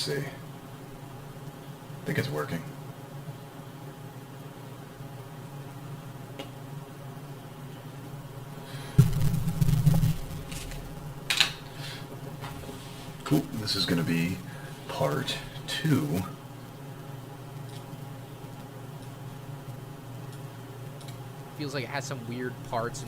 see. I think it's working. Cool. This is going to be part 2. Feels like it has some weird parts.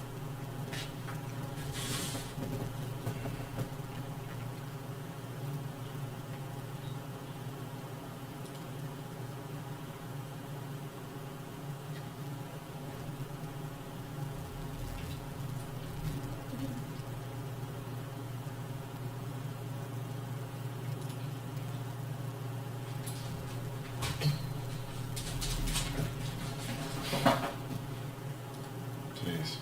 Jeez.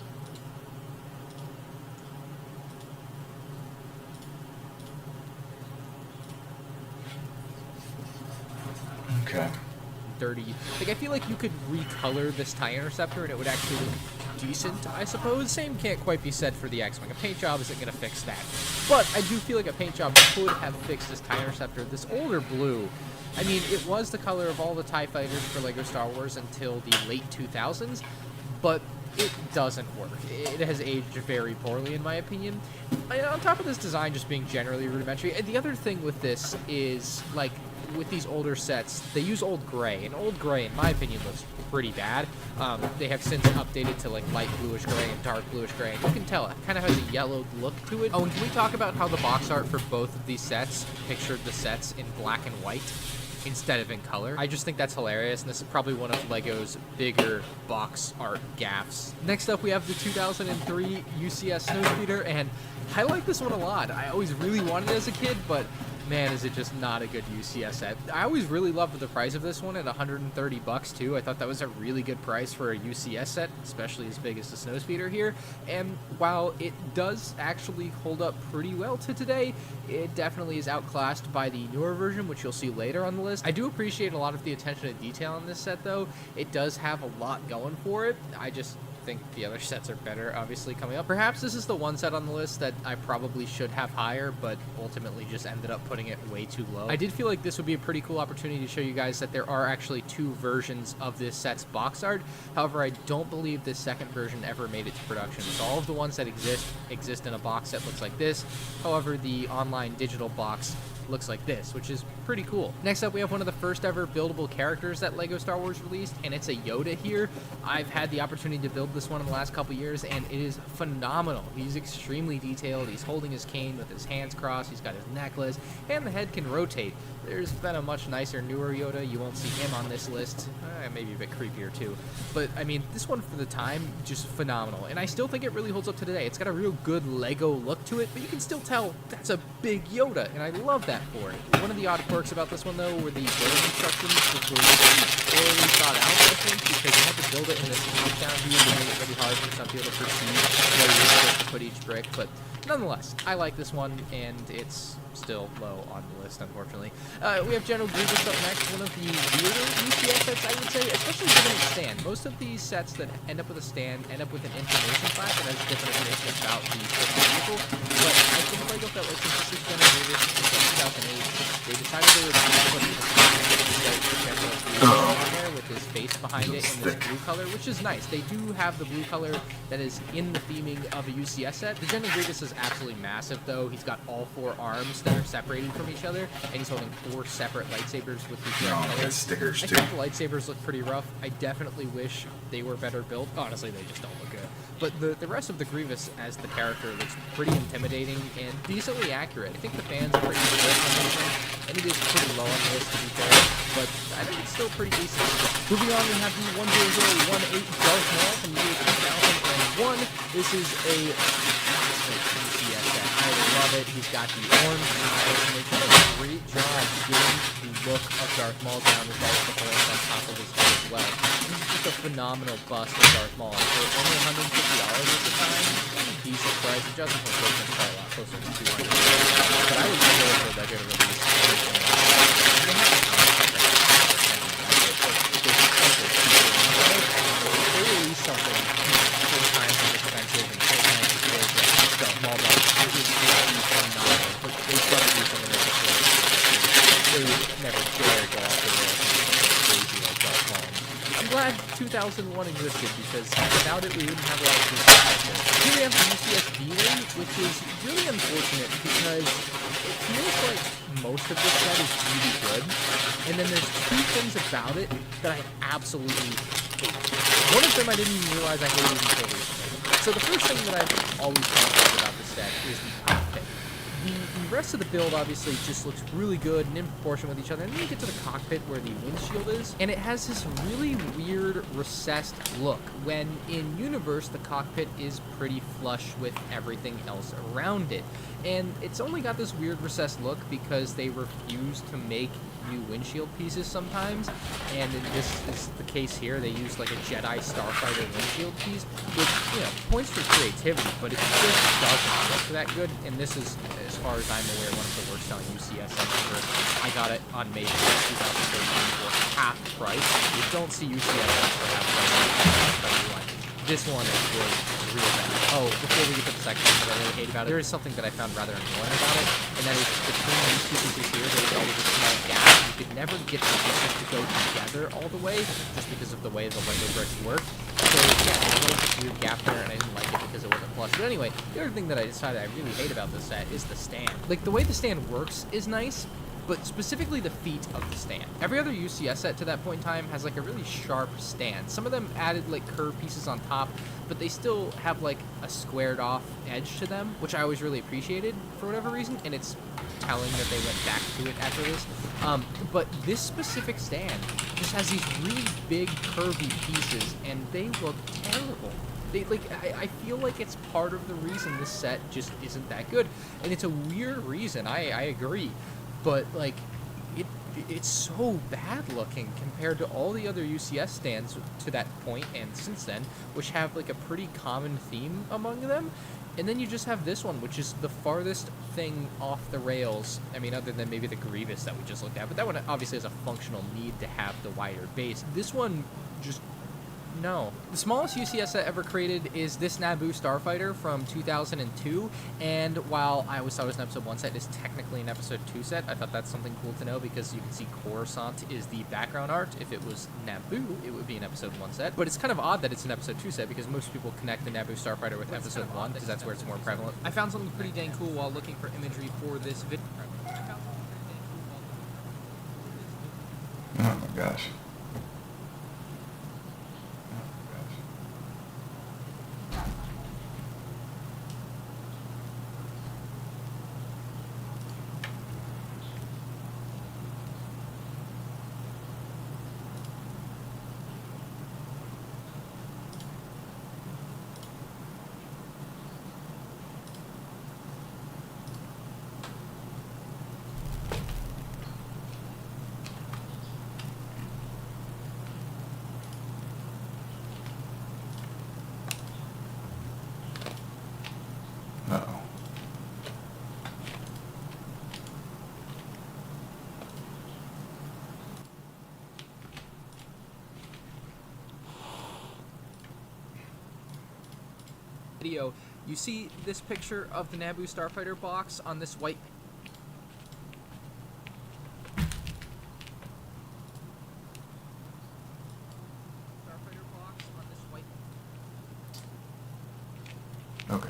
Okay. Dirty. Like, I feel like you could recolor this TIE Interceptor and it would actually look decent, I suppose. Same can't quite be said for the X-Wing. A paint job isn't going to fix that. But I do feel like a paint job could have fixed this TIE Interceptor. This older blue, I mean, it was the color of all the TIE fighters for LEGO Star Wars until the late 2000s, but it doesn't work. It has aged very poorly, in my opinion. And on top of this design just being generally rudimentary, and the other thing with this is, like, with these older sets, they use old gray, and old gray, in my opinion, looks pretty bad. They have since updated to like light bluish gray and dark bluish gray, and you can tell it kind of has a yellowed look to it. Oh, and can we talk about how the box art for both of these sets pictured the sets in black and white instead of in color? I just think that's hilarious, and this is probably one of LEGO's bigger box art gaffes. Next up, we have the 2003 UCS Snowspeeder, and I like this one a lot. I always really wanted it as a kid, but man, is it just not a good UCS set. I always really loved the price of this one at $130 too. I thought that was a really good price for a UCS set, especially as big as the Snowspeeder here. And while it does actually hold up pretty well to today, it definitely is outclassed by the newer version, which you'll see later on the list. I do appreciate a lot of the attention to detail on this set though. It does have a lot going for it. I just think the other sets are better, obviously, coming up. Perhaps this is the one set on the list that I probably should have higher, but ultimately just ended up putting it way too low. I did feel like this would be a pretty cool opportunity to show you guys that there are actually 2 versions of this set's box art. However, I don't believe this second version ever made it to production. So all of the ones that exist in a box set looks like this. However, the online digital box looks like this, which is pretty cool. Next up, we have one of the first ever buildable characters that LEGO Star Wars released, and it's a Yoda here. I've had the opportunity to build this one in the last couple years, and it is phenomenal. He's extremely detailed. He's holding his cane with his hands crossed. He's got his necklace, and the head can rotate. There's been a much nicer, newer Yoda. You won't see him on this list. Maybe a bit creepier too. But, I mean, this one for the time, just phenomenal. And I still think it really holds up to today. It's got a real good LEGO look to it, but you can still tell that's a big Yoda, and I love that for it. One of the odd quirks about this one, though, were the building instructions, which were really poorly thought out, I think, because you have to build it in this top-down view to make it really hard for some people to perceive where you're supposed to put each brick. But nonetheless, I like this one, and it's still low on the list, unfortunately. We have General Grievous up next, one of the weirder UCS sets, I would say, especially given its stand. Most of these sets that end up with a stand end up with an information plaque that has different information about the vehicle, but I think LEGO felt like since this is General Grievous since 2008, they decided they would put on there with his face behind it in this blue color, which is nice. They do have the blue color that is in the theming of a UCS set. The General Grievous is absolutely massive, though. He's got all 4 arms that are separated from each other, and he's holding 4 separate lightsabers with the correct colors. Stickers too. I think the lightsabers look pretty rough. I definitely wish they were better built. Honestly, they just don't look good. But the rest of the Grievous as the character looks pretty intimidating and decently accurate. I think the fans are pretty good on this one, and it is pretty low on the list to be fair, but I think it's still pretty decent. Moving on, we have the 10018 Darth Maul from the year 2001. This is a classic UCS set. I love it. He's got the orange eyes, and they've done a great job getting the look of Darth Maul down as well as the horns on top of his head as well. This is just a phenomenal bust of Darth Maul. For only $150 at the time, decent price. It doesn't look good, it's probably a lot closer to $200. But I would go for LEGO to release anything like that. They have a contract right now. They release something 4 times as expensive and 4 times as good as Darth Maul. It would be phenomenal, but they've got to do something like this. They dare go off the rails and do something crazy like Dark Fallen. I'm glad 2001 existed because without it we wouldn't have a lot of things like this. Here we have the UCS D-Wing, which is really unfortunate because it feels like most of this set is really good, and then there's two things about it that I absolutely hate. One of them I didn't even realize I hated until recently. So the first thing that I've always kind of loved about this set is the cockpit. The rest of the build obviously just looks really good and in proportion with each other, and then you get to the cockpit where the windshield is, and it has this really weird recessed look, when in universe the cockpit is pretty flush with everything else around it. And it's only got this weird recessed look because they refuse to make new windshield pieces sometimes, and this is the case here. They used like a Jedi Starfighter windshield piece, which, you know, points for creativity, but it just doesn't look that good, and this is, as far as I'm aware, one of the worst selling UCS sets ever. I got it on May 2013 for half price. You don't see UCS sets for half price. This one was real bad. Oh, before we get to the second thing that I really hate about it, there is something that I found rather annoying about it, and that is between these two pieces here, there's always a small gap. You could never get the pieces to go together all the way, just because of the way the Lego bricks work. So yeah, there's always this weird gap there, and I didn't like it because it wasn't flush. But anyway, the other thing that I decided I really hate about this set is the stand. Like, the way the stand works is nice, but specifically the feet of the stand. Every other UCS set to that point in time has like a really sharp stand. Some of them added like curved pieces on top, but they still have like a squared off edge to them, which I always really appreciated for whatever reason, and it's telling that they went back to it after this. But this specific stand just has these really big curvy pieces, and they look terrible. I feel like it's part of the reason this set just isn't that good, and it's a weird reason, I agree. But, like, it's so bad looking compared to all the other UCS stands to that point and since then, which have, like, a pretty common theme among them. And then you just have this one, which is the farthest thing off the rails. I mean, other than maybe the Grievous that we just looked at. But that one obviously has a functional need to have the wider base. This one just... no. The smallest UCS set ever created is this Naboo Starfighter from 2002, and while I always thought it was an episode 1 set, it is technically an episode 2 set. I thought that's something cool to know because you can see Coruscant is the background art. If it was Naboo, it would be an episode 1 set. But it's kind of odd that it's an episode 2 set because most people connect the Naboo Starfighter with episode 1 because that's where it's more prevalent. I found something pretty dang cool while looking for imagery for this video. Oh my gosh. Uh-oh. Video, you see this picture of the Naboo Starfighter box on this white Okay.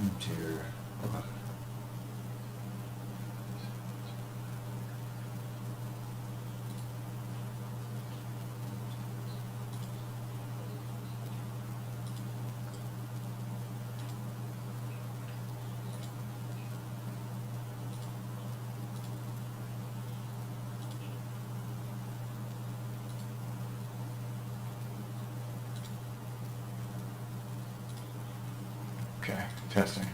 Tier 11. Okay, testing.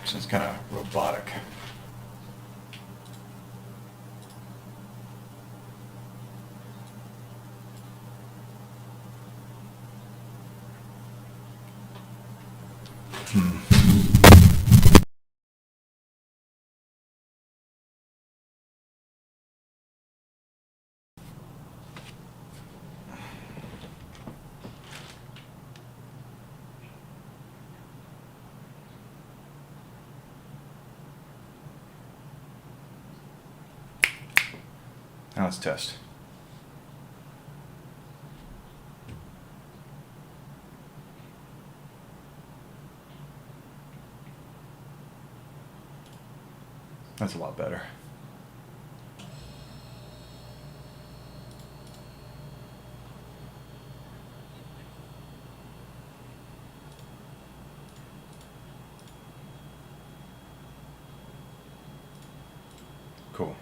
Sounds kind of robotic. Now let's test. That's a lot better. Cool.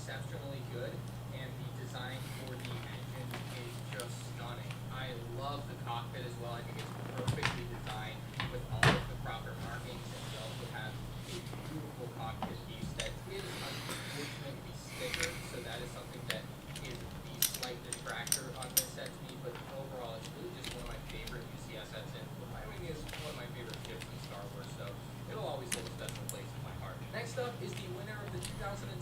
exceptionally good, and the design for the engine is just stunning. I love the cockpit as well. I think it's perfectly designed with all of the proper markings, and we also have a beautiful cockpit piece that is unfortunately stickered, so that is something that is the slight detractor on this set to me, but overall it's really just one of my favorite UCS sets, and the Y-Wing is one of my favorite ships in Star Wars, so it'll always hold a special place in my heart. Next up is the winner of the 2020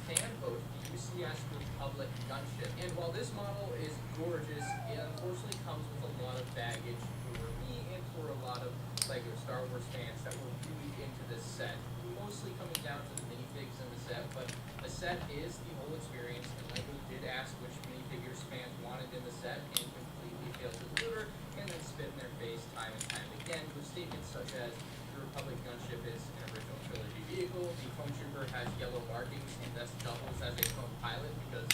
fan vote, the UCS Republic gunship. And while this model is gorgeous, it unfortunately comes with a lot of baggage for me and for a lot of LEGO Star Wars fans that were really into this set. Mostly coming down to the minifigs in the set, but the set is the whole experience, and LEGO did ask which minifigures fans wanted in the set and completely failed to deliver, and then spit in their face time and time again with statements such as the Republic gunship is an original trilogy vehicle, the clone trooper has yellow markings and thus doubles as a clone pilot, because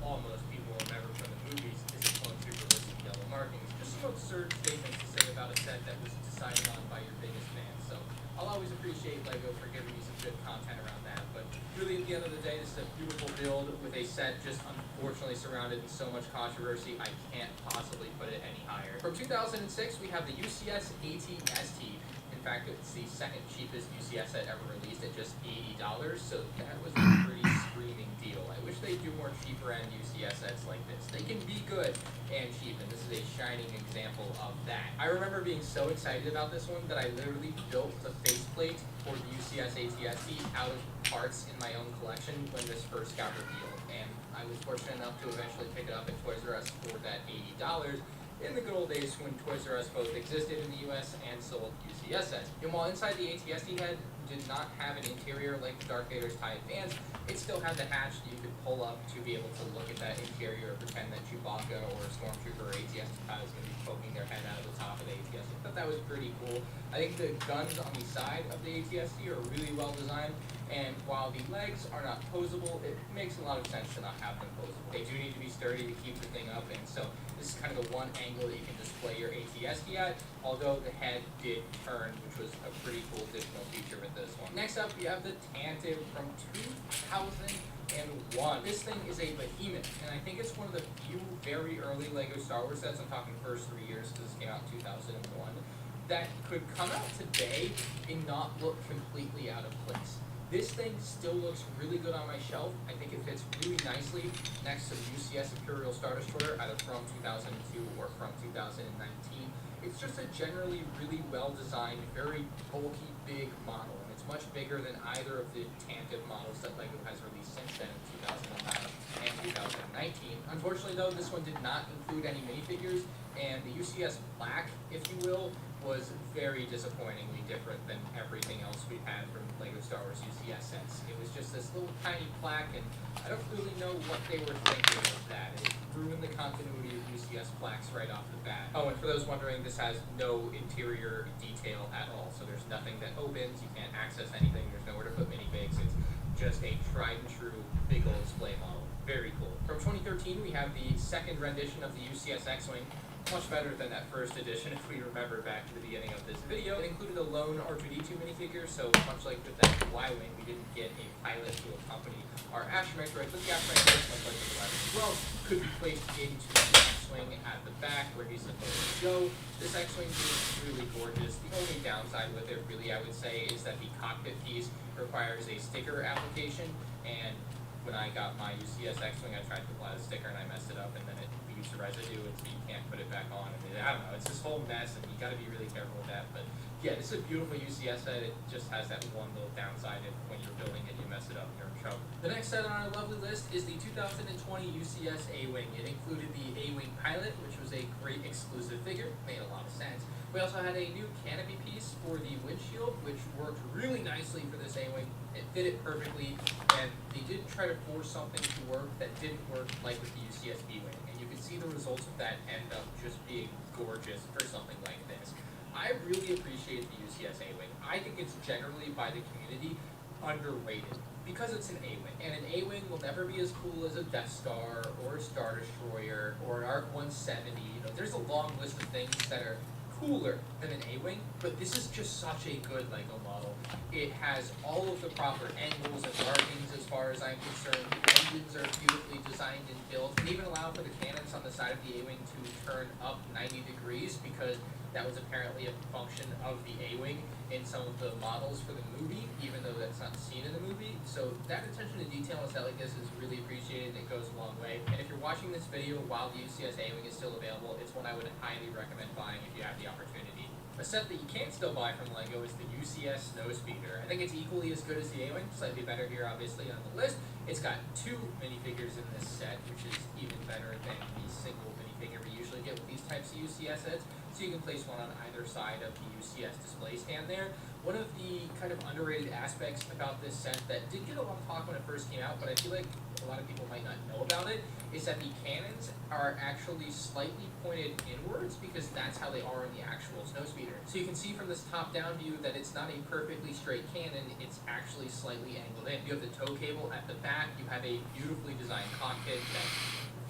all most people remember from the movies is a clone trooper with some yellow markings. Just some absurd statements to say about a set that was decided on by your biggest fans. So I'll always appreciate LEGO for giving me some good content around that, but really at the end of the day, this is a beautiful build with a set just unfortunately surrounded in so much controversy, I can't possibly put it any higher. From 2006, we have the UCS AT-ST. In fact, it's the second cheapest UCS set ever released at just $80, so that was a pretty screaming deal. I wish they'd do more cheaper end UCS sets like this. They can be good and cheap, and this is a shining example of that. I remember being so excited about this one that I literally built the faceplate for the UCS AT-ST out of parts in my own collection when this first got revealed, and I was fortunate enough to eventually pick it up at Toys R Us for that $80 in the good old days when Toys R Us both existed in the US and sold UCS sets. And while inside the AT-ST head did not have an interior like Darth Vader's TIE Advance, it still had the hatch that you could pull up to be able to look at that interior and pretend that Chewbacca or a Stormtrooper or AT-ST pilot is going to be poking their head out of the top of the AT-ST. I thought that was pretty cool. I think the guns on the side of the AT-ST are really well designed, and while the legs are not posable, it makes a lot of sense to not have them posable. They do need to be sturdy to keep the thing up, and so this is kind of the one angle that you can display your AT-ST at, although the head did turn, which was a pretty cool additional feature with this one. Next up, we have the Tantive from 2001. This thing is a behemoth, and I think it's one of the few very early LEGO Star Wars sets, I'm talking first 3 years because this came out in 2001, that could come out today and not look completely out of place. This thing still looks really good on my shelf. I think it fits really nicely next to the UCS Imperial Star Destroyer, either from 2002 or from 2019. It's just a generally really well-designed, very bulky, big model, and it's much bigger than either of the Tantive models that LEGO has released since then in 2009 and 2019. Unfortunately, though, this one did not include any minifigures, and the UCS Black, if you will, was very disappointingly different than everything else we've had from LEGO Star Wars UCS sets. It was just this little tiny plaque, and I don't really know what they were thinking of that. It ruined the continuity of UCS plaques right off the bat. Oh, and for those wondering, this has no interior detail at all, so there's nothing that opens, you can't access anything, there's nowhere to put minifigs. It's just a tried and true big old display model. Very cool. From 2013, we have the second rendition of the UCS X-Wing. Much better than that first edition, if we remember back to the beginning of this video. It included a lone R2-D2 minifigure, so much like with that Y-Wing, we didn't get a pilot to accompany our astromech droid, but the astromech droid, much like with the Y-Wing as well, could be placed into the X-Wing at the back where he's supposed to go. This X-Wing is really gorgeous. The only downside with it, really, I would say, is that the cockpit piece requires a sticker application, and when I got my UCS X-Wing, I tried to apply the sticker and I messed it up, and then it leaves the residue, and so you can't put it back on. And I don't know, it's this whole mess, and you got to be really careful with that. But yeah, this is a beautiful UCS set. It just has that one little downside if when you're building it, you mess it up, you're in trouble. The next set on our lovely list is the 2020 UCS A-Wing. It included the A-Wing pilot, which was a great exclusive figure, made a lot of sense. We also had a new canopy piece for the windshield, which worked really nicely for this A-Wing. It fit it perfectly, and they did try to force something to work that didn't work like with the UCS B-Wing, and you can see the results of that end up just being gorgeous for something like this. I really appreciate the UCS A-Wing. I think it's generally, by the community, underrated, because it's an A-Wing, and an A-Wing will never be as cool as a Death Star, or a Star Destroyer, or an ARC-170. You know, there's a long list of things that are cooler than an A-Wing, but this is just such a good LEGO model. It has all of the proper angles and markings as far as I'm concerned. The engines are beautifully designed and built, and even allow for the cannons on the side of the A-Wing to turn up 90 degrees because that was apparently a function of the A-Wing in some of the models for the movie, even though that's not seen in the movie. So that attention to detail and stuff like this is really appreciated, and it goes a long way. And if you're watching this video while the UCS A-Wing is still available, it's one I would highly recommend buying if you have the opportunity. A set that you can still buy from LEGO is the UCS Snowspeeder. I think it's equally as good as the A-Wing, slightly better here obviously on the list. It's got 2 minifigures in this set, which is even better than the single minifigure we usually get with these types of UCS sets. So you can place one on either side of the UCS display stand there. One of the kind of underrated aspects about this set that did get a lot of talk when it first came out, but I feel like a lot of people might not know about it, is that the cannons are actually slightly pointed inwards because that's how they are in the actual Snowspeeder. So you can see from this top-down view that it's not a perfectly straight cannon, it's actually slightly angled in. You have the tow cable at the back, you have a beautifully designed cockpit that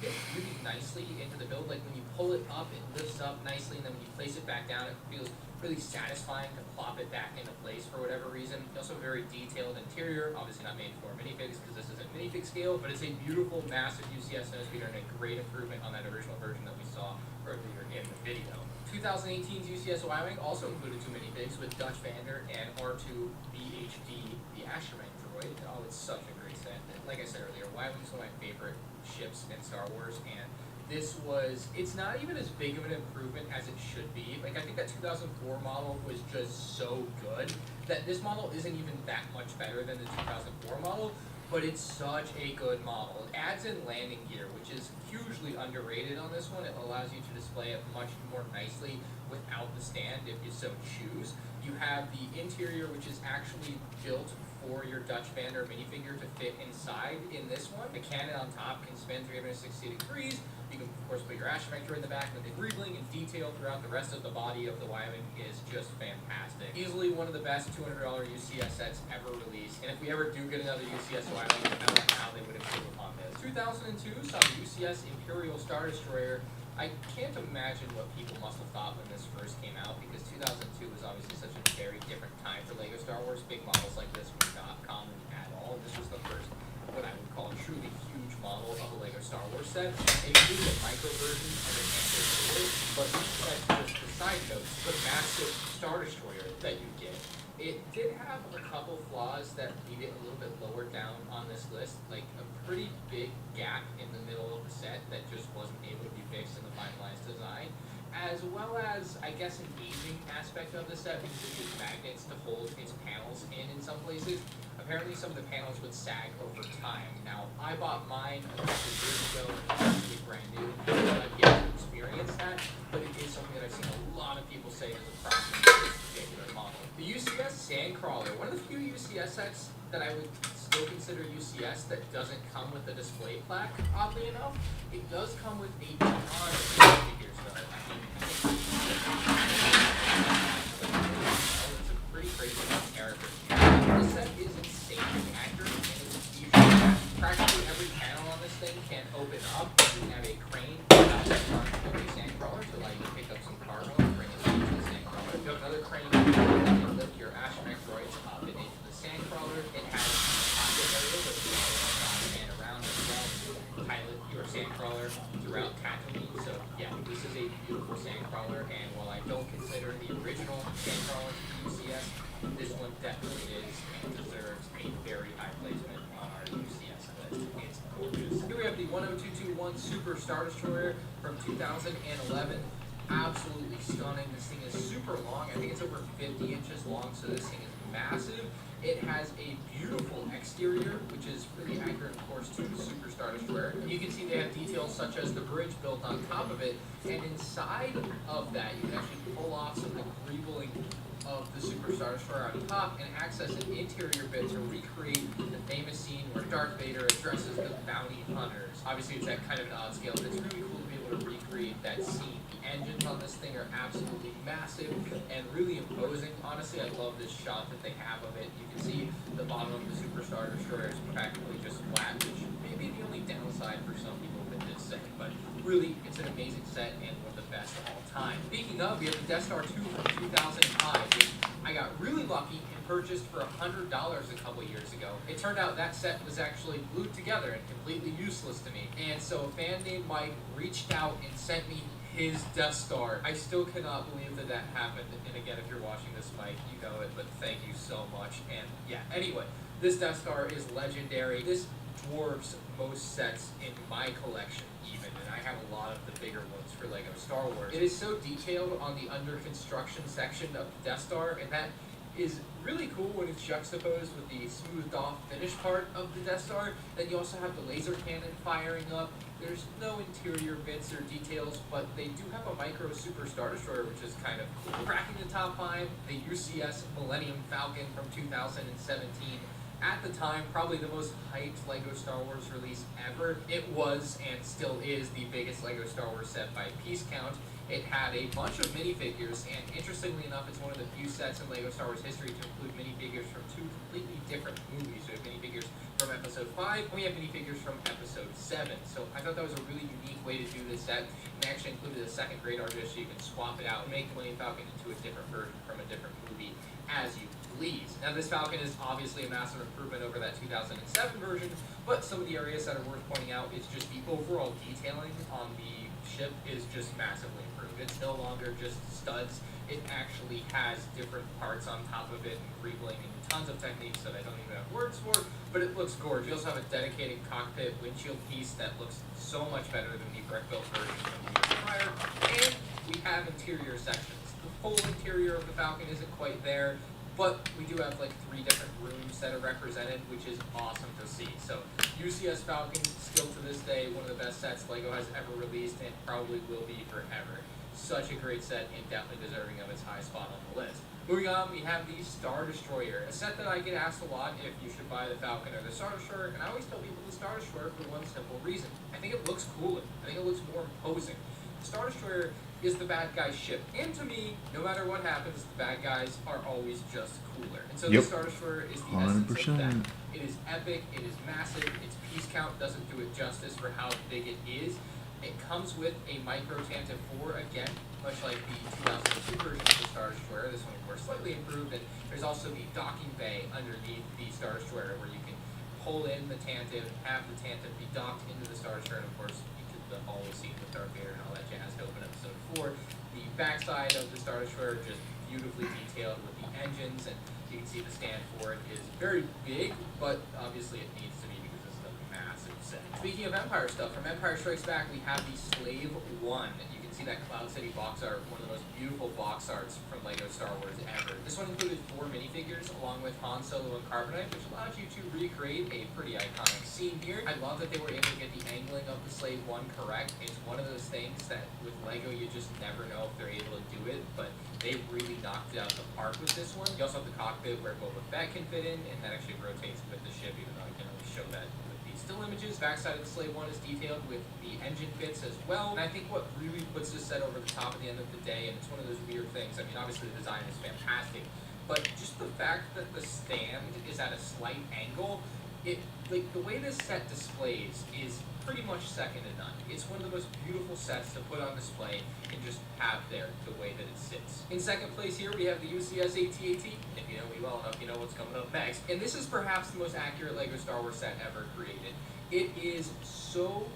fits really nicely into the build. Like when you pull it up, it lifts up nicely, and then when you place it back down, it feels really satisfying to plop it back into place for whatever reason. Also a very detailed interior, obviously not made for minifigs because this isn't minifig scale, but it's a beautiful, massive UCS Snowspeeder and a great improvement on that original version that we saw earlier in the video. 2018's UCS Y-Wing also included 2 minifigs with Dutch Vander and R2 BHD, the astromech droid. Oh, it's such a great set. Like I said earlier, Y-Wing is one of my favorite ships in Star Wars, and it's not even as big of an improvement as it should be. Like, I think that 2004 model was just so good that this model isn't even that much better than the 2004 model, but it's such a good model. It adds in landing gear, which is hugely underrated on this one. It allows you to display it much more nicely without the stand if you so choose. You have the interior, which is actually built for your Dutch Vander minifigure to fit inside in this one. The cannon on top can spin 360 degrees. You can, of course, put your astromech droid in the back, and the greebling and detail throughout the rest of the body of the Y-Wing is just fantastic. Easily one of the best $200 UCS sets ever released, and if we ever do get another UCS Y-Wing, I don't know how they would improve upon this. 2002 saw the UCS Imperial Star Destroyer. I can't imagine what people must have thought when this first came out, because 2002 was obviously such a very different time for LEGO Star Wars. Big models like this were not common at all. This was the first, what I would call, truly huge model of a LEGO Star Wars set. It included a micro version of an Android, but that's just the side notes, the massive Star Destroyer that you get. It did have a couple flaws that leave it a little bit lower down on this list, like a pretty big gap in the middle of the set that just wasn't able to be fixed in the finalized design, as well as, I guess, an aging aspect of the set because it used magnets to hold its panels in some places. Apparently some of the panels would sag over time. Now, I bought mine a couple of years ago and it's actually brand new, but I've yet to experience that, but it is something that I've seen a lot of people say is a problem with this particular model. The UCS Sandcrawler, one of the few UCS sets that I would still consider UCS that doesn't come with the display plaque, oddly enough. It does come with a ton of figures though. I mean, it's a pretty crazy character. This set is insanely accurate and it's usually practically every panel on this thing can open up. You can have a crane without the front of a Sandcrawler to allow you to pick up some cargo and bring it into the Sandcrawler. You have another crane that can lift your astromech droids up and into the Sandcrawler. It has a pocket area that you can and around as well to pilot your Sandcrawler throughout Tatooine. So yeah, this is a beautiful Sandcrawler, and while I don't consider the original Sandcrawler UCS, this one definitely is and deserves a very high placement on our UCS list. It's gorgeous. Here we have the 10221 Super Star Destroyer from 2011. Absolutely stunning. This thing is super long. I think it's over 50 inches long, so this thing is massive. It has a beautiful exterior, which is really accurate, of course, to the Super Star Destroyer. You can see they have details such as the bridge built on top of it, and inside of that, you can actually pull off some of the greebling of the Super Star Destroyer on top and access an interior bit to recreate the famous scene where Darth Vader addresses the bounty hunters. Obviously, it's at kind of an odd scale, but it's really cool to be able to recreate that scene. The engines on this thing are absolutely massive and really imposing. Honestly, I love this shot that they have of it. You can see the bottom of the Super Star Destroyer is practically just flat, which may be the only downside for some people with this set, but really, it's an amazing set and one of the best of all time. time. Speaking of, we have the Death Star 2 from 2005, which I got really lucky and purchased for $100 a couple years ago. It turned out that set was actually glued together and completely useless to me. And so a fan named Mike reached out and sent me his Death Star. I still cannot believe that that happened. And again, if you're watching this, Mike, you know it, but thank you so much. And yeah, anyway, this Death Star is legendary. This dwarfs most sets in my collection even, and I have a lot of the bigger ones for LEGO Star Wars. It is so detailed on the under construction section of the Death Star, and that is really cool when it's juxtaposed with the smoothed off finished part of the Death Star. Then you also have the laser cannon firing up. There's no interior bits or details, but they do have a micro super Star Destroyer, which is kind of cool. Cracking the top 5, the UCS Millennium Falcon from 2017. At the time, probably the most hyped LEGO Star Wars release ever. It was, and still is, the biggest LEGO Star Wars set by piece count. It had a bunch of minifigures, and interestingly enough, it's one of the few sets in LEGO Star Wars history to include minifigures from 2 completely different movies. We have minifigures from Episode 5, and we have minifigures from Episode 7. So I thought that was a really unique way to do this set. And they actually included a second grade artist, so you can swap it out and make the Millennium Falcon into a different version from a different movie as you please. Now this Falcon is obviously a massive improvement over that 2007 version, but some of the areas that are worth pointing out is just the overall detailing on the ship is just massively improved. It's no longer just studs. It actually has different parts on top of it and greebling and tons of techniques that I don't even have words for, but it looks gorgeous. You also have a dedicated cockpit windshield piece that looks so much better than the brick-built version from the years prior, and we have interior sections. The full interior of the Falcon isn't quite there, but we do have like 3 different rooms that are represented, which is awesome to see. So UCS Falcon, still to this day, one of the best sets LEGO has ever released and probably will be forever. Such a great set and definitely deserving of its high spot on the list. Moving on, we have the Star Destroyer, a set that I get asked a lot if you should buy the Falcon or the Star Destroyer, and I always tell people the Star Destroyer for one simple reason. I think it looks cooler. I think it looks more imposing. The Star Destroyer is the bad guy's ship. And to me, no matter what happens, the bad guys are always just cooler. And so the Star Destroyer is the essence of that. It is epic, it is massive, its piece count doesn't do it justice for how big it is. It comes with a micro Tantive 4, again, much like the 2002 version of the Star Destroyer. This one, of course, slightly improved. And there's also the docking bay underneath the Star Destroyer where you can pull in the Tantive, have the Tantive be docked into the Star Destroyer, and of course, always seen with Darth Vader and all that jazz to open episode 4. The backside of the Star Destroyer just beautifully detailed with the engines, and you can see the stand for it is very big, but obviously it needs to be because it's a massive set. Speaking of Empire stuff, from Empire Strikes Back, we have the Slave 1. You can see that Cloud City box art, one of the most beautiful box arts from LEGO Star Wars ever. This one included 4 minifigures along with Han Solo and Carbonite, which allows you to recreate a pretty iconic scene here. I love that they were able to get the angling of the Slave 1 correct. It's one of those things that with LEGO you just never know if they're able to do it, but they really knocked it out of the park with this one. You also have the cockpit where Boba Fett can fit in, and that actually rotates with the ship, even though I can only show that with these still images. Backside of the Slave 1 is detailed with the engine bits as well. And I think what really puts this set over the top at the end of the day, and it's one of those weird things, I mean, obviously the design is fantastic, but just the fact that the stand is at a slight angle, like the way this set displays is pretty much second to none. It's one of the most beautiful sets to put on display and just have there the way that it sits. In second place here we have the UCS AT-AT. If you know me well enough, you know what's coming up next. And this is perhaps the most accurate LEGO Star Wars set ever created. It is so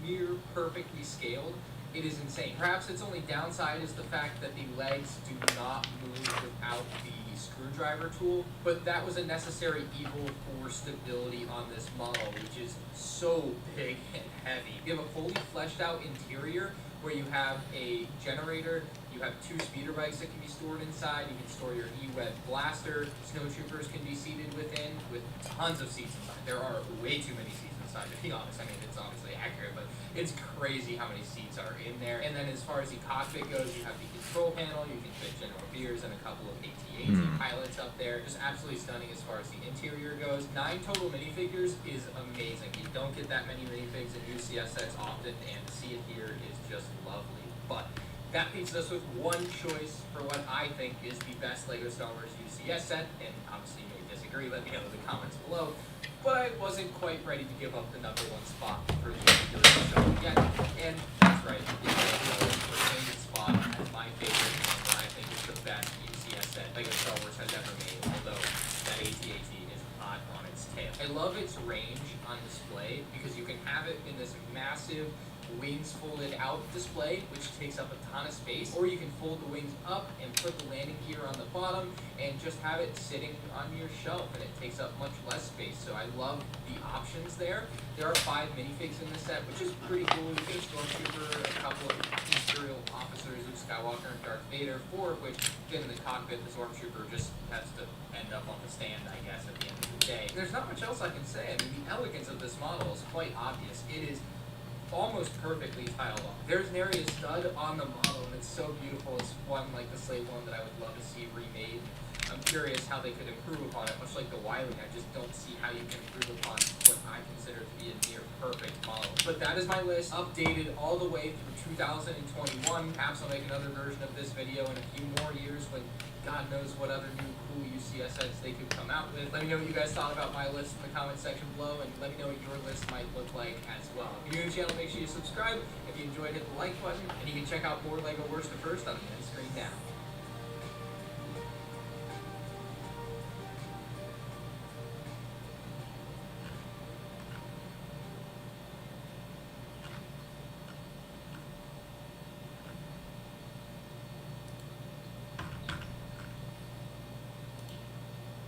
near perfectly scaled. It is insane. Perhaps its only downside is the fact that the legs do not move without the screwdriver tool, but that was a necessary evil for stability on this model, which is so big and heavy. You have a fully fleshed out interior where you have a generator, you have 2 speeder bikes that can be stored inside, you can store your E-Web blaster, snowtroopers can be seated within with tons of seats inside. There are way too many seats inside, to be honest. I mean, it's obviously accurate, but it's crazy how many seats are in there. And then as far as the cockpit goes, you have the control panel, you can fit General Beers and a couple of AT-AT pilots up there. Just absolutely stunning as far as the interior goes. 9 total minifigures is amazing. You don't get that many minifigs in UCS sets often, and to see it here is just lovely. But that leaves us with one choice for what I think is the best LEGO Star Wars UCS set, and obviously you may disagree, let me know in the comments below. But I wasn't quite ready to give up the #1 spot for the particular show yet, and that's right, it's the spot range on display because you can have it in this massive wings folded out display, which takes up a ton of space, or you can fold the wings up and put the landing gear on the bottom and just have it sitting on your shelf, and it takes up much less space. So I love the options there. There are 5 minifigs in this set, which is pretty cool. You get a Stormtrooper, a couple of Imperial officers, Luke Skywalker and Darth Vader, 4 of which fit in the cockpit. The Stormtrooper just has to end up on the stand, I guess, at the end of the day. There's not much else I can say. I mean, the elegance of this model is quite obvious. It is almost perfectly tiled off. There's nary a stud on the model, and it's so beautiful. It's one like the Slave one that I would love to see remade. I'm curious how they could improve upon it, much like the Y-Wing. I just don't see how you can improve upon what I consider to be a near perfect model. But that is my list, updated all the way through 2021. Perhaps I'll make another version of this video in a few more years when God knows what other new cool UCS sets they could come out with. Let me know what you guys thought about my list in the comment section below, and let me know what your list might look like as well. If you're new to the channel, make sure you subscribe. If you enjoyed, hit the like button, and you can check out more LEGO Worst to First on the end screen now.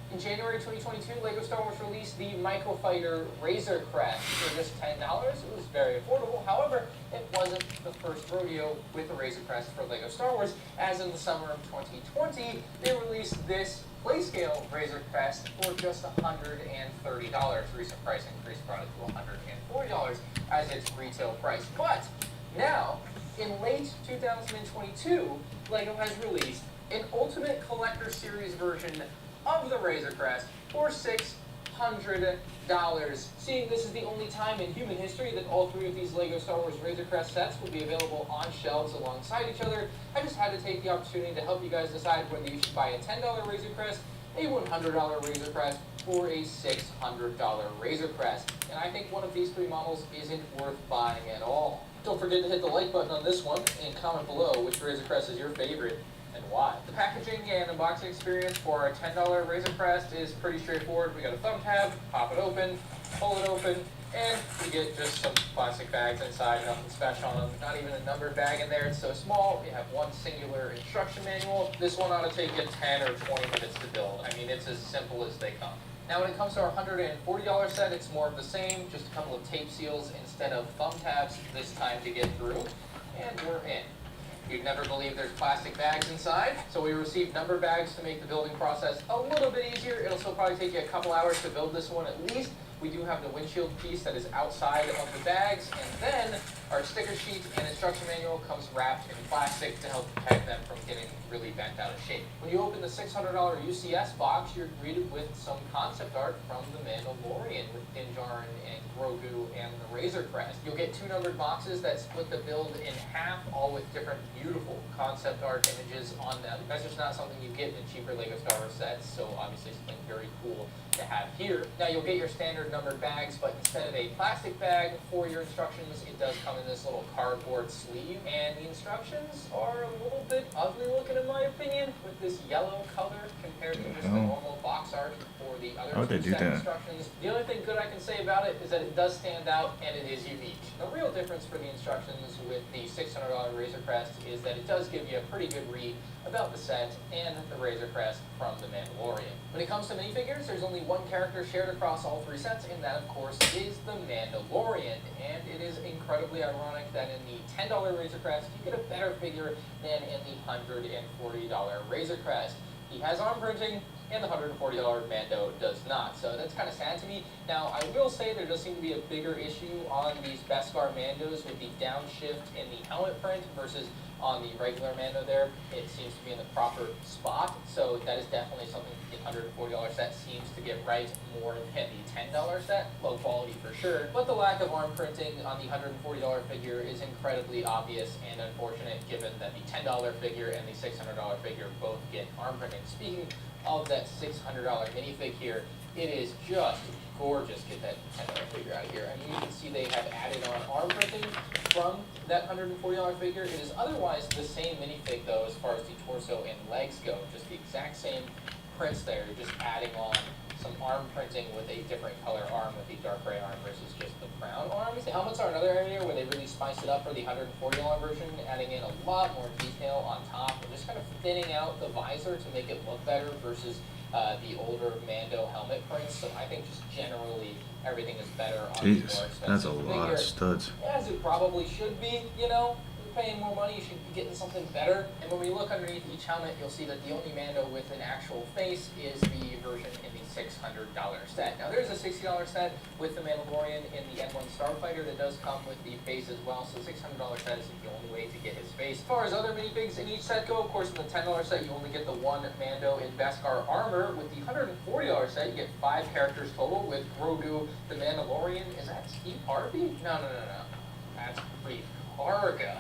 In January 2022, LEGO Star Wars released the Microfighter Razor Crest for just $10. It was very affordable. However, it wasn't the first rodeo with the Razor Crest for LEGO Star Wars, as in the summer of 2020, they released this Playscale Razor Crest for just $130. Recent price increase brought it to $140 as its retail price. But now, in late 2022, LEGO has released an Ultimate Collector Series version of the Razor Crest for $600. Seeing this is the only time in human history that all 3 of these LEGO Star Wars Razor Crest sets will be available on shelves alongside each other, I just had to take the opportunity to help you guys decide whether you should buy a $10 Razor Crest, a $100 Razor Crest, or a $600 Razor Crest. And I think one of these 3 models isn't worth buying at all. Don't forget to hit the like button on this one and comment below which Razor Crest is your favorite and why. The packaging and unboxing experience for our $10 Razor Crest is pretty straightforward. We got a thumb tab, pop it open, pull it open, and we get just some plastic bags inside, nothing special on them, not even a numbered bag in there. It's so small. We have one singular instruction manual. This one ought to take you 10 or 20 minutes to build. I mean, it's as simple as they come. Now when it comes to our $140 set, it's more of the same, just a couple of tape seals instead of thumb tabs this time to get through, and we're in. You'd never believe there's plastic bags inside, so we received number bags to make the building process a little bit easier. It'll still probably take you a couple hours to build this one at least. We do have the windshield piece that is outside of the bags, and then our sticker sheet and instruction manual comes wrapped in plastic to help protect them from getting really bent out of shape. When you open the $600 UCS box, you're greeted with some concept art from The Mandalorian with Din Djarin and Grogu and the Razor Crest. You'll get 2 numbered boxes that split the build in half, all with different beautiful concept art images on them. That's just not something you get in cheaper LEGO Star Wars sets, so obviously something very cool to have here. Now you'll get your standard numbered bags, but instead of a plastic bag for your instructions, it does come in this little cardboard sleeve, and the instructions are a little bit ugly looking in my opinion, with this yellow color compared to just the normal box art for the other 2 set instructions. The only thing good I can say about it is that it does stand out and it is unique. The real difference for the instructions with the $600 Razor Crest is that it does give you a pretty good read about the set and the Razor Crest from The Mandalorian. When it comes to minifigures, there's only one character shared across all 3 sets, and that of course is the Mandalorian. And it is incredibly ironic that in the $10 Razor Crest, you get a better figure than in the $140 Razor Crest. He has arm printing, and the $140 Mando does not. So that's kind of sad to me. Now, I will say there does seem to be a bigger issue on these Beskar Mandos with the downshift in the helmet print versus on the regular Mando there. It seems to be in the proper spot, so that is definitely something the $140 set seems to get right more than the $10 set. Low quality for sure, but the lack of arm printing on the $140 figure is incredibly obvious and unfortunate given that the $10 figure and the $600 figure both get arm printing. Speaking of that $600 minifig here, it is just gorgeous. Get that $10 figure out of here. I mean, you can see they have added on arm printing from that $140 figure. It is otherwise the same minifig though as far as the torso and legs go. Just the exact same prints there, just adding on some arm printing with a different color arm with the dark gray arm versus just the brown arms. The helmets are another area where they really spiced it up for the $140 version, adding in a lot more detail on top and just kind of thinning out the visor to make it look better versus the older Mando helmet prints. So I think just generally everything is better on the more Jesus, expensive that's a lot figure. of studs. As it probably should be, you know. You're paying more money, you should be getting something better. And when we look underneath each helmet, you'll see that the only Mando with an actual face is the version in the $600 set. Now there's a $60 set with the Mandalorian in the N1 Starfighter that does come with the face as well, so the $600 set is the only way to get his face. As far as other minifigs in each set go, of course in the $10 set you only get the one Mando in Beskar armor. With the $140 set you get 5 characters total with Grogu, the Mandalorian. Is that Steve Harvey? No. That's Greef Karga.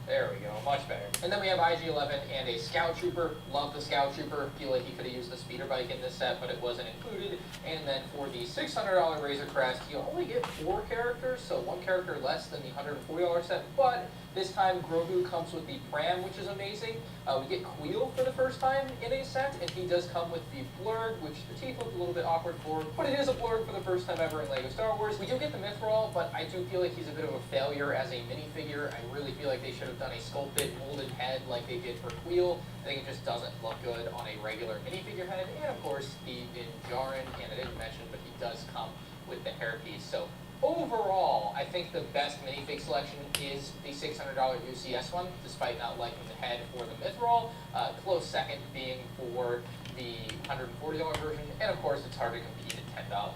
There we go, much better. And then we have IG-11 and a Scout Trooper. Love the Scout Trooper. Feel like he could have used the speeder bike in this set, but it wasn't included. And then for the $600 Razor Crest, you only get 4 characters, so 1 character less than the $140 set. But this time Grogu comes with the pram, which is amazing. We get Queel for the first time in a set, and he does come with the blurg, which the teeth look a little bit awkward for, but it is a blurg for the first time ever in LEGO Star Wars. We do get the Mythrol, but I do feel like he's a bit of a failure as a minifigure. I really feel like they should have done a sculpted, molded head like they did for Queel. I think it just doesn't look good on a regular minifigure head. And of course, the Din Djarin, and I didn't mention, but he does come with the hairpiece. So overall, I think the best minifig selection is the $600 UCS one, despite not liking the head or the Mythrol. Close second being for the $140 version, and of course it's hard to compete at $10.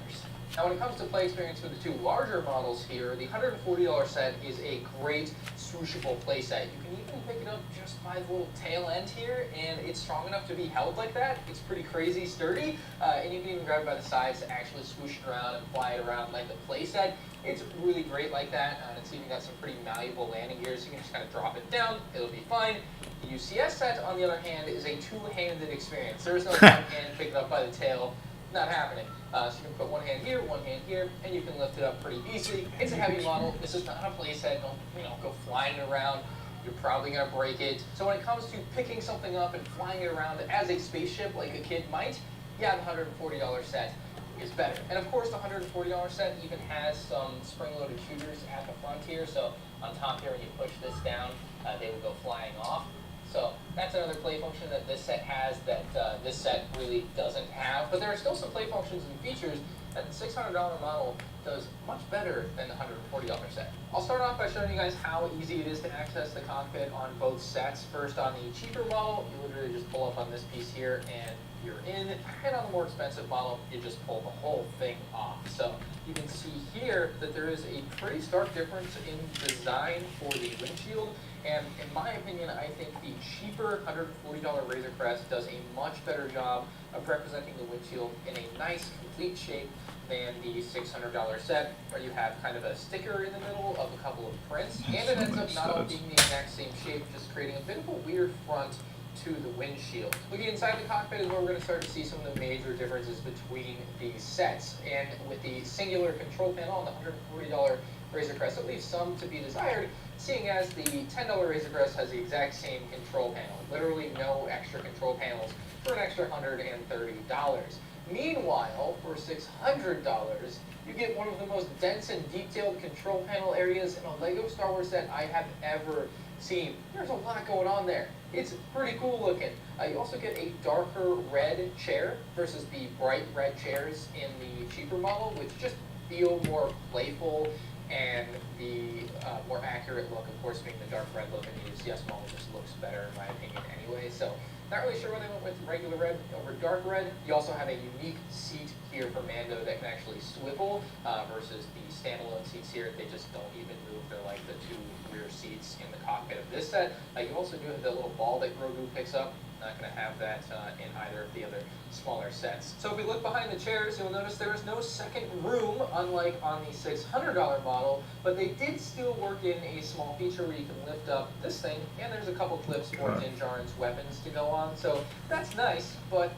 Now when it comes to play experience for the 2 larger models here, the $140 set is a great swooshable playset. You can even pick it up just by the little tail end here, and it's strong enough to be held like that. It's pretty crazy sturdy, and you can even grab it by the sides to actually swoosh it around and fly it around like the playset. It's really great like that, and it's even got some pretty malleable landing gears, so you can just kind of drop it down, it'll be fine. The UCS set, on the other hand, is a 2-handed experience. There's no one hand, pick it up by the tail, not happening. So you can put one hand here, and you can lift it up pretty easily. It's a heavy model. This is not a playset. Don't go flying it around. You're probably gonna break it. So when it comes to picking something up and flying it around as a spaceship like a kid might, yeah, the $140 set is better. And of course, the $140 set even has some spring-loaded shooters at the front here. So on top here, when you push this down, they will go flying off. So that's another play function that this set has that this set really doesn't have. But there are still some play functions and features that the $600 model does much better than the $140 set. I'll start off by showing you guys how easy it is to access the cockpit on both sets. First, on the cheaper model, you literally just pull up on this piece here and you're in. And on the more expensive model, you just pull the whole thing off. So you can see here that there is a pretty stark difference in design for the windshield. And in my opinion, I think the cheaper $140 Razor Crest does a much better job of representing the windshield in a nice, complete shape than the $600 set, where you have kind of a sticker in the middle of a couple of prints. And it ends up not all being the exact same shape, just creating a bit of a weird front to the windshield. Looking inside the cockpit is where we're going to start to see some of the major differences between these sets. And with the singular control panel on the $140 Razor Crest, it leaves some to be desired, seeing as the $10 Razor Crest has the exact same control panel. Literally no extra control panels for an extra $130. Meanwhile, for $600, you get one of the most dense and detailed control panel areas in a LEGO Star Wars set I have ever seen. There's a lot going on there. It's pretty cool looking. You also get a darker red chair versus the bright red chairs in the cheaper model, which just feel more playful, and the more accurate look, of course, being the dark red look in the UCS model just looks better in my opinion anyway. So not really sure why they went with regular red over dark red. You also have a unique seat here for Mando that can actually swivel versus the standalone seats here. They just don't even move. They're like the 2 rear seats in the cockpit of this set. You also do have the little ball that Grogu picks up. Not going to have that in either of the other smaller sets. So if we look behind the chairs, you'll notice there is no second room, unlike on the $600 model, but they did still work in a small feature where you can lift up this thing, and there's a couple clips for Din Djarin's weapons to go on. So that's nice, but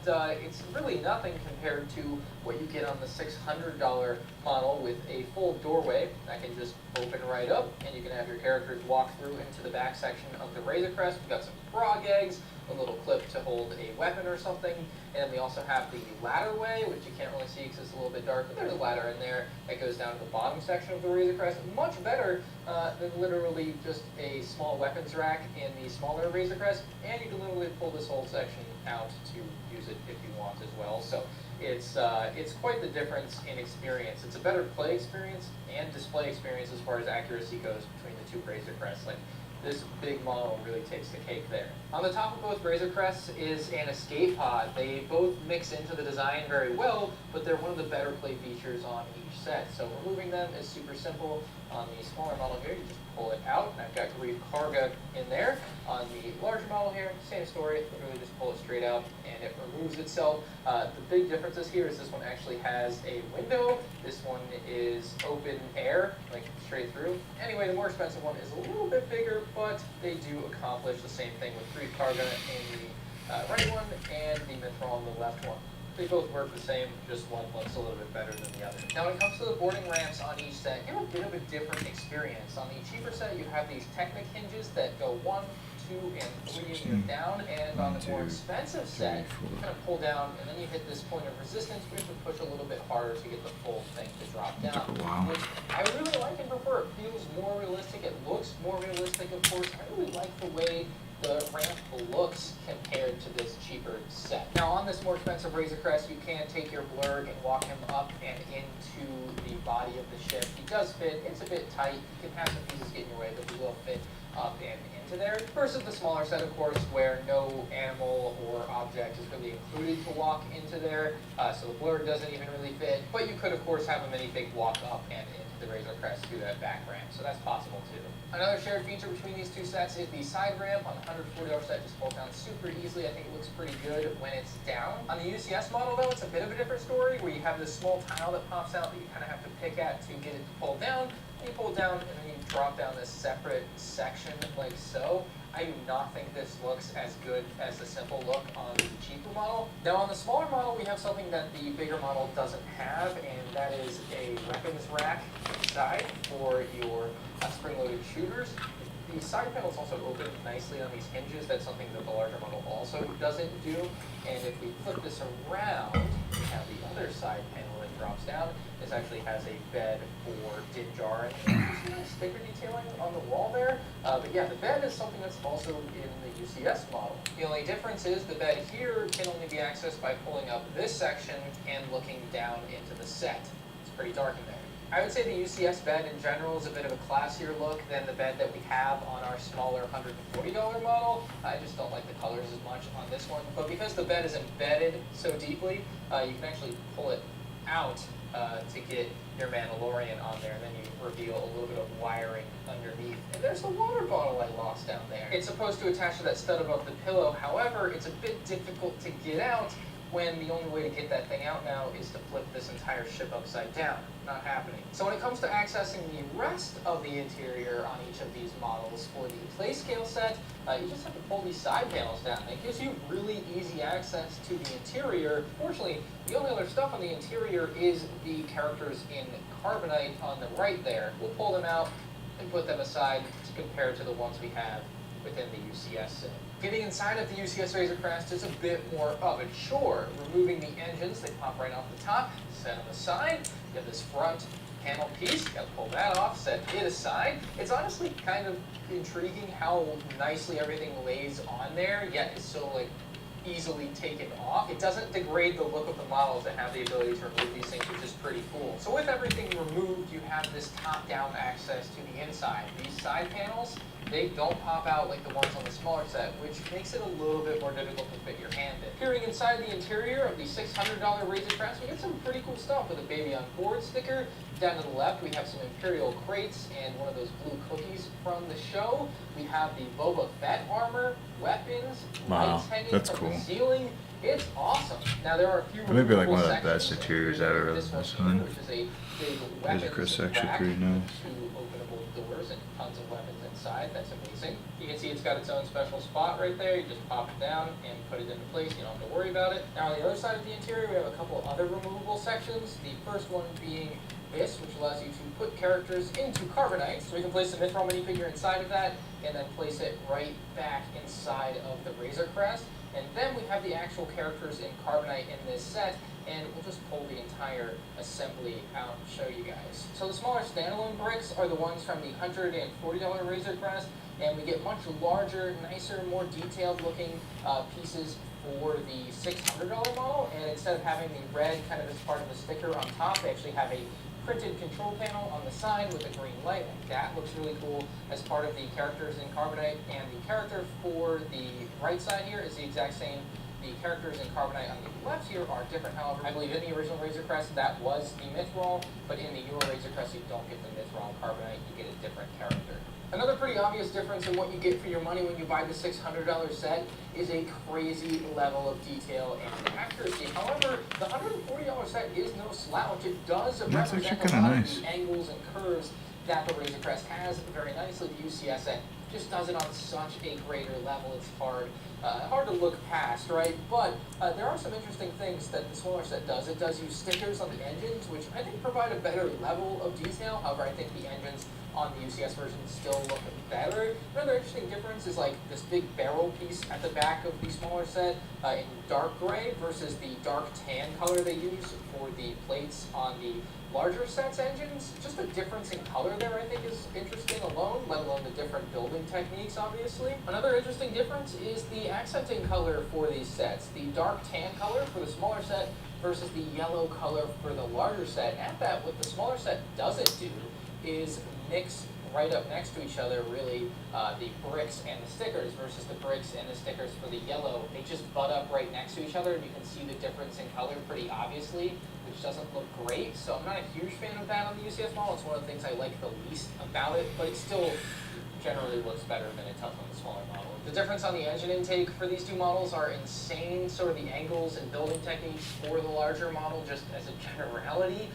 it's really nothing compared to what you get on the $600 model with a full doorway that can just open right up, and you can have your characters walk through into the back section of the Razor Crest. We've got some frog eggs, a little clip to hold a weapon or something, and then we also have the ladderway, which you can't really see because it's a little bit dark, but there's a ladder in there that goes down to the bottom section of the Razor Crest. Much better than literally just a small weapons rack in the smaller Razor Crest, and you can literally pull this whole section out to use it if you want as well. So it's quite the difference in experience. It's a better play experience and display experience as far as accuracy goes between the two Razor Crests. Like, this big model really takes the cake there. On the top of both Razor Crests is an escape pod. They both mix into the design very well, but they're one of the better play features on each set. So removing them is super simple. On the smaller model here, you just pull it out, and I've got Reef Carga in there. On the larger model here, same story, literally just pull it straight out, and it removes itself. The big differences here is this one actually has a window. This one is open air, like straight through. Anyway, the more expensive one is a little bit bigger, but they do accomplish the same thing with Reef Carga in the right one and the Mithril in the left one. They both work the same, just one looks a little bit better than the other. Now when it comes to the boarding ramps on each set, you have a bit of a different experience. On the cheaper set, you have these Technic hinges that go 1, 2, and 3 and you're down, and on the more expensive set, you kind of pull down, and then you hit this point of resistance, we have to push a little bit harder to get the full thing to drop down. Which I really like and prefer. It feels more realistic, it looks more realistic, of course. I really like the way the ramp looks compared to this cheaper set. Now on this more expensive Razor Crest, you can take your Blurg and walk him up and into the body of the ship. He does fit, it's a bit tight, you can have some pieces get in your way, but he will fit up and into there. Versus the smaller set, of course, where no animal or object is really included to walk into there, so the Blurg doesn't even really fit, but you could of course have a minifig walk up and into the Razor Crest through that back ramp, so that's possible too. Another shared feature between these two sets is the side ramp. On the $140 set, just folds down super easily. I think it looks pretty good when it's down. On the UCS model though, it's a bit of a different story where you have this small tile that pops out that you kind of have to pick at to get it to pull down. And you pull it down and then you drop down this separate section like so. I do not think this looks as good as the simple look on the cheaper model. Now on the smaller model, we have something that the bigger model doesn't have, and that is a weapons rack inside for your spring-loaded shooters. The side panels also open nicely on these hinges. That's something that the larger model also doesn't do. And if we flip this around, we have the other side panel that drops down. This actually has a bed for Dinjar and nice sticker detailing on the wall there. But yeah, the bed is something that's also in the UCS model. The only difference is the bed here can only be accessed by pulling up this section and looking down into the set. It's pretty dark in there. I would say the UCS bed in general is a bit of a classier look than the bed that we have on our smaller $140 model. I just don't like the colors as much on this one. But because the bed is embedded so deeply, you can actually pull it out to get your Mandalorian on there, and then you reveal a little bit of wiring underneath. And there's the water bottle I lost down there. It's supposed to attach to that stud above the pillow. However, it's a bit difficult to get out when the only way to get that thing out now is to flip this entire ship upside down. Not happening. So when it comes to accessing the rest of the interior on each of these models for the play scale set, you just have to pull these side panels down. It gives you really easy access to the interior. Fortunately, the only other stuff on the interior is the characters in Carbonite on the right there. We'll pull them out and put them aside to compare to the ones we have within the UCS set. Getting inside of the UCS Razor Crest is a bit more of a chore. Removing the engines, they pop right off the top, set them aside. You have this front panel piece, you gotta pull that off, set it aside. It's honestly kind of intriguing how nicely everything lays on there, yet it's so like easily taken off. It doesn't degrade the look of the models that have the ability to remove these things, which is pretty cool. So with everything removed, you have this top-down access to the inside. These side panels, they don't pop out like the ones on the smaller set, which makes it a little bit more difficult to fit your hand in. Peering inside the interior of the $600 Razor Crest, we get some pretty cool stuff with a Baby on Board sticker. Down to the left, we have some Imperial crates and one of those blue cookies from the show. We have the Boba Fett armor, weapons, lights hanging from the ceiling. It's awesome. Now there are a few Maybe like one of the sections best interiors I've ever this this one, one. which is a big Razor Crest weapons actually rack pretty nice. with two openable doors and tons of weapons inside. That's amazing. You can see it's got its own special spot right there. You just pop it down and put it into place. You don't have to worry about it. Now on the other side of the interior, we have a couple other removable sections. The first one being this, which allows you to put characters into Carbonite. So we can place a Mithril minifigure inside of that, and then place it right back inside of the Razor Crest. And then we have the actual characters in Carbonite in this set, and we'll just pull the entire assembly out and show you guys. So the smaller standalone bricks are the ones from the $140 Razor Crest, and we get much larger, nicer, more detailed looking pieces for the $600 model. And instead of having the red kind of as part of the sticker on top, they actually have a printed control panel on the side with a green light. That looks really cool as part of the characters in Carbonite, and the character for the right side here is the exact same. The characters in Carbonite on the left here are different, however. I believe in the original Razor Crest that was the Mithril, but in the newer Razor Crest you don't get the Mithril in Carbonite, you get a different character. Another pretty obvious difference in what you get for your money when you buy the $600 set is a crazy level of detail and accuracy. However, the $140 set is no slouch. It does represent a lot of the angles and curves that the Razor Crest has very nicely. The UCS set just does it on such a greater level. It's hard to look past, right? But there are some interesting things that the smaller set does. It does use stickers on the engines, which I think provide a better level of detail. However, I think the engines on the UCS version still look better. Another interesting difference is like this big barrel piece at the back of the smaller set in dark gray versus the dark tan color they use for the plates on the larger set's engines. Just a difference in color there I think is interesting alone, let alone the different building techniques obviously. Another interesting difference is the accenting color for these sets. The dark tan color for the smaller set versus the yellow color for the larger set. At that, what the smaller set doesn't do is mix right up next to each other really the bricks and the stickers versus the bricks and the stickers for the yellow. They just butt up right next to each other, and you can see the difference in color pretty obviously, which doesn't look great. So I'm not a huge fan of that on the UCS model. It's one of the things I like the least about it, but it still generally looks better than it does on the smaller model. The difference on the engine intake for these two models are insane, sort of the angles and building techniques for the larger model just as a generality.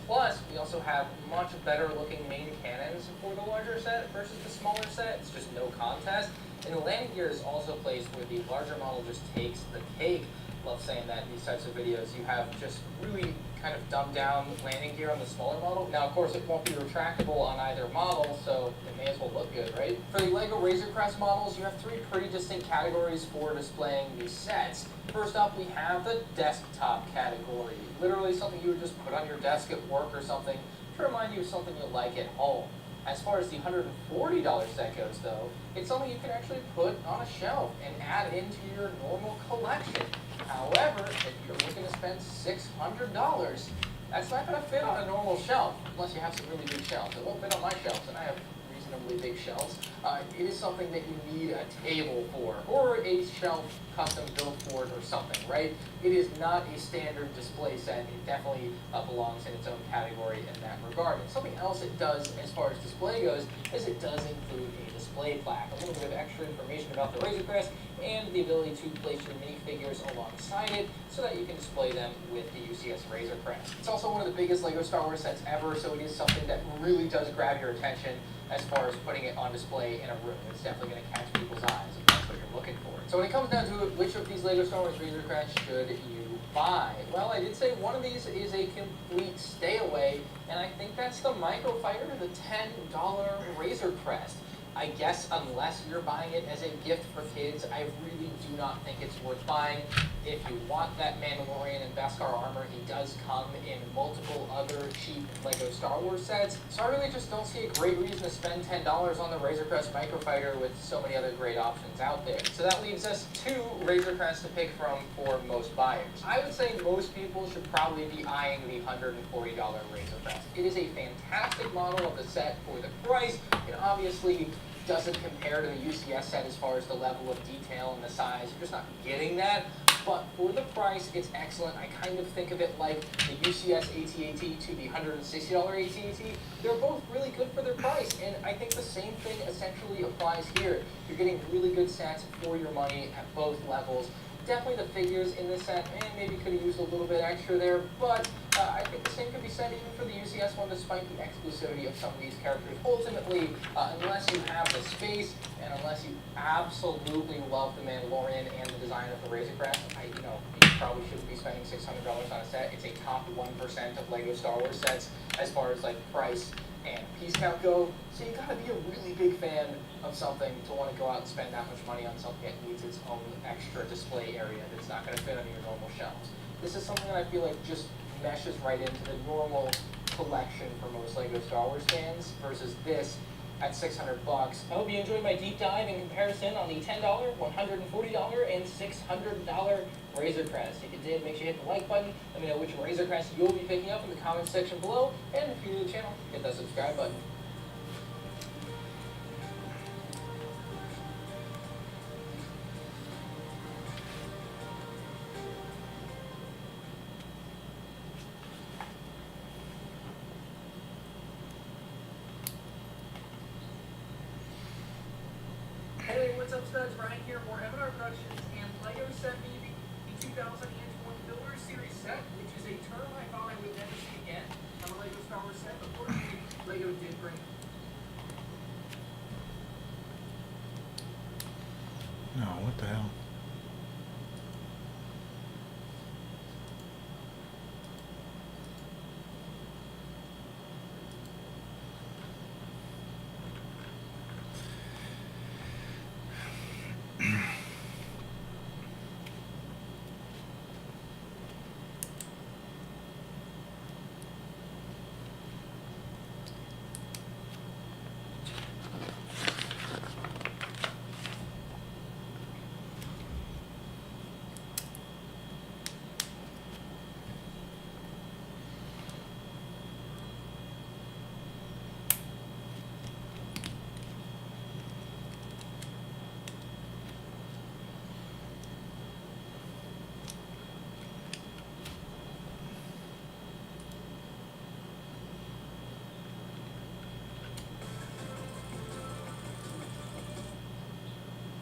Plus, we also have much better looking main cannons for the larger set versus the smaller set. It's just no contest. And the landing gear is also a place where the larger model just takes the cake. Love saying that in these types of videos. You have just really kind of dumbed down landing gear on the smaller model. Now, of course, it won't be retractable on either model, so it may as well look good, right? For the LEGO Razor Crest models, you have three pretty distinct categories for displaying these sets. First up, we have the desktop category. Literally something you would just put on your desk at work or something to remind you of something you like at home. As far as the $140 set goes, though, it's something you can actually put on a shelf and add into your normal collection. However, if you're looking to spend $600, that's not going to fit on a normal shelf, unless you have some really big shelves. It won't fit on my shelves, and I have reasonably big shelves. It is something that you need a table for, or a shelf custom built for it or something, right? It is not a standard display set. It definitely belongs in its own category in that regard. And something else it does as far as display goes is it does include a display plaque, a little bit of extra information about the Razor Crest, and the ability to place your minifigures alongside it so that you can display them with the UCS Razor Crest. It's also one of the biggest LEGO Star Wars sets ever, so it is something that really does grab your attention as far as putting it on display in a room. It's definitely going to catch people's eyes if that's what you're looking for. So when it comes down to it, which of these LEGO Star Wars Razor Crest should you buy? Well, I did say one of these is a complete stay away, and I think that's the Microfighter, the $10 Razor Crest. I guess unless you're buying it as a gift for kids, I really do not think it's worth buying. If you want that Mandalorian and Beskar armor, it does come in multiple other cheap LEGO Star Wars sets. So I really just don't see a great reason to spend $10 on the Razor Crest Microfighter with so many other great options out there. So that leaves us two Razor Crests to pick from for most buyers. I would say most people should probably be eyeing the $140 Razor Crest. It is a fantastic model of the set for the price. It obviously doesn't compare to the UCS set as far as the level of detail and the size. You're just not getting that. But for the price, it's excellent. I kind of think of it like the UCS AT-AT to the $160 AT-AT. They're both really good for their price, and I think the same thing essentially applies here. You're getting really good sets for your money at both levels. definitely the figures in this set, maybe could have used a little bit extra there, but I think the same could be said even for the UCS one, despite the exclusivity of some of these characters. Ultimately, unless you have the space, and unless you absolutely love the Mandalorian and the design of the Razor Crest, you probably shouldn't be spending $600 on a set. It's a top 1% of LEGO Star Wars sets as far as like price and piece count go. So you gotta be a really big fan of something to want to go out and spend that much money on something that needs its own extra display area that's not going to fit on your normal shelves. This is something that I feel like just meshes right into the normal collection for most LEGO Star Wars fans versus this at $600. I hope you enjoyed my deep dive in comparison on the $10, $140, and $600 Razor Crest. If you did, make sure you hit the like button. Let me know which Razor Crest you'll be picking up in the comments section below. And if you're new to the channel, hit that subscribe button. Hey, what's up, studs? Ryan here, more Avatar Productions and LEGO sent me the 2001 Builder Series set, which is a term I thought I would never see again on a LEGO Star Wars set. Unfortunately, LEGO did bring. No, what the hell?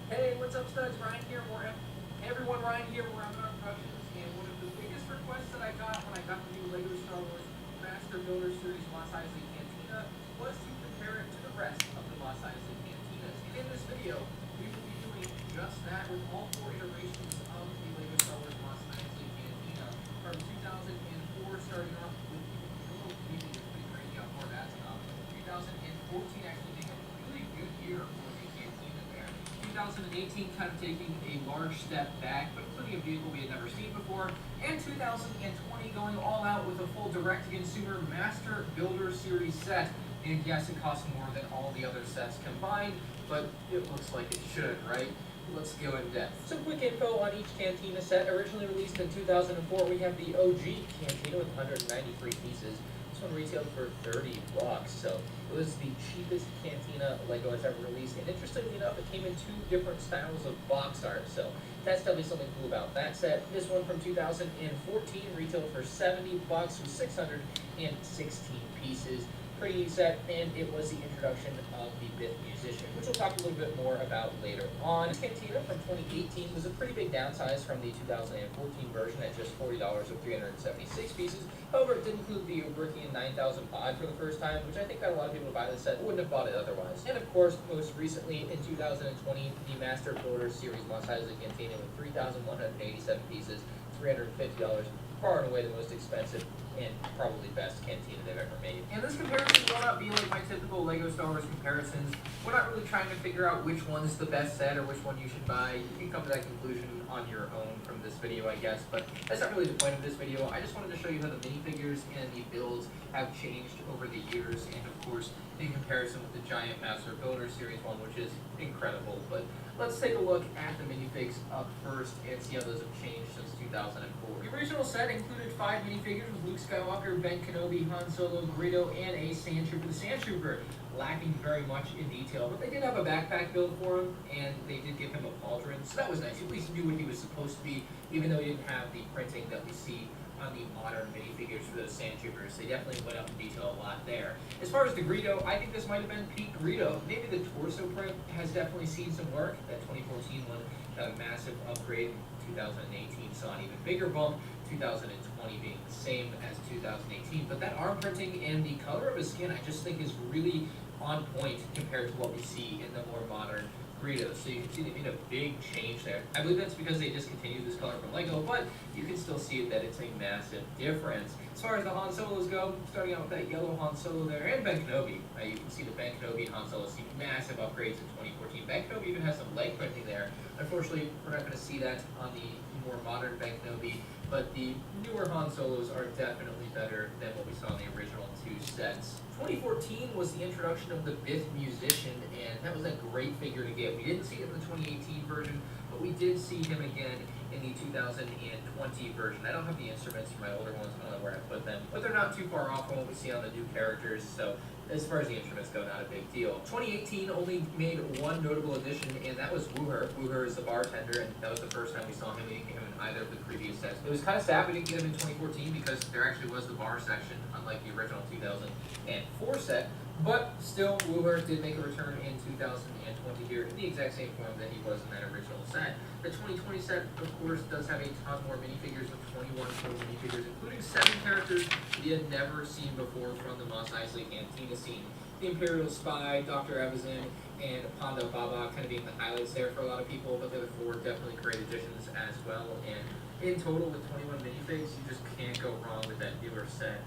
Hey, what's up, studs? Ryan here, more Hey everyone, Ryan here, more Avatar Productions, and one of the biggest requests that I got when I got the new LEGO Star Wars Master Builder Series Mos Eisley Cantina was to compare it to the rest of the Mos Eisley Cantinas. And in this video, we will be doing just that with all 4 iterations of the LEGO Star Wars Mos Eisley Cantina from 2004, starting off with even it's pretty crazy how far that's come. 2014 actually being a really good year for the Cantina there. 2018 kind of taking a large step back, but including a vehicle we had never seen before, and 2020 going all out with a full direct-to-consumer Master Builder Series set. And yes, it costs more than all the other sets combined, but it looks like it should, right? Let's go in depth. Some quick info on each Cantina set. Originally released in 2004, we have the OG Cantina with 193 pieces. This one retailed for $30, so it was the cheapest Cantina LEGO has ever released. And interestingly enough, it came in 2 different styles of box art, so that's definitely something cool about that set. This one from 2014 retailed for $70 with 616 pieces. Pretty neat set, and it was the introduction of the 5th musician, which we'll talk a little bit more about later on. This Cantina from 2018 was a pretty big downsize from the 2014 version at just $40 with 376 pieces. However, it did include the Obrikian 9005 for the first time, which I think got a lot of people to buy this set, wouldn't have bought it otherwise. And of course, most recently in 2020, the Master Builder Series Mos Eisley Cantina with 3,187 pieces, $350. Far and away the most expensive and probably best Cantina they've ever made. And this comparison will not be like my typical LEGO Star Wars comparisons. We're not really trying to figure out which one's the best set or which one you should buy. You can come to that conclusion on your own from this video, I guess, but that's not really the point of this video. I just wanted to show you how the minifigures and the builds have changed over the years, and of course, in comparison with the giant Master Builder Series one, which is incredible. But let's take a look at the minifigs up first and see how those have changed since 2004. The original set included 5 minifigures with Luke Skywalker, Ben Kenobi, Han Solo, Greedo, and a Sand Trooper. The Sand Trooper lacking very much in detail, but they did have a backpack build for him, and they did give him a pauldron, so that was nice. You at least knew what he was supposed to be, even though he didn't have the printing that we see on the modern minifigures for those Sand Troopers. They definitely went up in detail a lot there. As far as the Greedo, I think this might have been peak Greedo. Maybe the torso print has definitely seen some work. That 2014 one a massive upgrade. 2018 saw an even bigger bump. 2020 being the same as 2018, but that arm printing and the color of his skin, I just think is really on point compared to what we see in the more modern burritos. So you can see they made a big change there. I believe that's because they discontinued this color from Lego, but you can still see that it's a massive difference. As far as the Han Solos go, starting out with that yellow Han Solo there, and Ben Kenobi. You can see the Ben Kenobi and Han Solo see massive upgrades in 2014. Ben Kenobi even has some leg printing there. Unfortunately, we're not going to see that on the more modern Ben Kenobi, but the newer Han Solos are definitely better than what we saw in the original two sets. 2014 was the introduction of the Bith Musician, and that was a great figure to get. We didn't see it in the 2018 version, but we did see him again in the 2020 version. I don't have the instruments for my older ones, I don't know where I put them, but they're not too far off from what we see on the new characters, so as far as the instruments go, not a big deal. 2018 only made one notable addition, and that was Wooher. Wooher is the bartender, and that was the first time we saw him. We didn't get him in either of the previous sets. It was kind of sad we didn't get him in 2014 because there actually was the bar section, unlike the original 2004 set. But still, Wooher did make a return in 2020 here in the exact same form that he was in that original set. The 2020 set, of course, does have a ton more minifigures with 21 total minifigures, including 7 characters we had never seen before from the Mos Eisley Cantina scene. The Imperial Spy, Dr. Evazan, and Ponda Baba kind of being the highlights there for a lot of people, but the other 4 definitely great additions as well. And in total, with 21 minifigs, you just can't go wrong with that newer set.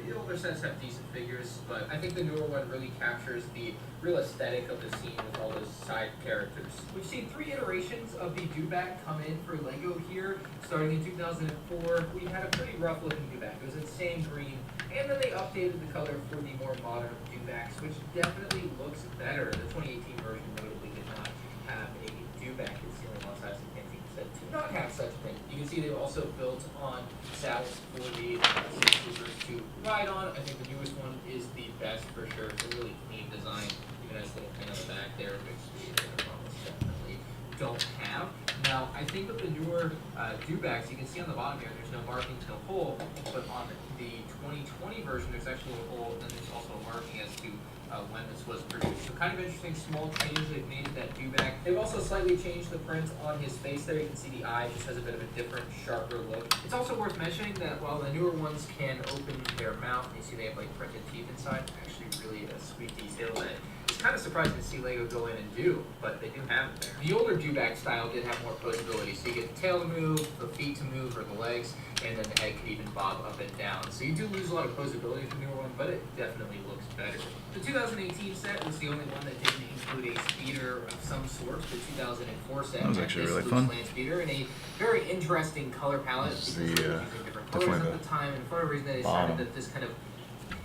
The older sets have decent figures, but I think the newer one really captures the real aesthetic of the scene with all those side characters. We've seen 3 iterations of the Dewback come in for Lego here. Starting in 2004, we had a pretty rough looking Dewback. It was in same green, and then they updated the color for the more modern Dewbacks, which definitely looks better. The 2018 version notably did not have a Dewback. It's the only Mos Eisley Cantina set to not have such a thing. You can see they've also built on saddles for the troopers to ride on. I think the newest one is the best for sure. It's a really clean design. Even has a little thing on the back there, which the most definitely don't have. Now, I think with the newer Dewbacks, you can see on the bottom here, there's no markings, no hole, but on the 2020 version, there's actually a hole, and there's also a marking as to when this was produced. So kind of interesting small change they've made to that Dewback. They've also slightly changed the print on his face there. You can see the eye just has a bit of a different, sharper look. It's also worth mentioning that while the newer ones can open their mouth, you see they have like printed teeth inside, actually really a sweet detail that it's kind of surprising to see Lego go in and do, but they do have it there. The older Dewback style did have more posability, so you get the tail to move, the feet to move, or the legs, and then the head could even bob up and down. So you do lose a lot of posability with the newer one, but it definitely looks better. The 2018 set was the only one that didn't include a speeder of some sort. The 2004 set That was actually really this fun. Land speeder in a very interesting color palette. This is because they were the, using different definitely colors at the time, and for a reason they decided that this kind of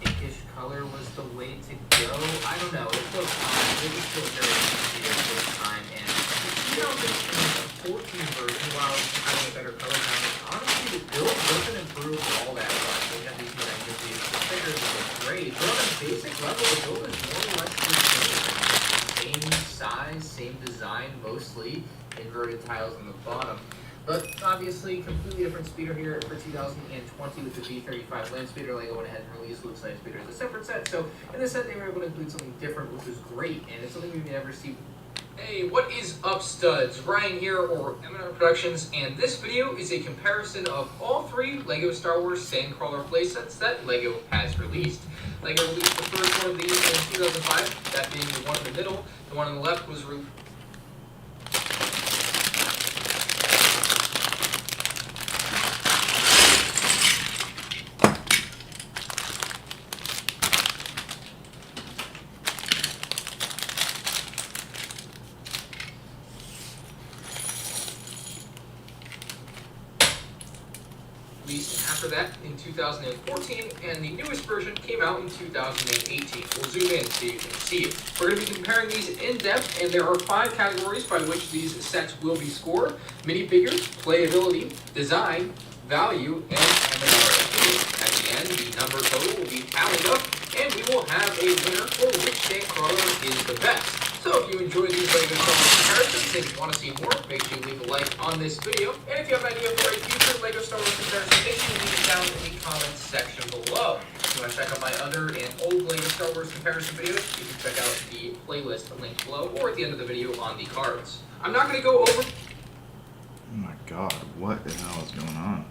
pinkish color was the way to go. I don't know. It was still very speeder at this time, and the 2014 version, while having a better color palette, honestly, the build doesn't improve all that much. We have these figures that look great, but on a basic level, the build is more or less the same. Same size, same design, mostly inverted tiles on the bottom. But obviously, completely different speeder here for 2020 with the B35 land speeder. Lego went ahead and released Luke's land speeder as a separate set. So in this set, they were able to include something different, which was great, and it's something we've never seen. Hey, what is up, studs? Ryan here, or Admiralbahroo Productions, and this video is a comparison of all 3 Lego Star Wars Sandcrawler playsets that Lego has released. Lego released the first one of these in 2005, that being the one in the middle. The one on the left was released. After that in 2014, and the newest version came out in 2018. We'll zoom in so you can see it. We're going to be comparing these in depth, and there are 5 categories by which these sets will be scored: minifigures, playability, design, value, and MMR. At the end, the number total will be tallied up, and we will have a winner for which Sandcrawler is the best. So if you enjoy these Lego Star Wars comparisons and want to see more, make sure you leave a like on this video. And if you have an idea for a future Lego Star Wars comparison, make sure you leave it down in the comments section below. If you want to check out my other and old Lego Star Wars comparison videos, you can check out the playlist linked below or at the end of the video on the cards. I'm not going to go over Oh my god, what the hell is going on?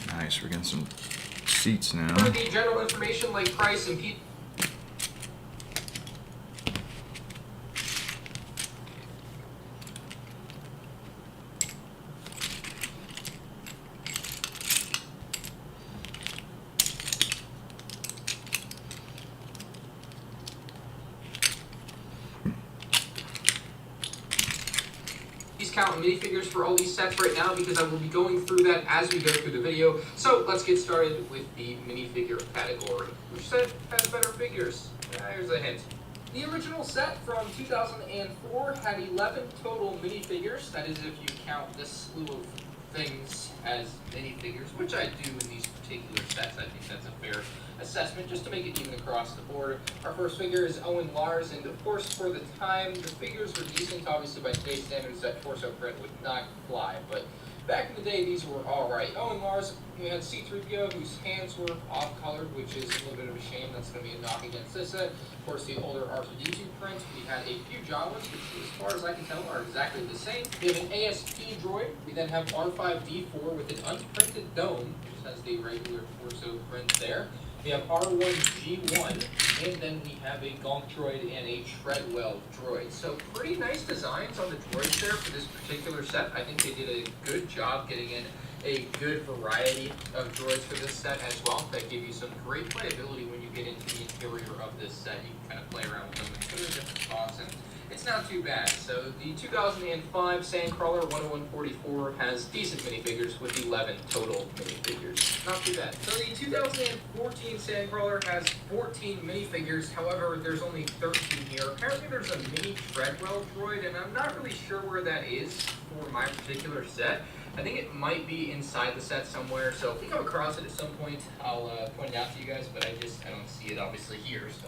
Nice, we're getting some seats now. For the general information like price and people. Count minifigures for all these sets right now because I will be going through that as we go through the video. So let's get started with the minifigure category. Which set has better figures? Here's a hint. The original set from 2004 had 11 total minifigures. That is if you count this slew of things as minifigures, which I do in these particular sets. I think that's a fair assessment just to make it even across the board. Our first figure is Owen Lars, and of course for the time the figures were decent. Obviously by today's standards that torso print would not fly, but back in the day these were alright. Owen Lars, we had C-3PO whose hands were off-colored, which is a little bit of a shame. That's going to be a knock against this set. Of course the older R2-D2 print, we had a few Jawas, which as far as I can tell are exactly the same. We have an ASP droid. We then have R5-D4 with an unprinted dome, which has the regular torso print there. We have R1G1, and then we have a Gonk droid and a Treadwell droid. So pretty nice designs on the droids there for this particular set. I think they did a good job getting in a good variety of droids for this set as well. That give you some great playability when you get into the interior of this set. You can kind of play around with them and put in different spots, and it's not too bad. So the 2005 Sandcrawler 10144 has decent minifigures with 11 total minifigures. Not too bad. So the 2014 Sandcrawler has 14 minifigures. However, there's only 13 here. Apparently there's a mini Treadwell droid, and I'm not really sure where that is for my particular set. I think it might be inside the set somewhere, so if we come across it at some point, I'll point it out to you guys, but I don't see it obviously here. So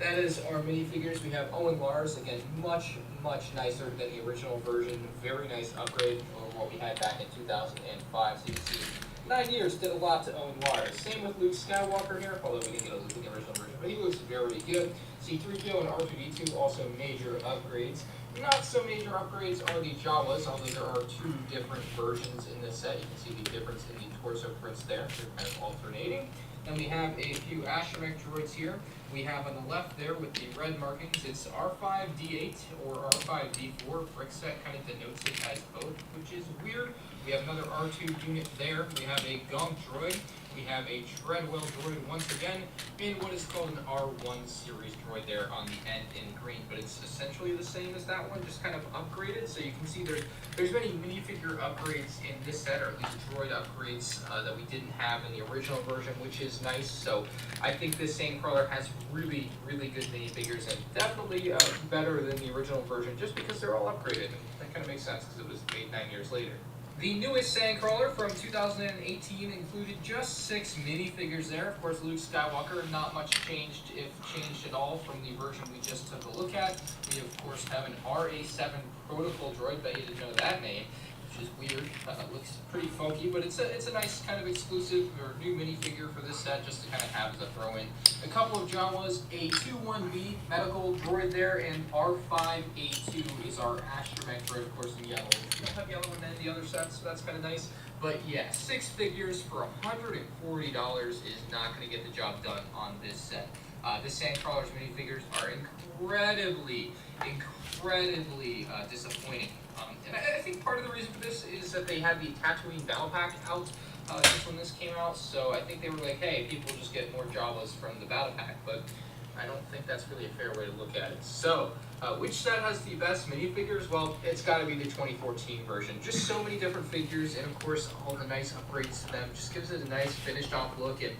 that is our minifigures. We have Owen Lars, again, much nicer than the original version. Very nice upgrade over what we had back in 2005. So you can see 9 years did a lot to Owen Lars. Same with Luke Skywalker here, although we didn't get a Luke in the original version, but he looks very good. C-3PO and R2-D2 also major upgrades. Not so major upgrades are the Jawas, although there are two different versions in this set. You can see the difference in the torso prints there. They're kind of alternating. Then we have a few astromech droids here. We have on the left there with the red markings, it's R5-D8 or R5-D4. Brickset kind of denotes it as both, which is weird. We have another R2 unit there. We have a Gonk droid. We have a Treadwell droid once again, and what is called an R1 series droid there on the end in green, but it's essentially the same as that one, just kind of upgraded. So you can see there's many minifigure upgrades in this set, or at least droid upgrades that we didn't have in the original version, which is nice. So I think this Sandcrawler has really good minifigures, and definitely better than the original version, just because they're all upgraded, and that kind of makes sense because it was made 9 years later. The newest Sandcrawler from 2018 included just 6 minifigures there. Of course, Luke Skywalker, not much changed, if changed at all, from the version we just took a look at. We, of course, have an RA7 Protocol droid, bet you didn't know that name, which is weird. Looks pretty funky, but it's a nice kind of exclusive or new minifigure for this set, just to kind of have as a throw-in. A couple of Jawas, a 2-1B medical droid there, and R5A2 is our astromech droid, of course, in yellow. We don't have yellow in any of the other sets, so that's kind of nice. But yeah, 6 figures for $140 is not going to get the job done on this set. This Sandcrawler's minifigures are incredibly disappointing. And I think part of the reason for this is that they had the Tatooine Battle Pack out just when this came out, so I think they were like, hey, people just get more Jawas from the Battle Pack, but I don't think that's really a fair way to look at it. So, which set has the best minifigures? Well, it's got to be the 2014 version. Just so many different figures, and of course, all the nice upgrades to them just gives it a nice finished off look. And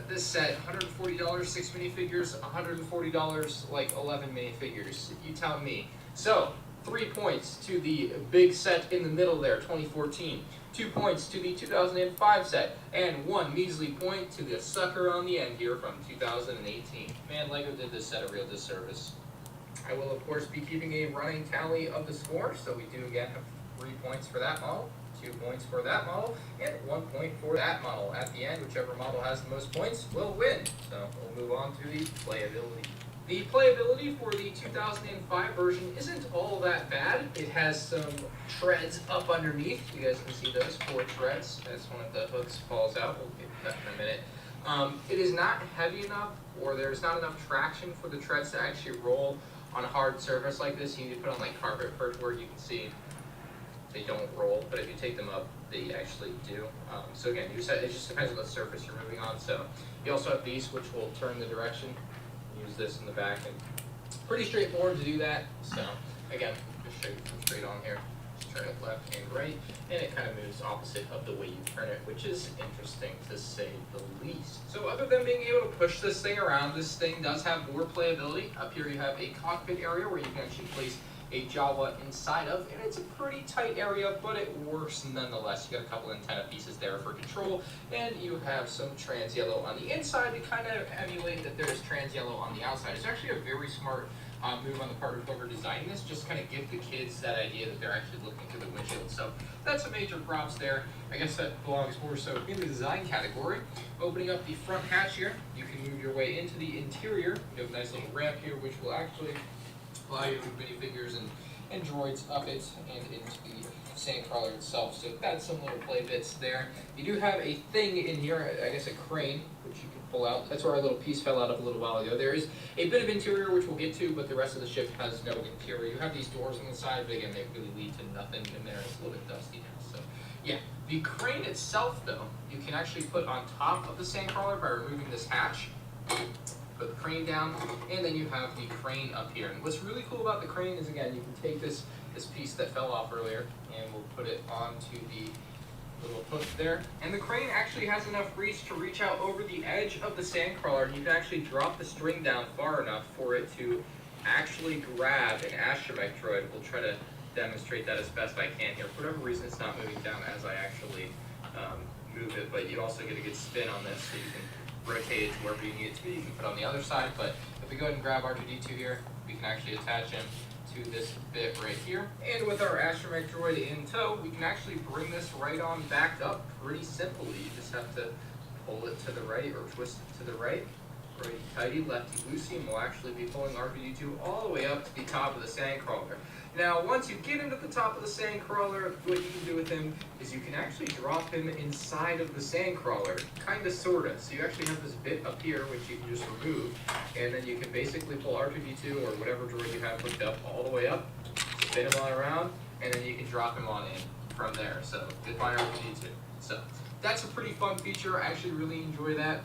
this set, $140, 6 minifigures, $140, like 11 minifigures. You tell me. So, 3 points to the big set in the middle there, 2014. 2 points to the 2005 set, and 1 measly point to the sucker on the end here from 2018. Man, LEGO did this set a real disservice. I will, of course, be keeping a running tally of the score, so we do again have 3 points for that model, 2 points for that model, and 1 point for that model. At the end, whichever model has the most points will win. So we'll move on to the playability. The playability for the 2005 version isn't all that bad. It has some treads up underneath. You guys can see those 4 treads. That's one of the hooks falls out. We'll get to that in a minute. It is not heavy enough, or there's not enough traction for the treads to actually roll on a hard surface like this. You need to put on like carpet first, where you can see they don't roll, but if you take them up, they actually do. So again, it just depends on the surface you're moving on. So you also have these, which will turn the direction. Use this in the back, and pretty straightforward to do that. So again, just show you from straight on here. Just turn it left and right, and it kind of moves opposite of the way you turn it, which is interesting to say the least. So other than being able to push this thing around, this thing does have more playability. Up here you have a cockpit area where you can actually place a Jawa inside of, and it's a pretty tight area, but it works nonetheless. You got a couple antenna pieces there for control, and you have some trans yellow on the inside to kind of emulate that there's trans yellow on the outside. It's actually a very smart move on the part of whoever designed this, just kind of give the kids that idea that they're actually looking through the windshield. So that's a major props there. I guess that belongs more so in the design category. Opening up the front hatch here, you can move your way into the interior. You have a nice little ramp here, which will actually allow you to move minifigures and droids up it and into the sandcrawler itself. So that's some little play bits there. You do have a thing in here, I guess a crane, which you can pull out. That's where our little piece fell out of a little while ago. There is a bit of interior, which we'll get to, but the rest of the ship has no interior. You have these doors on the side, but again, they really lead to nothing in there. It's a little bit dusty now. So yeah, the crane itself, though, you can actually put on top of the sandcrawler by removing this hatch. Put the crane down, and then you have the crane up here. And what's really cool about the crane is, again, you can take this piece that fell off earlier, and we'll put it onto the little hook there. And the crane actually has enough reach to reach out over the edge of the sandcrawler, and you can actually drop the string down far enough for it to actually grab an astromech droid. We'll try to demonstrate that as best I can here. For whatever reason, it's not moving down as I actually move it, but you also get a good spin on this, so you can rotate it to wherever you need it to be. You can put it on the other side, but if we go ahead and grab R2-D2 here, we can actually attach him to this bit right here. And with our astromech droid in tow, we can actually bring this right on back up pretty simply. You just have to pull it to the right or twist it to the right. Righty tighty, lefty loosey, and we'll actually be pulling R2-D2 all the way up to the top of the sandcrawler. Now, once you get him to the top of the sandcrawler, what you can do with him is you can actually drop him inside of the sandcrawler, kinda sorta. So you actually have this bit up here, which you can just remove, and then you can basically pull R2-D2 or whatever droid you have hooked up all the way up, spin him on around, and then you can drop him on in from there. So, goodbye R2-D2. So, that's a pretty fun feature. I actually really enjoy that.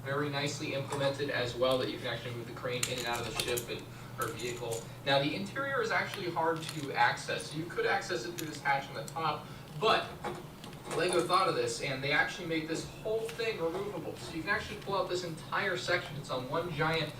Very nicely implemented as well, that you can actually move the crane in and out of the ship and or vehicle. Now the interior is actually hard to access. You could access it through this hatch on the top, but LEGO thought of this and they actually made this whole thing removable. So you can actually pull out this entire section. It's on one giant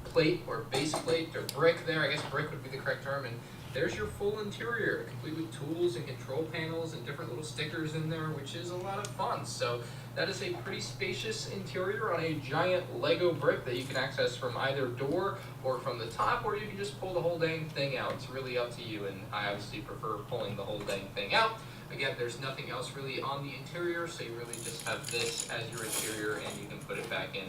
plate or base plate or brick there. I guess brick would be the correct term. And there's your full interior, complete with tools and control panels and different little stickers in there, which is a lot of fun. So that is a pretty spacious interior on a giant Lego brick that you can access from either door or from the top, or you can just pull the whole dang thing out. It's really up to you, and I obviously prefer pulling the whole dang thing out. Again, there's nothing else really on the interior, so you really just have this as your interior, and you can put it back in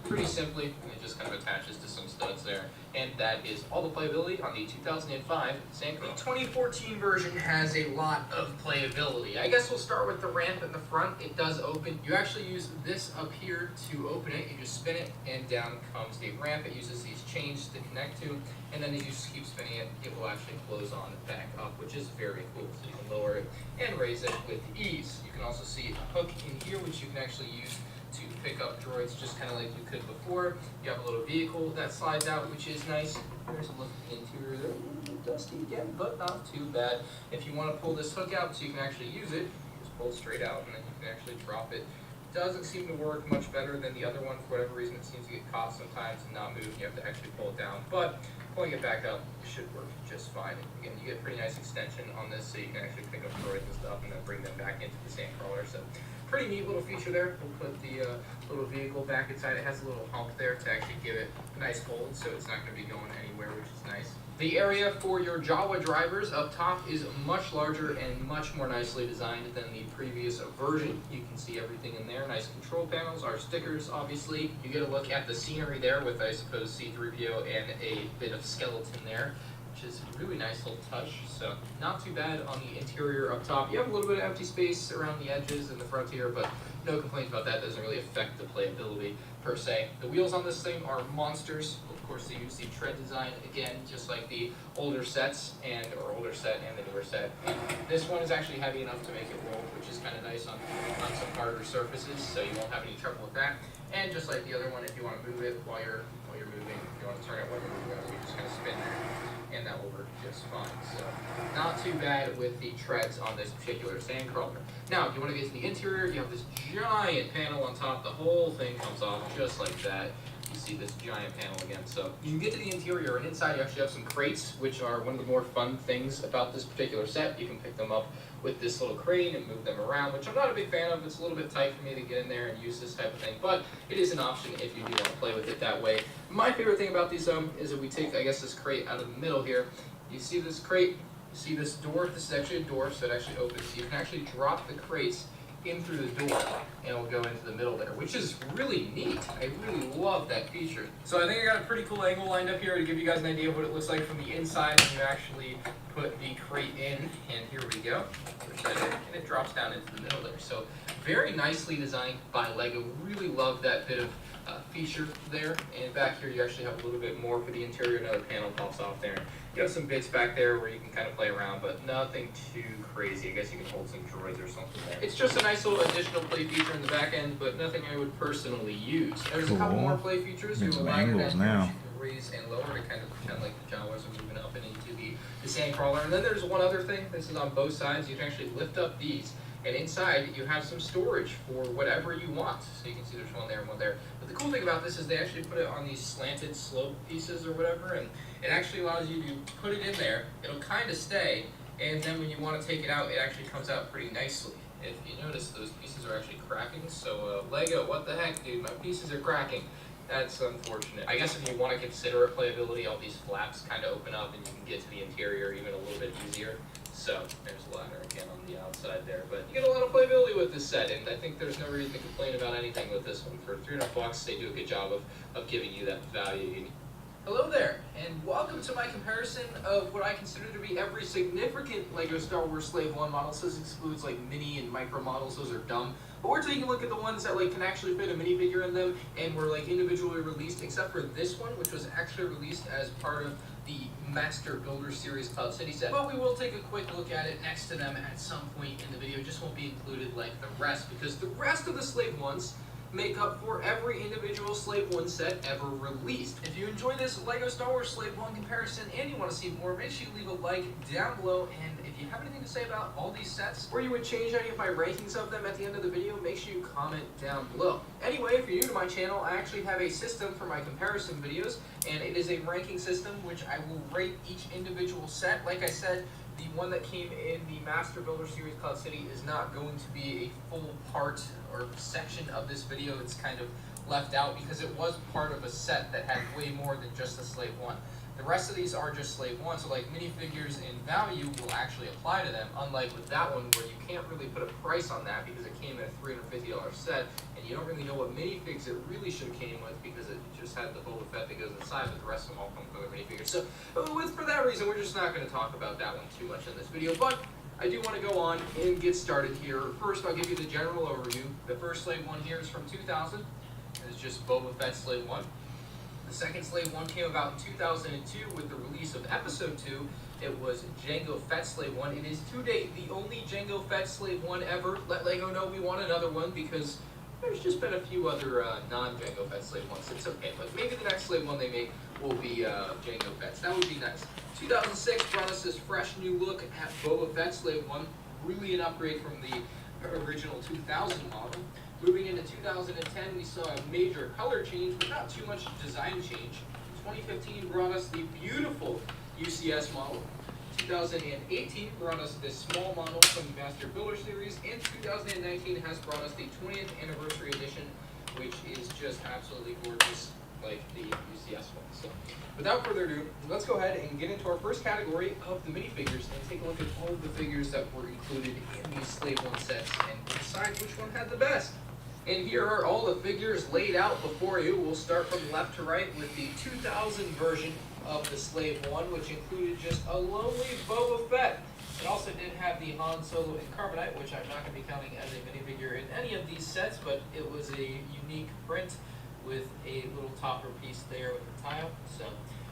pretty simply, and it just kind of attaches to some studs there. And that is all the playability on the 2005 Sandcrawler. The 2014 version has a lot of playability. I guess we'll start with the ramp in the front. It does open. You actually use this up here to open it. You just spin it, and down comes the ramp. It uses these chains to connect to, and then as you just keep spinning it, it will actually close on back up, which is very cool. So you can lower it and raise it with ease. You can also see a hook in here, which you can actually use to pick up droids just kind of like you could before. You have a little vehicle that slides out, which is nice. There's a look at the interior there. A little dusty again, but not too bad. If you want to pull this hook out so you can actually use it, just pull it straight out and then you can actually drop it. Doesn't seem to work much better than the other one. For whatever reason, it seems to get caught sometimes and not move. You have to actually pull it down, but pulling it back up should work just fine. Again, you get pretty nice extension on this, so you can actually pick up droids and stuff and then bring them back into the sandcrawler. So Pretty neat little feature there. We'll put the little vehicle back inside. It has a little hump there to actually give it a nice hold, so it's not going to be going anywhere, which is nice. The area for your Jawa drivers up top is much larger and much more nicely designed than the previous version. You can see everything in there. Nice control panels, our stickers, obviously. You get a look at the scenery there with, I suppose, C-3PO and a bit of skeleton there, which is a really nice little touch. So not too bad on the interior up top. You have a little bit of empty space around the edges and the front here, but no complaints about that. Doesn't really affect the playability per se. The wheels on this thing are monsters. Of course, they use the tread design again, just like the older sets or older set and the newer set. This one is actually heavy enough to make it roll, which is kind of nice on some harder surfaces, so you won't have any trouble with that. And just like the other one, if you want to move it while you're moving, if you want to turn it while you're moving, you just kind of spin there, and that will work just fine. So not too bad with the treads on this particular Sandcrawler. Now, if you want to get to the interior, you have this giant panel on top. The whole thing comes off just like that. You see this giant panel again. So you can get to the interior, and inside you actually have some crates, which are one of the more fun things about this particular set. You can pick them up with this little crane and move them around, which I'm not a big fan of. It's a little bit tight for me to get in there and use this type of thing, but it is an option if you do want to play with it that way. My favorite thing about these is that we take, I guess, this crate out of the middle here. You see this crate, you see this door. This is actually a door, so it actually opens. So you can actually drop the crates in through the door, and it'll go into the middle there, which is really neat. I really love that feature. So I think I got a pretty cool angle lined up here to give you guys an idea of what it looks like from the inside when you actually put the crate in, and here we go. And it drops down into the middle there. So very nicely designed by LEGO. Really love that bit of feature there. And back here you actually have a little bit more for the interior. Another panel pops off there. You have some bits back there where you can kind of play around, but nothing too crazy. I guess you can hold some droids or something there. It's just a nice little additional play feature in the back end, but nothing I would personally use. There's a couple more play features. Get some angles now. Raise and lower to kind of pretend like the Jawas are moving up and into the Sandcrawler. And then there's one other thing. This is on both sides. You can actually lift up these, and inside you have some storage for whatever you want. So you can see there's one there and one there. But the cool thing about this is they actually put it on these slanted slope pieces or whatever, and it actually allows you to put it in there. It'll kind of stay, and then when you want to take it out, it actually comes out pretty nicely. If you notice, those pieces are actually cracking. So LEGO, what the heck, dude? My pieces are cracking. That's unfortunate. I guess if you want to consider it playability, all these flaps kind of open up and you can get to the interior even a little bit easier. So there's a ladder again on the outside there, but you get a lot of playability with this set, and I think there's no reason to complain about anything with this one. For $300, they do a good job of giving you that value. Hello there, and welcome to my comparison of what I consider to be every significant LEGO Star Wars Slave 1 model. So this excludes like mini and micro models, those are dumb. But we're taking a look at the ones that like can actually fit a minifigure in them and were like individually released, except for this one, which was actually released as part of the Master Builder Series Cloud City set. But we will take a quick look at it next to them at some point in the video. It just won't be included like the rest, because the rest of the Slave 1s make up for every individual Slave 1 set ever released. If you enjoy this LEGO Star Wars Slave 1 comparison and you want to see more, make sure you leave a like down below, and if you have anything to say about all these sets, or you would change any of my rankings of them at the end of the video, make sure you comment down below. Anyway, if you're new to my channel, I actually have a system for my comparison videos, and it is a ranking system which I will rate each individual set. Like I said, the one that came in the Master Builder Series Cloud City is not going to be a full part or section of this video. It's kind of left out because it was part of a set that had way more than just the Slave 1. The rest of these are just Slave 1, so like minifigures in value will actually apply to them, unlike with that one where you can't really put a price on that because it came in a $350 set, and you don't really know what minifigs it really should have came with because it just had the Boba Fett that goes inside, but the rest of them all come from other minifigures. So for that reason, we're just not going to talk about that one too much in this video, but I do want to go on and get started here. First, I'll give you the general overview. The first Slave 1 here is from 2000. It's just Boba Fett Slave 1. The second Slave 1 came about in 2002 with the release of Episode 2. It was Jango Fett Slave 1. It is to date the only Jango Fett Slave 1 ever. Let LEGO know we want another one because there's just been a few other non-Jango Fett Slave 1s. It's okay, but maybe the next Slave 1 they make will be Jango Fett's. That would be nice. 2006 brought us this fresh new look at Boba Fett Slave 1. Really an upgrade from the original 2000 model. Moving into 2010, we saw a major color change, but not too much design change. 2015 brought us the beautiful UCS model. 2018 brought us this small model from the Master Builder series, and 2019 has brought us the 20th anniversary edition, which is just absolutely gorgeous, like the UCS one. So, without further ado, let's go ahead and get into our first category of the minifigures and take a look at all of the figures that were included in these Slave 1 sets and decide which one had the best. And here are all the figures laid out before you. We'll start from left to right with the 2000 version of the Slave 1, which included just a lonely Boba Fett. It also did have the Han Solo in Carbonite, which I'm not going to be counting as a minifigure in any of these sets, but it was a unique print with a little topper piece there with the tile. So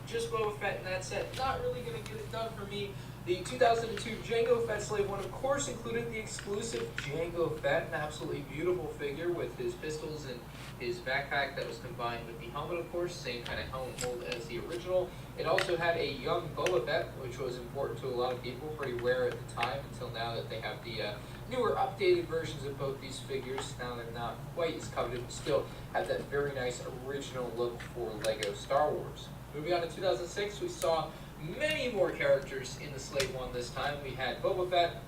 just Boba Fett in that set, not really going to get it done for me. The 2002 Jango Fett Slave 1, of course, included the exclusive Jango Fett, an absolutely beautiful figure with his pistols and his backpack that was combined with the helmet, of course, same kind of helmet mold as the original. It also had a young Boba Fett, which was important to a lot of people, pretty rare at the time, until now that they have the newer, updated versions of both these figures. Now they're not quite as coveted, but still have that very nice original look for LEGO Star Wars. Moving on to 2006, we saw many more characters in the Slave 1 this time. We had Boba Fett,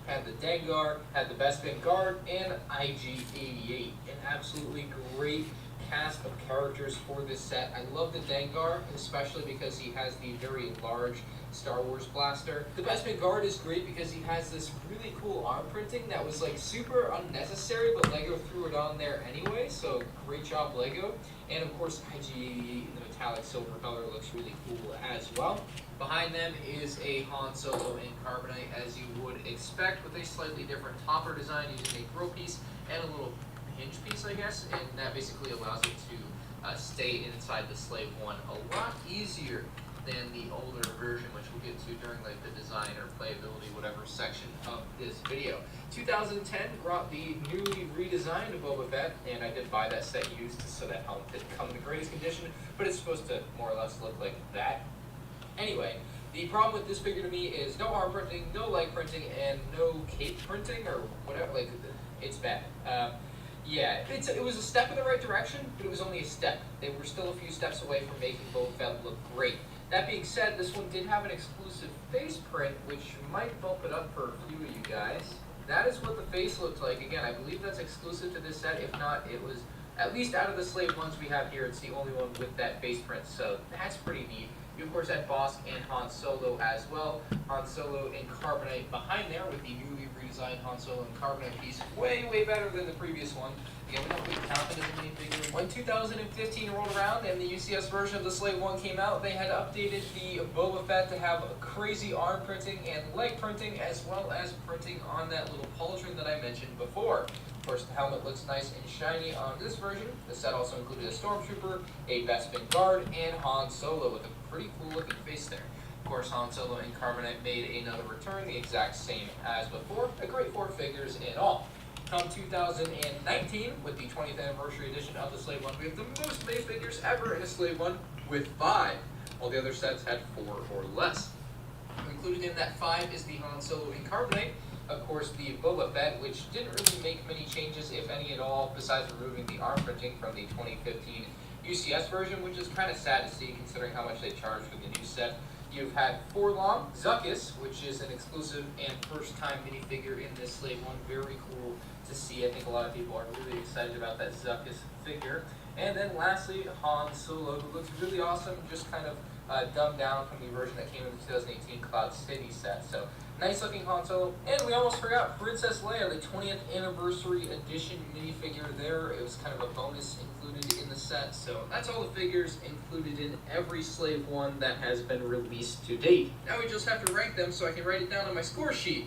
had the Dengar, had the Bespin Guard, and IG-88. An absolutely great cast of characters for this set. I love the Dengar, especially because he has the very large Star Wars blaster. The Bespin Guard is great because he has this really cool arm printing that was like super unnecessary, but LEGO threw it on there anyway, so great job LEGO. And of course IG-88 in the metallic silver color looks really cool as well. Behind them is a Han Solo in Carbonite, as you would expect, with a slightly different topper design using a throw piece and a little hinge piece, I guess, and that basically allows it to stay inside the Slave 1 a lot easier than the older version, which we'll get to during like the design or playability, whatever section of this video. 2010 brought the newly redesigned Boba Fett, and I did buy that set used so that helmet didn't come in the greatest condition, but it's supposed to more or less look like that. Anyway, the problem with this figure to me is no arm printing, no leg printing, and no cape printing, or whatever, like, it's bad. Yeah, it was a step in the right direction, but it was only a step. They were still a few steps away from making Boba Fett look great. That being said, this one did have an exclusive face print, which might bump it up for a few of you guys. That is what the face looked like. Again, I believe that's exclusive to this set. If not, it was, at least out of the Slave 1s we have here, it's the only one with that face print, so that's pretty neat. You, of course, had Bosk and Han Solo as well. Han Solo in Carbonite behind there with the newly redesigned Han Solo in Carbonite piece. Way, way better than the previous one. Again, we don't really count it as a minifigure. When 2015 rolled around and the UCS version of the Slave 1 came out, they had updated the Boba Fett to have crazy arm printing and leg printing, as well as printing on that little pauldron that I mentioned before. Of course, the helmet looks nice and shiny on this version. The set also included a Stormtrooper, a Bespin Guard, and Han Solo with a pretty cool looking face there. Of course, Han Solo in Carbonite made another return, the exact same as before. A great 4 figures in all. Come 2019, with the 20th anniversary edition of the Slave 1, we have the most minifigures ever in a Slave 1 with 5. All the other sets had 4 or less. Included in that 5 is the Han Solo in Carbonite. Of course, the Boba Fett, which didn't really make many changes, if any at all, besides removing the arm printing from the 2015 UCS version, which is kind of sad to see considering how much they charged for the new set. You've had Forlong, Zuckuss, which is an exclusive and first-time minifigure in this Slave 1. Very cool to see. I think a lot of people are really excited about that Zuckuss figure. And then lastly, Han Solo, who looks really awesome, just kind of dumbed down from the version that came in the 2018 Cloud City set. So, nice looking Han Solo. And we almost forgot Princess Leia, the 20th anniversary edition minifigure there. It was kind of a bonus included in the set. So that's all the figures included in every Slave 1 that has been released to date. Now we just have to rank them so I can write it down on my score sheet.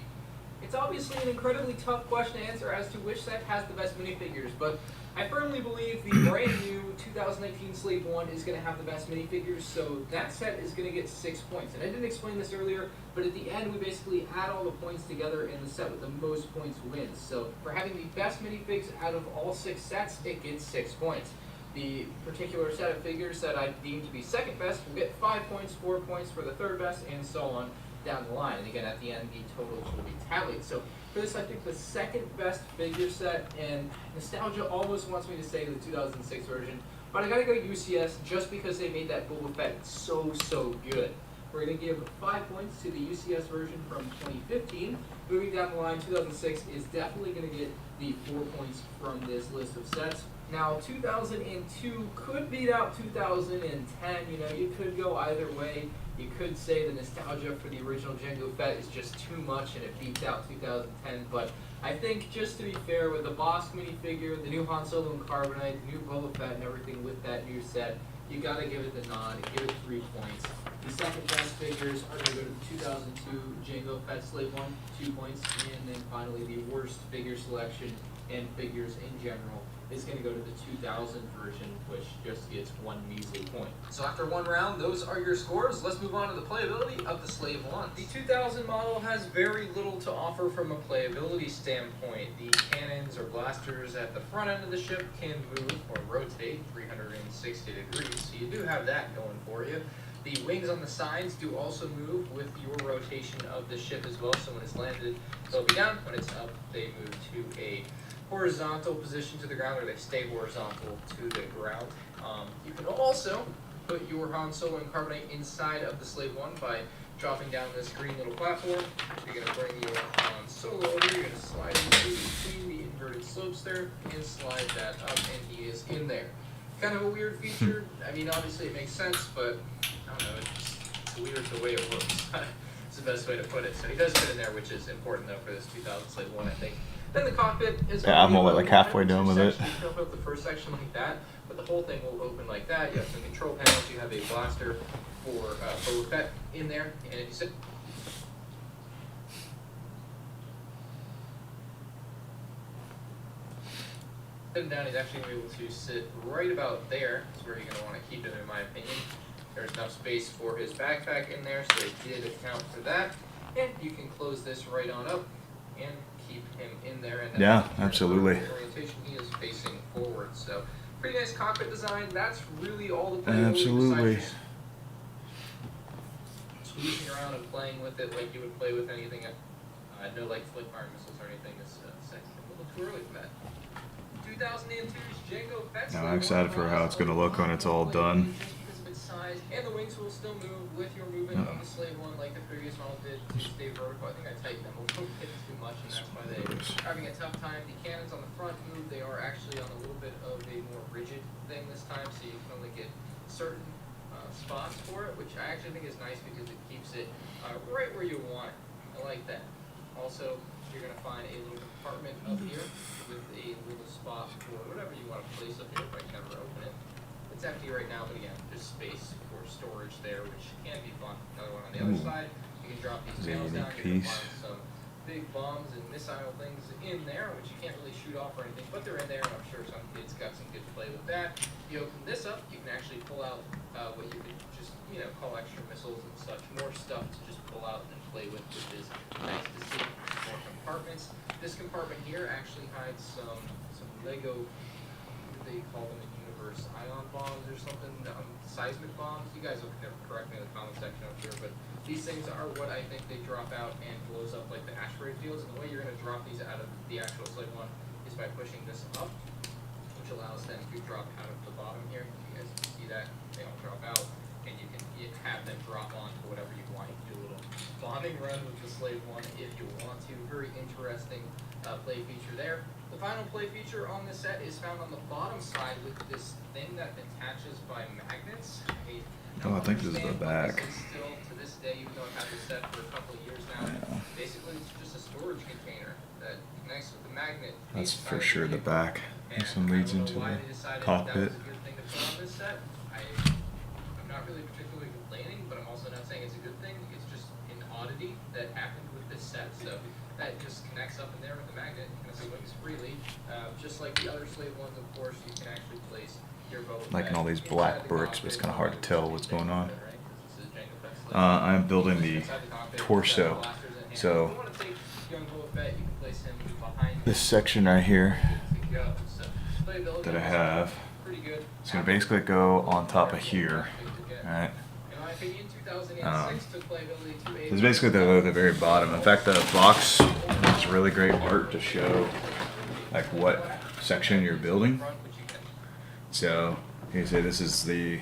It's obviously an incredibly tough question to answer as to which set has the best minifigures, but I firmly believe the brand new 2019 Slave 1 is going to have the best minifigures, so that set is going to get 6 points. And I didn't explain this earlier, but at the end we basically add all the points together and the set with the most points wins. So for having the best minifigs out of all 6 sets, it gets 6 points. The particular set of figures that I deem to be second best will get 5 points, 4 points for the third best, and so on down the line. And again, at the end, the totals will be tallied. So for this, I think the second best figure set, and nostalgia almost wants me to say the 2006 version, but I gotta go UCS just because they made that Boba Fett so good. We're going to give 5 points to the UCS version from 2015. Moving down the line, 2006 is definitely going to get the 4 points from this list of sets. Now, 2002 could beat out 2010. You know, you could go either way. You could say the nostalgia for the original Jango Fett is just too much and it beats out 2010, but I think just to be fair, with the Bosk minifigure, the new Han Solo and Carbonite, the new Boba Fett and everything with that new set, you gotta give it the nod, give it 3 points. The second best figures are gonna go to the 2002 Jango Fett Slave One, 2 points, and then finally the worst figure selection and figures in general is going to go to the 2000 version, which just gets 1 measly point. So after 1 round, those are your scores. Let's move on to the playability of the Slave One. The 2000 model has very little to offer from a playability standpoint. The cannons or blasters at the front end of the ship can move or rotate 360 degrees, so you do have that going for you. The wings on the sides do also move with your rotation of the ship as well, so when it's landed, they'll be down. When it's up, they move to a horizontal position to the ground, or they stay horizontal to the ground. You can also put your Han Solo and Carbonite inside of the Slave One by dropping down this green little platform. You're going to bring your Han Solo over, you're going to slide him between the inverted slopes there, and slide that up, and he is in there. Kind of a weird feature. I mean, obviously it makes sense, but I don't know, it's weird the way it works. It's the best way to put it. So he does fit in there, which is important though for this 2000 Slave One, I think. Then the cockpit is. Yeah, I'm only like halfway done with it. You can open up the first section like that, but the whole thing will open like that. You have some control panels. You have a blaster for Boba Fett in there, and if you sit. Sitting down, he's actually going to be able to sit right about there. That's where you're going to want to keep him, in my opinion. There's enough space for his backpack in there, so they did account for that. And you can close this right on up and keep him in there. And yeah, absolutely. Orientation, he is facing forward. So pretty nice cockpit design. That's really all the Absolutely. Squeezing around and playing with it like you would play with anything. No like flip firing missiles or anything. This second, a little too early for that. 2002's Jango Fett. No, I'm excited for how it's going to look when it's all done. Because of its size, and the wings will still move with your movement on the Slave One like the previous model did to stay vertical. I think I tightened them a little bit too much, and that's why they're having a tough time. The cannons on the front move. They are actually on a little bit of a more rigid thing this time, so you can only get certain spots for it, which I actually think is nice because it keeps it right where you want it. I like that. Also, you're going to find a little compartment up here with a little spot for whatever you want to place up here if I can never open it. It's empty right now, but again, there's space for storage there, which can be fun. Another one on the other side. You can drop these panels down. You can find some big bombs and missile things in there, which you can't really shoot off or anything, but they're in there, and I'm sure some kids got some good play with that. You open this up, you can actually pull out what you could just, call extra missiles and such. More stuff to just pull out and play with, which is nice to see. More compartments. This compartment here actually hides some Lego, what do they call them in universe, ion bombs or something, seismic bombs. You guys will correct me in the comment section, I'm sure, but these things are what I think they drop out and blows up like the asteroid fields. And the way you're going to drop these out of the actual Slave One is by pushing this up, which allows them to drop out of the bottom here. You guys can see that they all drop out, and you can have them drop onto whatever you want. You can do a little bombing run with the Slave One if you want to. Very interesting play feature there. The final play feature on this set is found on the bottom side with this thing that attaches by magnets. I think this is the back. This is still, to this day, even though I've had this set for a couple of years now, basically it's just a storage container that connects with the magnet. That's for sure the back. This one leads into the cockpit. That was a good thing to put on this set. I'm not really particularly complaining, but I'm also not saying it's a good thing. It's just an oddity that happened with this set. So that just connects up in there with the magnet. You can swings freely. Just like the other Slave Ones, of course, you can actually place your boat. Liking all these black bricks, but it's kind of hard to tell what's going on. I'm building the torso. So this section right here that I have, it's going to basically go on top of here. Alright. It's basically the very bottom. In fact, the box has really great art to show like what section you're building. So you say this is the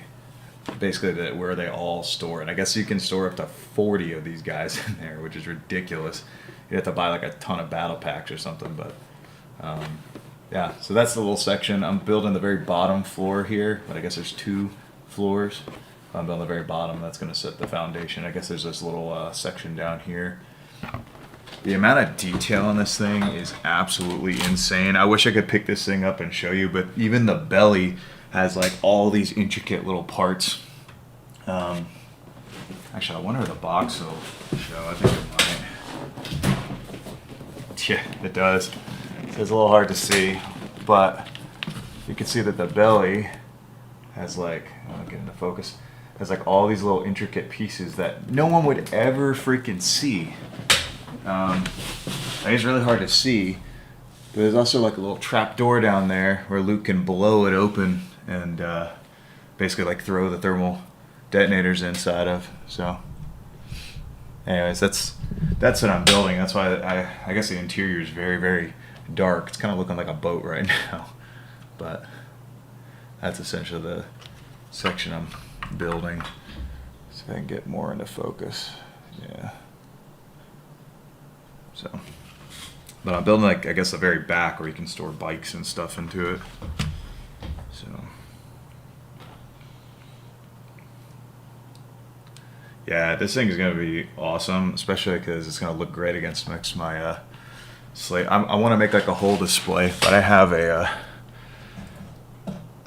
basically where they all store it. I guess you can store up to 40 of these guys in there, which is ridiculous. You have to buy like a ton of battle packs or something, but yeah, so that's the little section. I'm building the very bottom floor here, but I guess there's 2 floors. I'm building the very bottom. That's going to set the foundation. I guess there's this little section down here. The amount of detail on this thing is absolutely insane. I wish I could pick this thing up and show you, but even the belly has like all these intricate little parts. Actually, I wonder if the box will show. I think it might. Yeah, it does. So it's a little hard to see, but you can see that the belly has like, I'll get into focus, has like all these little intricate pieces that no one would ever freaking see. I think it's really hard to see, but there's also like a little trap door down there where Luke can blow it open and basically like throw the thermal detonators inside of. So anyways, that's what I'm building. That's why I guess the interior is very, very dark. It's kind of looking like a boat right now, but that's essentially the section I'm building. So I can get more into focus. Yeah. So, but I'm building like, I guess, the very back where you can store bikes and stuff into it. So, yeah, this thing is going to be awesome, especially because it's going to look great against my slate. I want to make like a whole display, but I have a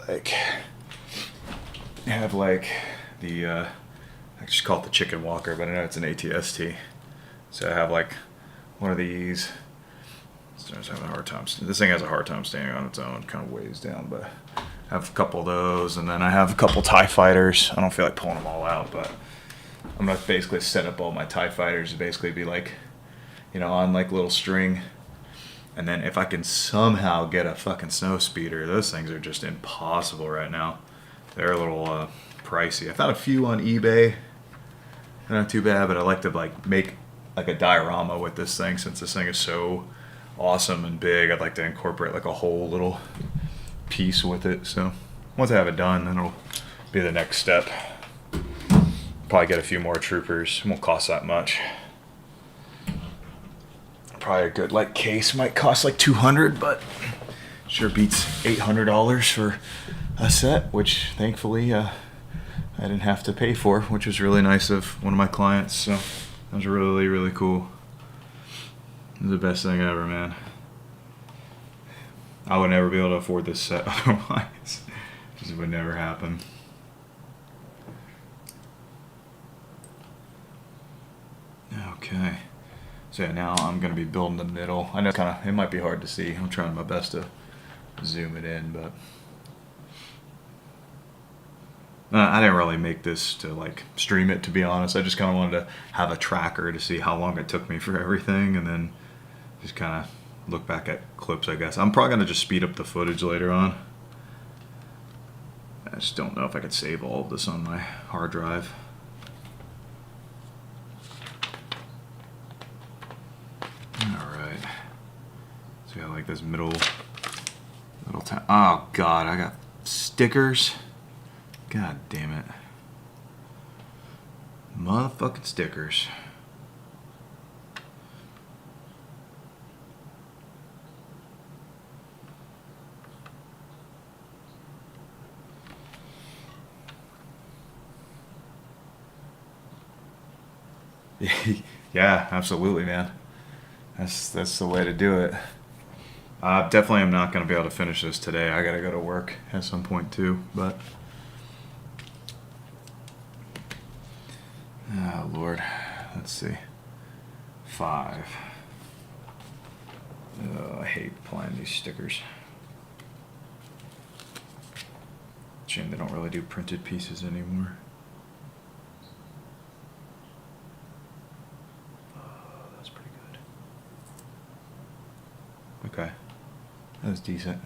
like, I have like the I just call it the chicken walker, but I know it's an ATST. So I have like one of these. It's having a hard time. This thing has a hard time standing on its own, kind of weighs down, but I have a couple of those, and then I have a couple TIE fighters. I don't feel like pulling them all out, but I'm gonna basically set up all my TIE fighters to basically be like, you know, on like little string. And then if I can somehow get a fucking snow speeder, those things are just impossible right now. They're a little pricey. I found a few on eBay. They're not too bad, but I like to like make like a diorama with this thing. Since this thing is so awesome and big, I'd like to incorporate like a whole little piece with it. So once I have it done, then it'll be the next step. Probably get a few more troopers. It won't cost that much. Probably a good like case might cost like $200, but sure beats $800 for a set, which thankfully I didn't have to pay for, which was really nice of one of my clients. So that was really, really cool. It was the best thing ever, man. I would never be able to afford this set otherwise. It would never happen. Okay. So yeah, now I'm going to be building the middle. I know it might be hard to see. I'm trying my best to zoom it in, but I didn't really make this to like stream it, to be honest. I just kind of wanted to have a tracker to see how long it took me for everything, and then just kind of look back at clips, I guess. I'm probably going to just speed up the footage later on. I just don't know if I could save all of this on my hard drive. Alright. So we got like this middle town. Oh god, I got stickers. God damn it. Motherfucking stickers. Yeah, absolutely, man. That's the way to do it. Definitely am not going to be able to finish this today. I got to go to work at some point too, but oh Lord, let's see. 5. Oh, I hate applying these stickers. Shame they don't really do printed pieces anymore. Okay, that was decent.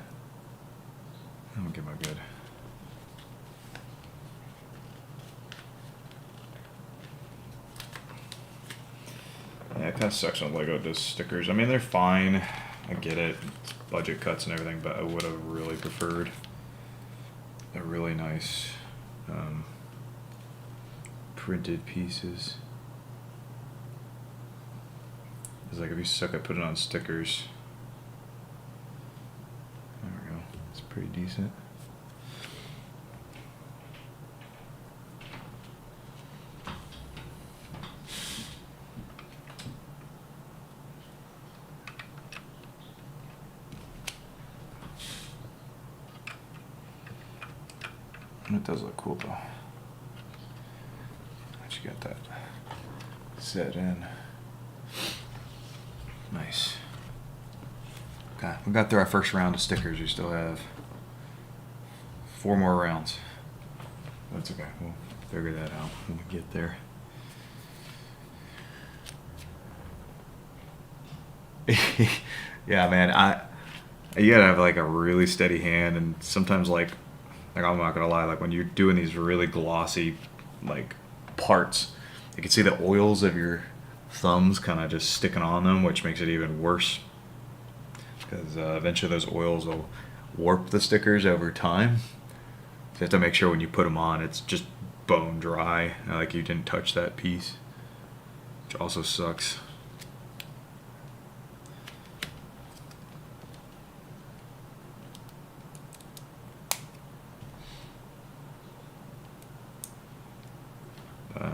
I'm gonna get my good. Yeah, it kind of sucks when Lego does stickers. I mean, they're fine. I get it. It's budget cuts and everything, but I would have really preferred a really nice printed pieces. It's like if you suck at putting on stickers. There we go. It's pretty decent. It does look cool though. But you got that set in. Nice. Okay, we got through our first round of stickers. We still have 4 more rounds. That's okay. We'll figure that out when we get there. Yeah, man. You gotta have like a really steady hand, and sometimes like I'm not gonna lie, like when you're doing these really glossy like parts, you can see the oils of your thumbs kind of just sticking on them, which makes it even worse because eventually those oils will warp the stickers over time. So you have to make sure when you put them on, it's just bone dry, like you didn't touch that piece, which also sucks.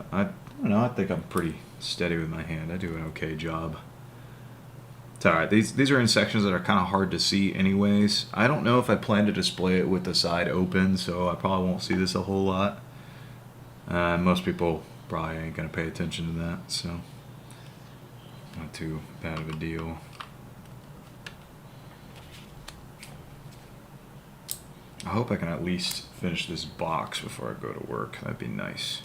I don't know. I think I'm pretty steady with my hand. I do an okay job. It's alright. These are in sections that are kind of hard to see anyways. I don't know if I plan to display it with the side open, so I probably won't see this a whole lot. Most people probably ain't going to pay attention to that, so not too bad of a deal. I hope I can at least finish this box before I go to work. That'd be nice.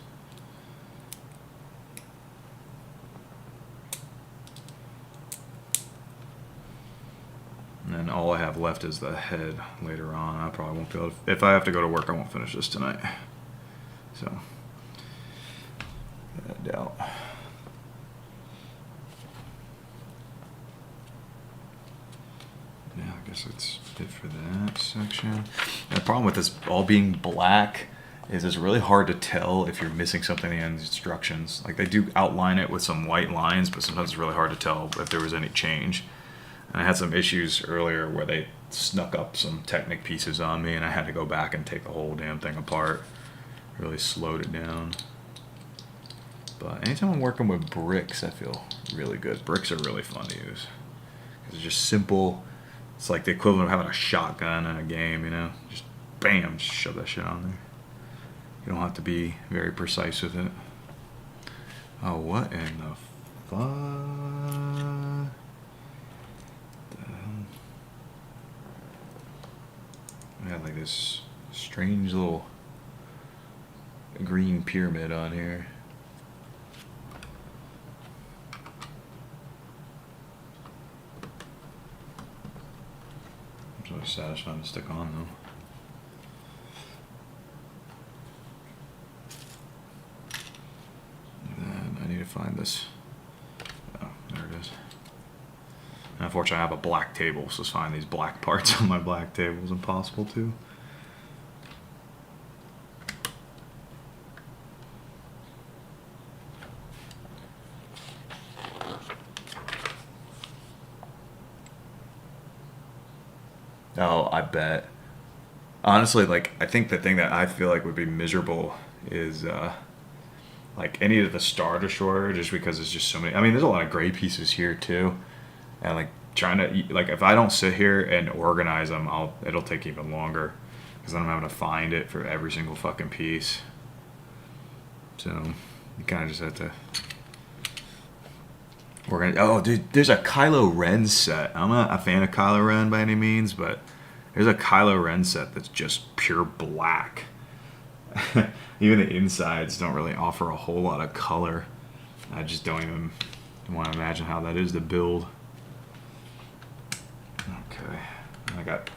And then all I have left is the head later on. I probably won't be able to, if I have to go to work, I won't finish this tonight. So, I doubt. Yeah, I guess that's it for that section. And the problem with this all being black is it's really hard to tell if you're missing something in the instructions. Like they do outline it with some white lines, but sometimes it's really hard to tell if there was any change. And I had some issues earlier where they snuck up some Technic pieces on me and I had to go back and take the whole damn thing apart. Really slowed it down. But anytime I'm working with bricks, I feel really good. Bricks are really fun to use. It's just simple. It's like the equivalent of having a shotgun in a game, you know? Just bam, just shove that shit on there. You don't have to be very precise with it. Oh, what in the fuck? I got like this strange little green pyramid on here. It's really satisfying to stick on though. And I need to find this. Oh, there it is. And unfortunately, I have a black table, so to find these black parts on my black table is impossible too. Oh, I bet. Honestly, like, I think the thing that I feel like would be miserable is, like, any of the Star Destroyer, just because it's just so many. I mean, there's a lot of gray pieces here, too. And, like, trying to, like, if I don't sit here and organize them, it'll take even longer. Because then I'm having to find it for every single fucking piece. So, you kind of just have to organize. Oh, dude, there's a Kylo Ren set. I'm not a fan of Kylo Ren by any means, but there's a Kylo Ren set that's just pure black. Even the insides don't really offer a whole lot of color. I just don't even want to imagine how that is to build. Okay, I got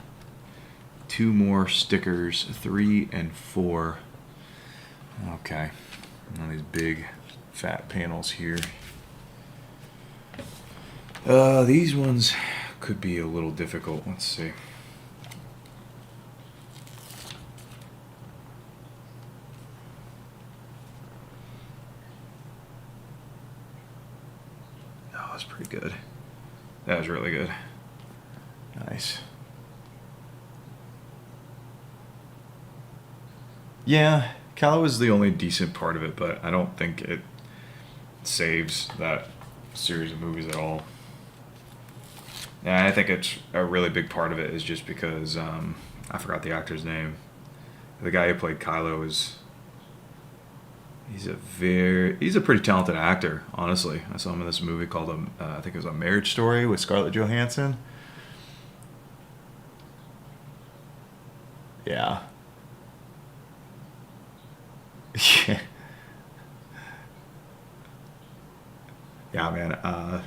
2 more stickers, 3 and 4. Okay, now these big fat panels here. These ones could be a little difficult. Let's see. good. That was really good. Nice. Yeah, Calla was the only decent part of it, but I don't think it saves that series of movies at all. And I think it's a really big part of it is just because I forgot the actor's name. The guy who played Kylo he's a pretty talented actor, honestly. I saw him in this movie called I think it was A Marriage Story with Scarlett Johansson. Yeah. Yeah. Yeah, man.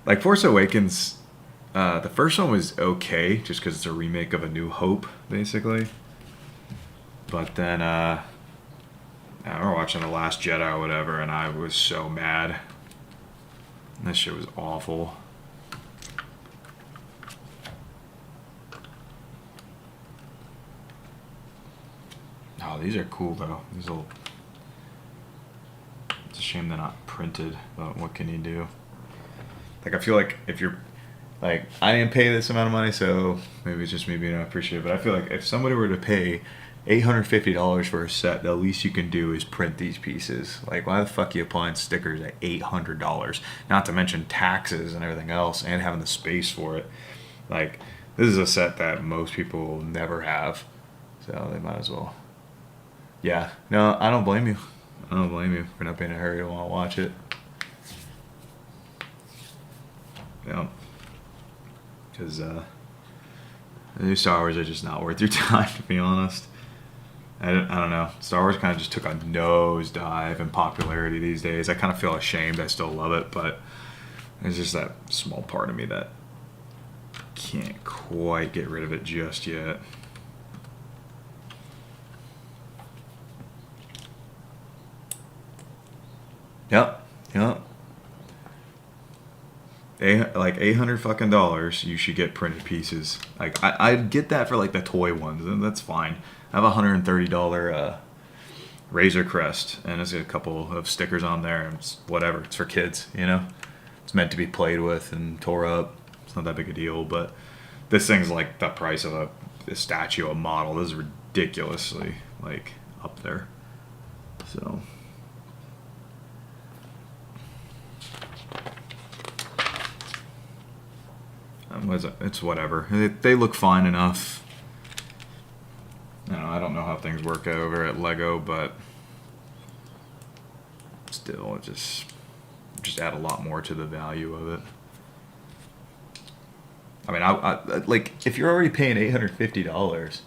Like Force Awakens, the first one was okay, just because it's a remake of A New Hope, basically. But then, I remember watching The Last Jedi or whatever, and I was so mad. This shit was awful. Oh, these are cool though. These little. It's a shame they're not printed, but what can you do? Like, I feel like if you're, like, I didn't pay this amount of money, so maybe it's just me being unappreciative, but I feel like if somebody were to pay $850 for a set, the least you can do is print these pieces. Like, why the fuck are you applying stickers at $800? Not to mention taxes and everything else, and having the space for it. Like, this is a set that most people will never have, so they might as well. Yeah, no, I don't blame you. I don't blame you for not being in a hurry to want to watch it. Yeah. Because the new Star Wars are just not worth your time, to be honest. I don't know. Star Wars kind of just took a nosedive in popularity these days. I kind of feel ashamed. I still love it, but there's just that small part of me that can't quite get rid of it just yet. Yep. Like $800 you should get printed pieces. Like I'd get that for like the toy ones, and that's fine. I have a $130 Razor Crest, and it's got a couple of stickers on there, and it's whatever. It's for kids, you know. It's meant to be played with and tore up. It's not that big a deal, but this thing's like the price of a statue, a model. This is ridiculously like up there. So. It's whatever. They look fine enough. I don't know how things work over at Lego, but still, it just add a lot more to the value of it. I mean, I like if you're already paying $850,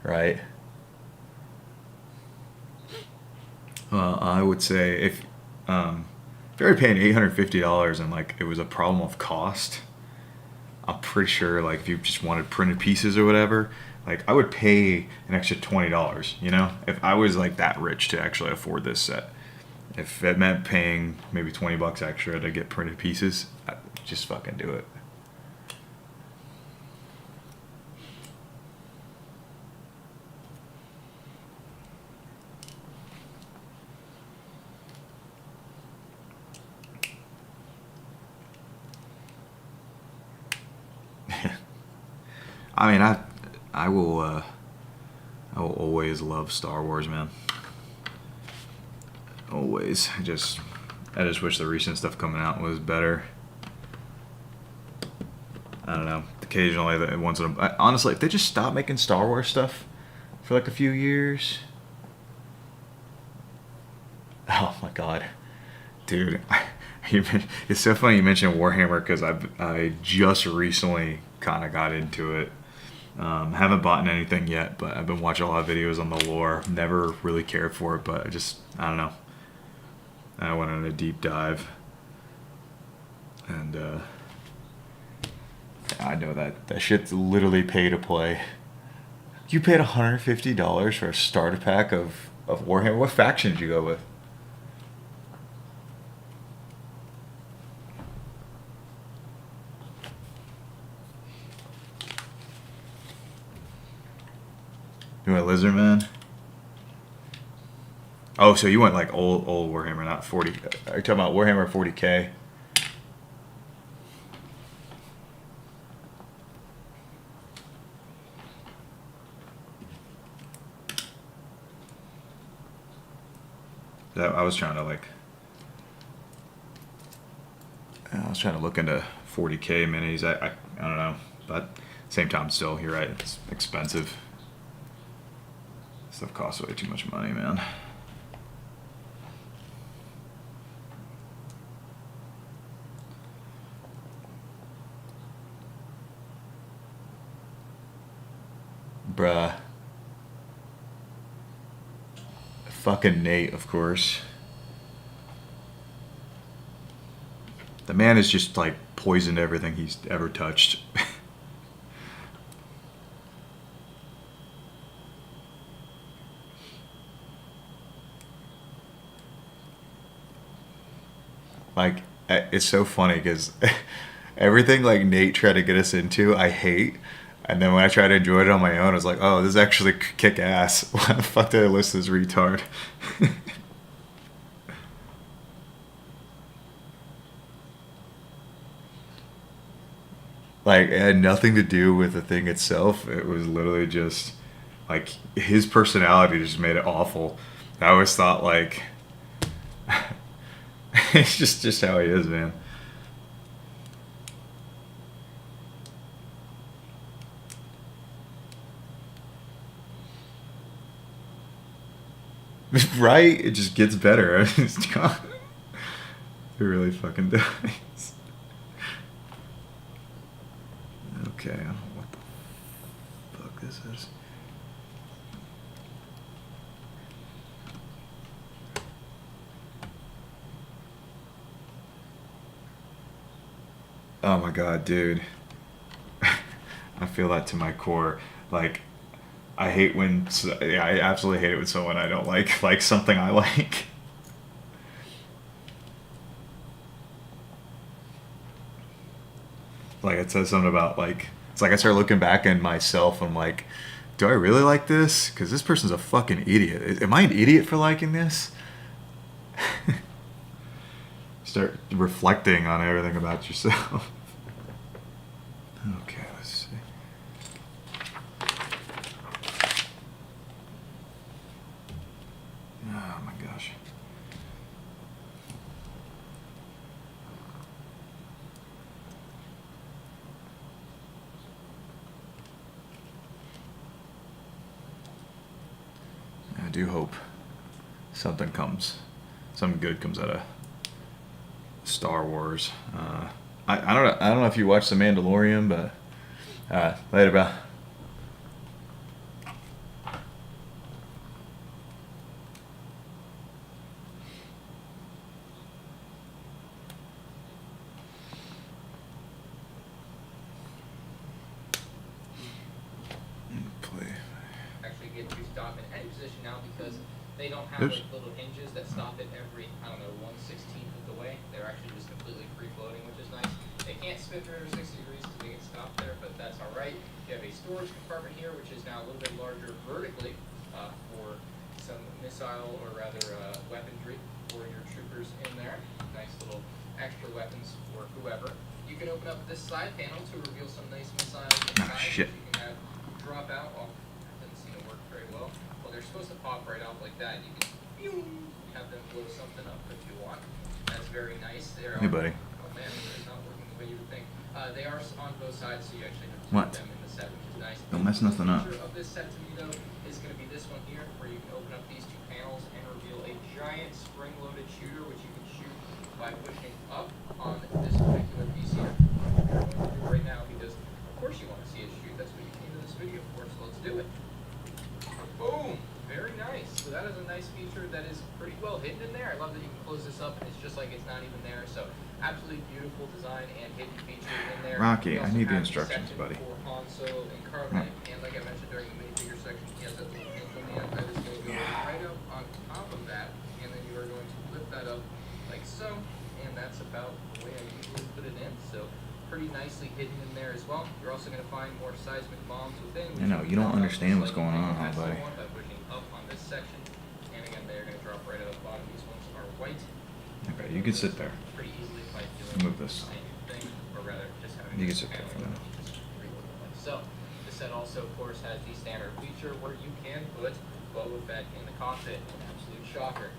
right? I would say if you're already paying $850 and like it was a problem of cost, I'm pretty sure like if you just wanted printed pieces or whatever, like I would pay an extra $20, you know, if I was like that rich to actually afford this set. If it meant paying maybe $20 extra to get printed pieces, I'd just fucking do it. I mean, I will always love Star Wars, man. Always. I just wish the recent stuff coming out was better. I don't know. Occasionally, honestly, if they just stop making Star Wars stuff for like a few years. Oh my god, dude! It's so funny you mentioned Warhammer because I just recently kind of got into it. Haven't bought anything yet, but I've been watching a lot of videos on the lore. Never really cared for it, but I don't know. I went on a deep dive, and I know that shit's literally pay to play. You paid $150 for a starter pack of Warhammer. What faction did you go with? You went Lizard Man? Oh, so you went like old Warhammer, not 40. Are you talking about Warhammer 40K? I was trying to like. I was trying to look into 40K minis. I don't know, but same time, still, you're right. It's expensive. Stuff costs way too much money, man. Bruh. Fucking Nate, of course. The man has just like poisoned everything he's ever touched. Like, it's so funny because everything like Nate tried to get us into, I hate. And then when I tried to enjoy it on my own, I was like, oh, this is actually kick ass. Why the fuck did I listen to this retard? Like, it had nothing to do with the thing itself. It was literally just, like, his personality just made it awful. I always thought, like, it's just how he is, man. Right? It just gets better. It really fucking does. Okay, I don't know what the fuck this is. Oh my god, dude. I feel that to my core. Like, I hate when, yeah, I absolutely hate it when someone I don't like something I like. Like, it says something about, like, it's like I start looking back at myself and I'm like, do I really like this? Because this person's a fucking idiot. Am I an idiot for liking this? Start reflecting on everything about yourself. Okay, let's see. Oh my gosh. I do hope something good comes out of Star Wars. I don't know if you watched The Mandalorian, but later, bro. Actually get you stop in any position now because they don't have Oops. like little hinges that stop it every, I don't know, 1/16th of the way. They're actually just completely free floating, which is nice. They can't spin 360 degrees because they get stopped there, but that's all right. You have a storage compartment here, which is now a little bit larger vertically for some missile or rather weaponry for your troopers in there. Nice little extra weapons for whoever. You can open up this side panel to reveal some nice missiles inside. Shit. You can have drop out. Oh, doesn't seem to work very well. Well, they're supposed to pop right out like that. You can have them blow something up if you want. That's very nice. They're Hey, buddy. Oh man, it's not working the way you would think. They are on both sides, so you actually have to What? put them in the set, which is nice. Don't mess nothing up. The feature of this set to me though is going to be this one here, where you can open up these two panels and reveal a giant spring-loaded shooter, which you can shoot by pushing up on this particular piece here. We're going to do right now because, of course, you want to see it shoot. That's what you came to this video for. So let's do it. Boom! Very nice. So that is a nice feature that is pretty well hidden in there. I love that you can close this up and it's just like it's not even there. So absolutely beautiful design and hidden feature in there. Rocky, We I also need the have instructions, section buddy. For Han Solo and Carbonite. And like I mentioned during the minifigure section, he has that little hinge on the end that is going to go right up on top of that. And then you are going to lift that up like so. And that's about the way I usually put it in. So pretty nicely hidden in there as well. You're also going to find more seismic bombs within. I know, you don't understand what's going on, That's the buddy. one by pushing up on this section. And again, they're going to drop right out of the bottom. These ones are white. Okay, you can sit there. Pretty easily by doing Move this. the same thing, or rather just having You can this sit there panel for now. just reload it like so. The set also, of course, has the standard feature where you can put Boba Fett in the cockpit. An absolute shocker.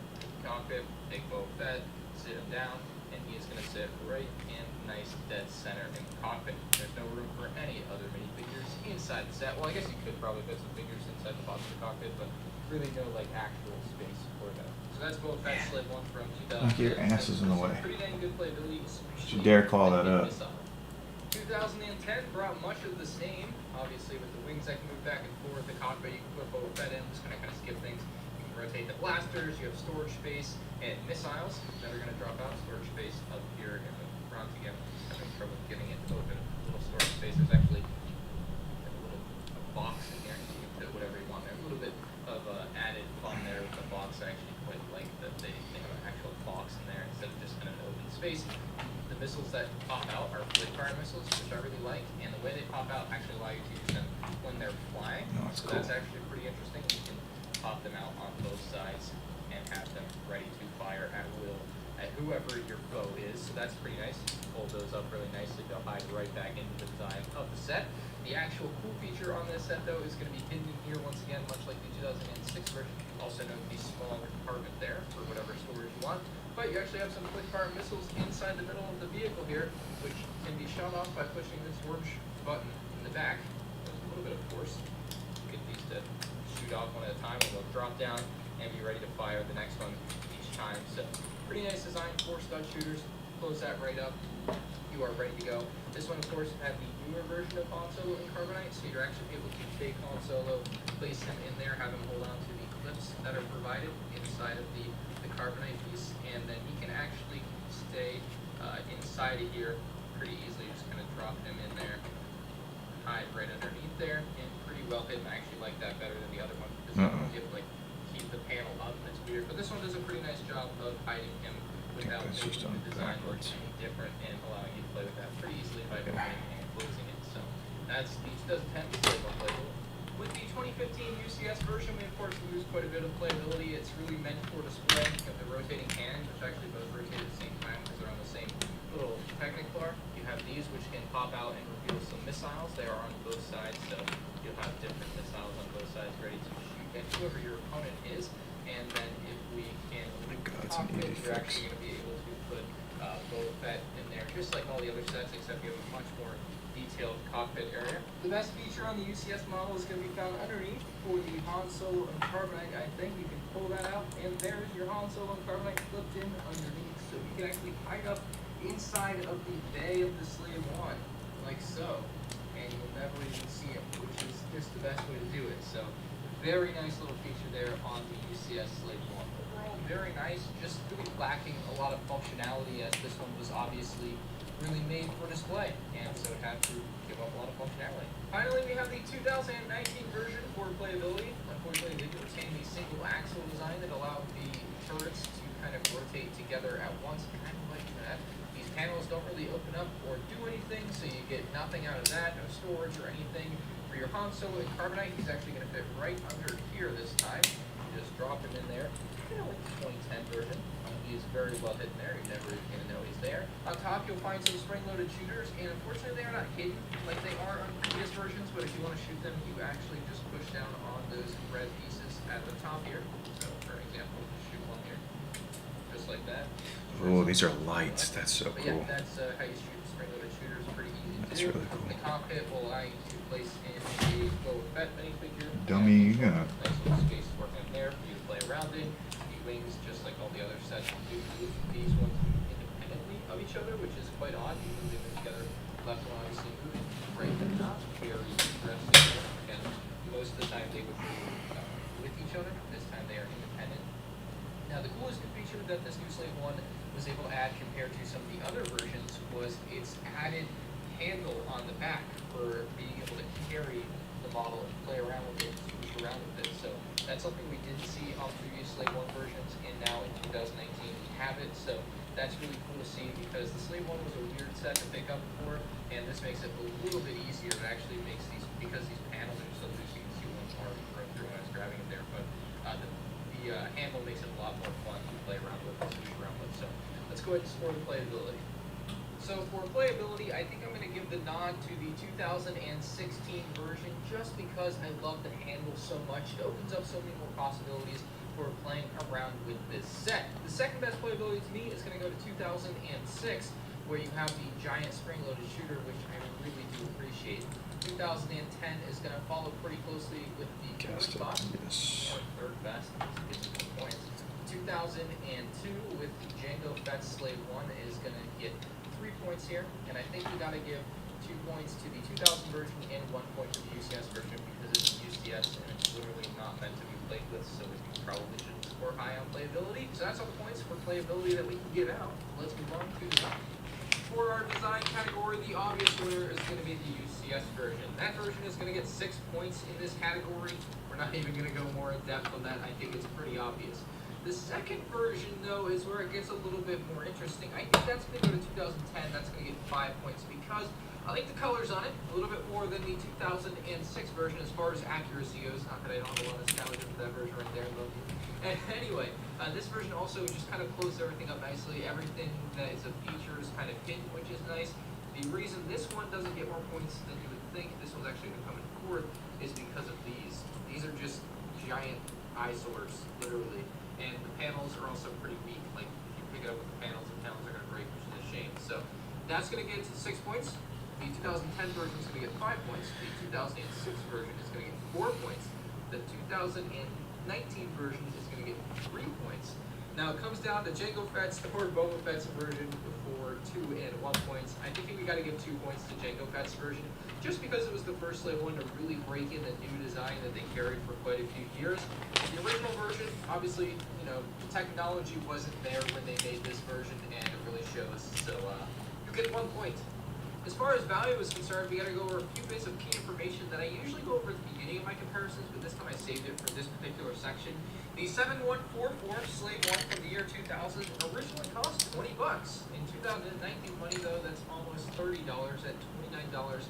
Cockpit, take Boba Fett, sit him down, and he is going to sit right in nice dead center in the cockpit. There's no room for any other minifigures inside the set. Well, I guess you could probably put some figures inside the bottom of the cockpit, but really no like actual space for them. So that's Boba Fett Slave 1 from 2000. Look, your ass is in the way. Pretty dang good playability. Don't you dare call that up. 2010 brought much of the same, obviously with the wings that can move back and forth, the cockpit you can put Boba Fett in, just gonna kind of skip things. You can rotate the blasters, you have storage space, and missiles that are gonna drop out. Storage space up here in the front again. I'm having trouble getting it to open. A little storage space. There's actually a little box in here. You can put whatever you want there. A little bit of added fun there with the box. I actually quite like that they have an actual box in there instead of just kind of an open space. The missiles that pop out are flip fire missiles, which I really like, and the way they pop out actually allow you to use them when they're flying. Oh, that's so cool. that's actually pretty interesting. You can pop them out on both sides and have them ready to fire at will at whoever your foe is. So that's pretty nice. Hold those up really nicely. They'll hide right back into the design of the set. The actual cool feature on this set, though, is going to be hidden here once again, much like the 2006 version. Also known to be smaller compartment there for whatever storage you want. But you actually have some quick fire missiles inside the middle of the vehicle here, which can be shot off by pushing this orange button in the back. There's a little bit of force. Get these to shoot off one at a time, and they'll drop down and be ready to fire the next one each time. So pretty nice design for stud shooters. Close that right up. You are ready to go. This one, of course, had the newer version of Han Solo in carbonite, so you're actually able to take Han Solo, place him in there, have him hold on to the clips that are provided inside of the carbonite piece, and then he can actually stay inside of here pretty easily. Just kind of drop him in there, hide right underneath there, and pretty well hidden. I actually like that better than the other one because you have to like keep the panel up, and it's weird. But this one does a pretty nice job of hiding him without that's making just on the design look backwards. any different and allowing you to play with that pretty easily by opening and closing it. So that's the 2010 playable playable. With the 2015 UCS version, we of course lose quite a bit of playability. It's really meant for display. You have the rotating cannons, which actually both rotate at the same time because they're on the same little Technicolor. You have these, which can pop out and reveal some missiles. They are on both sides, so you'll have different missiles on both sides ready to shoot at whoever your opponent is. And then if we can God, it's an cockpit, easy you're fix. actually going to be able to put Boba Fett in there, just like all the other sets, except you have a much more detailed cockpit area. The best feature on the UCS model is going to be found underneath for the Han Solo and carbonite. I think you can pull that out, and there's your Han Solo and carbonite flipped in underneath, so you can actually hide up inside of the bay of the Slave 1, like so, and you'll never even see him, which is just the best way to do it. So very nice little feature there on the UCS Slave 1. Overall, very nice, just really lacking a lot of functionality, as this one was obviously really made for display, and so it had to give up a lot of functionality. Finally, we have the 2019 version for playability. Unfortunately, they did retain the single axle design that allowed the turrets to kind of rotate together at once, kind of like that. These panels don't really open up or do anything, so you get nothing out of that, no storage or anything. For your Han Solo and carbonite, he's actually going to fit right under here this time. You just drop him in there, kind of like the 2010 version. He is very well hidden there. You're never even going to know he's there. On top, you'll find some spring-loaded shooters, and unfortunately, they are not hidden like they are on previous versions, but if you want to shoot them, you actually just push down on those red pieces at the top here. So, for example, shoot one here, just like that. Oh, these are lights. That's so But yeah, cool. that's how you shoot spring-loaded shooters. Pretty easy to That's do. really cool. The cockpit will allow you to place in a Boba Fett minifigure. Dummy, And yeah. nice little space working in there for you to play around in. The wings, just like all the other sets, do move these ones independently of each other, which is quite odd. You move them together. Left one obviously moving, right one not. Very interesting. Again, most of the time they would move with each other. This time they are independent. Now, the coolest new feature that this new Slave 1 was able to add compared to some of the other versions was its added handle on the back for being able to carry the model and play around with it, swoosh around with it. So that's something we didn't see on previous Slave 1 versions, and now in 2019 we have it. So that's really cool to see, because the Slave 1 was a weird set to pick up before, and this makes it a little bit easier. It actually makes these, because these panels are so loose, you can see one part right through when I was grabbing it there, but the the handle makes it a lot more fun to play around with and switch around with. So let's go ahead and explore the playability. So for playability, I think I'm going to give the nod to the 2016 version just because I love the handle so much. It opens up so many more possibilities for playing around with this set. The second best playability to me is going to go to 2006, where you have the giant spring-loaded shooter, which I really do appreciate. 2010 is going to follow pretty closely with the Cast it, box, yes. or third best, gets some points. 2002 with the Django Fett Slave 1 is going to get 3 points here, and I think we got to give 2 points to the 2000 version and 1 point to the UCS version because it's UCS and it's literally not meant to be played with, so we probably shouldn't score high on playability. So that's all the points for playability that we can give out. Let's move on to design. For our design category, the obvious winner is going to be the UCS version. That version is going to get 6 points in this category. We're not even going to go more in depth on that. I think it's pretty obvious. The second version, though, is where it gets a little bit more interesting. I think that's going to go to 2010. That's going to get 5 points because I like the colors on it a little bit more than the 2006 version as far as accuracy goes. Not that I don't have a lot of nostalgia for that version right there, but anyway, this version also just kind of closes everything up nicely. Everything that is a feature is kind of hidden, which is nice. The reason this one doesn't get more points than you would think, this one's actually going to come in fourth, is because of these. These are just giant eyesores, literally. And the panels are also pretty weak. Like, if you pick it up with the panels are going to break, which is a shame. So that's going to get 6 points. The 2010 version is going to get 5 points. The 2006 version is going to get 4 points. The 2019 version is going to get 3 points. Now it comes down to Jango Fett's or Boba Fett's version for 2 and 1 points. I think we got to give 2 points to Jango Fett's version, just because it was the first Slave 1 to really break in the new design that they carried for quite a few years. The original version, obviously, you know, the technology wasn't there when they made this version, and it really shows. So you get 1 point. As far as value is concerned, we got to go over a few bits of key information that I usually go over at the beginning of my comparisons, but this time I saved it for this particular section. The 7144 Slave 1 from the year 2000 originally cost $20. In 2019 money, though, that's almost $30 at $29.36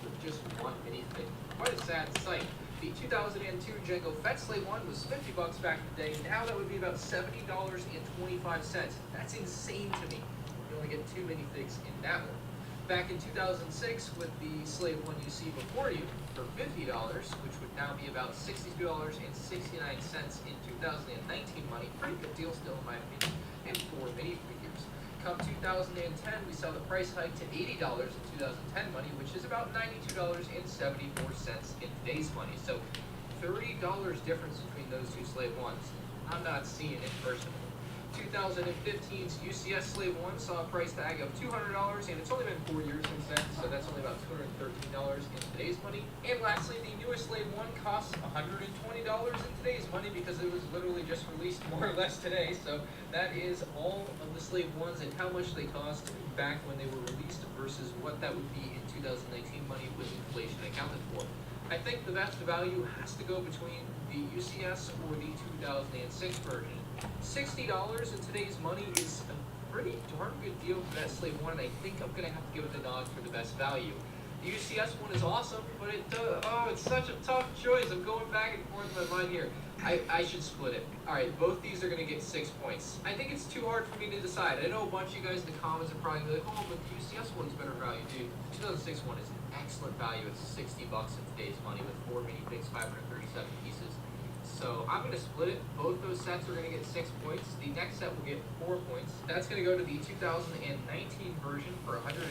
with just one minifig. Quite a sad sight. The 2002 Jango Fett Slave 1 was $50 back in the day. Now that would be about $70.25. That's insane to me. You only get 2 minifigs in that one. Back in 2006, with the Slave 1 you see before you for $50, which would now be about $62.69 in 2019 money. Pretty good deal still, in my opinion. And 4 minifigures. Come 2010, we saw the price hike to $80 in 2010 money, which is about $92.74 in today's money. So $30 difference between those two Slave 1s. I'm not seeing it personally. 2015's UCS Slave 1 saw a price tag of $200, and it's only been 4 years since then, so that's only about $213 in today's money. And lastly, the newest Slave 1 costs $120 in today's money because it was literally just released more or less today. So that is all of the Slave 1s and how much they cost back when they were released versus what that would be in 2019 money with inflation accounted for. I think the best value has to go between the UCS or the 2006 version. $60 in today's money is a pretty darn good deal for that Slave 1, and I think I'm going to have to give it the nod for the best value. The UCS one is awesome, but it's such a tough choice. I'm going back and forth in my mind here. I should split it. Alright, both these are going to get 6 points. I think it's too hard for me to decide. I know a bunch of you guys in the comments are probably like, oh, but the UCS one's better value, dude. The 2006 one is an excellent value. It's $60 in today's money with 4 minifigs, 537 pieces. So I'm going to split it. Both those sets are going to get 6 points. The next set will get 4 points. That's going to go to the 2019 version for $120 in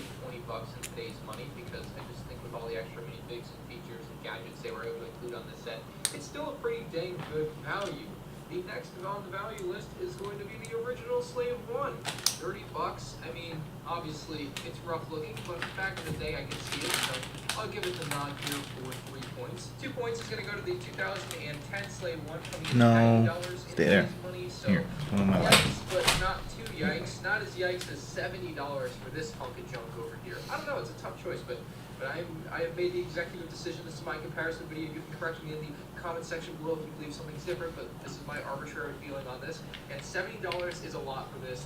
today's money because I just think with all the extra minifigs and features and gadgets they were able to include on this set, it's still a pretty dang good value. The next on the value list is going to be the original Slave 1. $30. I mean, obviously, it's rough looking, but back in the day, I could see it, so I'll give it the nod here for 3 points. 2 points is going to go to the 2010 Slave 1 coming in No. $90 in Stay there. today's money, so Here, one of my yikes, but not too yikes. Not as yikes as $70 for this hunk of junk over here. I don't know, it's a tough choice, but I have made the executive decision. This is my comparison video. You can correct me in the comment section below if you believe something's different, but this is my arbitrary feeling on this. And $70 is a lot for this.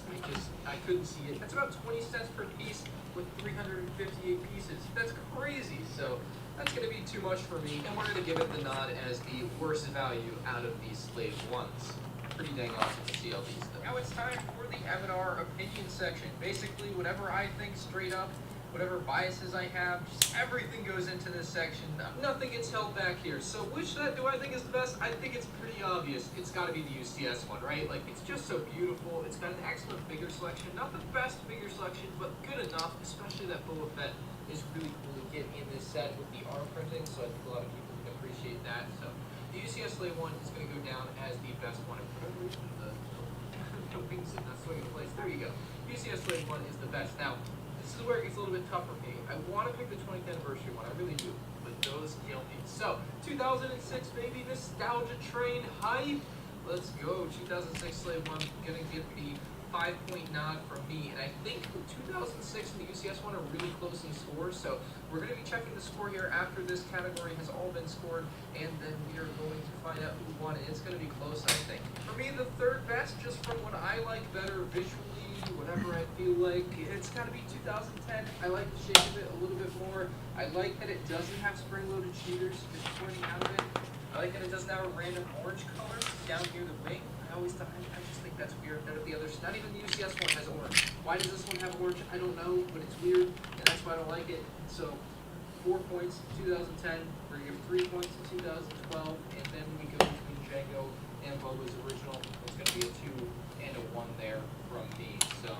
I couldn't see it. That's about 20 cents per piece with 358 pieces. That's crazy. So That's going to be too much for me, and we're going to give it the nod as the worst value out of these Slave 1s. Pretty dang awesome to see all these. Now it's time for the M&R opinion section. Basically, whatever I think straight up, whatever biases I have, just everything goes into this section. Nothing gets held back here. So which set do I think is the best? I think it's pretty obvious. It's got to be the UCS one, right? Like, it's just so beautiful. It's got an excellent figure selection. Not the best figure selection, but good enough, especially that Boba Fett is really cool to get in this set with the arm printing, so I think a lot of people can appreciate that. So the UCS Slave 1 is going to go down as the best one. The wings did not swing into place. There you go. UCS Slave 1 is the best. Now, this is where it gets a little bit tougher for me. I want to pick the 20th anniversary one. I really do. But those kill me. So, 2006, baby. Nostalgia train hype. Let's go. 2006 Slave 1 going to get the 5-point nod from me. And I think the 2006 and the UCS one are really close in scores. So, we're going to be checking the score here after this category has all been scored. And then we are going to find out who won. And it's going to be close, I think. For me, the third best, just from what I like better visually, whatever I feel like, it's got to be 2010. I like the shape of it a little bit more. I like that it doesn't have spring-loaded shooters just pointing out of it. I like that it doesn't have a random orange color down near the wing. I just think that's weird. None of the others, not even the UCS one has orange. Why does this one have orange? I don't know, but it's weird, and that's why I don't like it. So, 4 points in 2010. We're going to give 3 points in 2012, and then we go between Django and Boba's original. It's going to be a 2 and a 1 there from me. So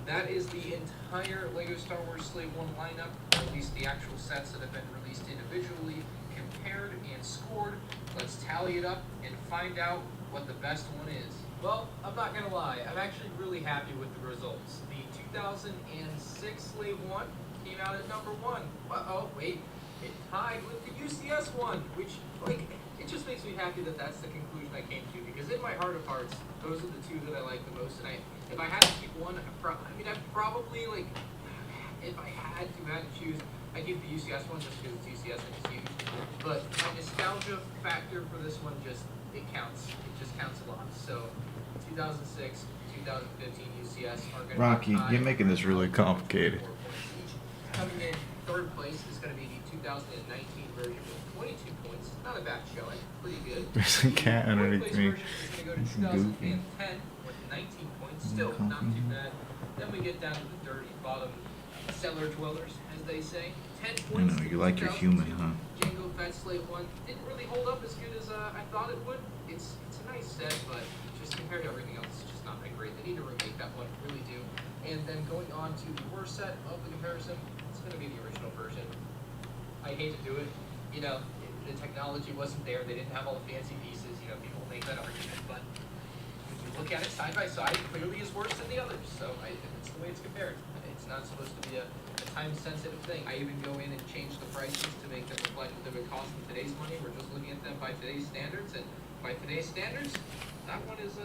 that is the entire LEGO Star Wars Slave 1 lineup, or at least the actual sets that have been released individually, compared and scored. Let's tally it up and find out what the best one is. Well, I'm not going to lie. I'm actually really happy with the results. The 2006 Slave 1 came out at number 1. Uh-oh, wait. It tied with the UCS one, which, like, it just makes me happy that that's the conclusion I came to, because in my heart of hearts, those are the two that I like the most. And if I had to keep one, I'd probably, like, if I had to choose, I'd give the UCS one just because it's UCS and it's huge. But my nostalgia factor for this one it counts. It just counts a lot. So 2006, 2015 UCS are going to Rocky, you're making this really complicated. Coming in third place is going to be the 2019 version with 22 points. Not a bad showing. Pretty good. There's a cat underneath me. The fourth place version is going to go to 2010 with 19 points. Still not too bad. Then we get down to the dirty bottom cellar dwellers, as they say. 10 points. I know, you like your human, huh? Jango Fett Slave 1 didn't really hold up as good as I thought it would. It's a nice set, but just compared to everything else, it's just not that great. They need to remake that one, really do. And then going on to the worst set of the comparison, it's going to be the original version. I hate to do it. You know, the technology wasn't there. They didn't have all the fancy pieces. You know, people make that argument, but when you look at it side by side, it clearly is worse than the others. So it's the way it's compared. It's not supposed to be a time-sensitive thing. I even go in and change the prices to make them reflect what they would cost in today's money. We're just looking at them by today's standards, and by today's standards, that one is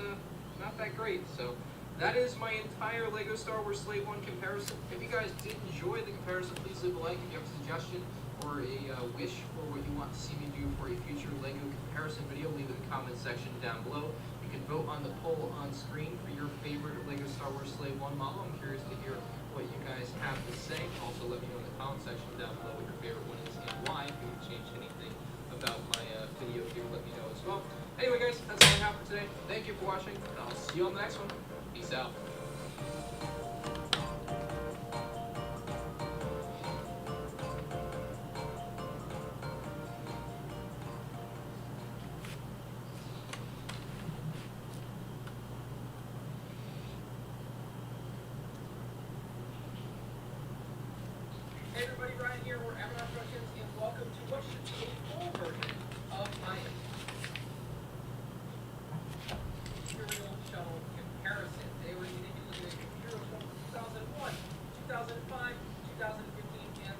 not that great. So that is my entire LEGO Star Wars Slave 1 comparison. If you guys did enjoy the comparison, please leave a like. If you have a suggestion or a wish for what you want to see me do for a future LEGO comparison video, leave it in the comment section down below. You can vote on the poll on screen for your favorite LEGO Star Wars Slave 1 model. I'm curious to hear what you guys have to say. Also, let me know in the comment section down below what your favorite one is and why. If you would change anything about my video here, let me know as well. Anyway, guys, that's all I have for today. Thank you for watching, and I'll see you on the next one. Peace out. Hey everybody, Ryan here. We're Admiral Productions, and welcome to what should be a full version of my Imperial Shuttle comparison. Today we're going to be looking at Imperial Shuttle 2001, 2005, 2015, and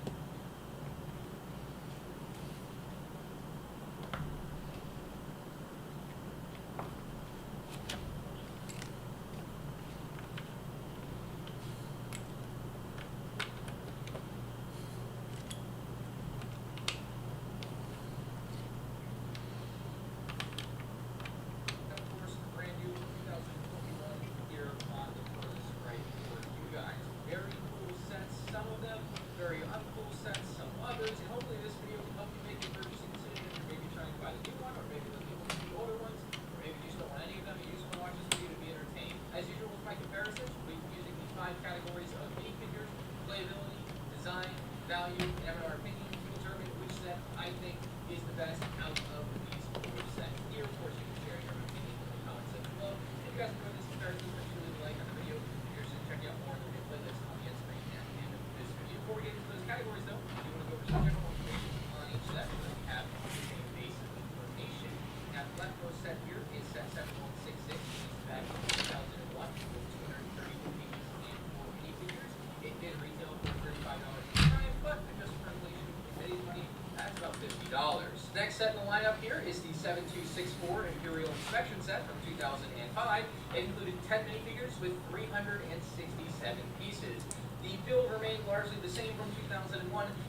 of course, brand new 2021 here on the course right for you guys. Very cool sets. Some of them very value, and in our opinion, to determine which set I think is the best out of these 4 sets. Here, of course, you can share your opinion in the comments section below. If you guys enjoyed this comparison, make sure to leave a like on the video. You're sure to check out more of the playlist on the end screen at the end of this video. Before we get into those categories, though, if you want to go over some general information on each set, so we have the same base information. Now, the leftmost set here is set 7166, which is back in 2001 with 232 pages and 4 minifigures. It did retail for $35 at the time, but adjusted for inflation in today's money, that's about $50. Next set in the lineup here is the 7264 Imperial Inspection set from 2005. It included 10 minifigures with 367 pieces. The build remained largely the same from 2001.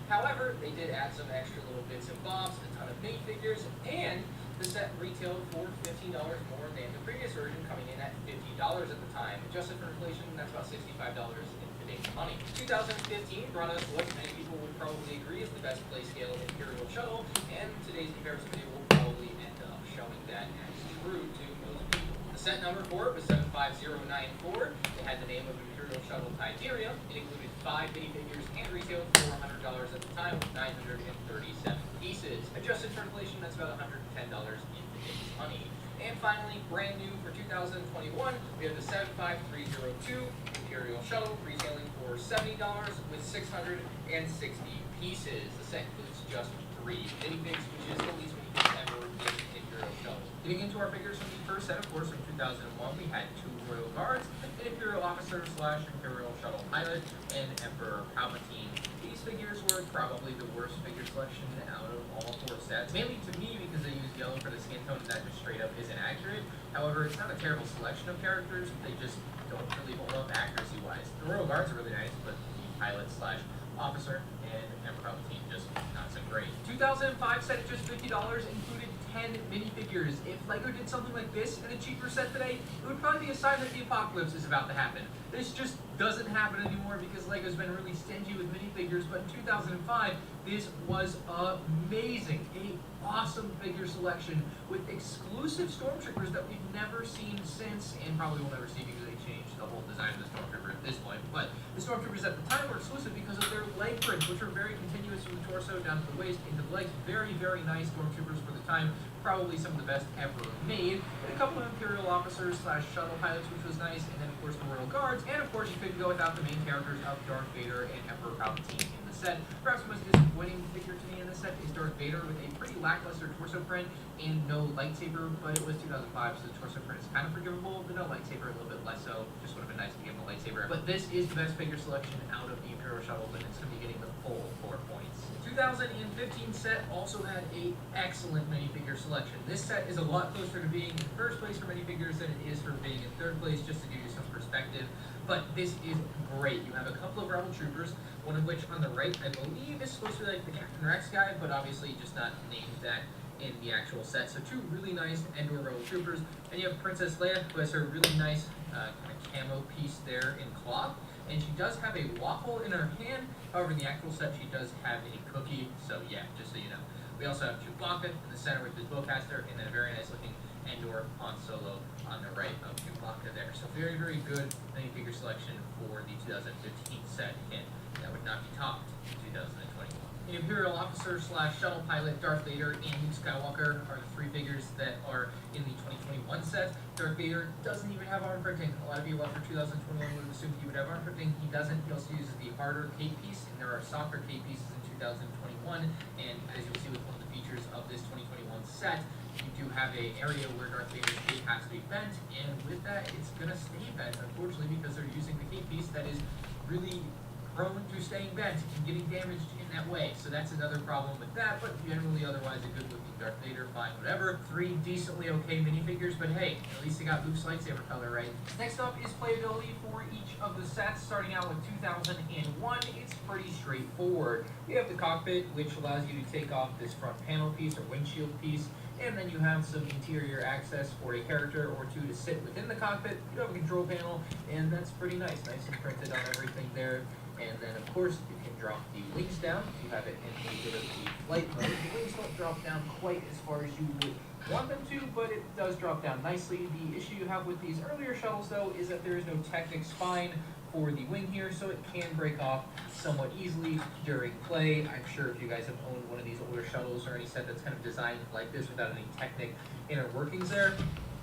However, they did add some extra little bits and bobs, a ton of minifigures, and the set retailed for $15 more than the previous version, coming in at $50 at the time. Adjusted for inflation, that's about $65 in today's money. 2015 brought us what many people would probably agree is the best play scale Imperial Shuttle, and today's comparison video will probably end up showing that as true to most people. The set number for it was 75094. It had the name of Imperial Shuttle Tiberium. It included 5 minifigures and retailed for $100 at the time with 937 pieces. Adjusted for inflation, that's about $110 in today's money. And finally, brand new for 2021, we have the 75302 Imperial Shuttle, retailing for $70 with 660 pieces. The set includes just 3 minifigs, which is the least minifigs ever in Imperial Shuttle. Getting into our figures from the first set, of course, from 2001, we had 2 Royal Guards, an Imperial Officer / Imperial Shuttle Pilot, and Emperor Palpatine. These figures were probably the worst figure selection out of all 4 sets, mainly to me because they use yellow for the skin tone and that just straight up isn't accurate. However, it's not a terrible selection of characters, they just don't really hold up accuracy-wise. The Royal Guards are really nice, but the Pilot / Officer and Emperor Palpatine just not so great. 2005 set at just $50 included 10 minifigures. If LEGO did something like this in a cheaper set today, it would probably be a sign that the apocalypse is about to happen. This just doesn't happen anymore because LEGO's been really stingy with minifigures, but in 2005, this was amazing. An awesome figure selection with exclusive Stormtroopers that we've never seen since, and probably will never see because they changed the whole design of the Stormtrooper at this point. But the Stormtroopers at the time were exclusive because of their leg prints, which were very continuous from the torso down to the waist into the legs. Very, very nice Stormtroopers for the time. Probably some of the best ever made. And a couple of Imperial Officers / Shuttle Pilots, which was nice. And then, of course, the Royal Guards. And, of course, you couldn't go without the main characters of Darth Vader and Emperor Palpatine in the set. Perhaps the most disappointing figure to me in this set is Darth Vader with a pretty lackluster torso print and no lightsaber, but it was 2005, so the torso print is kind of forgivable, but no lightsaber, a little bit less so. Just would have been nice to give him a lightsaber. But this is the best figure selection out of the Imperial Shuttles, and it's going to be getting the full 4 points. 2015 set also had a excellent minifigure selection. This set is a lot closer to being in first place for minifigures than it is for being in third place, just to give you some perspective. But this is great. You have a couple of Rebel Troopers, one of which on the right, I believe, is supposed to be like the Captain Rex guy, but obviously just not named that in the actual set. So 2 really nice Endor Rebel Troopers. And you have Princess Leia, who has her really nice kind of camo piece there in cloth. And she does have a waffle in her hand. However, in the actual set, she does have a cookie. So yeah, just so you know. We also have Chewbacca in the center with his bowcaster, and then a very nice looking Endor Han Solo on the right of Chewbacca there. So very, very good minifigure selection for the 2015 set, and that would not be topped in 2021. The Imperial Officer / Shuttle Pilot Darth Vader and Luke Skywalker are the 3 figures that are in the 2021 set. Darth Vader doesn't even have arm printing. A lot of you after 2021 would have assumed he would have arm printing. He doesn't. He also uses the harder cape piece, and there are softer cape pieces in 2021. And as you'll see with one of the features of this 2021 set, you do have an area where Darth Vader's cape has to be bent, and with that, it's going to stay bent, unfortunately, because they're using the cape piece that is really prone to staying bent and getting damaged in that way. So that's another problem with that, but generally otherwise a good looking Darth Vader, fine, whatever. 3 decently okay minifigures, but hey, at least they got Luke's lightsaber color right. Next up is playability for each of the sets. Starting out with 2001, it's pretty straightforward. We have the cockpit, which allows you to take off this front panel piece or windshield piece, and then you have some interior access for a character or 2 to sit within the cockpit. You have a control panel, and that's pretty nice and printed on everything there. And then, of course, you can drop the wings down. You have it in a bit of the flight mode. The wings don't drop down quite as far as you would want them to, but it does drop down nicely. The issue you have with these earlier shuttles, though, is that there is no Technic spine for the wing here, so it can break off somewhat easily during play. I'm sure if you guys have owned one of these older shuttles or any set that's kind of designed like this without any Technic inner workings there,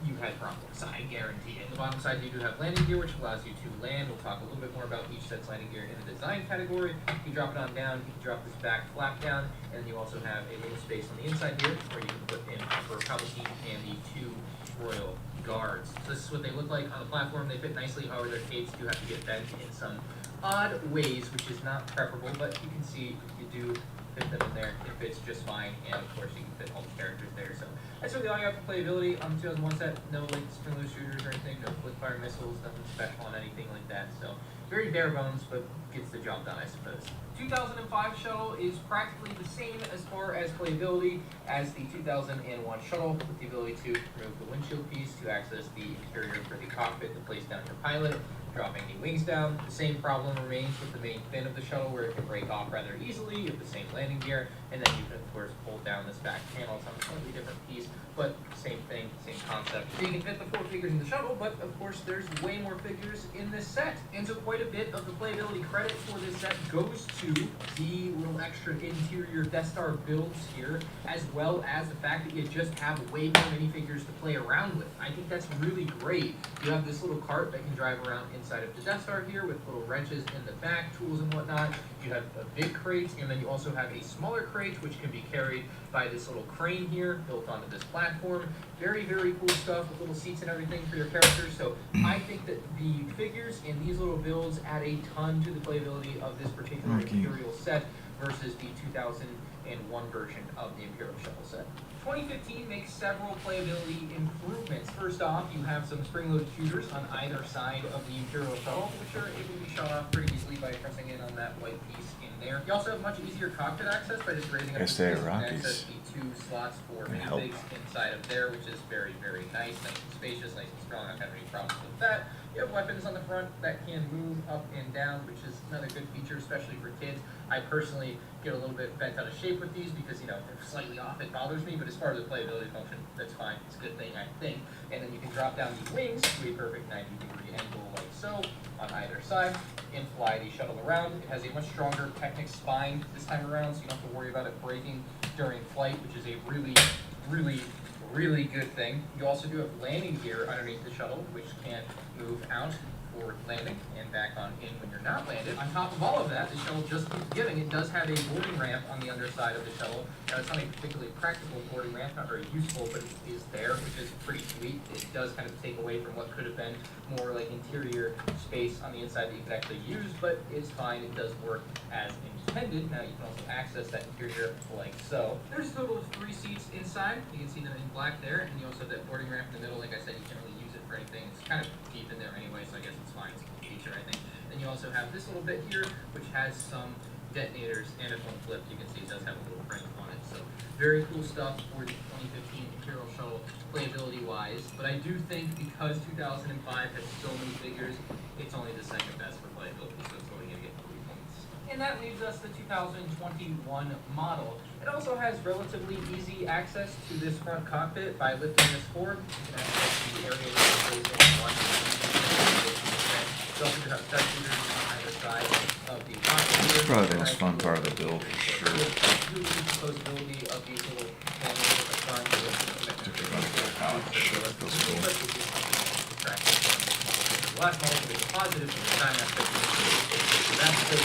you had problems, I guarantee it. On the bottom side, you do have landing gear, which allows you to land. We'll talk a little bit more about each set's landing gear in the design category. You drop it on down, you can drop this back flap down, and then you also have a little space on the inside here where you can put in for Palpatine and the 2 Royal Guards. So this is what they look like on the platform. They fit nicely, however their capes do have to get bent in some odd ways, which is not preferable, but you can see you do fit them in there. It fits just fine, and of course you can fit all the characters there. So that's really all you have for playability on the 2001 set. No like spring-loose shooters or anything, no flip-fire missiles, nothing special on anything like that. So very bare bones, but gets the job done, I suppose. 2005 shuttle is practically the same as far as playability as the 2001 shuttle, with the ability to remove the windshield piece to access the interior for the cockpit to place down your pilot, dropping the wings down. The same problem remains with the main fin of the shuttle, where it can break off rather easily. You have the same landing gear, and then you can of course pull down this back panel. It's on a slightly different piece, but same thing, same concept. So you can fit the 4 figures in the shuttle, but of course there's way more figures in this set. And so quite a bit of the playability credit for this set goes to the little extra interior Death Star builds here, as well as the fact that you just have way more minifigures to play around with. I think that's really great. You have this little cart that can drive around inside of the Death Star here with little wrenches in the back, tools and whatnot. You have a big crate, and then you also have a smaller crate which can be carried by this little crane here built onto this platform. Very, very cool stuff with little seats and everything for your characters. So I think that the figures in these little builds add a ton to the playability of this particular Imperial set versus the 2001 version of the Imperial Shuttle set. 2015 makes several playability improvements. First off, you have some spring-loaded shooters on either side of the Imperial Shuttle, which are able to be shot off pretty easily by pressing in on that white piece in there. You also have much easier cockpit access by just raising up the space and access the 2 slots for minifigs inside of there, which is very, very nice and spacious, nice and strong. I don't have any problems with that. You have weapons on the front that can move up and down, which is another good feature, especially for kids. I personally get a little bit bent out of shape with these because, you know, they're slightly off. It bothers me, but as far as the playability function, that's fine. It's a good thing, I think. And then you can drop down the wings to a perfect 90-degree angle like so on either side and fly the shuttle around. It has a much stronger Technic spine this time around, so you don't have to worry about it breaking during flight, which is a really good thing. You also do have landing gear underneath the shuttle, which can move out for landing and back on in when you're not landed. On top of all of that, the shuttle just keeps giving. It does have a boarding ramp on the underside of the shuttle. Now, it's not a particularly practical boarding ramp, not very useful, but it is there, which is pretty sweet. It does kind of take away from what could have been more like interior space on the inside that you could actually use, but it's fine. It does work as intended. Now, you can also access that interior like so. There's a total of 3 seats inside. You can see them in black there, and you also have that boarding ramp in the middle. Like I said, you can't really use it for anything. It's kind of deep in there anyway, so I guess it's fine. It's a cool feature, I think. Then you also have this little bit here, which has some detonators, and if one flipped, you can see it does have a little crank on it. So very cool stuff for the 2015 Imperial Shuttle playability-wise. But I do think because 2005 has so many figures, it's only the second best for playability, so it's only going to get 3 points. And that leaves us the 2021 model. It also has relatively easy access to this front cockpit by lifting this forward. You can access the area that is in one. You also have step shooters on either side of the cockpit. Probably the most fun part of the build, for sure. The disposability of these little cameras at the front. The last model is a positive design aspect. That's the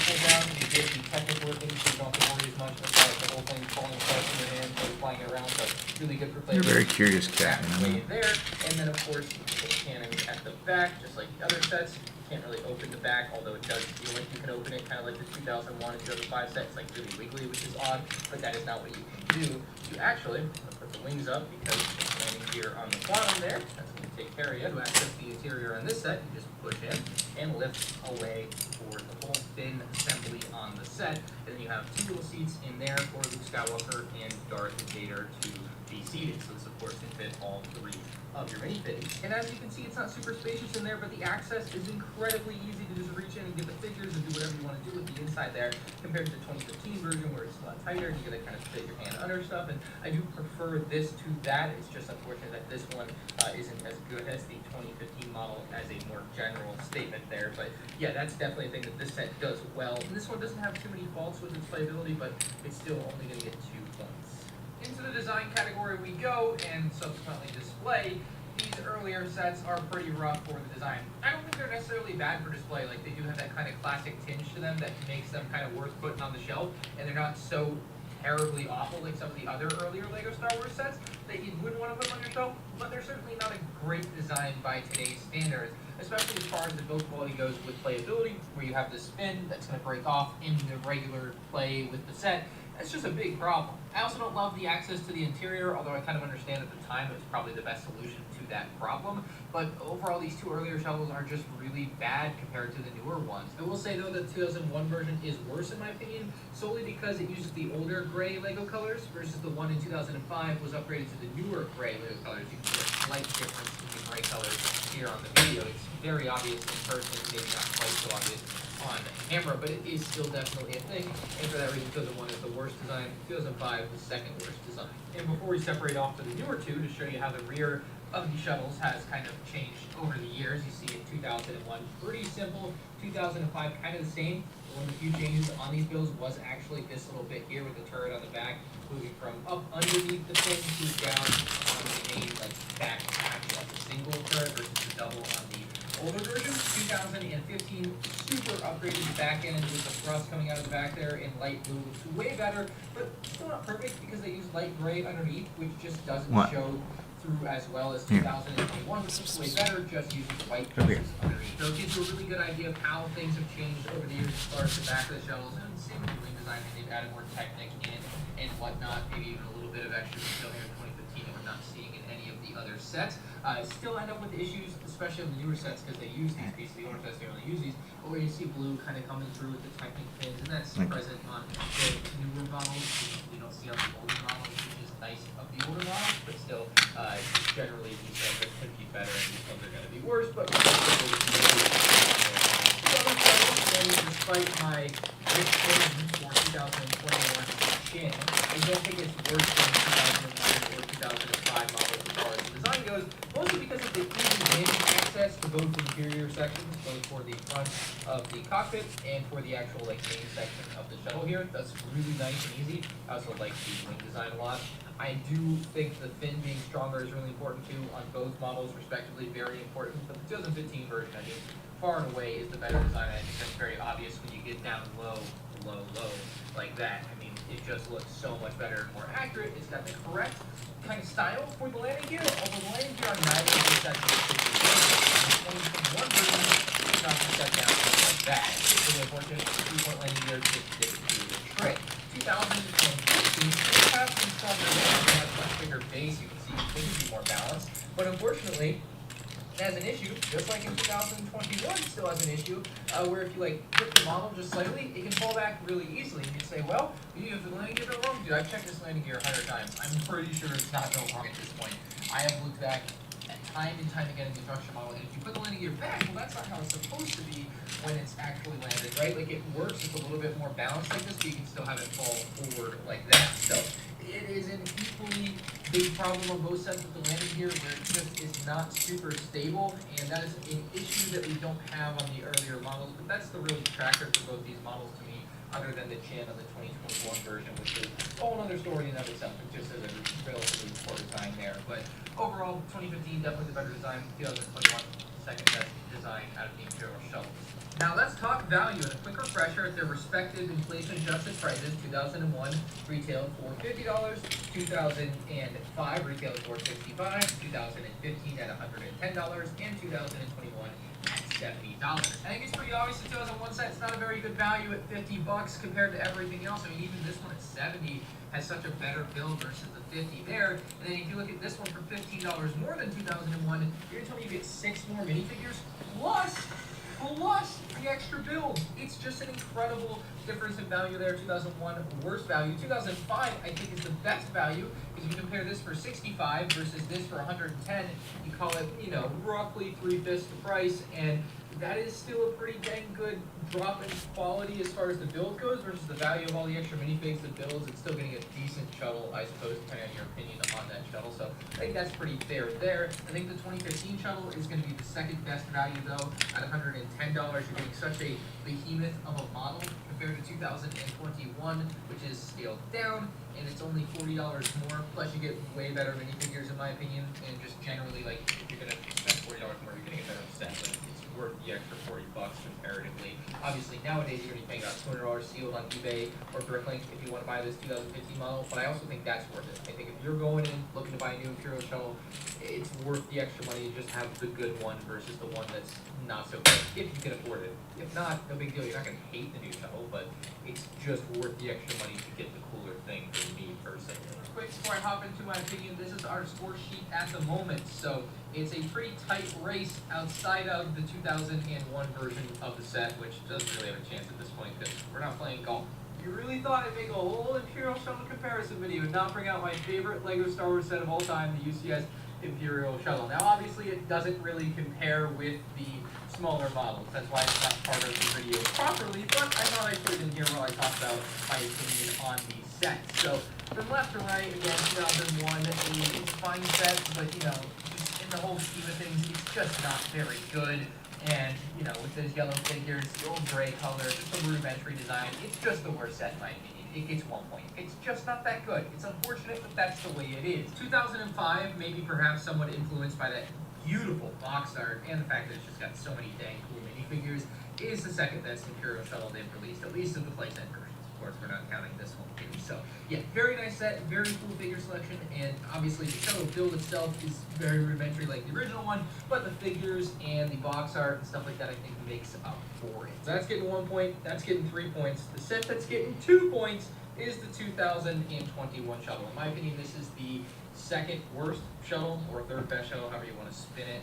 pull down, you get the Technic working, so you don't have to worry as much about the whole thing falling apart in your hand or flying around. So really good for playing. You're a very curious cat, man. There, and then of course the cannon at the back, just like the other sets. You can't really open the back, although it does feel like you can open it, kind of like the 2001 and 2005 set. It's like really wiggly, which is odd, but that is not what you can do. You actually put the wings up because it's landing gear on the bottom there. That's going to take care of you. To access the interior on this set, you just push in and lift away for the whole thin assembly on the set. And then you have 2 little seats in there for Luke Skywalker and Darth Vader to be seated. So this, of course, can fit all three of your minifigs. And as you can see, it's not super spacious in there, but the access is incredibly easy to just reach in and get the figures and do whatever you want to do with the inside there, compared to the 2015 version where it's a lot tighter and you gotta kind of fit your hand under stuff. And I do prefer this to that. It's just unfortunate that this one isn't as good as the 2015 model as a more general statement there. But yeah, that's definitely a thing that this set does well. And this one doesn't have too many faults with its playability, but it's still only gonna get 2 points. Into the design category we go, and subsequently display. These earlier sets are pretty rough for the design. I don't think they're necessarily bad for display. Like, they do have that kind of classic tinge to them that makes them kind of worth putting on the shelf, and they're not so terribly awful like some of the other earlier LEGO Star Wars sets that you wouldn't want to put on your shelf, but they're certainly not a great design by today's standards, especially as far as the build quality goes with playability, where you have this spin that's going to break off in the regular play with the set. That's just a big problem. I also don't love the access to the interior, although I kind of understand at the time it was probably the best solution to that problem. But overall, these 2 earlier shovels are just really bad compared to the newer ones. I will say, though, that the 2001 version is worse in my opinion, solely because it uses the older gray LEGO colors versus the one in 2005 was upgraded to the newer gray LEGO colors. You can see a slight difference in the gray colors here on the video. It's very obvious in person, maybe not quite so obvious on camera, but it is still definitely a thing, and for that reason 2001 is the worst design, 2005 the second worst design. And before we separate off to the newer 2 to show you how the rear of the shuttles has kind of changed over the years, you see in 2001 pretty simple, 2005 kind of the same. One of the few changes on these builds was actually this little bit here with the turret on the back, moving from up underneath the fin to down on the main like back hatch of the single turret versus the double on the older version. 2015 super upgraded the back end with the thrust coming out of the back there in light blue. It's way better, but still not perfect because they use light gray underneath, which just doesn't show through as well as 2021, which is way better, just using white pieces underneath. So it gives you a really good idea of how things have changed over the years as far as the back of the shells, and same with the design, they've added more Technic in and whatnot, maybe even a little bit of extra detail here in 2015 that we're not seeing in any of the other sets. Still end up with issues, especially in the newer sets, because they use these pieces. The older sets, they only use these. But where you see blue kind of coming through with the Technic pins, and that's present on the newer models. We don't see on the older models, which is nice of the older models, but still, generally these sets could be better, and these ones are going to be worse. But despite my prediction for 2021 chin, I don't think it's worse than 2009 or 2005 models as far as the design goes, mostly because of the easy in access to both interior sections, both for the front of the cockpit and for the actual like main section of the shuttle here. That's really nice and easy. I also like the wing design a lot. I do think the fin being stronger is really important too on both models, respectively, very important. But the 2015 version, I think, far and away is the better design. I think that's very obvious when you get down low like that. I mean, it just looks so much better and more accurate. It's got the correct kind of style for the landing gear, although the landing gear on neither of these sets is one version is not set down like that. It's really unfortunate. 3-point landing gear just didn't do the trick. 2015 have some stronger landing, has a much bigger base. You can see things be more balanced, but unfortunately, has an issue, just like in 2021 still has an issue, where if you like flip the model just slightly, it can fall back really easily. And you say, well, you have the landing gear go wrong? Dude, I've checked this landing gear 100 times. I'm pretty sure it's not going wrong at this point. I have looked back time and time again in the construction model, and if you put the landing gear back, well, that's not how it's supposed to be when it's actually landed, right? Like, it works, it's a little bit more balanced like this, but you can still have it fall forward like that. So it is an equally big problem on both sides with the landing gear, where it just is not super stable, and that is an issue that we don't have on the earlier models. But that's the real detractor for both these models to me, other than the chin on the 2021 version, which is a whole other story in and of itself. It just is a relatively poor design there. But overall, 2015 definitely the better design. 2021 second best design out of the Imperial shuttles. Now let's talk value and a quick refresher at their respective inflation-adjusted prices. 2001 retailed for $50, 2005 retailed for $65, 2015 at $110, and 2021 at $70. I think it's pretty obvious the 2001 set's not a very good value at $50 compared to everything else. I mean, even this one at $70 has such a better build versus the $50 there. And then if you look at this one for $15 more than 2001, you're telling me you get 6 more minifigures plus plus the extra build. It's just an incredible difference in value there. 2001, worst value. 2005, I think, is the best value, because you compare this for 65 versus this for 110. You call it, you know, roughly 3/5 the price, and that is still a pretty dang good drop in quality as far as the build goes versus the value of all the extra minifigs, the builds. It's still getting a decent shuttle, I suppose, depending on your opinion on that shuttle. So I think that's pretty fair there. I think the 2015 shuttle is going to be the second best value, though. At $110, you're getting such a behemoth of a model compared to 2021, which is scaled down, and it's only $40 more. Plus, you get way better minifigures, in my opinion, and just generally, like, if you're going to spend $40 more, you're going to get a better set. Like, it's worth the extra $40 comparatively. Obviously, nowadays you're going to be paying about $200 sealed on eBay or Bricklink if you want to buy this 2015 model, but I also think that's worth it. I think if you're going in looking to buy a new Imperial shuttle, it's worth the extra money to just have the good one versus the one that's not so good, if you can afford it. If not, no big deal. You're not going to hate the new shuttle, but it's just worth the extra money to get the cooler thing for me personally. Quick, before I hop into my opinion, this is our score sheet at the moment, so it's a pretty tight race outside of the 2001 version of the set, which doesn't really have a chance at this point because we're not playing golf. You really thought I'd make a whole Imperial Shuttle comparison video and not bring out my favorite LEGO Star Wars set of all time, the UCS Imperial Shuttle. Now, obviously, it doesn't really compare with the smaller models. That's why it's not part of the video properly, but I thought I'd put it in here while I talk about my opinion on the set. So, from left to right, again, 2001, it's a fine set, but, you know, just in the whole scheme of things, it's just not very good. And, you know, with those yellow figures, the old gray color, just a rudimentary design, it's just the worst set in my opinion. It gets 1 point. It's just not that good. It's unfortunate, but that's the way it is. 2005, maybe perhaps somewhat influenced by that beautiful box art and the fact that it's just got so many dang cool minifigures, is the second best Imperial shuttle they've released, at least of the playset versions. Of course, we're not counting this one too. So, yeah, very nice set, very cool figure selection, and obviously the shuttle build itself is very rudimentary like the original one, but the figures and the box art and stuff like that I think makes up for it. So that's getting 1 point, that's getting 3 points. The set that's getting 2 points is the 2021 shuttle. In my opinion, this is the second worst shuttle, or third best shuttle, however you want to spin it.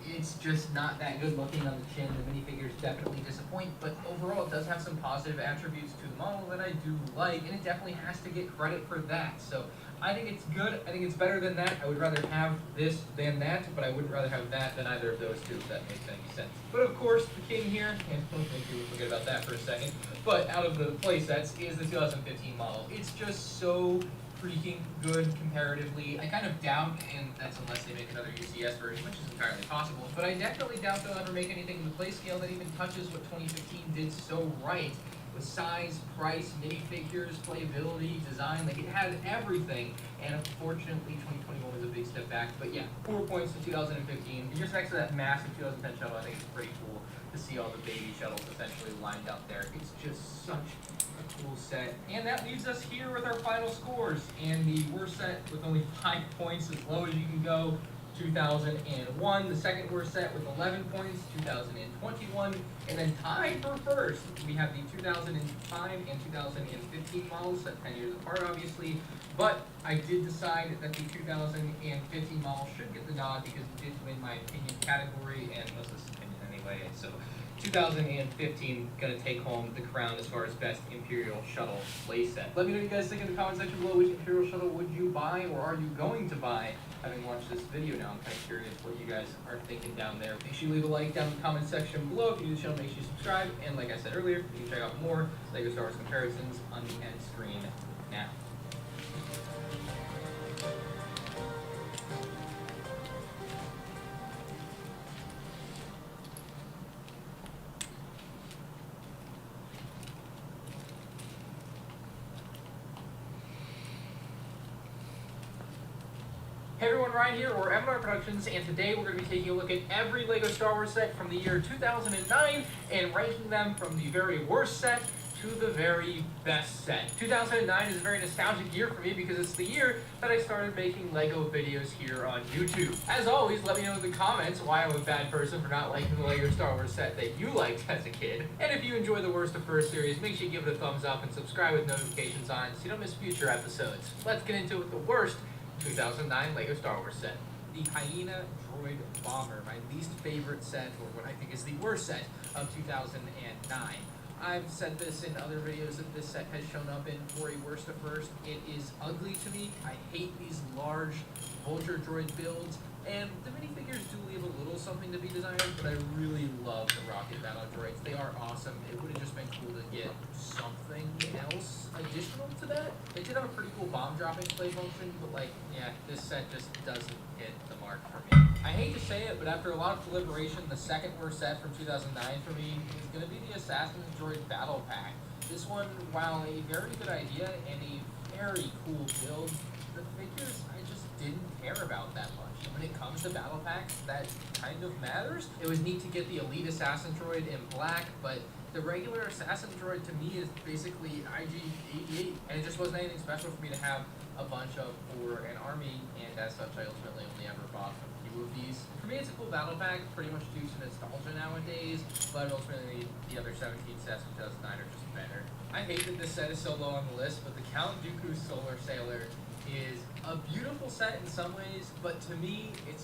It's just not that good looking on the chin. The minifigures definitely disappoint, but overall it does have some positive attributes to the model that I do like, and it definitely has to get credit for that. So I think it's good. I think it's better than that. I would rather have this than that, but I wouldn't rather have that than either of those two, if that makes any sense. But of course, the king here, and maybe we'll forget about that for a second, but out of the playsets is the 2015 model. It's just so freaking good comparatively. I kind of doubt, and that's unless they make another UCS version, which is entirely possible, but I definitely doubt they'll ever make anything in the play scale that even touches what 2015 did so right. With size, price, minifigures, playability, design, like it had everything, and unfortunately 2021 was a big step back, but yeah, 4 points to 2015. Just next to that massive 2010 shuttle, I think it's pretty cool to see all the baby shuttles essentially lined up there. It's just such a cool set. And that leaves us here with our final scores, and the worst set with only 5 points, as low as you can go, 2001, the second worst set with 11 points, 2021, and then tied for first, we have the 2005 and 2015 models, set 10 years apart obviously, but I did decide that the 2015 model should get the nod because it did win my opinion category, and most of this opinion anyway, so 2015 gonna take home the crown as far as best Imperial shuttle playset. Let me know what you guys think in the comment section below. Which Imperial shuttle would you buy, or are you going to buy? Having watched this video now, I'm kind of curious what you guys are thinking down there. Make sure you leave a like down in the comment section below. If you're new to the channel, make sure you subscribe. And like I said earlier, you can check out more LEGO Star Wars comparisons on the end screen now. Hey everyone, Ryan here, or MR Productions, and today we're going to be taking a look at every LEGO Star Wars set from the year 2009 and ranking them from the very worst set to the very best set. 2009 is a very nostalgic year for me because it's the year that I started making LEGO videos here on YouTube. As always, let me know in the comments why I'm a bad person for not liking the LEGO Star Wars set that you liked as a kid. And if you enjoy the Worst of First series, make sure you give it a thumbs up and subscribe with notifications on so you don't miss future episodes. Let's get into it with the worst 2009 LEGO Star Wars set. The Hyena Droid Bomber, my least favorite set, or what I think is the worst set of 2009. I've said this in other videos that this set has shown up in for a worst to first. It is ugly to me. I hate these large Vulture Droid builds, and the minifigures do leave a little something to be desired, but I really love the Rocket Battle Droids. They are awesome. It would have just been cool to get something else additional to that. It did have a pretty cool bomb dropping play function, but like, yeah, this set just doesn't hit the mark for me. I hate to say it, but after a lot of deliberation, the second worst set from 2009 for me is going to be the Assassin's Droid Battle Pack. This one, while a very good idea and a very cool build, the figures I just didn't care about that much. When it comes to battle packs, that kind of matters. It was neat to get the Elite Assassin Droid in black, but the regular Assassin Droid to me is basically IG-88, and it just wasn't anything special for me to have a bunch of for an army, and as such I ultimately only ever bought a few of these. For me, it's a cool battle pack, pretty much due to nostalgia nowadays, but ultimately the other 17 sets from 2009 are just better. I hate that this set is so low on the list, but the Count Dooku Solar Sailor is a beautiful set in some ways, but to me, it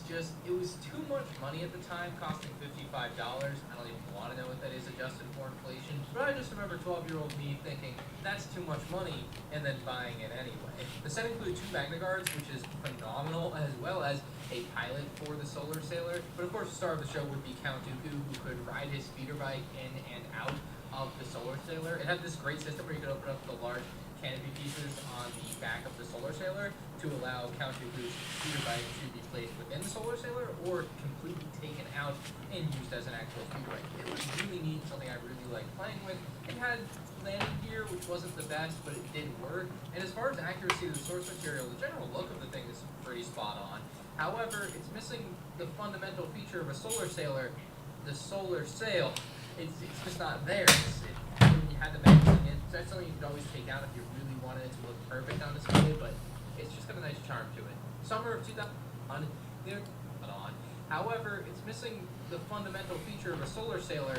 was too much money at the time, costing $55. I don't even want to know what that is adjusted for inflation, but I just remember 12-year-old me thinking, that's too much money, and then buying it anyway. The set included 2 Magna Guards, which is phenomenal, as well as a pilot for the Solar Sailor, but of course the star of the show would be Count Dooku, who could ride his speeder bike in and out of the Solar Sailor. It had this great system where you could open up the large canopy pieces on the back of the Solar Sailor to allow Count Dooku's speeder bike to be placed within the Solar Sailor or completely taken out and used as an actual speeder bike. It was really neat, something I really liked playing with. It had landing gear, which wasn't the best, but it did work. And as far as accuracy of the source material, the general look of the thing is pretty spot on. However, it's missing the fundamental feature of a Solar Sailor, the Solar Sail. It's just not there. When you had the magazine in, that's something you could always take out if you really wanted it to look perfect on display, but it's just got a nice charm to it. Summer of 2001, they're on. However, it's missing the fundamental feature of a Solar Sailor,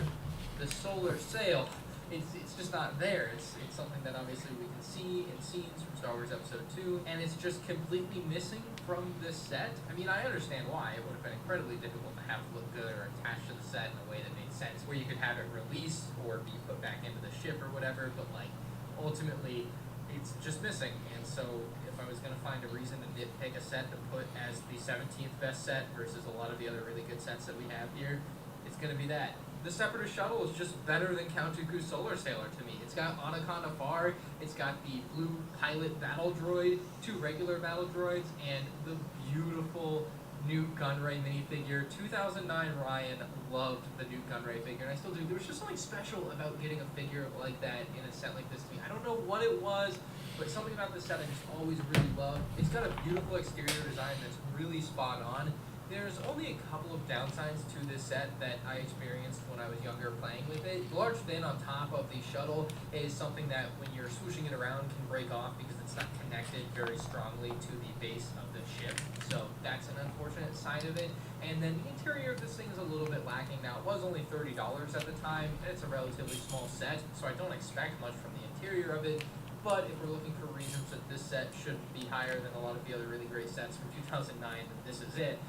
the Solar Sail. It's just not there. It's something that obviously we can see in scenes from Star Wars Episode 2, and it's just completely missing from this set. I mean, I understand why. It would have been incredibly difficult to have it look good or attached to the set in a way that made sense, where you could have it released or be put back into the ship or whatever, but like, ultimately, it's just missing. And so, if I was going to find a reason to nitpick a set to put as the 17th best set versus a lot of the other really good sets that we have here, it's going to be that. The Separatist Shuttle is just better than Count Dooku's Solar Sailor to me. It's got Anaconda Far, it's got the blue pilot battle droid, 2 regular battle droids, and the beautiful Newt Gunray minifigure. 2009 Ryan loved the Newt Gunray figure, and I still do. There was just something special about getting a figure like that in a set like this to me. I don't know what it was, but something about this set I just always really loved. It's got a beautiful exterior design that's really spot on. There's only a couple of downsides to this set that I experienced when I was younger playing with it. The large fin on top of the shuttle is something that when you're swooshing it around can break off because it's not connected very strongly to the base of the ship. So that's an unfortunate side of it. And then the interior of this thing is a little bit lacking. Now, it was only $30 at the time, and it's a relatively small set, so I don't expect much from the interior of it. But if we're looking for reasons that this set should be higher than a lot of the other really great sets from 2009, then this is it.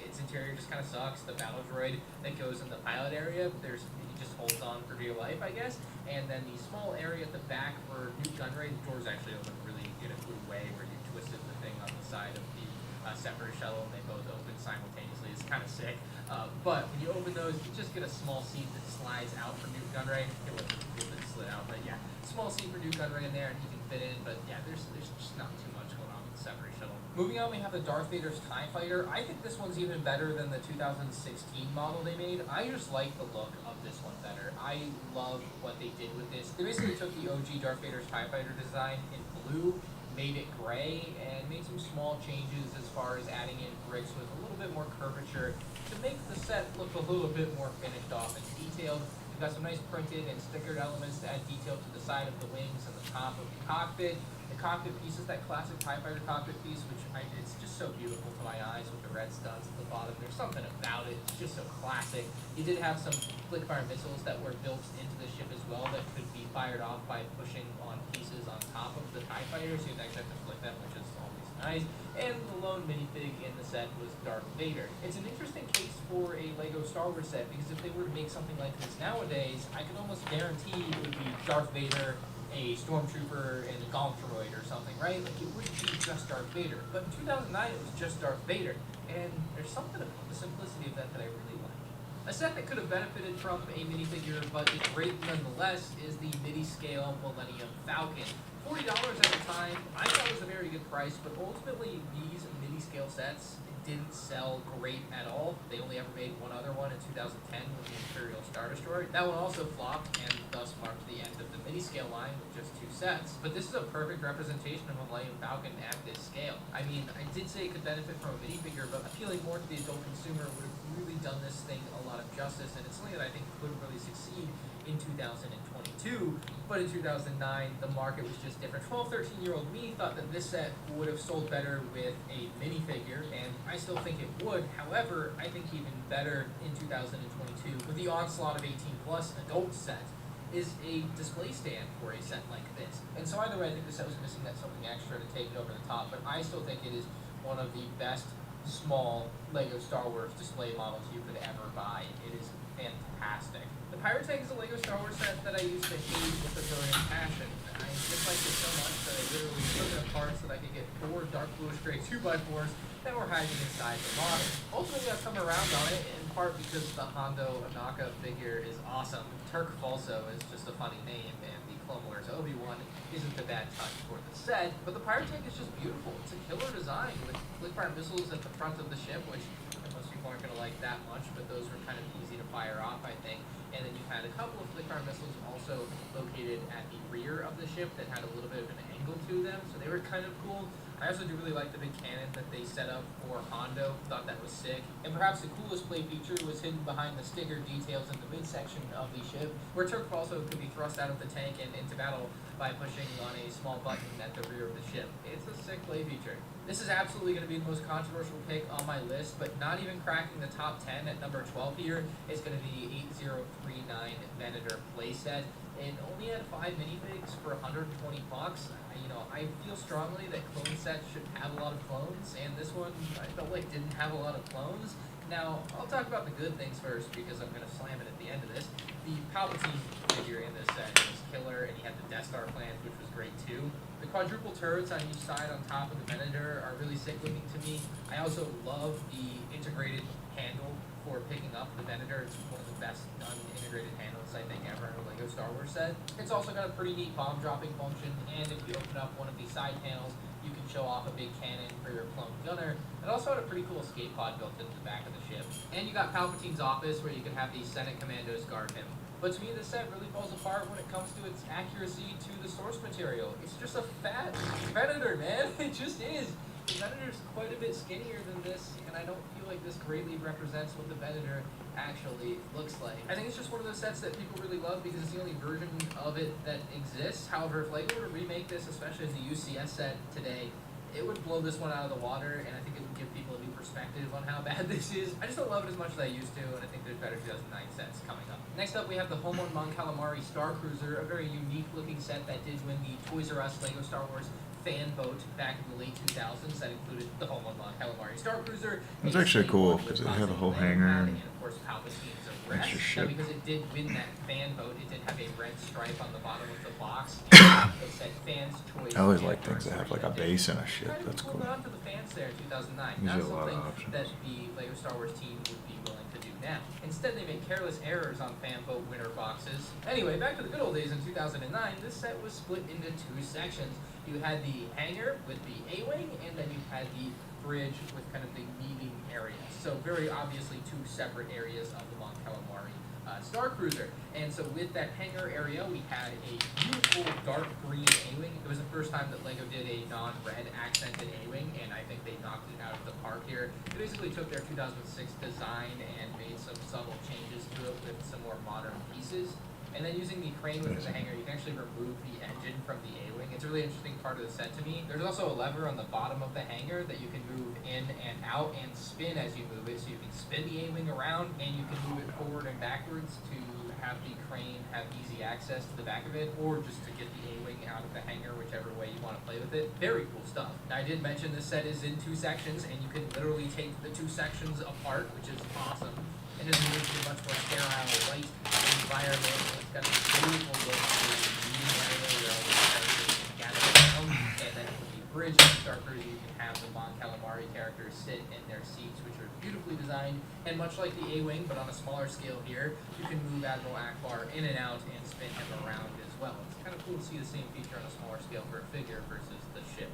Its interior just kind of sucks. The battle droid that goes in the pilot area, he just holds on for dear life, I guess. And then the small area at the back for Newt Gunray, the doors actually open really in a good way where you twisted the thing on the side of the Separatist shuttle and they both open simultaneously. It's kind of sick. But when you open those, you just get a small seat that slides out for Newt Gunray. It wasn't good that it slid out, but yeah, small seat for Newt Gunray in there and he can fit in. But yeah, there's just not too much going on with the Separatist shuttle. Moving on, we have the Darth Vader's TIE Fighter. I think this one's even better than the 2016 model they made. I just like the look of this one better. I love what they did with this. They basically took the OG Darth Vader's TIE Fighter design in blue, made it gray, and made some small changes as far as adding in bricks with a little bit more curvature to make the set look a little bit more finished off and detailed. We've got some nice printed and stickered elements to add detail to the side of the wings and the top of the cockpit. The cockpit piece is that classic TIE Fighter cockpit piece, which it's just so beautiful to my eyes with the red studs at the bottom. There's something about it. It's just so classic. You did have some flick-fire missiles that were built into the ship as well that could be fired off by pushing on pieces on top of the TIE Fighter, so you'd actually have to flick them, which is always eyes, and the lone minifig in the set was Darth Vader. It's an interesting case for a LEGO Star Wars set, because if they were to make something like this nowadays, I could almost guarantee it would be Darth Vader, a Stormtrooper, and a Golem droid or something, right? Like, it wouldn't be just Darth Vader. But in 2009, it was just Darth Vader. And there's something about the simplicity of that I really like. A set that could have benefited from a minifigure, but is great nonetheless, is the midi-scale Millennium Falcon. $40 at the time, I thought it was a very good price, but ultimately these midi-scale sets didn't sell great at all. They only ever made one other one in 2010 with the Imperial Star Destroyer. That one also flopped, and thus marked the end of the mini-scale line with just 2 sets. But this is a perfect representation of a Millennium Falcon at this scale. I mean, I did say it could benefit from a minifigure, but appealing more to the adult consumer would have really done this thing a lot of justice, and it's something that I think could really succeed in 2022, but in 2009, the market was just different. 12, 13-year-old me thought that this set would have sold better with a minifigure, and I still think it would. However, I think even better in 2022, with the onslaught of 18-plus adult set, is a display stand for a set like this. And so either way, I think the set was missing that something extra to take it over the top, but I still think it is one of the best small LEGO Star Wars display models you could ever buy. It is fantastic. The Pirate Tank is a LEGO Star Wars set that I used to hate with a brilliant passion. I disliked it so much that I literally took it apart so that I could get 4 dark bluish gray 2x4s that were hiding inside the model. Ultimately, I've come around on it, in part because the Hondo Anaka figure is awesome. Turk Falso is just a funny name, and the Clone Wars Obi-Wan isn't a bad touch for the set. But the Pirate Tank is just beautiful. It's a killer design with flip-fire missiles at the front of the ship, which most people aren't going to like that much, but those were kind of easy to fire off, I think. And then you had a couple of flip-fire missiles also located at the rear of the ship that had a little bit of an angle to them, so they were kind of cool. I also do really like the big cannon that they set up for Hondo. Thought that was sick. And perhaps the coolest play feature was hidden behind the sticker details in the midsection of the ship, where Turk also could be thrust out of the tank and into battle by pushing on a small button at the rear of the ship. It's a sick play feature. This is absolutely going to be the most controversial pick on my list, but not even cracking the top 10 at number 12 here is going to be 8039 Venator playset. It only had 5 minifigs for $120. I feel strongly that clone sets should have a lot of clones, and this one I felt like didn't have a lot of clones. Now, I'll talk about the good things first because I'm going to slam it at the end of this. The Palpatine figure in this set was killer, and he had the Death Star plans, which was great too. The quadruple turrets on each side on top of the Venator are really sick looking to me. I also love the integrated handle for picking up the Venator. It's one of the best done integrated handles I think ever in a LEGO Star Wars set. It's also got a pretty neat bomb dropping function, and if you open up one of these side panels, you can show off a big cannon for your clone gunner. It also had a pretty cool escape pod built into the back of the ship. And you got Palpatine's office where you can have the Senate commandos guard him. But to me, this set really falls apart when it comes to its accuracy to the source material. It's just a fat Venator, man. It just is. The Venator's quite a bit skinnier than this, and I don't feel like this greatly represents what the Venator actually looks like. I think it's just one of those sets that people really love because it's the only version of it that exists. However, if LEGO were to remake this, especially as the UCS set today, it would blow this one out of the water, and I think it would give people a new perspective on how bad this is. I just don't love it as much as I used to, and I think there's better 2009 sets coming up. Next up, we have the Homo Mon Calamari Star Cruiser, a very unique looking set that did win the Toys R Us LEGO Star Wars fan vote back in the late 2000s. That included the Homo Mon Calamari Star Cruiser. It's actually cool because it had a whole hanger and of course Palpatine's arrest. extra Now, ship. because it did win that fan vote, it did have a red stripe on the bottom of the box. And it said fans' choice. I always like things that have like a base and a ship. Kind of That's cool. on for the fans there in 2009. Gives Not you a lot of something options. that the LEGO Star Wars team would be willing to do now. Instead, they made careless errors on fan vote winner boxes. Anyway, back to the good old days in 2009, this set was split into 2 sections. You had the hangar with the A-wing, and then you had the bridge with kind of the meeting area. So very obviously 2 separate areas of the Mon Calamari Star Cruiser. And so with that hangar area, we had a beautiful dark green A-wing. It was the first time that LEGO did a non-red accented A-wing, and I think they knocked it out of the park here. They basically took their 2006 design and made some subtle changes to it with some more modern pieces. And then using the crane within the hangar, you can actually remove the engine from the A-wing. It's a really interesting part of the set to me. There's also a lever on the bottom of the hangar that you can move in and out and spin as you move it. So you can spin the A-wing around, and you can move it forward and backwards to have the crane have easy access to the back of it, or just to get the A-wing out of the hangar, whichever way you want to play with it. Very cool stuff. Now, I did mention this set is in 2 sections, and you can literally take the 2 sections apart, which is awesome. And it's moved to a much more sterile, white environment. It's got this beautiful look to the meeting area where all the characters can gather around, and then with the bridge on Starker, you can have the Mon Calamari characters sit in their seats, which are beautifully designed. And much like the A-Wing, but on a smaller scale here, you can move Admiral Akbar in and out and spin him around as well. It's kind of cool to see the same feature on a smaller scale for a figure versus the ship.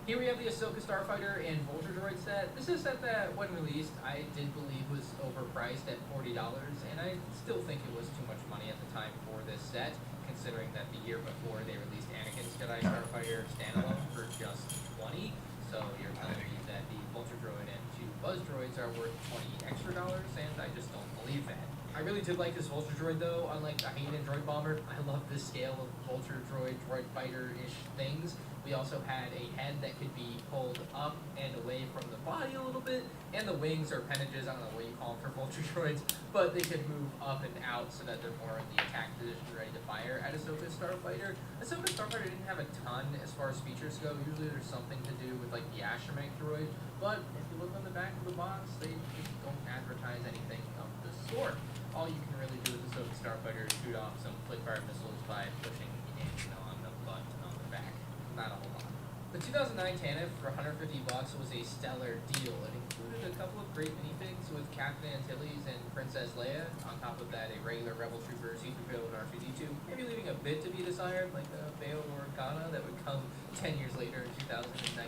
Here we have the Ahsoka Starfighter and Vulture Droid set. This is a set that, when released, I did believe was overpriced at $40, and I still think it was too much money at the time for this set, considering that the year before they released Anakin's Jedi Starfighter standalone for just $20. So you're telling me that the Vulture Droid and 2 Buzz Droids are worth $20 extra, and I just don't believe that. I really did like this Vulture Droid though, unlike the Hayden Droid Bomber. I love this scale of Vulture Droid, Droid Fighter-ish things. We also had a head that could be pulled up and away from the body a little bit, and the wings or appendages, I don't know what you call them for Vulture Droids, but they could move up and out so that they're more in the attack position ready to fire at Ahsoka Starfighter. Ahsoka Starfighter didn't have a ton as far as features go. Usually there's something to do with like the Astromech droid, but if you look on the back of the box, they just don't advertise anything of the sort. All you can really do with Ahsoka Starfighter is shoot off some flick-fire missiles by pushing in on the button on the back. Not a whole lot. The 2009 TANF for $150 was a stellar deal. It included a couple of great minifigs with Captain Antilles and Princess Leia. On top of that, a regular Rebel Trooper, C-3PO, and R2-D2. Maybe leaving a bit to be desired, like a Bail Organa that would come 10 years later in 2019.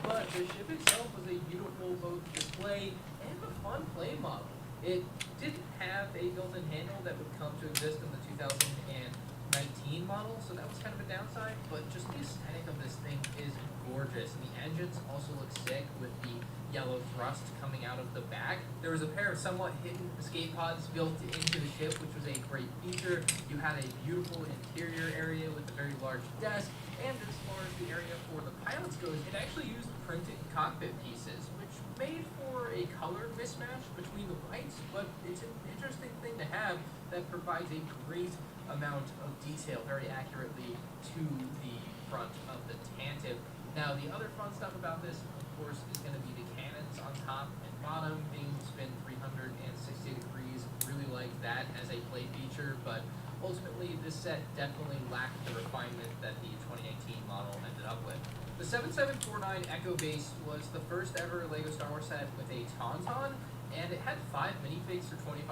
But the ship itself was a beautiful both display and a fun play model. It didn't have a built-in handle that would come to exist in the 2019 model, so that was kind of a downside, but just the aesthetic of this thing is gorgeous. And the engines also look sick with the yellow thrust coming out of the back. There was a pair of somewhat hidden escape pods built into the ship, which was a great feature. You had a beautiful interior area with a very large desk, and as far as the area for the pilots goes, it actually used printed cockpit pieces, which made for a color mismatch between the whites, but it's an interesting thing to have that provides a great amount of detail very accurately to the front of the Tantive. Now, the other fun stuff about this, of course, is going to be the cannons on top and bottom being spin 360 degrees. Really like that as a play feature, but ultimately this set definitely lacked the refinement that the 2018 model ended up with. The 7749 Echo Base was the first ever LEGO Star Wars set with a Tauntaun, and it had 5 minifigs for $25,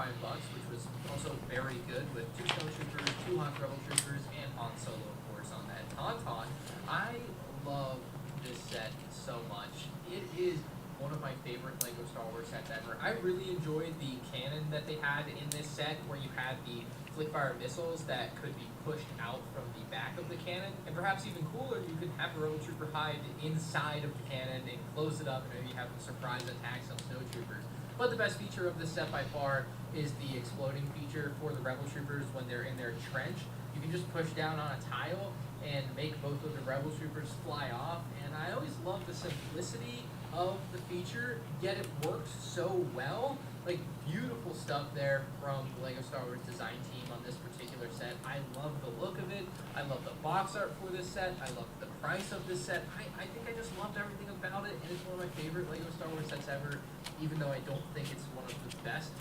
which was also very good, with 2 Snowtroopers, 2 Han Rebel Troopers, and Han Solo, of course, on that Tauntaun. I love this set so much. It is one of my favorite LEGO Star Wars sets ever. I really enjoyed the cannon that they had in this set, where you had the flick-fire missiles that could be pushed out from the back of the cannon, and perhaps even cooler, you could have a Rebel Trooper hide inside of the cannon and close it up, and maybe have them surprise attacks on Snowtroopers. But the best feature of this set by far is the exploding feature for the Rebel Troopers when they're in their trench. You can just push down on a tile and make both of the Rebel Troopers fly off, and I always love the simplicity of the feature, yet it works so well. Like, beautiful stuff there from the LEGO Star Wars design team on this particular set. I love the look of it. I love the box art for this set. I love the price of this set. I think I just loved everything about it, and it's one of my favorite LEGO Star Wars sets ever, even though I don't think it's one of the best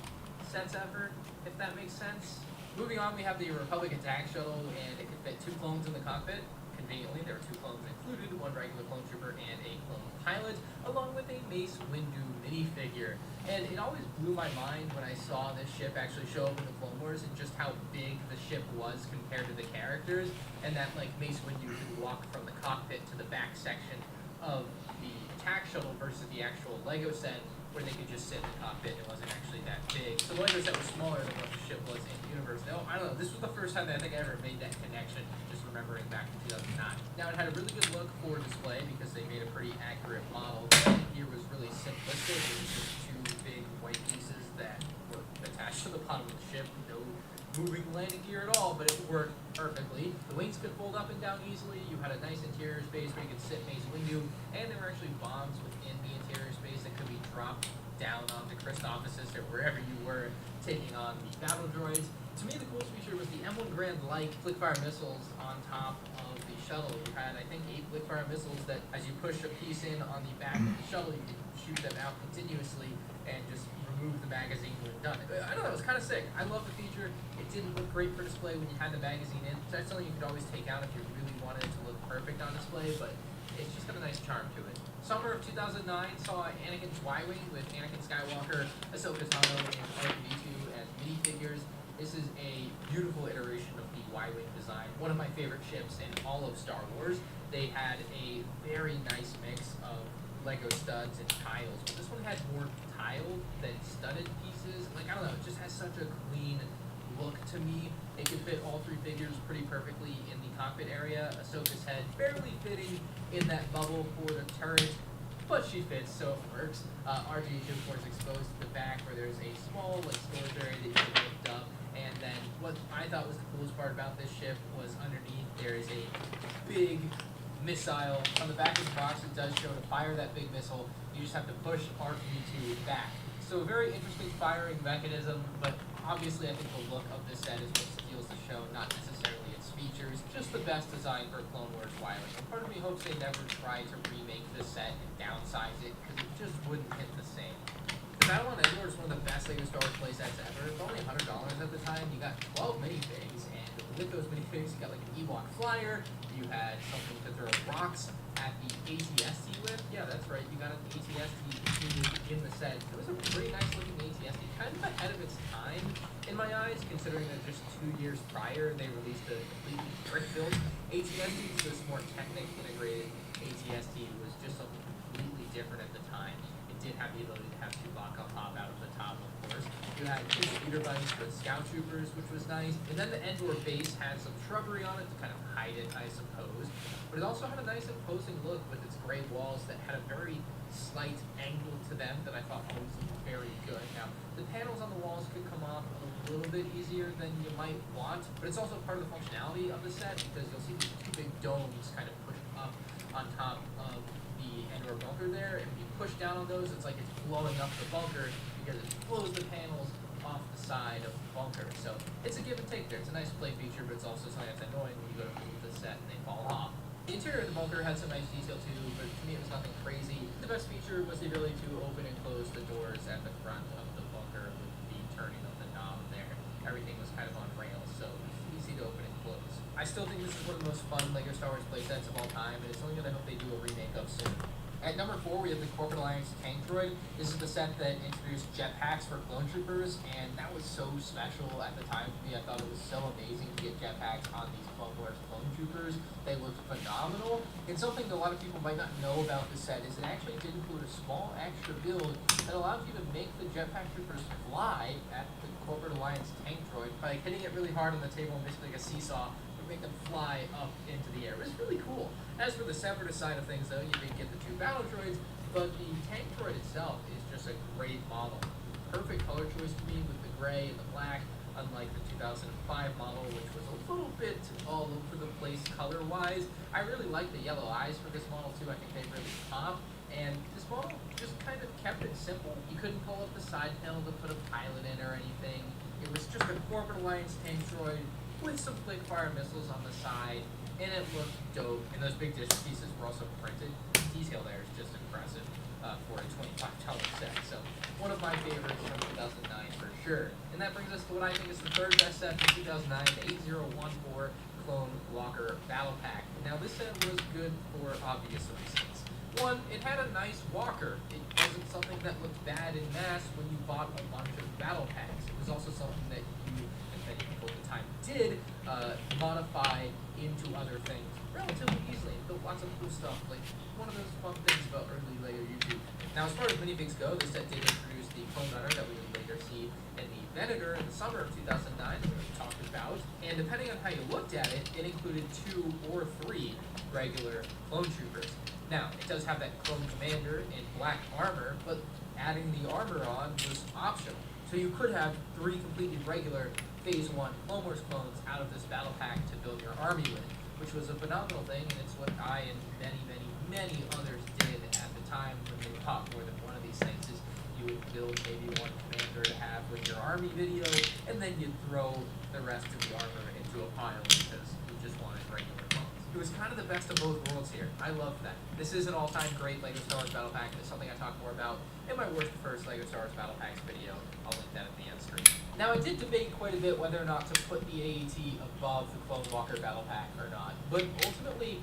sets ever, if that makes sense. Moving on, we have the Republic Attack Shuttle, and it could fit 2 clones in the cockpit. Conveniently, there were 2 clones included, 1 regular clone trooper and a clone pilot, along with a Mace Windu minifigure. And it always blew my mind when I saw this ship actually show up in the Clone Wars, and just how big the ship was compared to the characters, and that like Mace Windu could walk from the cockpit to the back section of the attack shuttle versus the actual LEGO set, where they could just sit in the cockpit. It wasn't actually that big. So the LEGO set was smaller than what the ship was in the universe. Now, I don't know, this was the first time that I think I ever made that connection, just remembering back in 2009. Now, it had a really good look for display because they made a pretty accurate model. The gear was really simplistic. It was just 2 big white pieces that were attached to the bottom of the ship. No moving landing gear at all, but it worked perfectly. The wings could fold up and down easily. You had a nice interior space where you could sit Mace Windu, and there were actually bombs within the interior space that could be dropped down onto Christophsis or wherever you were taking on the battle droids. To me, the coolest feature was the M1 Grand-like flick-fire missiles on top of the shuttle. You had, I think, 8 flick-fire missiles that, as you push a piece in on the back of the shuttle, you could shoot them out continuously and just remove the magazine when done. I don't know, it was kind of sick. I love the feature. It didn't look great for display when you had the magazine in. So that's something you could always take out if you really wanted it to look perfect on display, but it's just got a nice charm to it. Summer of 2009 saw Anakin's Y-Wing with Anakin Skywalker, Ahsoka Tano, and R2-D2 as minifigures. This is a beautiful iteration of the Y-Wing design, one of my favorite ships in all of Star Wars. They had a very nice mix of Lego studs and tiles, but this one had more tile than studded pieces. Like, I don't know, it just has such a clean look to me. It could fit all 3 figures pretty perfectly in the cockpit area. Ahsoka's head barely fitting in that bubble for the turret, but she fits, so it works. R2-D2, of course, exposed to the back where there's a small storage area that you can lift up. And then what I thought was the coolest part about this ship was underneath there is a big missile. On the back of the box, it does show to fire that big missile, you just have to push R2-D2 back. So a very interesting firing mechanism, but obviously I think the look of this set is what steals the show, not necessarily its features. Just the best design for Clone Wars Y-Wing. And part of me hopes they never try to remake this set and downsize it, because it just wouldn't hit the same. Battle on Endor is one of the best Lego Star Wars playsets ever. It's only $100 at the time. You got 12 minifigs, and with those minifigs, you got like an Ewok flyer. You had something to throw rocks at the ATST with. Yeah, that's right. You got an ATST in the set. It was a pretty nice looking ATST, kind of ahead of its time in my eyes, considering that just 2 years prior they released a completely brick-built ATST. So this more Technic integrated ATST was just something completely different at the time. Did have the ability to have Chewbacca pop out of the top, of course. You had 2 speeder bikes with scout troopers, which was nice. And then the Endor base had some shrubbery on it to kind of hide it, I suppose. But it also had a nice imposing look with its gray walls that had a very slight angle to them that I thought always looked very good. Now, the panels on the walls could come off a little bit easier than you might want, but it's also part of the functionality of the set because you'll see these 2 big domes kind of pushed up on top of the Endor bunker there, and when you push down on those, it's like it's blowing up the bunker because it blows the panels off the side of the bunker. So it's a give and take there. It's a nice play feature, but it's also something that's annoying when you go to move the set and they fall off. The interior of the bunker had some nice detail too, but to me it was nothing crazy. The best feature was the ability to open and close the doors at the front of the bunker with the turning of the knob there. Everything was kind of on rails, so it was easy to open and close. I still think this is one of the most fun LEGO Star Wars playsets of all time, and it's something that I hope they do a remake of soon. At number 4, we have the Corporate Alliance Tank Droid. This is the set that introduced jetpacks for clone troopers, and that was so special at the time for me. I thought it was so amazing to get jetpacks on these Clone Wars clone troopers. They looked phenomenal. And something that a lot of people might not know about this set is it actually did include a small extra build that allows you to make the jetpack troopers fly at the Corporate Alliance Tank Droid by hitting it really hard on the table and basically like a seesaw. Make them fly up into the air. It was really cool. As for the separatist side of things, though, you did get the 2 battle droids, but the tank droid itself is just a great model. Perfect color choice to me with the gray and the black, unlike the 2005 model, which was a little bit all over the place color-wise. I really like the yellow eyes for this model, too. I think they really pop. And this model just kind of kept it simple. You couldn't pull up the side panel to put a pilot in or anything. It was just a Corporate Alliance tank droid with some flick-fire missiles on the side, and it looked dope. And those big dish pieces were also printed. The detail there is just impressive for a $25 set. So one of my favorites from 2009 for sure. And that brings us to what I think is the 3rd best set from 2009, the 8014 Clone Walker Battle Pack. Now this set was good for obvious reasons. One, it had a nice walker. It wasn't something that looked bad in mass when you bought a bunch of battle packs. It was also something that you, and many people at the time did, modify into other things relatively easily. It built lots of cool stuff, like one of those fun things about early LEGO YouTube. Now, as far as minifigs go, this set did introduce the Clone Runner that we would later see in the Venator in the summer of 2009 that we talked about. And depending on how you looked at it, it included 2 or 3 regular clone troopers. Now, it does have that Clone Commander in black armor, but adding the armor on was optional. So you could have 3 completely regular Phase 1 Clone Wars clones out of this battle pack to build your army with, which was a phenomenal thing, and it's what I and many, many, many others did at the time when they bought more than one of these things, is you would build maybe one commander to have with your army video, and then you'd throw the rest of the armor into a pile because you just wanted regular clones. It was kind of the best of both worlds here. I loved that. This is an all-time great LEGO Star Wars Battle Pack, and it's something I talk more about in my worst first LEGO Star Wars Battle Packs video. I'll link that at the end screen. Now, I did debate quite a bit whether or not to put the AAT above the Clone Walker Battle Pack or not, but ultimately,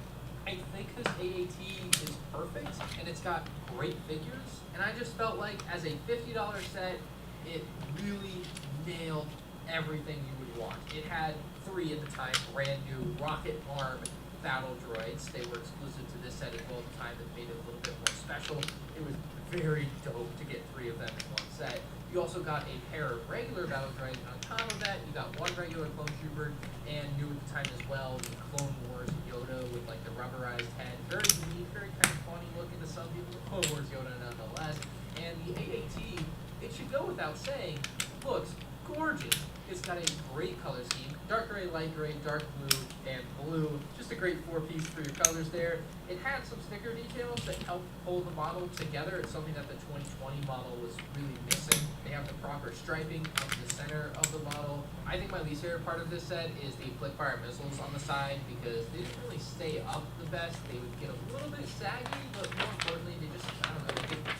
I think this AAT is perfect, and it's got great figures, and I just felt like as a $50 set, it really nailed everything you would want. It had 3 at the time brand new rocket arm battle droids. They were exclusive to this set as well at the time, that made it a little bit more special. It was very dope to get 3 of them in one set. You also got a pair of regular battle droids, and on top of that, you got 1 regular clone trooper, and new at the time as well, the Clone Wars Yoda with like the rubberized head. Very unique, very kind of funny looking to some people, but Clone Wars Yoda nonetheless. And the AAT, it should go without saying, looks gorgeous. It's got a great color scheme. Dark gray, light gray, dark blue, and blue. Just a great 4-piece for your colors there. It had some sticker details that helped hold the model together. It's something that the 2020 model was really missing. They have the proper striping up the center of the model. I think my least favorite part of this set is the flick-fire missiles on the side because they didn't really stay up the best. They would get a little bit saggy, but more importantly, they just, I don't know.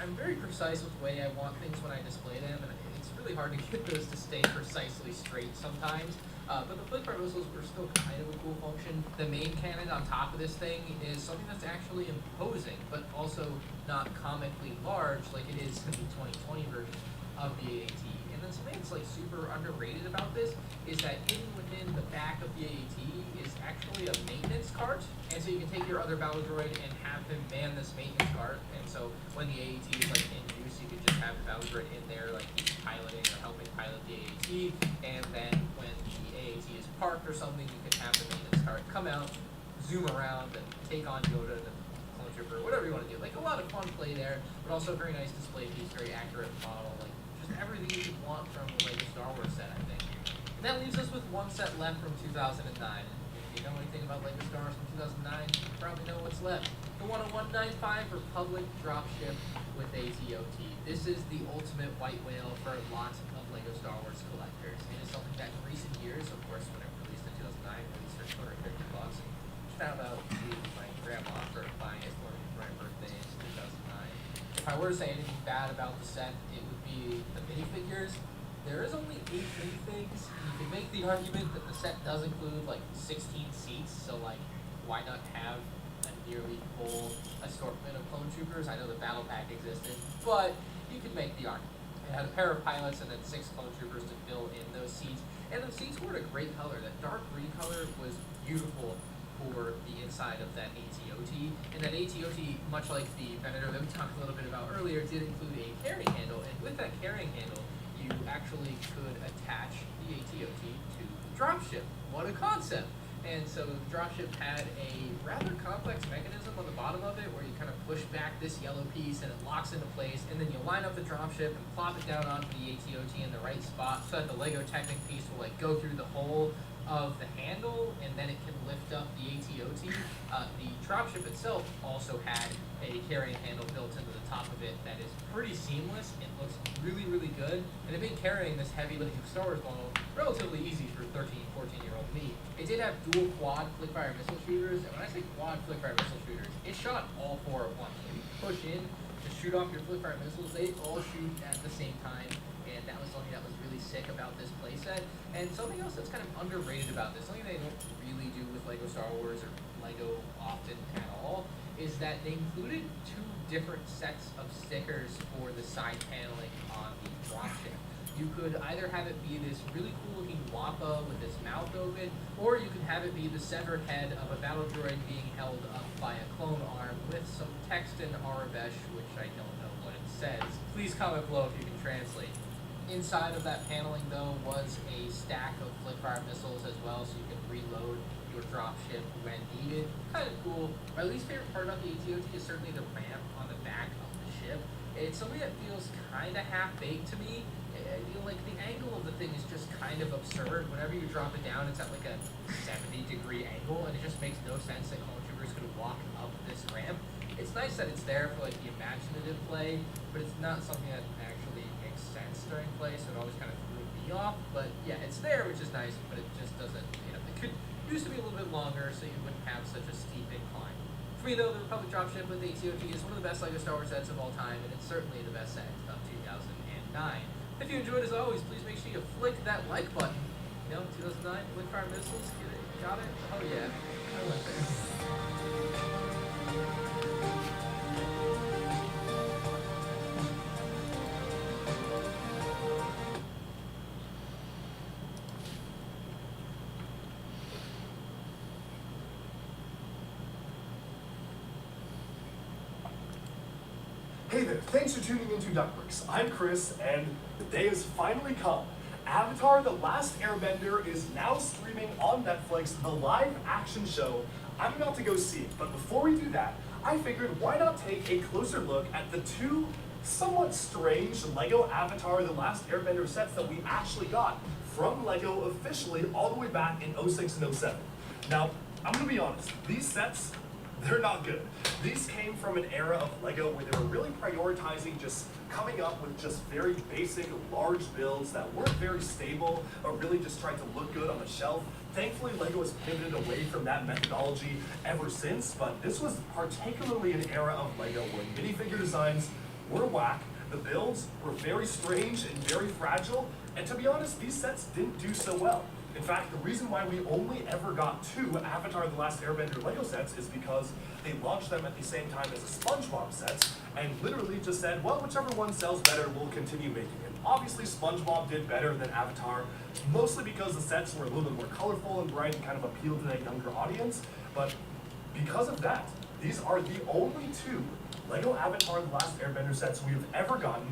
I'm very precise with the way I want things when I display them, and it's really hard to get those to stay precisely straight sometimes. But the flick-fire missiles were still kind of a cool function. The main cannon on top of this thing is something that's actually imposing, but also not comically large like it is in the 2020 version of the AAT. And then something that's like super underrated about this is that hidden within the back of the AAT is actually a maintenance cart. And so you can take your other battle droid and have him man this maintenance cart. And so when the AAT is like in use, you can just have the battle droid in there, like he's piloting or helping pilot the AAT. And then when the AAT is parked or something, you can have the maintenance cart come out, zoom around, and take on Yoda, the clone trooper, whatever you want to do. Like a lot of fun play there, but also a very nice display piece, very accurate model, like just everything you could want from a LEGO Star Wars set, I think. And that leaves us with 1 set left from 2009. And if you know anything about LEGO Star Wars from 2009, you probably know what's left. The 10195 Republic Dropship with ATOT. This is the ultimate white whale for lots of LEGO Star Wars collectors. It is something that in recent years, of course, when it released in 2009, released for $250, which found out to my grandma for buying it for me for my birthday in 2009. If I were to say anything bad about the set, it would be the minifigures. There is only 8 minifigs. You can make the argument that the set does include like 16 seats, so like why not have a nearly full assortment of clone troopers? I know the battle pack existed, but you could make the argument. It had a pair of pilots and then 6 clone troopers to fill in those seats. And those seats were a great color. That dark green color was beautiful for the inside of that ATOT. And that ATOT, much like the Venator that we talked a little bit about earlier, did include a carrying handle. And with that carrying handle, you actually could attach the ATOT to the dropship. What a concept! And so the dropship had a rather complex mechanism on the bottom of it where you kind of push back this yellow piece and it locks into place, and then you line up the dropship and plop it down onto the ATOT in the right spot so that the Lego Technic piece will like go through the hole of the handle, and then it can lift up the ATOT. The dropship itself also had a carrying handle built into the top of it that is pretty seamless. It looks really, really good. And it made carrying this heavy LEGO Star Wars model relatively easy for 13, 14-year-old me. It did have dual quad flick-fire missile shooters, and when I say quad flick-fire missile shooters, it shot all 4 at once. If you push in to shoot off your flick-fire missiles, they all shoot at the same time. And that was something that was really sick about this playset. And something else that's kind of underrated about this, something they don't really do with LEGO Star Wars or LEGO often at all, is that they included 2 different sets of stickers for the side paneling on the dropship. You could either have it be this really cool looking Wappa with its mouth open, or you could have it be the severed head of a battle droid being held up by a clone arm with some text in Arabesh, which I don't know what it says. Please comment below if you can translate. Inside of that paneling, though, was a stack of flick-fire missiles as well, so you could reload your dropship when needed. Kind of cool. My least favorite part about the ATOT is certainly the ramp on the back of the ship. It's something that feels kind of half-baked to me. I feel like the angle of the thing is just kind of absurd. Whenever you drop it down, it's at like a 70-degree angle, and it just makes no sense that clone troopers could walk up this ramp. It's nice that it's there for like the imaginative play, but it's not something that actually makes sense during play, so it always kind of threw me off. But yeah, it's there, which is nice, but it just doesn't, it could used to be a little bit longer, so you wouldn't have such a steep incline. For me, though, the Republic Dropship with ATOG is one of the best LEGO Star Wars sets of all time, and it's certainly the best set of 2009. If you enjoyed, as always, please make sure you flick that like button. 2009, Lick Fire Missiles, get it? Got it? Oh yeah, I went there. Hey there, thanks for tuning into Duckbricks. I'm Chris, and the day has finally come. Avatar: The Last Airbender is now streaming on Netflix, the live action show. I'm about to go see it, but before we do that, I figured why not take a closer look at the two somewhat strange LEGO Avatar: The Last Airbender sets that we actually got from LEGO officially all the way back in 06 and 07. Now, I'm gonna be honest, these sets, they're not good. These came from an era of LEGO where they were really prioritizing just coming up with just very basic, large builds that weren't very stable or really just tried to look good on the shelf. Thankfully, LEGO has pivoted away from that methodology ever since, but this was particularly an era of LEGO where minifigure designs were whack, the builds were very strange and very fragile, and to be honest, these sets didn't do so well. In fact, the reason why we only ever got two Avatar: The Last Airbender LEGO sets is because they launched them at the same time as the SpongeBob sets, and literally just said, well, whichever one sells better, we'll continue making it. Obviously, SpongeBob did better than Avatar, mostly because the sets were a little bit more colorful and bright and kind of appealed to that younger audience, but because of that, these are the only two LEGO Avatar: The Last Airbender sets we've ever gotten.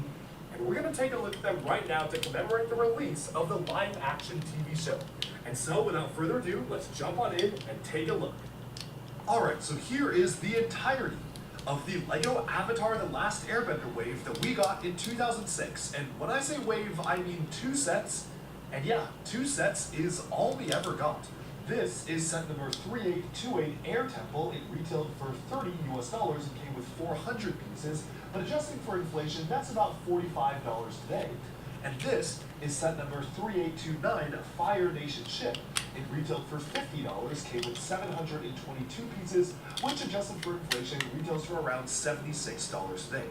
We're going to take a look at them right now to commemorate the release of the live-action TV show. And so, without further ado, let's jump on in and take a look. Alright, so here is the entirety of the LEGO Avatar: The Last Airbender wave that we got in 2006. And when I say wave, I mean two sets. And yeah, two sets is all we ever got. This is set number 3828 Air Temple. It retailed for $30 US and came with 400 pieces, but adjusting for inflation, that's about $45 today. And this is set number 3829 Fire Nation Ship. It retailed for $50, came with 722 pieces, which adjusted for inflation retails for around $76 today.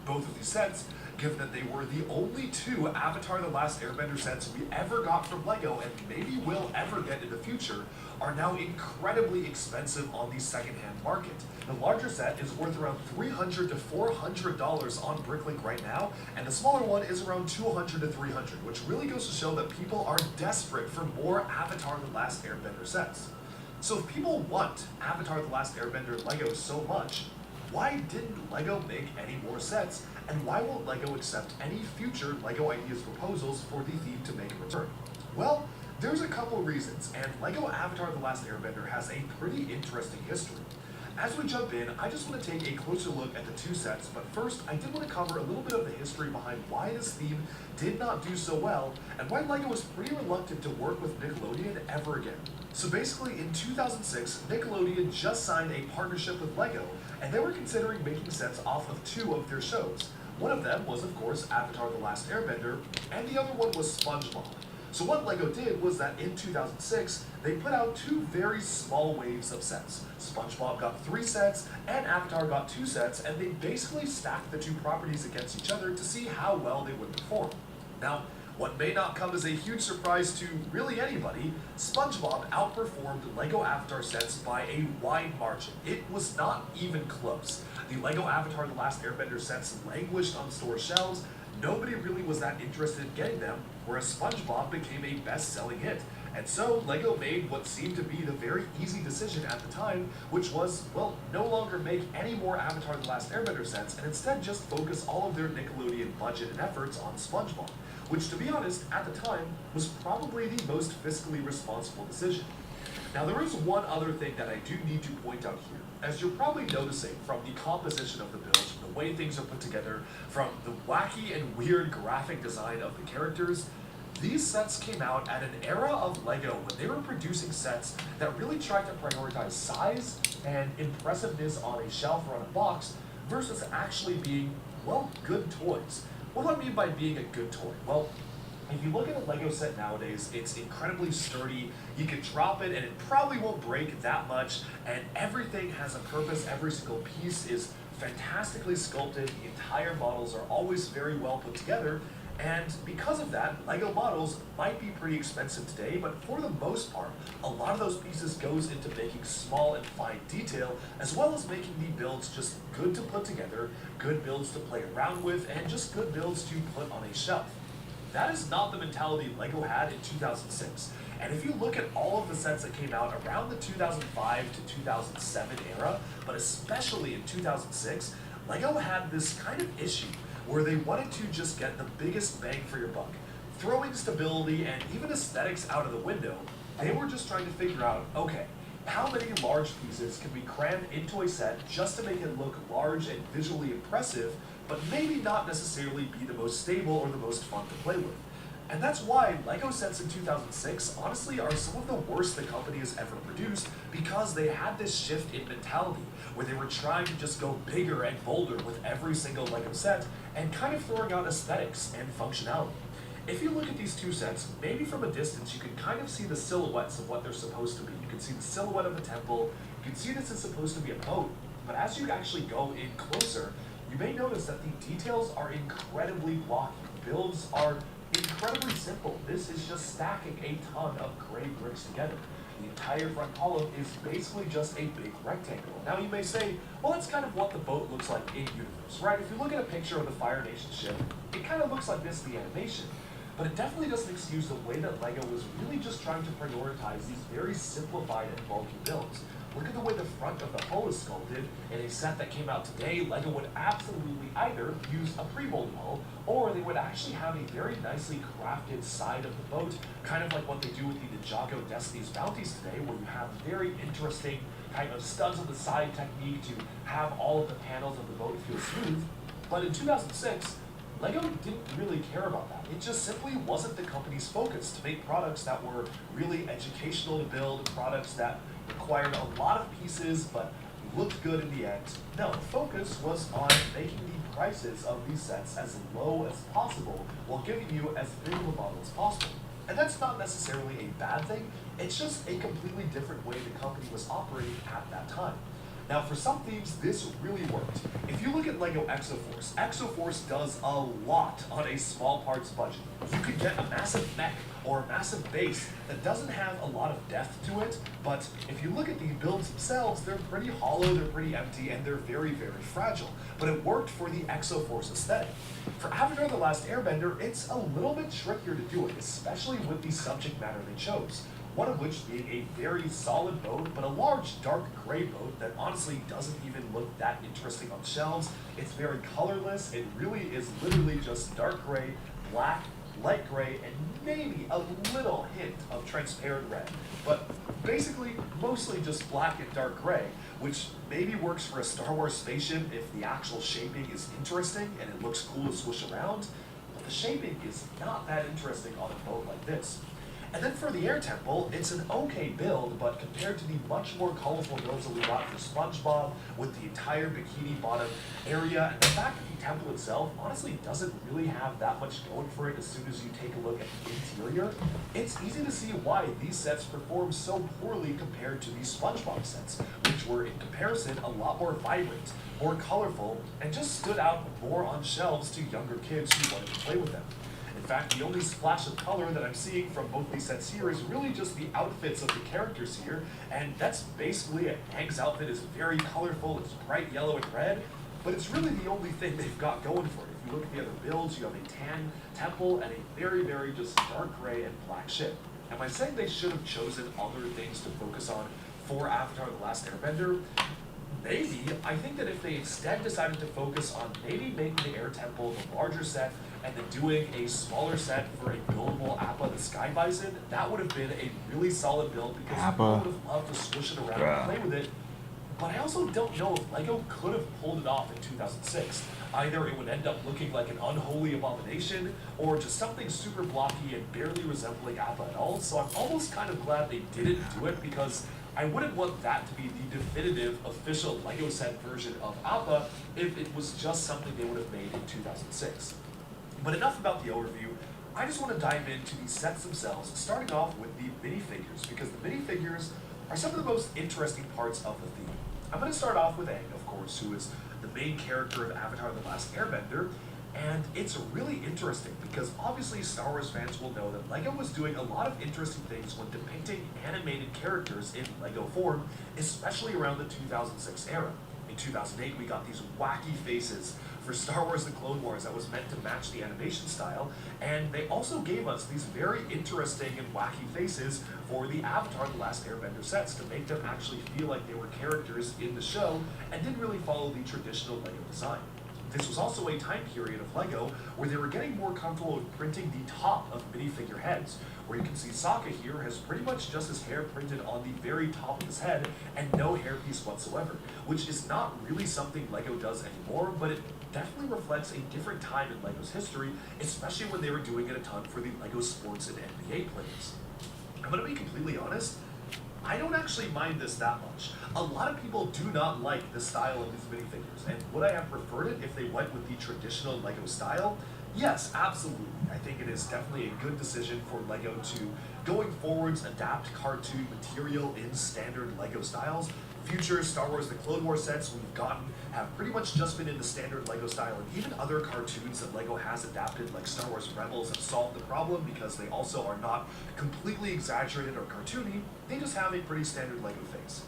Both of these sets, given that they were the only two Avatar: The Last Airbender sets we ever got from LEGO and maybe will ever get in the future, are now incredibly expensive on the secondhand market. The larger set is worth around $300 to $400 on Bricklink right now, and the smaller one is around $200 to $300, which really goes to show that people are desperate for more Avatar: The Last Airbender sets. So if people want Avatar: The Last Airbender LEGO so much, why didn't LEGO make any more sets, and why won't LEGO accept any future LEGO Ideas proposals for the theme to make a return? Well, there's a couple of reasons, and LEGO Avatar: The Last Airbender has a pretty interesting history. As we jump in, I just want to take a closer look at the two sets, but first, I did want to cover a little bit of the history behind why this theme did not do so well, and why LEGO was pretty reluctant to work with Nickelodeon ever again. So basically, in 2006, Nickelodeon just signed a partnership with LEGO, and they were considering making sets off of two of their shows. One of them was, of course, Avatar: The Last Airbender, and the other one was SpongeBob. So what LEGO did was that in 2006, they put out two very small waves of sets. SpongeBob got 3 sets, and Avatar got 2 sets, and they basically stacked the two properties against each other to see how well they would perform. Now, what may not come as a huge surprise to really anybody, SpongeBob outperformed LEGO Avatar sets by a wide margin. It was not even close. The LEGO Avatar: The Last Airbender sets languished on store shelves. Nobody really was that interested in getting them, whereas SpongeBob became a best-selling hit. And so LEGO made what seemed to be the very easy decision at the time, which was, well, no longer make any more Avatar: The Last Airbender sets, and instead just focus all of their Nickelodeon budget and efforts on SpongeBob, which, to be honest, at the time, was probably the most fiscally responsible decision. Now, there is one other thing that I do need to point out here. As you're probably noticing from the composition of the build, from the way things are put together, from the wacky and weird graphic design of the characters, these sets came out at an era of LEGO when they were producing sets that really tried to prioritize size and impressiveness on a shelf or on a box versus actually being well, good toys. What do I mean by being a good toy? Well, if you look at a Lego set nowadays, it's incredibly sturdy. You can drop it and it probably won't break that much, and everything has a purpose. Every single piece is fantastically sculpted. The entire models are always very well put together. And because of that, Lego models might be pretty expensive today, but for the most part, a lot of those pieces goes into making small and fine detail, as well as making the builds just good to put together, good builds to play around with, and just good builds to put on a shelf. That is not the mentality Lego had in 2006. And if you look at all of the sets that came out around the 2005 to 2007 era, but especially in 2006, Lego had this kind of issue where they wanted to just get the biggest bang for your buck. Throwing stability and even aesthetics out of the window, they were just trying to figure out, okay, how many large pieces can we cram into a set just to make it look large and visually impressive, but maybe not necessarily be the most stable or the most fun to play with. And that's why Lego sets in 2006 honestly are some of the worst the company has ever produced, because they had this shift in mentality where they were trying to just go bigger and bolder with every single Lego set and kind of throwing out aesthetics and functionality. If you look at these two sets, maybe from a distance you can kind of see the silhouettes of what they're supposed to be. You can see the silhouette of the temple, you can see this is supposed to be a boat, but as you actually go in closer, you may notice that the details are incredibly blocky. Builds are incredibly simple. This is just stacking a ton of gray bricks together. The entire front column is basically just a big rectangle. Now you may say, well, that's kind of what the boat looks like in universe, right? If you look at a picture of the Fire Nation ship, it kind of looks like this in the animation. But it definitely doesn't excuse the way that Lego was really just trying to prioritize these very simplified and bulky builds. Look at the way the front of the hull is sculpted. In a set that came out today, Lego would absolutely either use a pre-molded hull, or they would actually have a very nicely crafted side of the boat, kind of like what they do with the Ninjago Destiny's Bounties today, where you have very interesting kind of studs on the side technique to have all of the panels of the boat feel smooth. But in 2006, Lego didn't really care about that. It just simply wasn't the company's focus to make products that were really educational to build, products that required a lot of pieces but looked good in the end. No, the focus was on making the prices of these sets as low as possible while giving you as big of a model as possible. And that's not necessarily a bad thing, it's just a completely different way the company was operating at that time. Now, for some themes, this really worked. If you look at LEGO Exoforce, Exoforce does a lot on a small parts budget. You could get a massive mech or a massive base that doesn't have a lot of depth to it, but if you look at the builds themselves, they're pretty hollow, they're pretty empty, and they're very, very fragile. But it worked for the Exoforce aesthetic. For Avatar: The Last Airbender, it's a little bit trickier to do it, especially with the subject matter they chose. One of which being a very solid boat, but a large dark gray boat that honestly doesn't even look that interesting on shelves. It's very colorless. It really is literally just dark gray, black, light gray, and maybe a little hint of transparent red. But basically, mostly just black and dark gray, which maybe works for a Star Wars spaceship if the actual shaping is interesting and it looks cool to swish around. But the shaping is not that interesting on a boat like this. And then for the Air Temple, it's an okay build, but compared to the much more colorful builds that we got for SpongeBob with the entire bikini bottom area, and the fact that the temple itself honestly doesn't really have that much going for it as soon as you take a look at the interior, it's easy to see why these sets perform so poorly compared to the SpongeBob sets, which were in comparison a lot more vibrant, more colorful, and just stood out more on shelves to younger kids who wanted to play with them. In fact, the only splash of color that I'm seeing from both these sets here is really just the outfits of the characters here, and that's basically it. Hank's outfit is very colorful, it's bright yellow and red, but it's really the only thing they've got going for it. If you look at the other builds, you have a tan temple and a very, very just dark gray and black ship. Am I saying they should have chosen other things to focus on for Avatar: The Last Airbender? Maybe. I think that if they instead decided to focus on maybe making the Air Temple the larger set and then doing a smaller set for a buildable Appa the Sky Bison, that would have been a really solid build because people would have loved to squish it around and play with it. But I also don't know if LEGO could have pulled it off in 2006. Either it would end up looking like an unholy abomination, or just something super blocky and barely resembling Appa at all. So I'm almost kind of glad they didn't do it, because I wouldn't want that to be the definitive official LEGO set version of Appa if it was just something they would have made in 2006. But enough about the overview. I just want to dive into the sets themselves, starting off with the minifigures, because the minifigures are some of the most interesting parts of the theme. I'm going to start off with Aang, of course, who is the main character of Avatar: The Last Airbender, and it's really interesting because obviously Star Wars fans will know that LEGO was doing a lot of interesting things when depicting animated characters in LEGO form, especially around the 2006 era. In 2008, we got these wacky faces for Star Wars The Clone Wars that was meant to match the animation style, and they also gave us these very interesting and wacky faces for the Avatar: The Last Airbender sets to make them actually feel like they were characters in the show and didn't really follow the traditional LEGO design. This was also a time period of LEGO where they were getting more comfortable with printing the top of minifigure heads, where you can see Sokka here has pretty much just his hair printed on the very top of his head and no hairpiece whatsoever, which is not really something LEGO does anymore, but it definitely reflects a different time in LEGO's history, especially when they were doing it a ton for the LEGO Sports and NBA players. I'm going to be completely honest, I don't actually mind this that much. A lot of people do not like the style of these minifigures, and would I have preferred it if they went with the traditional LEGO style? Yes, absolutely. I think it is definitely a good decision for LEGO to, going forwards, adapt cartoon material in standard LEGO styles. Future Star Wars The Clone Wars sets we've gotten have pretty much just been in the standard LEGO style, and even other cartoons that LEGO has adapted, like Star Wars Rebels, have solved the problem because they also are not completely exaggerated or cartoony, they just have a pretty standard LEGO face.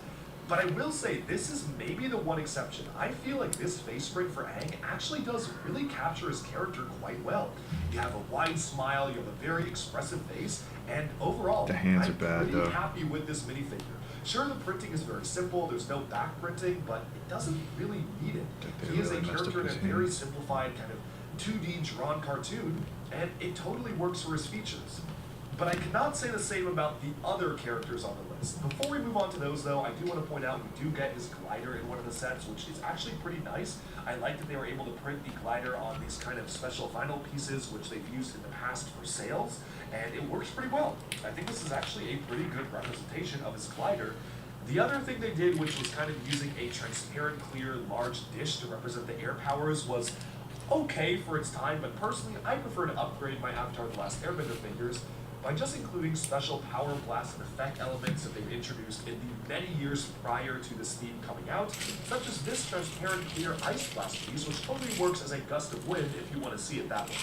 But I will say, this is maybe the one exception. I feel like this face print for Aang actually does really capture his character quite well. You have a wide smile, you have a very expressive face, and overall, The hands I'm are bad, pretty though. happy with this minifigure. Sure, the printing is very simple, there's no back printing, but it doesn't really need it. They He is a really messed up character in a his very hands. simplified kind of 2D drawn cartoon, and it totally works for his features. But I cannot say the same about the other characters on the list. Before we move on to those though, I do want to point out we do get his glider in one of the sets, which is actually pretty nice. I like that they were able to print the glider on these kind of special vinyl pieces, which they've used in the past for sales, and it works pretty well. I think this is actually a pretty good representation of his glider. The other thing they did, which was kind of using a transparent, clear, large dish to represent the air powers, was okay for its time, but personally, I prefer to upgrade my Avatar: The Last Airbender figures by just including special power blast and effect elements that they've introduced in the many years prior to this theme coming out, such as this transparent, clear ice blast piece, which totally works as a gust of wind if you want to see it that way.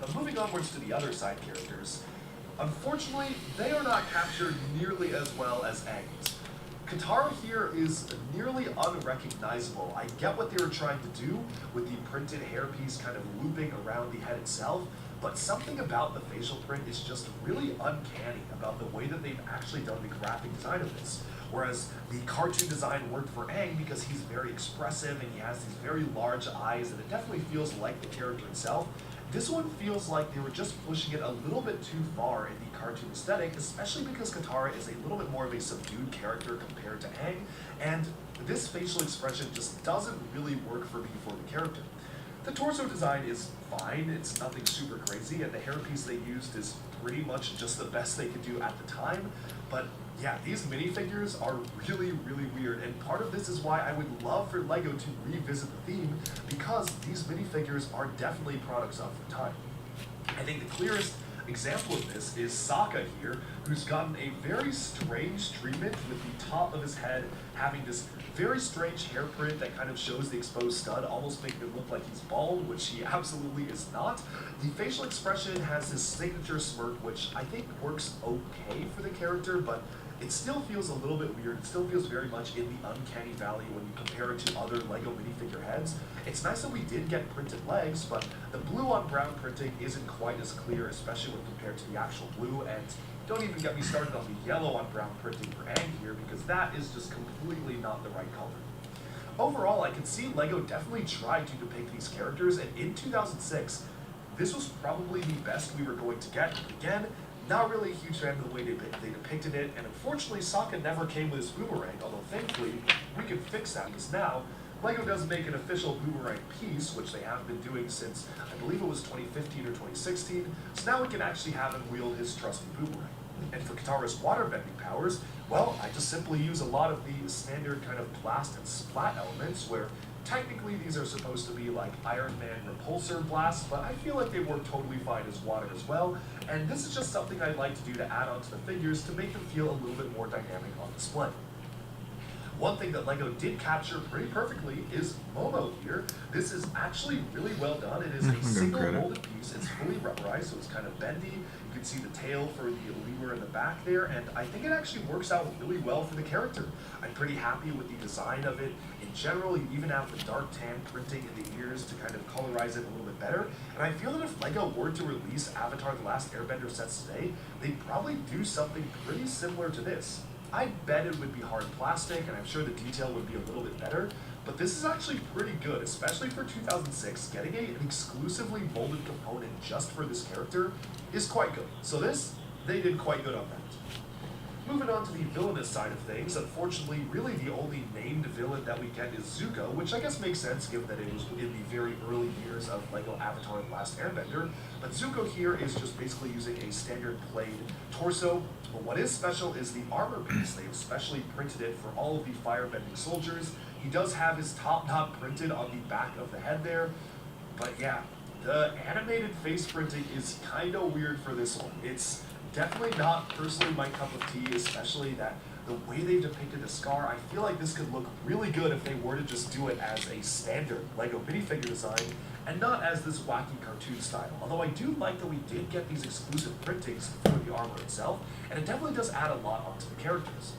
But moving onwards to the other side characters, unfortunately, they are not captured nearly as well as Aang's. Katara here is nearly unrecognizable. I get what they were trying to do with the printed hairpiece kind of looping around the head itself, but something about the facial print is just really uncanny about the way that they've actually done the graphic design of this. Whereas the cartoon design worked for Aang because he's very expressive and he has these very large eyes and it definitely feels like the character itself. This one feels like they were just pushing it a little bit too far in the cartoon aesthetic, especially because Katara is a little bit more of a subdued character compared to Aang, and this facial expression just doesn't really work for me for the character. The torso design is fine, it's nothing super crazy, and the hairpiece they used is pretty much just the best they could do at the time, but yeah, these minifigures are really, really weird, and part of this is why I would love for LEGO to revisit the theme, because these minifigures are definitely products of the time. I think the clearest example of this is Sokka here, who's gotten a very strange treatment with the top of his head having this very strange hair print that kind of shows the exposed stud, almost making him look like he's bald, which he absolutely is not. The facial expression has this signature smirk, which I think works okay for the character, but it still feels a little bit weird. It still feels very much in the uncanny valley when you compare it to other LEGO minifigure heads. It's nice that we did get printed legs, but the blue on brown printing isn't quite as clear, especially when compared to the actual blue, and don't even get me started on the yellow on brown printing for Aang here, because that is just completely not the right color. Overall, I can see LEGO definitely tried to depict these characters, and in 2006, this was probably the best we were going to get. Again, not really a huge fan of the way they depicted it, and unfortunately Sokka never came with his boomerang, although thankfully we can fix that, because now LEGO does make an official boomerang piece, which they have been doing since, I believe it was 2015 or 2016, so now we can actually have him wield his trusty boomerang. And for Katara's waterbending powers, well, I just simply use a lot of the standard kind of blast and splat elements where technically these are supposed to be like Iron Man repulsor blasts, but I feel like they work totally fine as water as well. And this is just something I'd like to do to add on to the figures to make them feel a little bit more dynamic on display. One thing that LEGO did capture pretty perfectly is Momo here. This is actually really well done. It is a single molded piece. It's fully rubberized, so it's kind of bendy. You can see the tail for the lemur in the back there, and I think it actually works out really well for the character. I'm pretty happy with the design of it. In general, you even have the dark tan printing in the ears to kind of colorize it a little bit better. And I feel that if LEGO were to release Avatar: The Last Airbender sets today, they'd probably do something pretty similar to this. I bet it would be hard plastic, and I'm sure the detail would be a little bit better, but this is actually pretty good, especially for 2006. Getting an exclusively molded component just for this character is quite good. So this, they did quite good on that. Moving on to the villainous side of things, unfortunately, really the only named villain that we get is Zuko, which I guess makes sense given that it was in the very early years of LEGO Avatar: The Last Airbender. But Zuko here is just basically using a standard played torso. But what is special is the armor piece. They've specially printed it for all of the firebending soldiers. He does have his top knot printed on the back of the head there. But yeah, the animated face printing is kind of weird for this one. It's definitely not personally my cup of tea, especially that the way they depicted the scar. I feel like this could look really good if they were to just do it as a standard LEGO minifigure design and not as this wacky cartoon style. Although I do like that we did get these exclusive printings for the armor itself, and it definitely does add a lot onto the characters.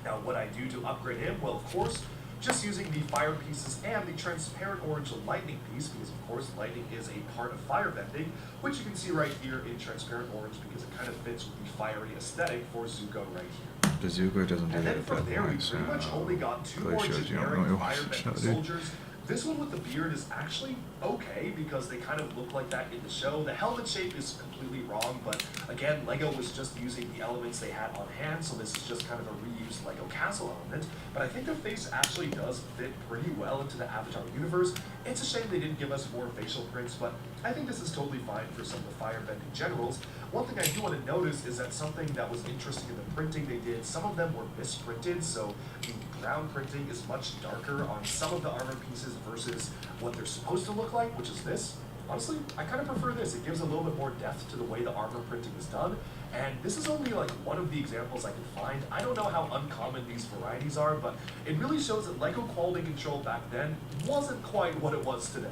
Now, what I do to upgrade him? Well, of course, just using the fire pieces and the transparent orange lightning piece, because of course lightning is a part of firebending, which you can see right here in transparent orange because it kind of fits with the fiery aesthetic for Zuko right here. The Zuko doesn't do And that then at from that there, we point, so pretty much only got two really more shows you don't generic really watch the show, firebending dude. soldiers. This one with the beard is actually okay because they kind of look like that in the show. The helmet shape is completely wrong, but again, LEGO was just using the elements they had on hand, so this is just kind of a reused LEGO castle element. But I think the face actually does fit pretty well into the Avatar universe. It's a shame they didn't give us more facial prints, but I think this is totally fine for some of the firebending generals. One thing I do want to notice is that something that was interesting in the printing they did, some of them were misprinted, so the brown printing is much darker on some of the armor pieces versus what they're supposed to look like, which is this. Honestly, I kind of prefer this. It gives a little bit more depth to the way the armor printing is done, and this is only like one of the examples I can find. I don't know how uncommon these varieties are, but it really shows that LEGO quality control back then wasn't quite what it was today.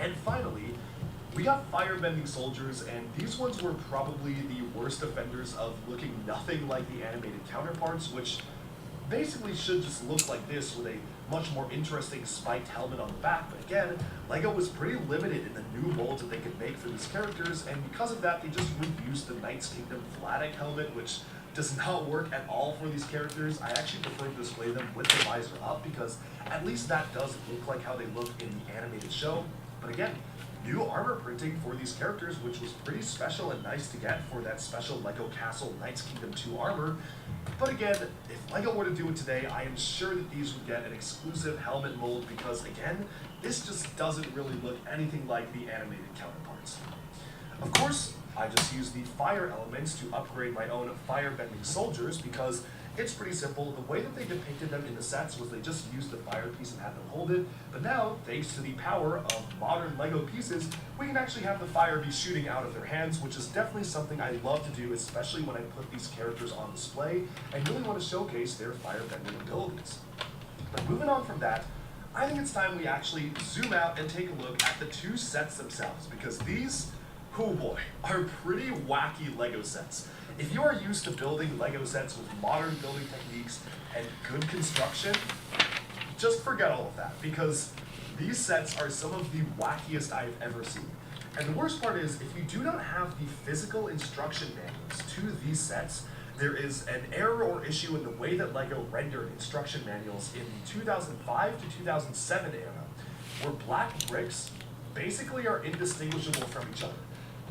And finally, we got firebending soldiers, and these ones were probably the worst offenders of looking nothing like the animated counterparts, which basically should just look like this with a much more interesting spiked helmet on the back. But again, LEGO was pretty limited in the new molds that they could make for these characters, and because of that, they just reused the Knights Kingdom Vladik helmet, which does not work at all for these characters. I actually prefer to display them with the visor up because at least that does look like how they look in the animated show. But again, new armor printing for these characters, which was pretty special and nice to get for that special LEGO Castle Knights Kingdom 2 armor. But again, if LEGO were to do it today, I am sure that these would get an exclusive helmet mold because again, this just doesn't really look anything like the animated counterparts. Of course, I just use the fire elements to upgrade my own firebending soldiers because it's pretty simple. The way that they depicted them in the sets was they just used the fire piece and had them hold it. But now, thanks to the power of modern LEGO pieces, we can actually have the fire be shooting out of their hands, which is definitely something I love to do, especially when I put these characters on display and really want to showcase their firebending abilities. But moving on from that, I think it's time we actually zoom out and take a look at the two sets themselves, because these, oh boy, are pretty wacky LEGO sets. If you are used to building LEGO sets with modern building techniques and good construction, just forget all of that, because these sets are some of the wackiest I've ever seen. And the worst part is, if you do not have the physical instruction manuals to these sets, there is an error or issue in the way that LEGO rendered instruction manuals in the 2005 to 2007 era, where black bricks basically are indistinguishable from each other.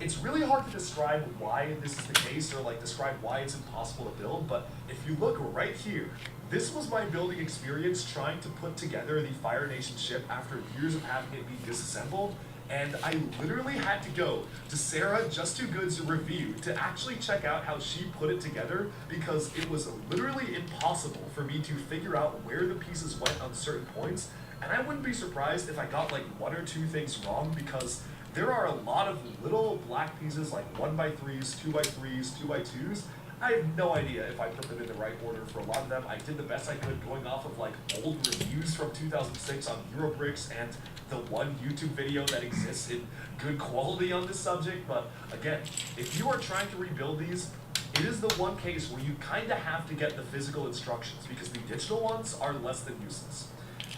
It's really hard to describe why this is the case or like describe why it's impossible to build, but if you look right here, this was my building experience trying to put together the Fire Nation ship after years of having it be disassembled. And I literally had to go to Sarah Just Too Good's review to actually check out how she put it together, because it was literally impossible for me to figure out where the pieces went on certain points. And I wouldn't be surprised if I got like 1 or 2 things wrong, because there are a lot of little black pieces like 1x3s, 2x3s, 2x2s. I have no idea if I put them in the right order for a lot of them. I did the best I could going off of like old reviews from 2006 on Eurobricks and the one YouTube video that exists in good quality on this subject. But again, if you are trying to rebuild these, it is the one case where you kind of have to get the physical instructions, because the digital ones are less than useless.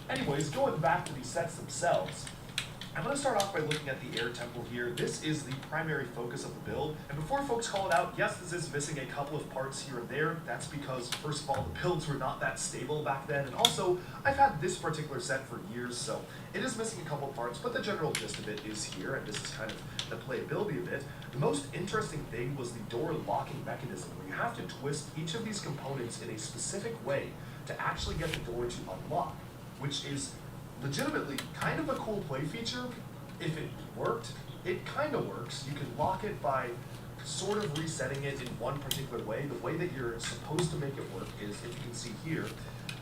Anyways, going back to the sets themselves, I'm going to start off by looking at the air temple here. This is the primary focus of the build. And before folks call it out, yes, this is missing a couple of parts here and there. That's because, first of all, the builds were not that stable back then. And also, I've had this particular set for years, so it is missing a couple of parts, but the general gist of it is here, and this is kind of the playability of it. The most interesting thing was the door locking mechanism, where you have to twist each of these components in a specific way to actually get the door to unlock, which is legitimately kind of a cool play feature. If it worked, it kind of works. You can lock it by sort of resetting it in one particular way. The way that you're supposed to make it work is, if you can see here,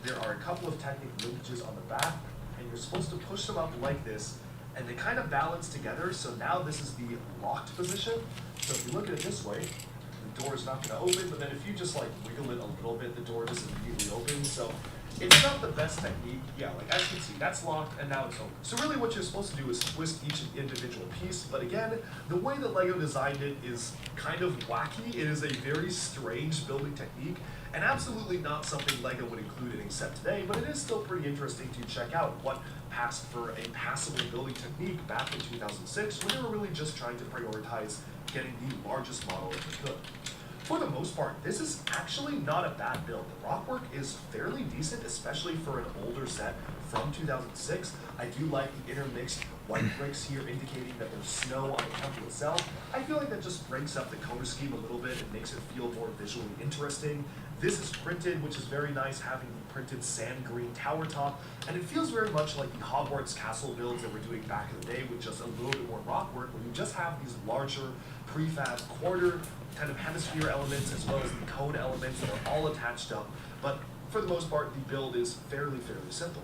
there are a couple of technique linkages on the back, and you're supposed to push them up like this, and they kind of balance together. So now this is the locked position. So if you look at it this way, the door is not going to open, but then if you just like wiggle it a little bit, the door doesn't immediately open. So it's not the best technique. Yeah, like as you can see, that's locked and now it's open. So really what you're supposed to do is twist each individual piece. But again, the way that LEGO designed it is kind of wacky. It is a very strange building technique, and absolutely not something LEGO would include in a set today, but it is still pretty interesting to check out what passed for a passable building technique back in 2006, when they were really just trying to prioritize getting the largest model that they could. For the most part, this is actually not a bad build. The rockwork is fairly decent, especially for an older set from 2006. I do like the intermixed white bricks here, indicating that there's snow on the temple itself. I feel like that just breaks up the color scheme a little bit and makes it feel more visually interesting. This is printed, which is very nice, having the printed sand green tower top, and it feels very much like the Hogwarts castle builds that we're doing back in the day, with just a little bit more rockwork, where you just have these larger prefab quarter kind of hemisphere elements, as well as the cone elements that are all attached up. But for the most part, the build is fairly simple.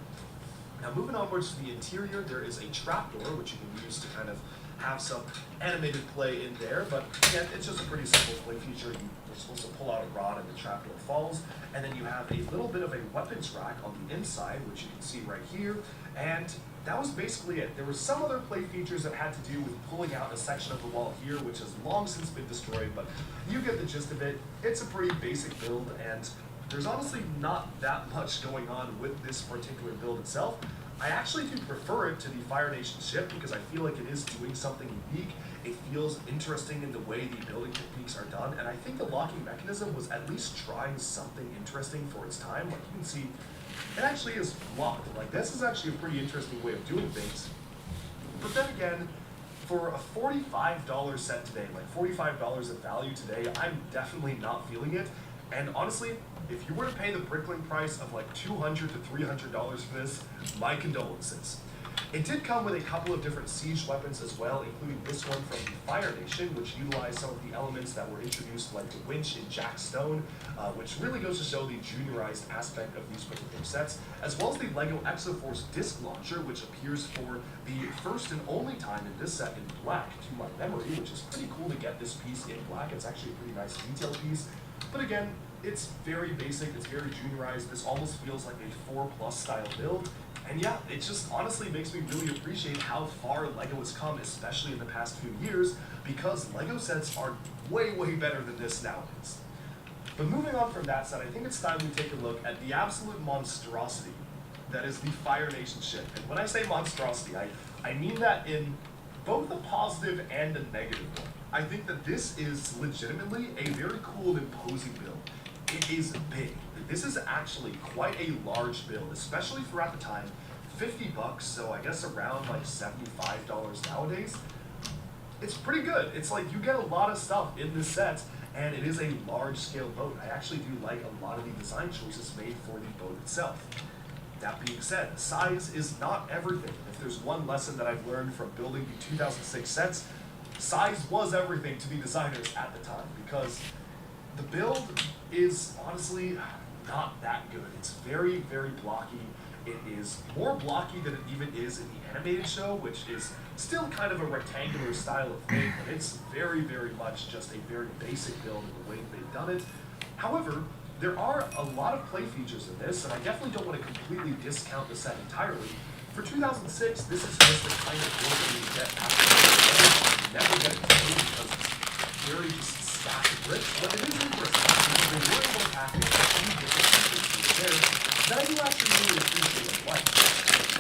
Now moving onwards to the interior, there is a trapdoor, which you can use to kind of have some animated play in there, but again, it's just a pretty simple play feature. You're supposed to pull out a rod and the trapdoor falls, and then you have a little bit of a weapons rack on the inside, which you can see right here, and that was basically it. There were some other play features that had to do with pulling out a section of the wall here, which has long since been destroyed, but you get the gist of it. It's a pretty basic build, and there's honestly not that much going on with this particular build itself. I actually do prefer it to the Fire Nation ship, because I feel like it is doing something unique. It feels interesting in the way the building techniques are done, and I think the locking mechanism was at least trying something interesting for its time. Like you can see, it actually is locked. Like this is actually a pretty interesting way of doing things. But then again, for a $45 set today, like $45 of value today, I'm definitely not feeling it. And honestly, if you were to pay the Bricklink price of like $200 to $300 for this, my condolences. It did come with a couple of different siege weapons as well, including this one from the Fire Nation, which utilized some of the elements that were introduced, like the winch in Jack Stone, which really goes to show the juniorized aspect of these particular sets, as well as the LEGO Exoforce disc launcher, which appears for the first and only time in this set in black, to my memory, which is pretty cool to get this piece in black. It's actually a pretty nice detail piece, but again, it's very basic, it's very juniorized. This almost feels like a 4+ style build. And yeah, it just honestly makes me really appreciate how far LEGO has come, especially in the past few years, because LEGO sets are way better than this nowadays. But moving on from that set, I think it's time we take a look at the absolute monstrosity that is the Fire Nation ship. And when I say monstrosity, I mean that in both a positive and a negative one. I think that this is legitimately a very cool and imposing build. It is big. This is actually quite a large build, especially for at the time, $50, so I guess around like $75 nowadays. It's pretty good. It's like you get a lot of stuff in this set, and it is a large scale boat. I actually do like a lot of the design choices made for the boat itself. That being said, size is not everything. If there's one lesson that I've learned from building the 2006 sets, size was everything to the designers at the time, because the build is honestly not that good. It's very, very blocky. It is more blocky than it even is in the animated show, which is still kind of a rectangular style of thing, but it's very, very much just a very basic build in the way that they've done it. However, there are a lot of play features in this, and I definitely don't want to completely discount the set entirely. For 2006, this is just the kind of build that you get after you never get it played because it's very just stacked of bricks, but it is interesting because they were able to pack a few different features there that I do actually really appreciate and like.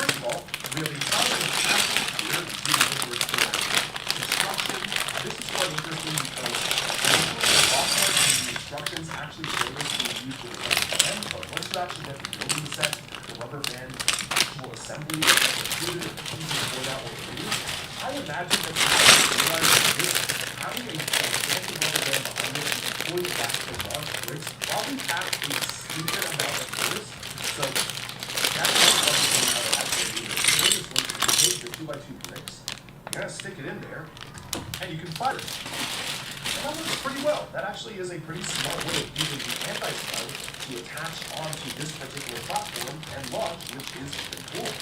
First of all, we have a solid package here, including construction. This is quite interesting because the instructions actually show us to use the rubber band, but once you actually get the building set, the rubber band actual assembly, and included the pieces for that will do, I imagine that you realize that having a gigantic rubber band behind it and pulling it back to the launch bricks probably packs a stupid amount of force. So that's one thing I would actually do. This is when you take the 2x2 bricks, you're gonna stick it in there, and you can fire it. And that works pretty well. That actually is a pretty smart way of using the anti-scout to attach onto this particular platform and launch, which is pretty cool.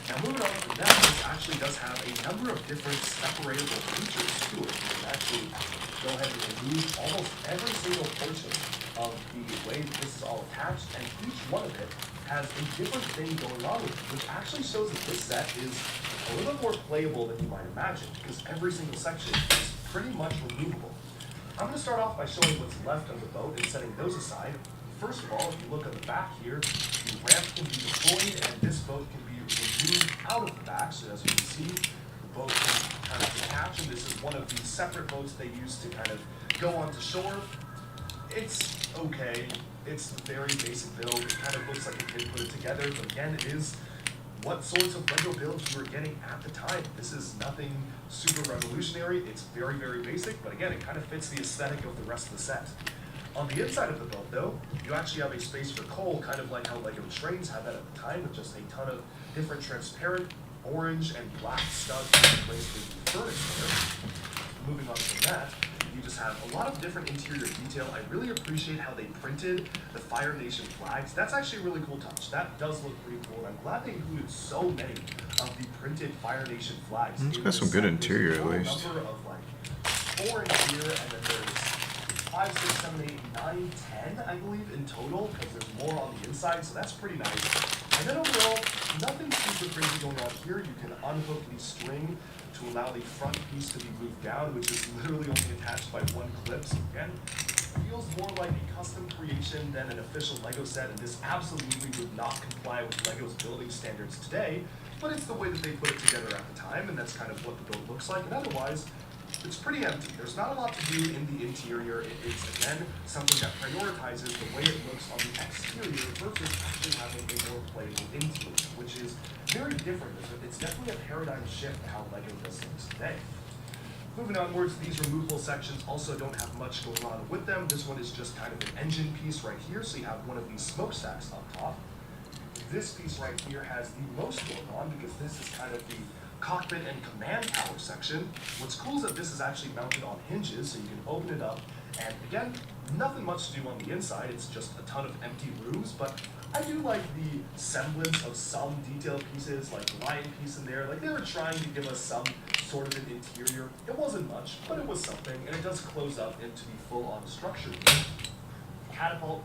Now moving on from that, this actually does have a number of different separatable features to it. You can actually go ahead and remove almost every single portion of the way that this is all attached, and each one of it has a different thing going on with it, which actually shows that this set is a little bit more playable than you might imagine, because every single section is pretty much removable. I'm going to start off by showing what's left of the boat and setting those aside. First of all, if you look at the back here, the ramp can be deployed and this boat can be removed out of the back. So as you can see, the boat can kind of detach, and this is one of the separate boats they use to kind of go onto shore. It's okay. It's a very basic build. It kind of looks like a kid put it together, but again, it is what sorts of Lego builds you were getting at the time. This is nothing super revolutionary. It's very, very basic, but again, it kind of fits the aesthetic of the rest of the set. On the inside of the boat, though, you actually have a space for coal, kind of like how Lego trains had that at the time, with just a ton of different transparent orange and black studs placed in the furnace there. Moving on from that, you just have a lot of different interior detail. I really appreciate how they printed the Fire Nation flags. That's actually a really cool touch. That does look pretty cool, and I'm glad they included so many of the printed Fire Nation flags. It's got some good interior at least. Number of like 4 in here, and then there's 5, 6, 7, 8, 9, 10, I believe, in total, because there's more on the inside, so that's pretty nice. And then overall, nothing super crazy going on here. You can unhook the string to allow the front piece to be moved down, which is literally only attached by one clip. So again, it feels more like a custom creation than an official Lego set, and this absolutely would not comply with Lego's building standards today, but it's the way that they put it together at the time, and that's kind of what the build looks like. And otherwise, it's pretty empty. There's not a lot to do in the interior. It is, again, something that prioritizes the way it looks on the exterior versus actually having a more playable interior, which is very different. It's definitely a paradigm shift to how Lego does things today. Moving onwards, these removable sections also don't have much going on with them. This one is just kind of an engine piece right here, so you have one of these smokestacks up top. This piece right here has the most going on because this is kind of the cockpit and command tower section. What's cool is that this is actually mounted on hinges, so you can open it up, and again, nothing much to do on the inside. It's just a ton of empty rooms, but I do like the semblance of some detail pieces, like the lion piece in there. Like, they were trying to give us some sort of an interior. It wasn't much, but it was something, and it does close up into the full-on structure. Catapult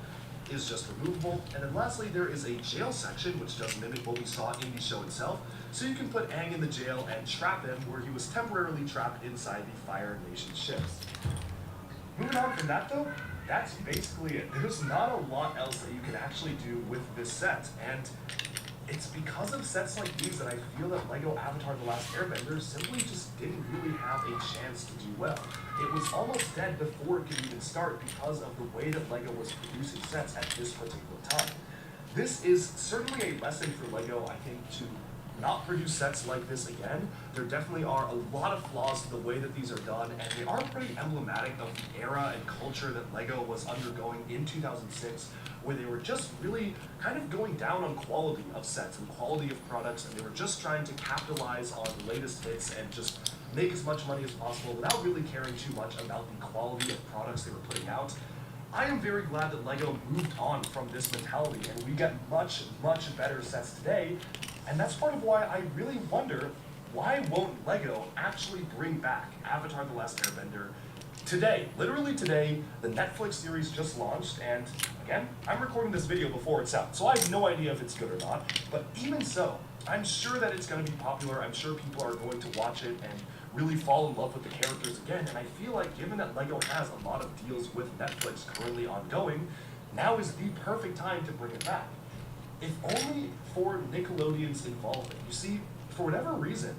is just removable. And then lastly, there is a jail section, which does mimic what we saw in the show itself. So you can put Aang in the jail and trap him where he was temporarily trapped inside the Fire Nation ships. Moving on from that though, that's basically it. There's not a lot else that you can actually do with this set. And it's because of sets like these that I feel that LEGO Avatar The Last Airbender simply just didn't really have a chance to do well. It was almost dead before it could even start because of the way that LEGO was producing sets at this particular time. This is certainly a lesson for LEGO, I think, to not produce sets like this again. There definitely are a lot of flaws to the way that these are done, and they are pretty emblematic of the era and culture that LEGO was undergoing in 2006, where they were just really kind of going down on quality of sets and quality of products, and they were just trying to capitalize on the latest hits and just make as much money as possible without really caring too much about the quality of products they were putting out. I am very glad that LEGO moved on from this mentality, and we get much, much better sets today. And that's part of why I really wonder, why won't LEGO actually bring back Avatar: The Last Airbender today? Literally today, the Netflix series just launched, and again, I'm recording this video before it's out, so I have no idea if it's good or not. But even so, I'm sure that it's going to be popular. I'm sure people are going to watch it and really fall in love with the characters again. And I feel like, given that LEGO has a lot of deals with Netflix currently ongoing, now is the perfect time to bring it back. If only for Nickelodeon's involvement. You see, for whatever reason,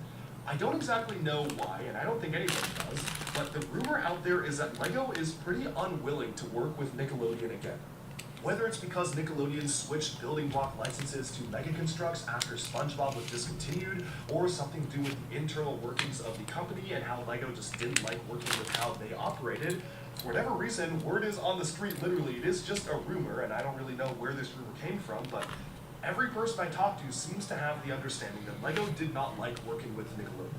I don't exactly know why, and I don't think anybody does, but the rumor out there is that LEGO is pretty unwilling to work with Nickelodeon again. Whether it's because Nickelodeon switched building block licenses to Mega Constructs after SpongeBob was discontinued, or something to do with the internal workings of the company and how LEGO just didn't like working with how they operated. For whatever reason, word is on the street, literally, it is just a rumor, and I don't really know where this rumor came from, but every person I talk to seems to have the understanding that LEGO did not like working with Nickelodeon.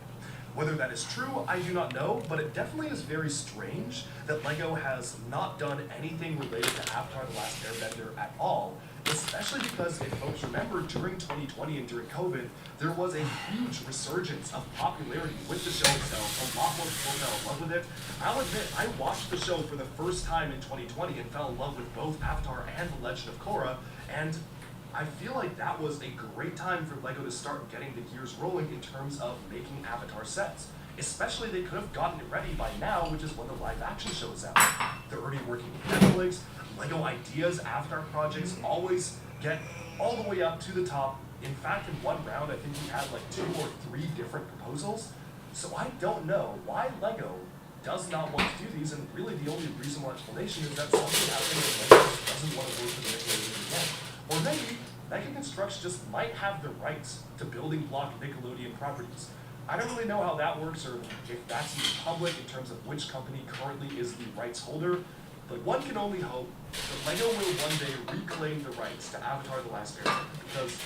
Whether that is true, I do not know, but it definitely is very strange that LEGO has not done anything related to Avatar: The Last Airbender at all, especially because, if folks remember, during 2020 and during COVID, there was a huge resurgence of popularity with the show itself. A lot more people fell in love with it. I'll admit, I watched the show for the first time in 2020 and fell in love with both Avatar and The Legend of Korra, and I feel like that was a great time for LEGO to start getting the gears rolling in terms of making Avatar sets. Especially, they could have gotten it ready by now, which is when the live action show is out. They're already working with Netflix. LEGO Ideas Avatar projects always get all the way up to the top. In fact, in one round, I think we had like 2 or 3 different proposals. So I don't know why LEGO does not want to do these, and really the only reasonable explanation is that something happened and LEGO doesn't want to work with the Nickelodeon again. Or maybe Mega Constructs just might have the rights to building block Nickelodeon properties. I don't really know how that works, or if that's even public in terms of which company currently is the rights holder, but one can only hope that LEGO will one day reclaim the rights to Avatar: The Last Airbender, because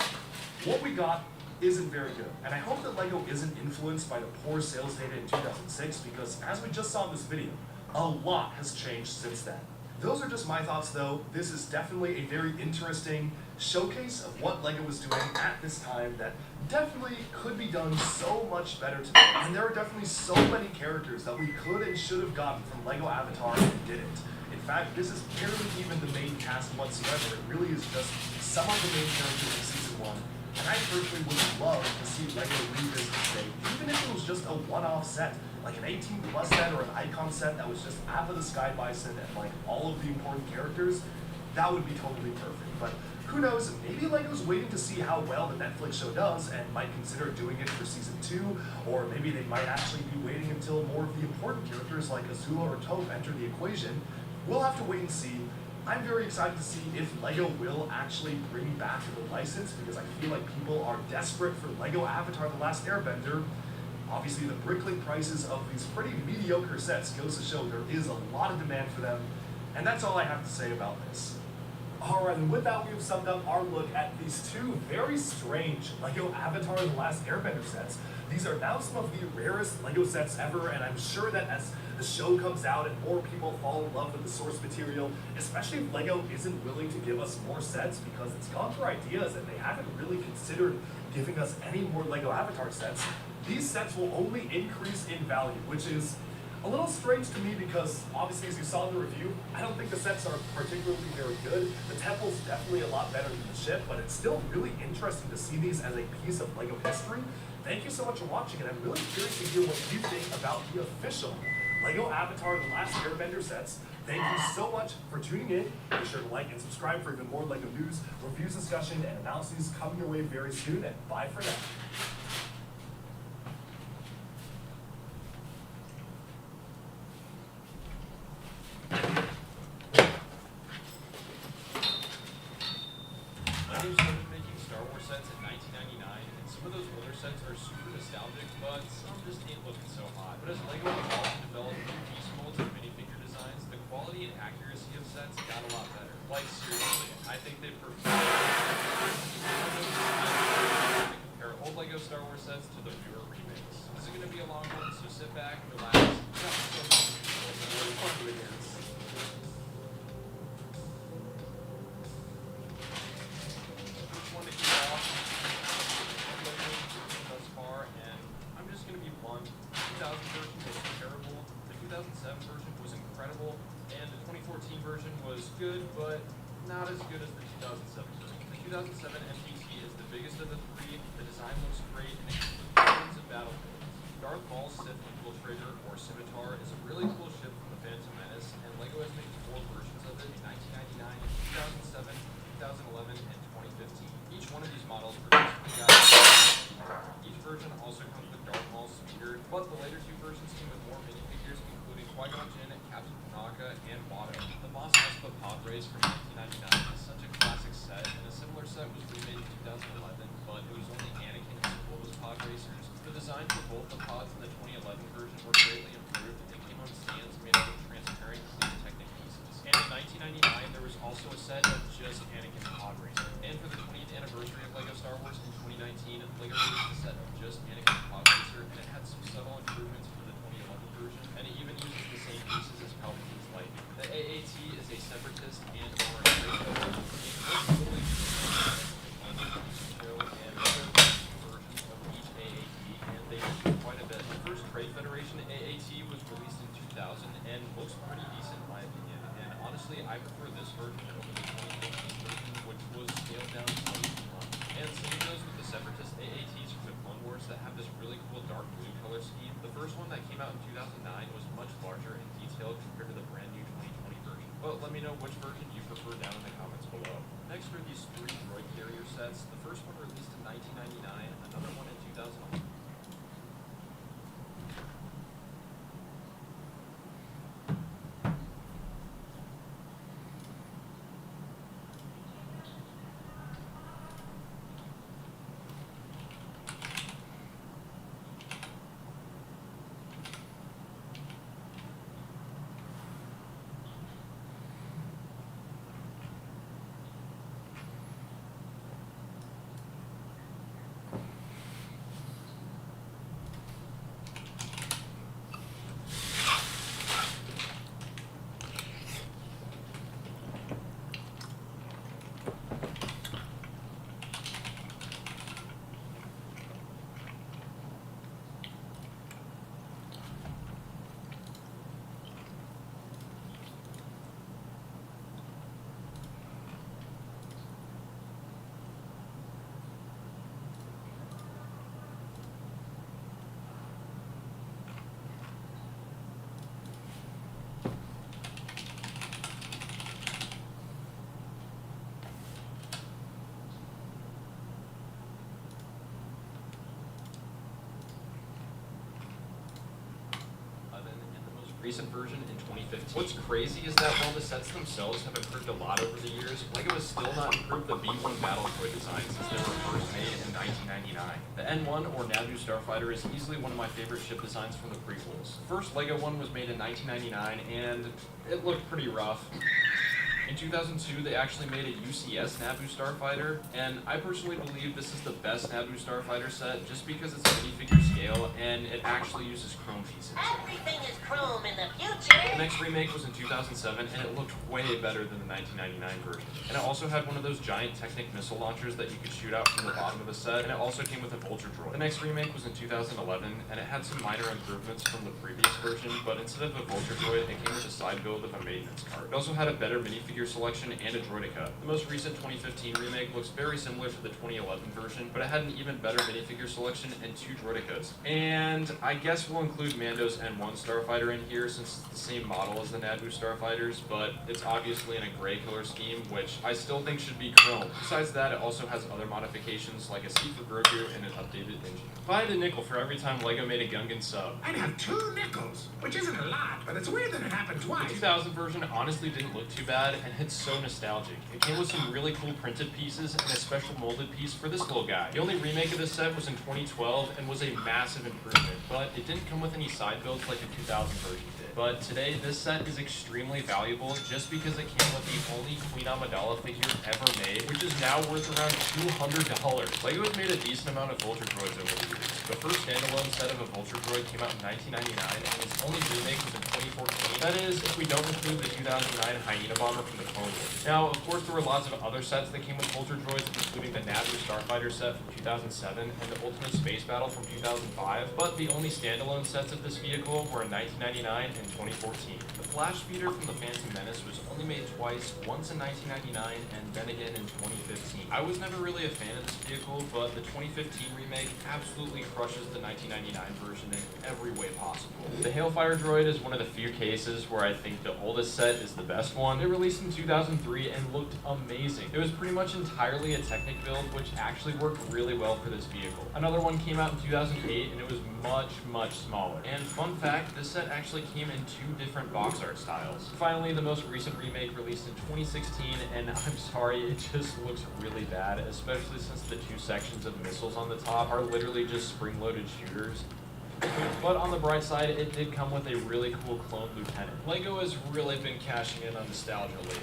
what we got isn't very good. And I hope that LEGO isn't influenced by the poor sales data in 2006, because as we just saw in this video, a lot has changed since then. Those are just my thoughts, though. This is definitely a very interesting showcase of what LEGO was doing at this time that definitely could be done so much better today. And there are definitely so many characters that we could and should have gotten from LEGO Avatar and didn't. In fact, this is barely even the main cast whatsoever. It really is just some of the main characters in Season 1. And I personally would love to see LEGO revisit this thing, even if it was just a one-off set, like an 18+ set or an icon set that was just Appa the Sky Bison and like all of the important characters. That would be totally perfect. But who knows, maybe LEGO's waiting to see how well the Netflix show does and might consider doing it for Season 2, or maybe they might actually be waiting until more of the important characters like Azula or Toph enter the equation. We'll have to wait and see. I'm very excited to see if LEGO will actually bring back the license, because I feel like people are desperate for LEGO Avatar: The Last Airbender. Obviously, the brickkling prices of these pretty mediocre sets goes to show there is a lot of demand for them, and that's all I have to say about this. Alright, and with that, we have summed up our look at these 2 very strange LEGO Avatar: The Last Airbender sets. These are now some of the rarest LEGO sets ever, and I'm sure that as the show comes out and more people fall in love with the source material, especially if LEGO isn't willing to give us more sets because it's gone for ideas and they haven't really considered giving us any more LEGO Avatar sets, these sets will only increase in value, which is a little strange to me because, obviously, as you saw in the review, I don't think the sets are particularly very good. The temple's definitely a lot better than the ship, but it's still really interesting to see these as a piece of LEGO history. Thank you so much for watching, and I'm really curious to hear what you think about the official LEGO Avatar: The Last Airbender sets. Thank you so much for tuning in. Be sure to like and subscribe for even more LEGO news, reviews, discussion, and analyses coming your way very soon, and bye for now. Making Star Wars sets in 1999, and some of those older sets are super nostalgic, but some just ain't looking so hot. But as LEGO evolved to develop new piece molds and minifigure designs, the quality and accuracy of sets got a lot better. Like seriously, I think they compare old LEGO Star Wars sets to the newer remakes. This is going to be a long one, so sit back, relax. One to keep off thus far, and I'm just going to be blunt. The 2000 version was terrible, the 2007 version was incredible, and the 2014 version was good, but not as good as the 2007 version. The 2007 MTT is the biggest of the three, the design looks great, and it includes tons of battlefields. Darth Maul's Sith Infiltrator, or Scimitar, is a really cool ship from the Phantom Menace, and LEGO has made 4 versions of it in 1999, 2007, 2011, and 2015. Each one of these models each version also comes with Darth Maul's speeder, but the later 2 versions came with more minifigures, including Qui-Gon Jinn, Captain Panaka, and Watto. The Mos Espa pod race from 1999 is such a classic set, and a similar set was remade in 2011, but it was only Anakin who pulled those pod racers. The design for both the pods in the 2011 version were greatly improved and came on stands made out of transparent, clean Technic pieces. And in 1999, there was also a set of just Anakin pod racing. And for the 20th anniversary of LEGO Star Wars in 2019, LEGO released a set of just Anakin pod racer, and it had some subtle improvements for the 2011 version, and it even uses the same pieces as Palpatine's lightning. The AAT is a separatist and or a great quite a bit. The first Trade Federation AAT was released in 2000 and looks pretty decent in my opinion. And honestly, I prefer this version over the 2014 version, which was scaled down to 22 months. And same goes with the Separatist AATs from the Clone Wars that have this really cool dark blue color scheme. The first one that came out in 2009 was much larger and detailed compared to the brand new 2020 version. But let me know which version you prefer down in the comments below. Next are these 3 droid carrier sets. The first one released in 1999, another one in 2011. Recent version in 2015. What's crazy is that while the sets themselves have improved a lot over the years, LEGO has still not improved the B-1 battle droid design since they were first made in 1999. The N-1 or Naboo Starfighter is easily one of my favorite ship designs from the prequels. The first LEGO one was made in 1999 and it looked pretty rough. In 2002, they actually made a UCS Naboo Starfighter, and I personally believe this is the best Naboo Starfighter set just because it's a minifigure scale and it actually uses chrome pieces. Everything is chrome in the future! The next remake was in 2007, and it looked way better than the 1999 version. And it also had one of those giant Technic missile launchers that you could shoot out from the bottom of the set, and it also came with a Vulture droid. The next remake was in 2011, and it had some minor improvements from the previous version, but instead of a Vulture droid, it came with a side build of a maintenance cart. It also had a better minifigure selection and a droidica. The most recent 2015 remake looks very similar to the 2011 version, but it had an even better minifigure selection and 2 droidicas. And I guess we'll include Mando's N1 Starfighter in here since it's the same model as the Naboo Starfighters, but it's obviously in a gray color scheme, which I still think should be chrome. Besides that, it also has other modifications like a seat for Grogu and an updated engine. If I had a nickel for every time LEGO made a Gungan sub, I'd have 2 nickels, which isn't a lot, but it's weird that it happened the twice. 2000 version honestly didn't look too bad, and it's so nostalgic. It came with some really cool printed pieces and a special molded piece for this little guy. The only remake of this set was in 2012 and was a massive improvement, but it didn't come with any side builds like the 2000 version did. But today, this set is extremely valuable just because it came with the only Queen Amidala figure ever made, which is now worth around $200. LEGO has made a decent amount of Vulture droids over the years. The first standalone set of a Vulture droid came out in 1999, and its only remake was in 2014. That is, if we don't include the 2009 Hyena Bomber from the Clone Wars. Now, of course, there were lots of other sets that came with Vulture droids, including the Naboo Starfighter set from 2007 and the Ultimate Space Battle from 2005, but the only standalone sets of this vehicle were in 1999 and 2014. The Flash Speeder from the Phantom Menace was only made twice, once in 1999 and then again in 2015. I was never really a fan of this vehicle, but the 2015 remake absolutely crushes the 1999 version in every way possible. The Hailfire droid is one of the few cases where I think the oldest set is the best one. It released in 2003 and looked amazing. It was pretty much entirely a Technic build, which actually worked really well for this vehicle. Another one came out in 2008 and it was much smaller. And fun fact, this set actually came in 2 different box art styles. Finally, the most recent remake released in 2016, and I'm sorry, it just looks really bad, especially since the 2 sections of missiles on the top are literally just spring-loaded shooters. But on the bright side, it did come with a really cool clone lieutenant. LEGO has really been cashing in on nostalgia lately.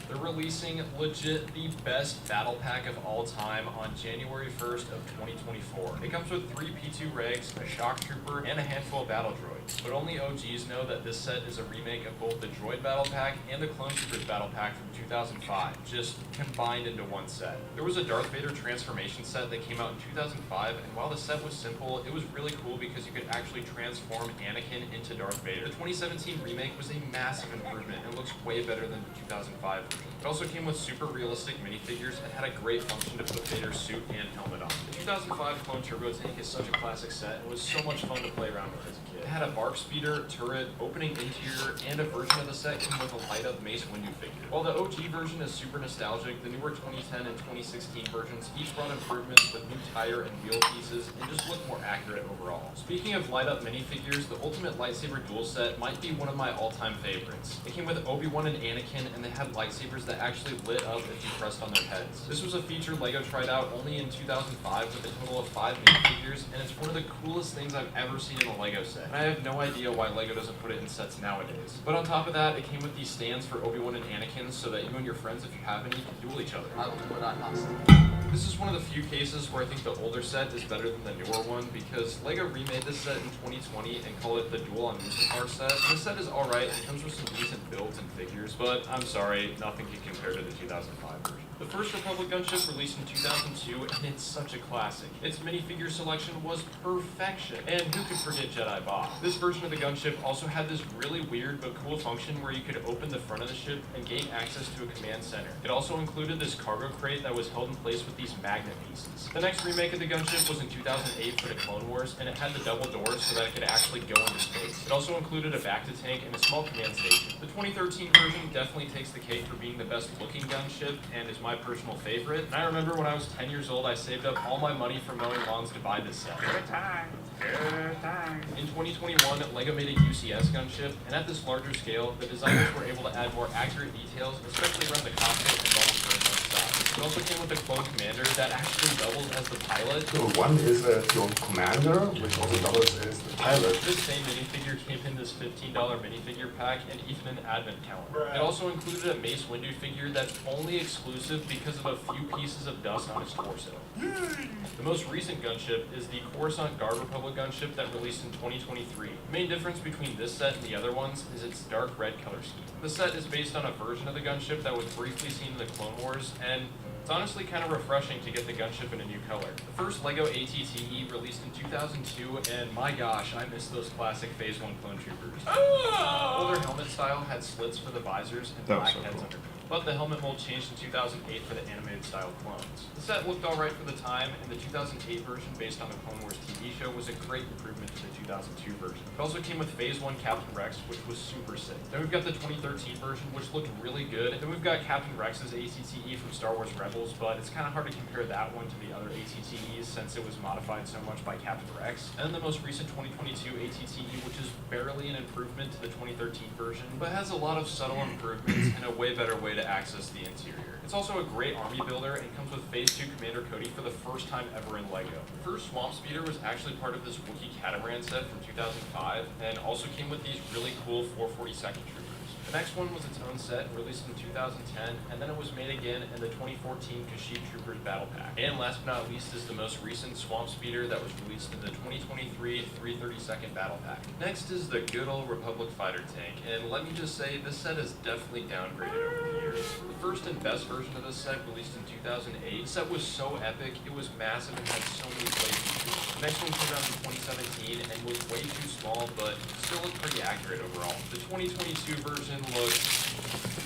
They're releasing legit the best battle pack of all time on January 1st of 2024. It comes with 3 P2 regs, a shock trooper, and a handful of battle droids. But only OGs know that this set is a remake of both the droid battle pack and the clone troopers battle pack from 2005, just combined into one set. There was a Darth Vader transformation set that came out in 2005, and while the set was simple, it was really cool because you could actually transform Anakin into Darth Vader. The 2017 remake was a massive improvement and looks way better than the 2005 version. It also came with super realistic minifigures and had a great function to put Vader's suit and helmet on. The 2005 Clone Turbo Tank is such a classic set and was so much fun to play around with as a kid. It had a bark speeder, turret, opening interior, and a version of the set came with a light-up Mace Windu figure. While the OG version is super nostalgic, the newer 2010 and 2016 versions each brought improvements with new tire and wheel pieces and just look more accurate overall. Speaking of light-up minifigures, the Ultimate Lightsaber Duel set might be one of my all-time favorites. It came with Obi-Wan and Anakin, and they had lightsabers that actually lit up if you pressed on their heads. This was a feature LEGO tried out only in 2005 with a total of 5 minifigures, and it's one of the coolest things I've ever seen in a LEGO set. And I have no idea why LEGO doesn't put it in sets nowadays. But on top of that, it came with these stands for Obi-Wan and Anakin so that you and your friends, if you have any, can duel each other. I will do what I must. This is one of the few cases where I think the older set is better than the newer one because LEGO remade this set in 2020 and called it the Duel on Mustafar set. This set is alright, it comes with some decent builds and figures, but I'm sorry, nothing can compare to the 2005 version. The first Republic gunship released in 2002, and it's such a classic. Its minifigure selection was perfection, and who could forget Jedi Bob? This version of the gunship also had this really weird but cool function where you could open the front of the ship and gain access to a command center. It also included this cargo crate that was held in place with these magnet pieces. The next remake of the gunship was in 2008 for the Clone Wars, and it had the double doors so that it could actually go into space. It also included a Bacta tank and a small command station. The 2013 version definitely takes the cake for being the best looking gunship and is my personal favorite. And I remember when I was 10 years old, I saved up all my money from mowing lawns to buy this set. Good times. In 2021, LEGO made a UCS gunship, and at this larger scale, the designers were able to add more accurate details, especially around the cockpit and bubble curves on the side. It also came with a clone commander that actually doubles as the pilot. So one is a clone commander, which also doubles as the pilot. This same minifigure came in this $15 minifigure pack and even an advent calendar. It also included a Mace Windu figure that's only exclusive because of a few pieces of dust on its torso. The most recent gunship is the Coruscant Guard Republic gunship that released in 2023. The main difference between this set and the other ones is its dark red color scheme. The set is based on a version of the gunship that was briefly seen in the Clone Wars, and it's honestly kind of refreshing to get the gunship in a new color. The first LEGO ATTE released in 2002, and my gosh, I miss those classic Phase 1 clone troopers. The older helmet style had slits for the visors and That was black so heads cool. underneath. But the helmet mold changed in 2008 for the animated style clones. The set looked alright for the time, and the 2008 version based on the Clone Wars TV show was a great improvement to the 2002 version. It also came with Phase 1 Captain Rex, which was super sick. Then we've got the 2013 version, which looked really good. Then we've got Captain Rex's ATTE from Star Wars Rebels, but it's kind of hard to compare that one to the other ATTEs since it was modified so much by Captain Rex. And then the most recent 2022 ATTE, which is barely an improvement to the 2013 version, but has a lot of subtle improvements and a way better way to to access the interior. It's also a great army builder and comes with Phase 2 Commander Cody for the first time ever in LEGO. The first Swamp Speeder was actually part of this Wookiee Catamaran set from 2005 and also came with these really cool 442nd Troopers. The next one was its own set, released in 2010, and then it was made again in the 2014 Kashyyyk Troopers Battle Pack. And last but not least is the most recent Swamp Speeder that was released in the 2023 332nd Battle Pack. Next is the good old Republic Fighter Tank, and let me just say, this set is definitely downgraded over the years. The first and best version of this set, released in 2008, the set was so epic, it was massive and had so many play features. The next one came out in 2017 and was way too small, but still looked pretty accurate overall. The 2022 version looks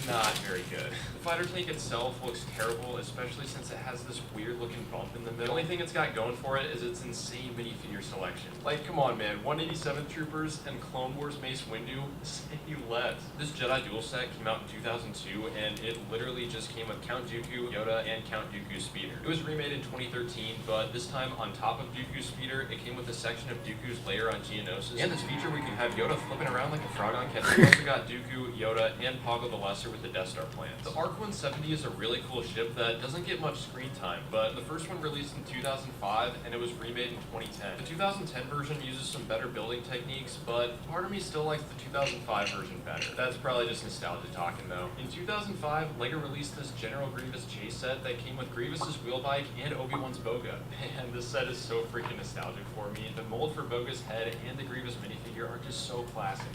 not very good. The fighter tank itself looks terrible, especially since it has this weird looking bump in the middle. The only thing it's got going for it is its insane minifigure selection. Like, come on man, 187th Troopers and Clone Wars Mace Windu, say less. This Jedi duel set came out in 2002 and it literally just came with Count Dooku, Yoda, and Count Dooku's speeder. It was remade in 2013, but this time on top of Dooku's speeder, it came with a section of Dooku's lair on Geonosis, and this feature we can have Yoda flipping around like a frog on ketchup. We also got Dooku, Yoda, and Poggle the Lesser with the Death Star plans. The ARC 170 is a really cool ship that doesn't get much screen time, but the first one released in 2005 and it was remade in 2010. The 2010 version uses some better building techniques, but part of me still likes the 2005 version better. That's probably just nostalgia talking though. In 2005, LEGO released this General Grievous chase set that came with Grievous's wheel bike and Obi-Wan's Boga. Man, this set is so freaking nostalgic for me. The mold for Boga's head and the Grievous minifigure are just so classic.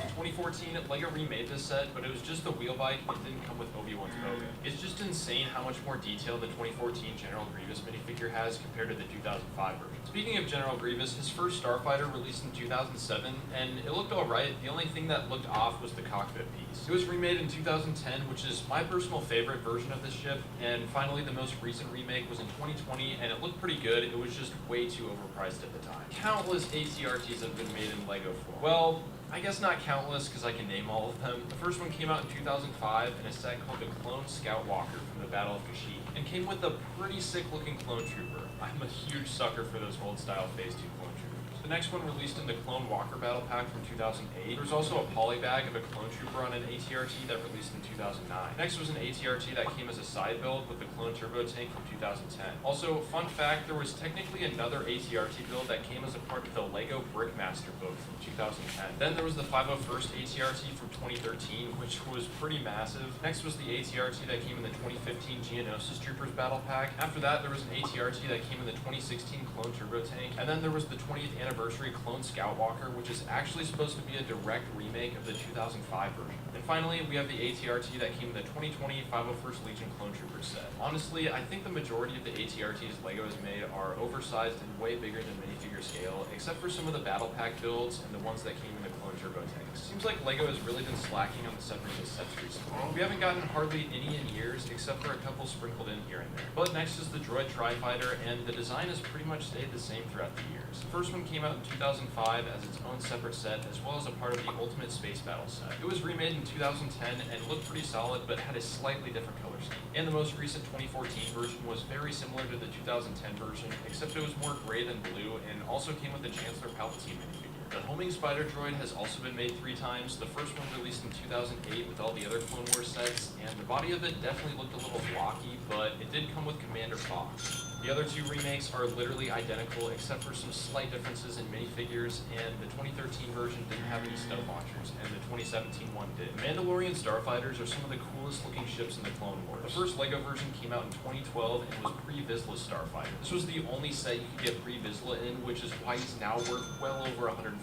In 2014, LEGO remade this set, but it was just the wheel bike, it didn't come with Obi-Wan's Boga. It's just insane how much more detail the 2014 General Grievous minifigure has compared to the 2005 version. Speaking of General Grievous, his first Starfighter released in 2007, and it looked alright. The only thing that looked off was the cockpit piece. It was remade in 2010, which is my personal favorite version of this ship, and finally the most recent remake was in 2020, and it looked pretty good. It was just way too overpriced at the time. Countless ATRTs have been made in LEGO form. Well, I guess not countless, because I can name all of them. The first one came out in 2005 in a set called the Clone Scout Walker from the Battle of Kashyyyk, and came with a pretty sick looking clone trooper. I'm a huge sucker for those old style Phase 2 clone troopers. The next one released in the Clone Walker Battle Pack from 2008. There was also a polybag of a clone trooper on an ATRT that released in 2009. Next was an ATRT that came as a side build with the Clone Turbo Tank from 2010. Also, fun fact, there was technically another ATRT build that came as a part of the LEGO Brickmaster book from 2010. Then there was the 501st ATRT from 2013, which was pretty massive. Next was the ATRT that came in the 2015 Geonosis Troopers Battle Pack. After that, there was an ATRT that came in the 2016 Clone Turbo Tank. And then there was the 20th Anniversary Clone Scout Walker, which is actually supposed to be a direct remake of the 2005 version. And finally, we have the ATRT that came in the 2020 501st Legion Clone Troopers set. Honestly, I think the majority of the ATRTs LEGO has made are oversized and way bigger than minifigure scale, except for some of the Battle Pack builds and the ones that came in the Clone Turbo Tanks. Seems like LEGO has really been slacking on the separatist sets recently. We haven't gotten hardly any in years, except for a couple sprinkled in here and there. But next is the Droid Tri-Fighter, and the design has pretty much stayed the same throughout the years. The first one came out in 2005 as its own separate set, as well as a part of the Ultimate Space Battle set. It was remade in 2010 and looked pretty solid, but had a slightly different color scheme. And the most recent 2014 version was very similar to the 2010 version, except it was more gray than blue, and also came with the Chancellor Palpatine minifigure. The homing spider droid has also been made 3 times. The first one released in 2008 with all the other Clone Wars sets, and the body of it definitely looked a little blocky, but it did come with Commander Fox. The other 2 remakes are literally identical, except for some slight differences in minifigures, and the 2013 version didn't have any stud launchers, and the 2017 one did. Mandalorian Starfighters are some of the coolest looking ships in the Clone Wars. The first LEGO version came out in 2012 and was pre-Vizsla Starfighter. This was the only set you could get pre-Vizsla in, which is why he's now worth well over $150.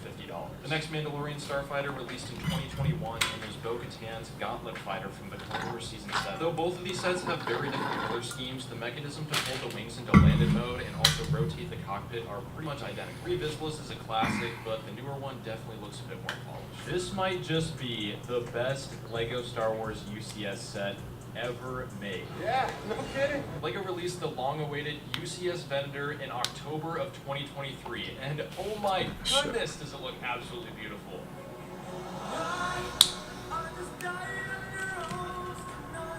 The next Mandalorian Starfighter released in 2021 and was Bo-Katan's Gauntlet Fighter from the Clone Wars Season 7. Though both of these sets have very different color schemes, the mechanism to hold the wings into landed mode and also rotate the cockpit are pretty much identical. Pre-Vizsla's is a classic, but the newer one definitely looks a bit more polished. This might just be the best LEGO Star Wars UCS set ever made. Yeah, no kidding. LEGO released the long-awaited UCS Vendor in October of 2023, and oh my goodness, does it look absolutely beautiful.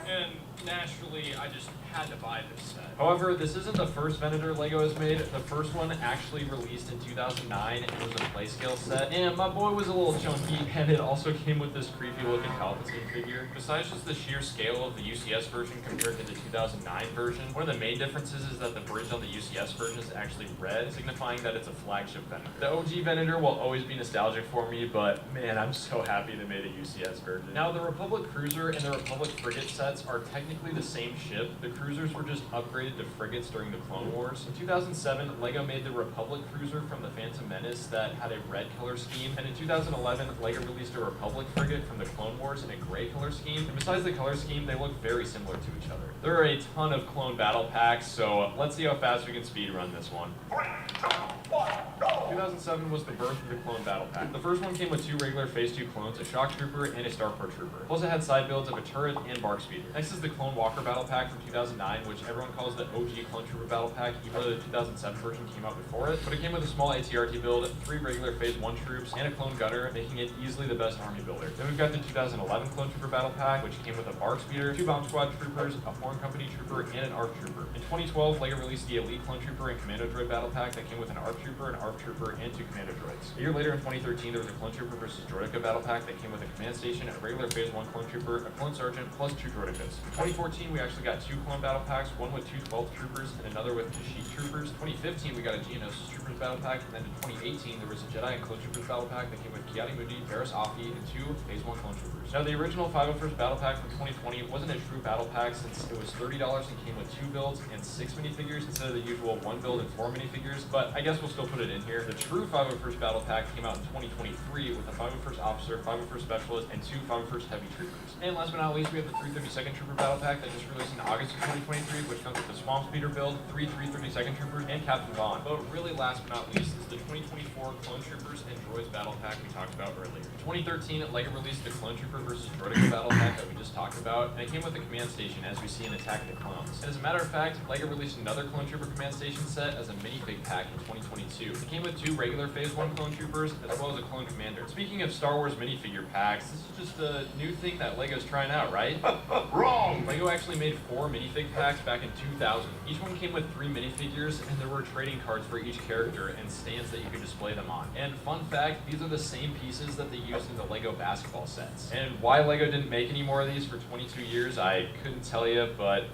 And naturally, I just had to buy this set. However, this isn't the first Venator LEGO has made. The first one actually released in 2009 and was a playscale set. And my boy was a little chunky, and it also came with this creepy looking Palpatine figure. Besides just the sheer scale of the UCS version compared to the 2009 version, one of the main differences is that the bridge on the UCS version is actually red, signifying that it's a flagship Venator. The OG Venator will always be nostalgic for me, but man, I'm so happy they made a UCS version. Now, the Republic Cruiser and the Republic Frigate sets are technically the same ship. The cruisers were just upgraded to frigates during the Clone Wars. In 2007, LEGO made the Republic Cruiser from the Phantom Menace that had a red color scheme, and in 2011, LEGO released a Republic Frigate from the Clone Wars in a gray color scheme. And besides the color scheme, they look very similar to each other. There are a ton of clone battle packs, so let's see how fast we can speedrun this one. 2007 was the birth of the Clone Battle Pack. The first one came with 2 regular Phase 2 clones, a Shock Trooper and a Starport Trooper. Plus it had side builds of a turret and Bark Speeder. Next is the Clone Walker Battle Pack from 2009, which everyone calls the OG Clone Trooper Battle Pack, even though the 2007 version came out before it. But it came with a small ATRT build, 3 regular Phase 1 troops, and a Clone Gunner, making it easily the best army builder. Then we've got the 2011 Clone Trooper Battle Pack, which came with a Bark Speeder, 2 Bomb Squad Troopers, a Horn Company Trooper, and an ARC Trooper. In 2012, LEGO released the Elite Clone Trooper and Commando Droid Battle Pack that came with an ARC Trooper, an ARC Trooper, and 2 Commando Droids. A year later in 2013, there was a Clone Trooper vs. Droideka Battle Pack that came with a Command Station, a regular Phase 1 Clone Trooper, a Clone Sergeant, plus 2 Droidekas. In 2014, we actually got 2 Clone Battle Packs, one with 2 12th Troopers and another with Kashyyyk Troopers. In 2015, we got a Geonosis Troopers Battle Pack, and then in 2018, there was a Jedi and Clone Troopers Battle Pack that came with Ki-Adi-Mundi, Barriss Offee, and 2 Phase 1 Clone Troopers. Now, the original 501st Battle Pack from 2020 wasn't a true battle pack since it was $30 and came with 2 builds and 6 minifigures instead of the usual 1 build and 4 minifigures, but I guess we'll still put it in here. The true 501st Battle Pack came out in 2023 with a 501st Officer, 501st Specialist, and 2 501st Heavy Troopers. And last but not least, we have the 332nd Trooper Battle Pack that just released in August of 2023, which comes with the Swamp Speeder build, 3 332nd Troopers, and Captain Vaughn. But really, last but not least, is the 2024 Clone Troopers and Droids Battle Pack we talked about earlier. In 2013, LEGO released the Clone Trooper vs. Droideka Battle Pack that we just talked about, and it came with a Command Station, as we see in Attack of the Clones. And as a matter of fact, LEGO released another Clone Trooper Command Station set as a minifig pack in 2022. It came with 2 regular Phase 1 Clone Troopers, as well as a Clone Commander. Speaking of Star Wars minifigure packs, this is just a new thing that LEGO's trying out, right? Wrong! LEGO actually made 4 minifig packs back in 2000. Each one came with 3 minifigures, and there were trading cards for each character and stands that you could display them on. And fun fact, these are the same pieces that they used in the LEGO basketball sets. And why LEGO didn't make any more of these for 22 years, I couldn't tell you, but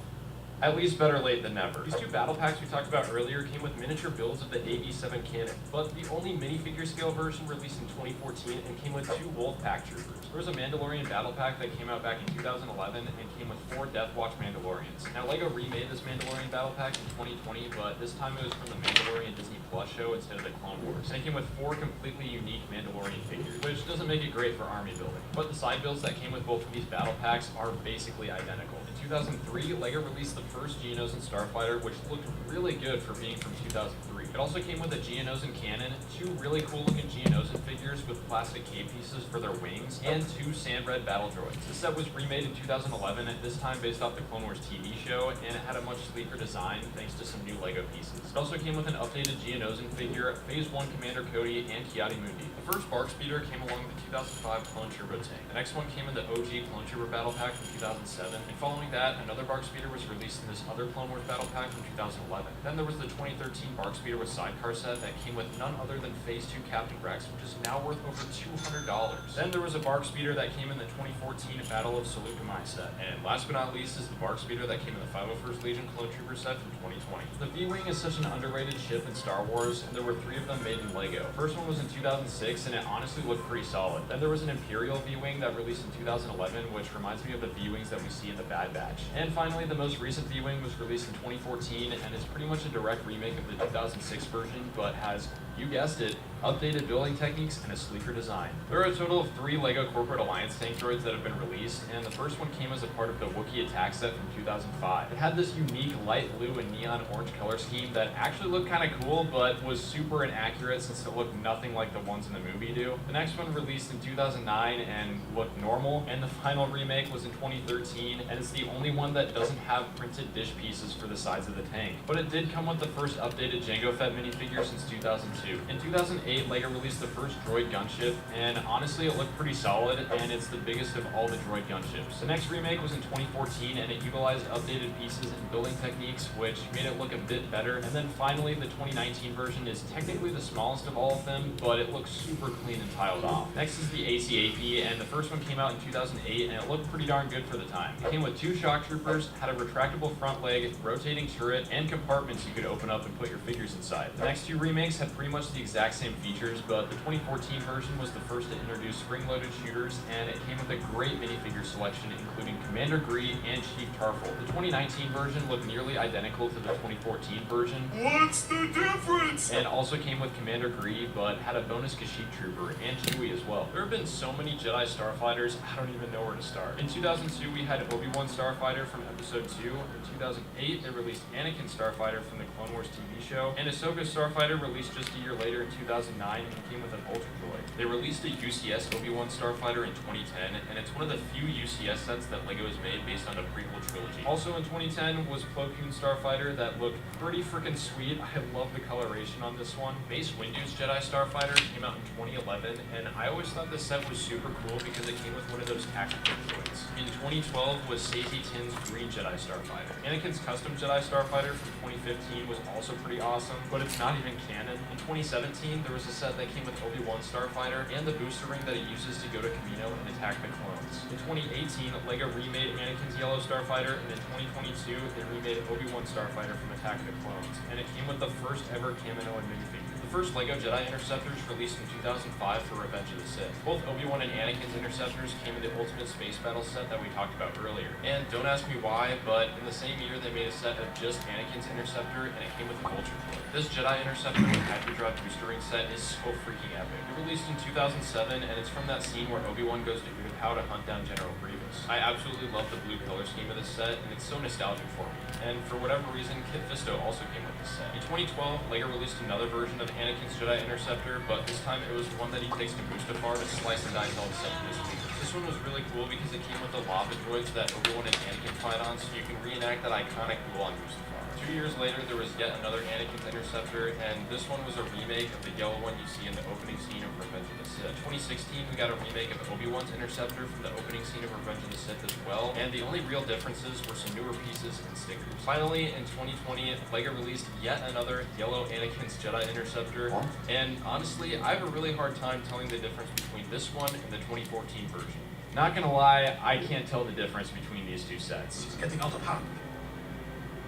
at least better late than never. These 2 battle packs we talked about earlier came with miniature builds of the AB7 cannon, but the only minifigure scale version released in 2014 and came with 2 Wolfpack Troopers. There was a Mandalorian battle pack that came out back in 2011 and came with 4 Death Watch Mandalorians. Now, LEGO remade this Mandalorian battle pack in 2020, but this time it was from the Mandalorian Disney Plus show instead of the Clone Wars. And it came with 4 completely unique Mandalorian figures, which doesn't make it great for army building. But the side builds that came with both of these battle packs are basically identical. In 2003, LEGO released the first Geonosis Starfighter, which looked really good for being from 2003. It also came with a Geonosis cannon, 2 really cool looking Geonosis figures with plastic K pieces for their wings, and 2 Sand Red battle droids. This set was remade in 2011, at this time based off the Clone Wars TV show, and it had a much sleeker design thanks to some new LEGO pieces. It also came with an updated Geonosis figure, Phase 1 Commander Cody, and Ki-Adi-Mundi. The first Bark Speeder came along with the 2005 Clone Turbo Tank. The next one came in the OG Clone Trooper Battle Pack from 2007, and following that, another Bark Speeder was released in this other Clone Wars Battle Pack from 2011. Then there was the 2013 Bark Speeder with Sidecar set that came with none other than Phase 2 Captain Rex, which is now worth over $200. Then there was a Bark Speeder that came in the 2014 Battle of Seleucami set. And last but not least is the Bark Speeder that came in the 501st Legion Clone Trooper set from 2020. The V-Wing is such an underrated ship in Star Wars, and there were 3 of them made in LEGO. The first one was in 2006, and it honestly looked pretty solid. Then there was an Imperial V-Wing that released in 2011, which reminds me of the V-Wings that we see in the Bad Batch. And finally, the most recent V-Wing was released in 2014, and is pretty much a direct remake of the 2006 version, but has, you guessed it, updated building techniques and a sleeker design. There are a total of 3 LEGO Corporate Alliance tank droids that have been released, and the first one came as a part of the Wookiee attack set from 2005. It had this unique light blue and neon orange color scheme that actually looked kind of cool, but was super inaccurate since it looked nothing like the ones in the movie do. The next one released in 2009 and looked normal, and the final remake was in 2013, and it's the only one that doesn't have printed dish pieces for the sides of the tank. But it did come with the first updated Jango Fett minifigure since 2002. In 2008, LEGO released the first droid gunship, and honestly, it looked pretty solid, and it's the biggest of all the droid gunships. The next remake was in 2014, and it utilized updated pieces and building techniques, which made it look a bit better. And then finally, the 2019 version is technically the smallest of all of them, but it looks super clean and tiled off. Next is the ACAP, and the first one came out in 2008, and it looked pretty darn good for the time. It came with 2 shock troopers, had a retractable front leg, rotating turret, and compartments you could open up and put your figures inside. The next 2 remakes had pretty much the exact same features, but the 2014 version was the first to introduce spring-loaded shooters, and it came with a great minifigure selection, including Commander Gree and Chief Tarful. The 2019 version looked nearly identical to the 2014 version. What's the difference? And also came with Commander Gree, but had a bonus Kashyyyk Trooper and Chewie as well. There have been so many Jedi Starfighters, I don't even know where to start. In 2002, we had Obi-Wan Starfighter from Episode 2. In 2008, they released Anakin Starfighter from the Clone Wars TV show, and Ahsoka Starfighter released just a year later in 2009 and came with an Ultra Droid. They released a UCS Obi-Wan Starfighter in 2010, and it's one of the few UCS sets that LEGO has made based on the prequel trilogy. Also in 2010 was Plo Koon Starfighter that looked pretty freaking sweet. I love the coloration on this one. Mace Windu's Jedi Starfighter came out in 2011, and I always thought this set was super cool because it came with one of those tactical droids. In 2012 was Stacey Tin's Green Jedi Starfighter. Anakin's custom Jedi Starfighter from 2015 was also pretty awesome, but it's not even canon. In 2017, there was a set that came with Obi-Wan Starfighter and the booster ring that it uses to go to Kamino and attack the clones. In 2018, LEGO remade Anakin's Yellow Starfighter, and in 2022, they remade Obi-Wan Starfighter from Attack of the Clones, and it came with the first ever Kaminoan minifigure. The first LEGO Jedi Interceptors released in 2005 for Revenge of the Sith. Both Obi-Wan and Anakin's Interceptors came in the Ultimate Space Battle set that we talked about earlier. And don't ask me why, but in the same year they made a set of just Anakin's Interceptor, and it came with a Vulture Droid. This Jedi Interceptor with Hyperdrive booster ring set is so freaking epic. It released in 2007, and it's from that scene where Obi-Wan goes to Utapau to hunt down General Grievous. I absolutely love the blue color scheme of this set, and it's so nostalgic for me. And for whatever reason, Kit Fisto also came with this set. In 2012, LEGO released another version of Anakin's Jedi Interceptor, but this time it was one that he takes to Mustafar to slice and dice all the set in his figure. This one was really cool because it came with the lava droids that Obi-Wan and Anakin fight on, so you can reenact that iconic duel on Mustafar. 2 years later, there was yet another Anakin's Interceptor, and this one was a remake of the yellow one you see in the opening scene of Revenge of the Sith. In 2016, we got a remake of Obi-Wan's Interceptor from the opening scene of Revenge of the Sith as well, and the only real differences were some newer pieces and stickers. Finally, in 2020, LEGO released yet another yellow Anakin's Jedi Interceptor, and honestly, I have a really hard time telling the difference between this one and the 2014 version. Not gonna lie, I can't tell the difference between these two sets. It's getting out of hand.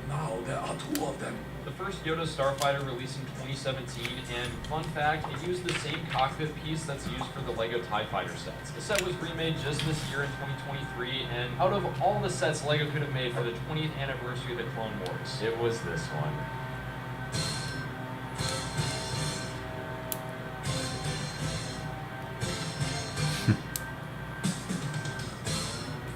Now there are 2 of them. The first Yoda Starfighter released in 2017, and fun fact, it used the same cockpit piece that's used for the LEGO TIE Fighter sets. The set was remade just this year in 2023, and out of all the sets LEGO could have made for the 20th anniversary of the Clone Wars, it was this one.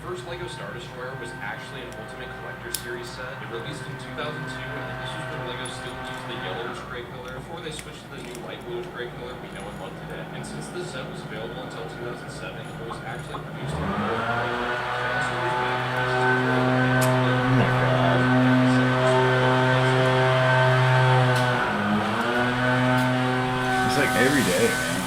First LEGO Star Destroyer was actually an Ultimate Collector Series set. It released in 2002, and this was when LEGO still used the yellowish gray color before they switched to the new light bluish gray color we know and love today. And since this set was available until 2007, it was actually produced in gold. It's like every day, man.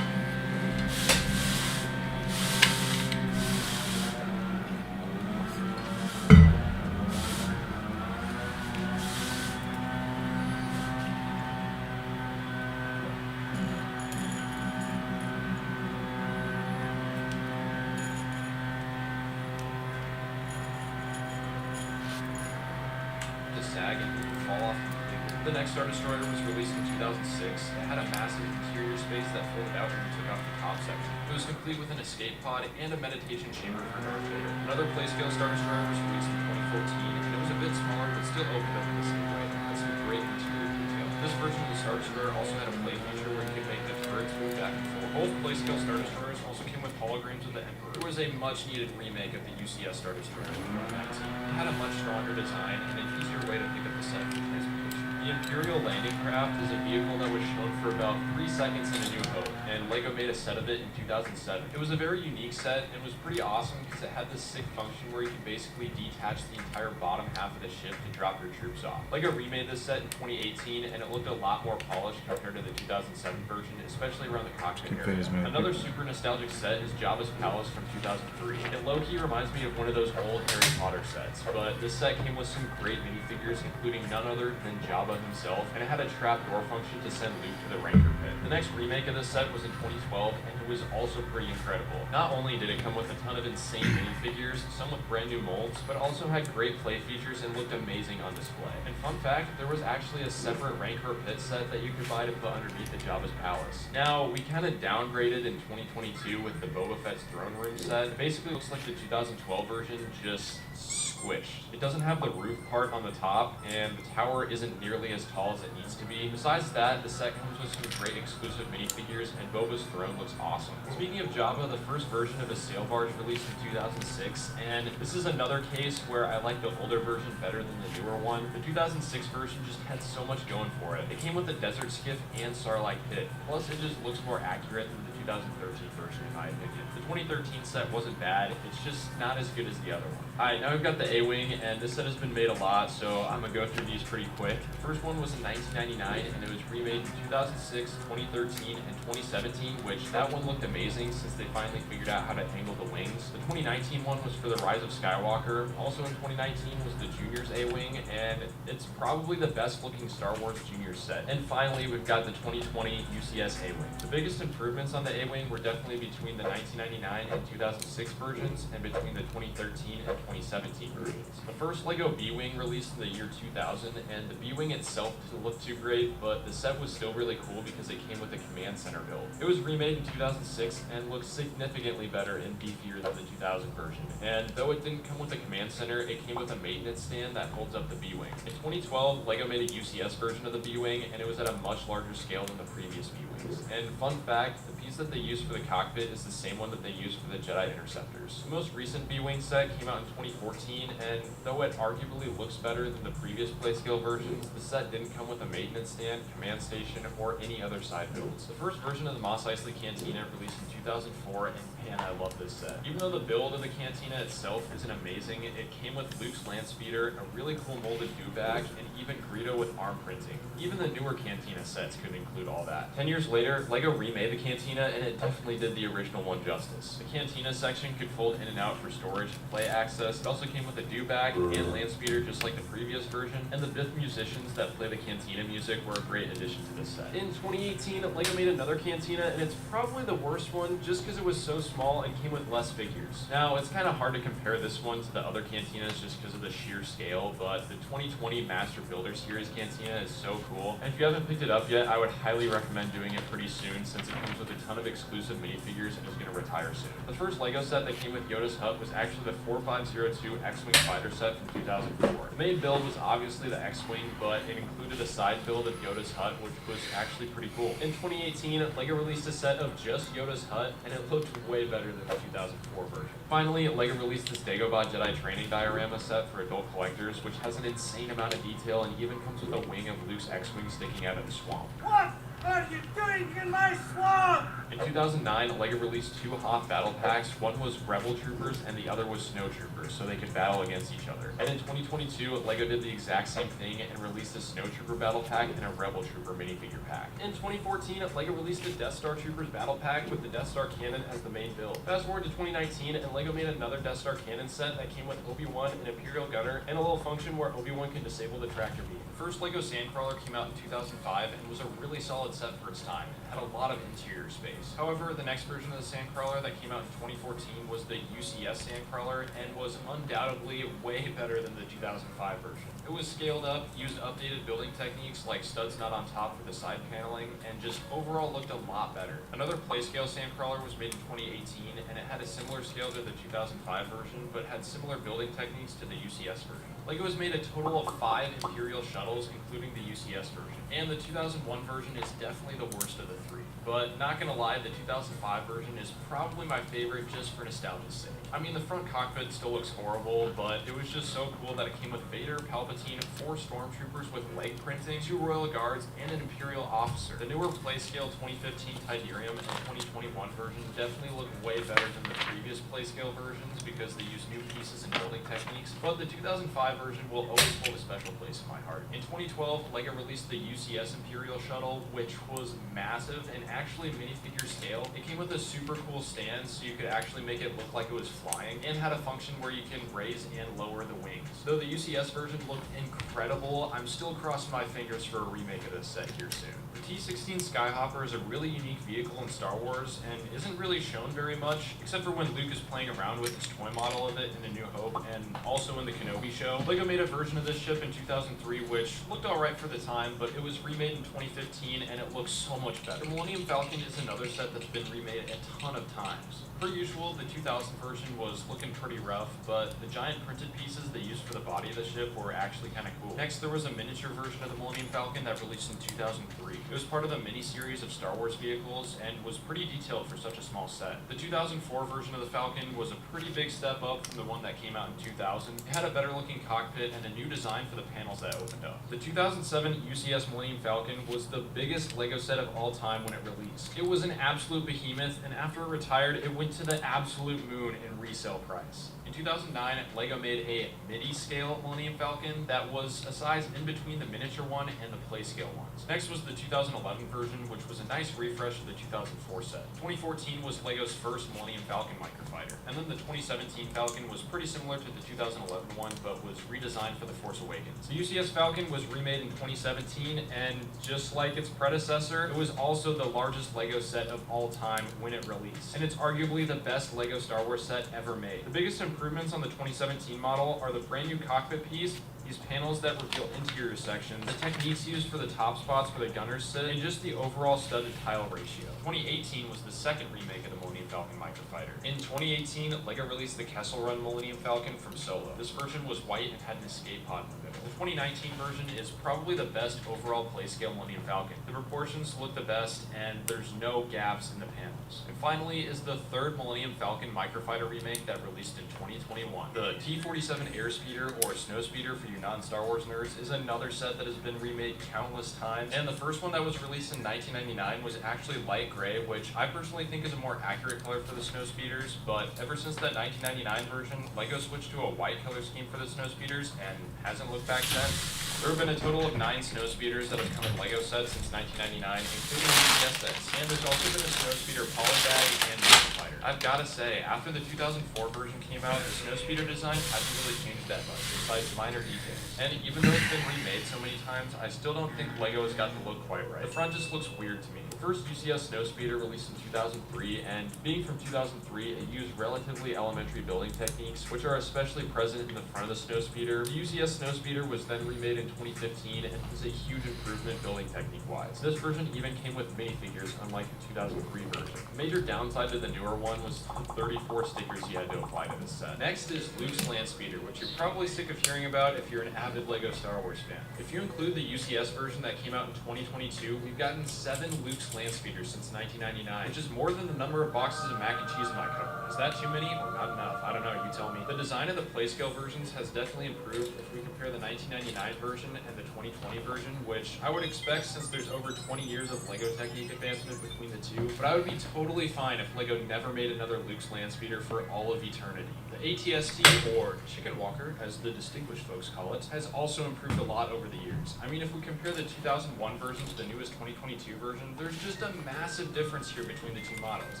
Sag and fall off completely. The next Star Destroyer was released in 2006. It had a massive interior space that folded out when you took off the top section. It was complete with an escape pod and a meditation chamber for Darth Vader. Another Playscale Star Destroyer was released in 2014, and it was a bit smaller but still opened up in the same way. It had some great interior detail. The This version of the Star Destroyer also had a play feature where you could make the turrets move back and forth. Both play-scale Star Destroyers also came with holograms of the Emperor. It was a much-needed remake of the UCS Star Destroyer from 2019. It had a much stronger design and an easier way to pick up the set for transportation. The Imperial Landing Craft is a vehicle that was shown for about 3 seconds in A New Hope, and LEGO made a set of it in 2007. It was a very unique set and was pretty awesome because it had this sick function where you could basically detach the entire bottom half of the ship to drop your troops off. LEGO remade this set in 2018 and it looked a lot more polished compared to the 2007 version, especially around the cockpit area. Another super nostalgic set is Jabba's Palace from 2003. It low-key reminds me of one of those old Harry Potter sets, but this set came with some great minifigures, including none other than Jabba himself, and it had a trapdoor function to send Luke to the Rancor pit. The next remake of this set was in 2012, and it was also pretty incredible. Not only did it come with a ton of insane minifigures, some with brand new molds, but also had great play features and looked amazing on display. And fun fact, there was actually a separate Rancor pit set that you could buy to put underneath the Jabba's Palace. Now, we kind of downgraded in 2022 with the Boba Fett's throne room set. It basically looks like the 2012 version, just squished. It doesn't have the roof part on the top, and the tower isn't nearly as tall as it needs to be. Besides that, the set comes with some great exclusive minifigures, and Boba's throne looks awesome. Speaking of Jabba, the first version of his sail barge released in 2006, and this is another case where I like the older version better than the newer one. The 2006 version just had so much going for it. It came with a desert skiff and Sarlacc pit, plus it just looks more accurate than the 2013 version in my opinion. The 2013 set wasn't bad, it's just not as good as the other one. Alright, now we've got the A-Wing, and this set has been made a lot, so I'm gonna go through these pretty quick. The first one was in 1999, and it was remade in 2006, 2013, and 2017, which that one looked amazing since they finally figured out how to angle the wings. The 2019 one was for the Rise of Skywalker. Also in 2019 was the Junior's A-Wing, and it's probably the best looking Star Wars Junior set. And finally, we've got the 2020 UCS A-Wing. The biggest improvements on the A-Wing were definitely between the 1999 and 2006 versions, and between the 2013 and 2017 versions. The first LEGO B-Wing released in the year 2000, and the B-Wing itself didn't look too great, but the set was still really cool because it came with a command center build. It was remade in 2006 and looks significantly better and beefier than the 2000 version. And though it didn't come with a command center, it came with a maintenance stand that holds up the B-Wing. In 2012, LEGO made a UCS version of the B-Wing, and it was at a much larger scale than the previous B-Wings. And fun fact, the piece that they used for the cockpit is the same one that they used for the Jedi Interceptors. The most recent B-Wing set came out in 2014, and though it arguably looks better than the previous playscale versions, the set didn't come with a maintenance stand, command station, or any other side builds. The first version of the Mos Eisley Cantina released in 2004, and man, I love this set. Even though the build of the Cantina itself isn't amazing, it came with Luke's land speeder, a really cool molded dewback, and even Greedo with arm printing. Even the newer Cantina sets couldn't include all that. 10 years later, LEGO remade the Cantina, and it definitely did the original one justice. The Cantina section could fold in and out for storage and play access. It also came with a dewback and land speeder just like the previous version, and the Biff musicians that play the Cantina music were a great addition to this set. In 2018, LEGO made another Cantina, and it's probably the worst one just because it was so small and came with less figures. Now, it's kind of hard to compare this one to the other Cantinas just because of the sheer scale, but the 2020 Master Builder Series Cantina is so cool, and if you haven't picked it up yet, I would highly recommend doing it pretty soon since it comes with a ton of exclusive minifigures and is going to retire soon. The first LEGO set that came with Yoda's hut was actually the 4502 X-Wing fighter set from 2004. The main build was obviously the X-Wing, but it included a side build of Yoda's hut, which was actually pretty cool. In 2018, LEGO released a set of just Yoda's hut, and it looked way better than the 2004 version. Finally, LEGO released this Dagobah Jedi training diorama set for adult collectors, which has an insane amount of detail and even comes with a wing of Luke's X-Wing sticking out of the swamp. What are you doing in my swamp? In 2009, LEGO released 2 Hoth battle packs. One was Rebel Troopers and the other was Snow Troopers, so they could battle against each other. And in 2022, LEGO did the exact same thing and released a Snow Trooper battle pack and a Rebel Trooper minifigure pack. In 2014, LEGO released a Death Star Troopers battle pack with the Death Star cannon as the main build. Fast forward to 2019, and LEGO made another Death Star cannon set that came with Obi-Wan, an Imperial gunner, and a little function where Obi-Wan can disable the tractor beam. The first LEGO Sandcrawler came out in 2005 and was a really solid set for its time. It had a lot of interior space. However, the next version of the Sandcrawler that came out in 2014 was the UCS Sandcrawler and was undoubtedly way better than the 2005 version. It was scaled up, used updated building techniques like studs not on top for the side paneling, and just overall looked a lot better. Another playscale Sandcrawler was made in 2018, and it had a similar scale to the 2005 version, but had similar building techniques to the UCS version. LEGO has made a total of 5 Imperial shuttles, including the UCS version, and the 2001 version is definitely the worst of the 3. But not gonna lie, the 2005 version is probably my favorite just for nostalgia's sake. I mean, the front cockpit still looks horrible, but it was just so cool that it came with Vader, Palpatine, 4 stormtroopers with leg printing, 2 royal guards, and an Imperial officer. The newer Playscale 2015 Titanium and 2021 version definitely look way better than the previous Playscale versions because they use new pieces and building techniques, but the 2005 version will always hold a special place in my heart. In 2012, LEGO released the UCS Imperial Shuttle, which was massive and actually minifigure scale. It came with a super cool stand so you could actually make it look like it was flying, and had a function where you can raise and lower the wings. Though the UCS version looked incredible, I'm still crossing my fingers for a remake of this set here soon. The T-16 Skyhopper is a really unique vehicle in Star Wars and isn't really shown very much, except for when Luke is playing around with his toy model of it in A New Hope, and also in the Kenobi show. LEGO made a version of this ship in 2003, which looked alright for the time, but it was remade in 2015 and it looks so much better. The Millennium Falcon is another set that's been remade a ton of times. Per usual, the 2000 version was looking pretty rough, but the giant printed pieces they used for the body of the ship were actually kind of cool. Next, there was a miniature version of the Millennium Falcon that released in 2003. It was part of the mini-series of Star Wars vehicles and was pretty detailed for such a small set. The 2004 version of the Falcon was a pretty big step up from the one that came out in 2000. It had a better looking cockpit and a new design for the panels that opened up. The 2007 UCS Millennium Falcon was the biggest LEGO set of all time when it released. It was an absolute behemoth, and after it retired, it went to the absolute moon in resale price. In 2009, LEGO made a midi-scale Millennium Falcon that was a size in between the miniature one and the Playscale ones. Next was the 2011 version, which was a nice refresh of the 2004 set. 2014 was LEGO's first Millennium Falcon microfighter, and then the 2017 Falcon was pretty similar to the 2011 one, but was redesigned for The Force Awakens. The UCS Falcon was remade in 2017, and just like its predecessor, it was also the largest LEGO set of all time when it released, and it's arguably the best LEGO Star Wars set ever made. The biggest improvements on the 2017 model are the brand new cockpit piece, these panels that reveal interior sections, the techniques used for the top spots where the gunners sit, and just the overall studded tile ratio. 2018 was the second remake of the Millennium Falcon microfighter. In 2018, LEGO released the Kessel Run Millennium Falcon from Solo. This version was white and had an escape pod in the middle. The 2019 version is probably the best overall Playscale Millennium Falcon. The proportions look the best, and there's no gaps in the panels. And finally is the third Millennium Falcon microfighter remake that released in 2021. The T-47 Airspeeder, or Snowspeeder for you non-Star Wars nerds, is another set that has been remade countless times, and the first one that was released in 1999 was actually light gray, which I personally think is a more accurate color for the Snowspeeders, but ever since that 1999 version, LEGO switched to a white color scheme for the Snowspeeders and hasn't looked back since. There have been a total of 9 Snowspeeders that have come in LEGO sets since 1999, including UCS sets, and there's also been a Snowspeeder polybag and microfighter. I've gotta say, after the 2004 version came out, the Snowspeeder design hasn't really changed that much, besides minor details. And even though it's been remade so many times, I still don't think LEGO has got the look quite right. The front just looks weird to me. The first UCS Snowspeeder released in 2003, and being from 2003, it used relatively elementary building techniques, which are especially present in the front of the Snowspeeder. The UCS Snowspeeder was then remade in 2015 and was a huge improvement building technique-wise. This version even came with minifigures, unlike the 2003 version. The major downside to the newer one was the 34 stickers you had to apply to this set. Next is Luke's Landspeeder, which you're probably sick of hearing about if you're an avid LEGO Star Wars fan. If you include the UCS version that came out in 2022, we've gotten 7 Luke's Landspeeders since 1999, which is more than the number of boxes of mac and cheese in my cupboard. Is that too many or not enough? I don't know, you tell me. The design of the Playscale versions has definitely improved if we compare the 1999 version and the 2020 version, which I would expect since there's over 20 years of LEGO technique advancement between the two, but I would be totally fine if LEGO never made another Luke's Landspeeder for all of eternity. The ATST, or Chicken Walker, as the distinguished folks call it, has also improved a lot over the years. I mean, if we compare the 2001 version to the newest 2022 version, there's just a massive difference here between the two models.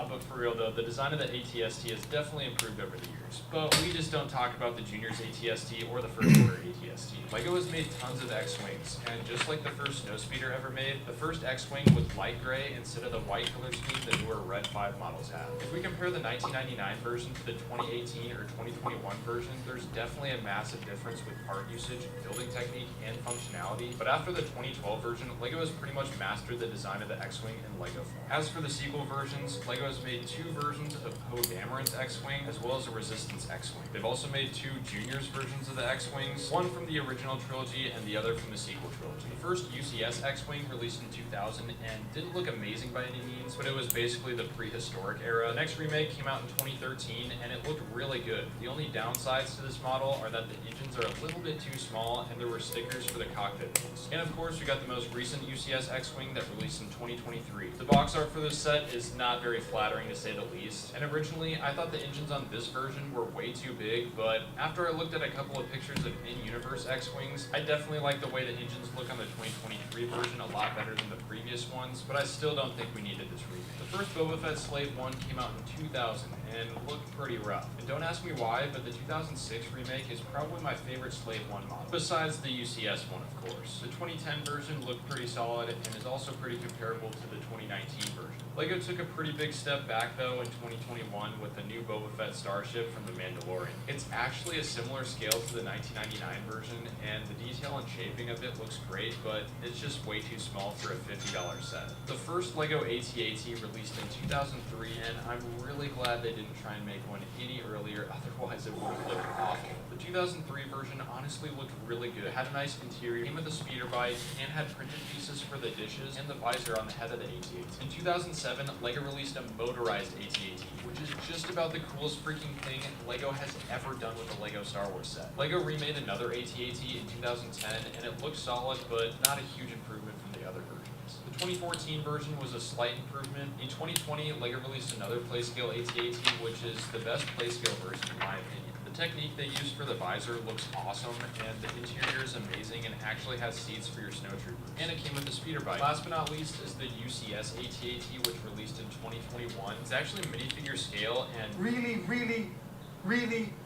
But for real though, the design of the ATST has definitely improved over the years. But we just don't talk about the Juniors ATST or the First Order ATST. AT-ST. LEGO has made tons of X-Wings, and just like the first snowspeeder ever made, the first X-Wing was light gray instead of the white color scheme the newer Red 5 models have. If we compare the 1999 version to the 2018 or 2021 version, there's definitely a massive difference with part usage, building technique, and functionality, but after the 2012 version, LEGO has pretty much mastered the design of the X-Wing in LEGO form. As for the sequel versions, LEGO has made 2 versions of Poe Dameron's X-Wing, as well as a Resistance X-Wing. They've also made 2 Juniors versions of the X-Wings, one from the original trilogy and the other from the sequel trilogy. The first UCS X-Wing released in 2000 and didn't look amazing by any means, but it was basically the prehistoric era. The next remake came out in 2013 and it looked really good. The only downsides to this model are that the engines are a little bit too small and there were stickers for the cockpit holes. And of course, we got the most recent UCS X-Wing that released in 2023. The box art for this set is not very flattering to say the least, and originally I thought the engines on this version were way too big, but after I looked at a couple of pictures of in-universe X-Wings, I definitely like the way the engines look on the 2023 version a lot better than the previous ones, but I still don't think we needed this remake. The first Boba Fett Slave 1 came out in 2000 and looked pretty rough. And don't ask me why, but the 2006 remake is probably my favorite Slave 1 model, besides the UCS one, of course. The 2010 version looked pretty solid and is also pretty comparable to the 2019 version. LEGO took a pretty big step back though in 2021 with the new Boba Fett starship from The Mandalorian. It's actually a similar scale to the 1999 version, and the detail and shaping of it looks great, but it's just way too small for a $50 set. The first LEGO AT-AT released in 2003, and I'm really glad they didn't try and make one any earlier, otherwise it would have looked awful. The 2003 version honestly looked really good. It had a nice interior, came with a speeder bike, and had printed pieces for the dishes and the visor on the head of the AT-AT. In 2007, LEGO released a motorized AT-AT, which is just about the coolest freaking thing LEGO has ever done with a LEGO Star Wars set. LEGO remade another AT-AT in 2010, and it looked solid, but not a huge improvement from the other versions. The 2014 version was a slight improvement. In 2020, LEGO released another Playscale AT-AT, which is the best Playscale version in my opinion. The technique they used for the visor looks awesome, and the interior is amazing and actually has seats for your snowtroopers. And it came with a speeder bike. Last but not least is the UCS AT-AT, which released in 2021. It's actually minifigure scale and really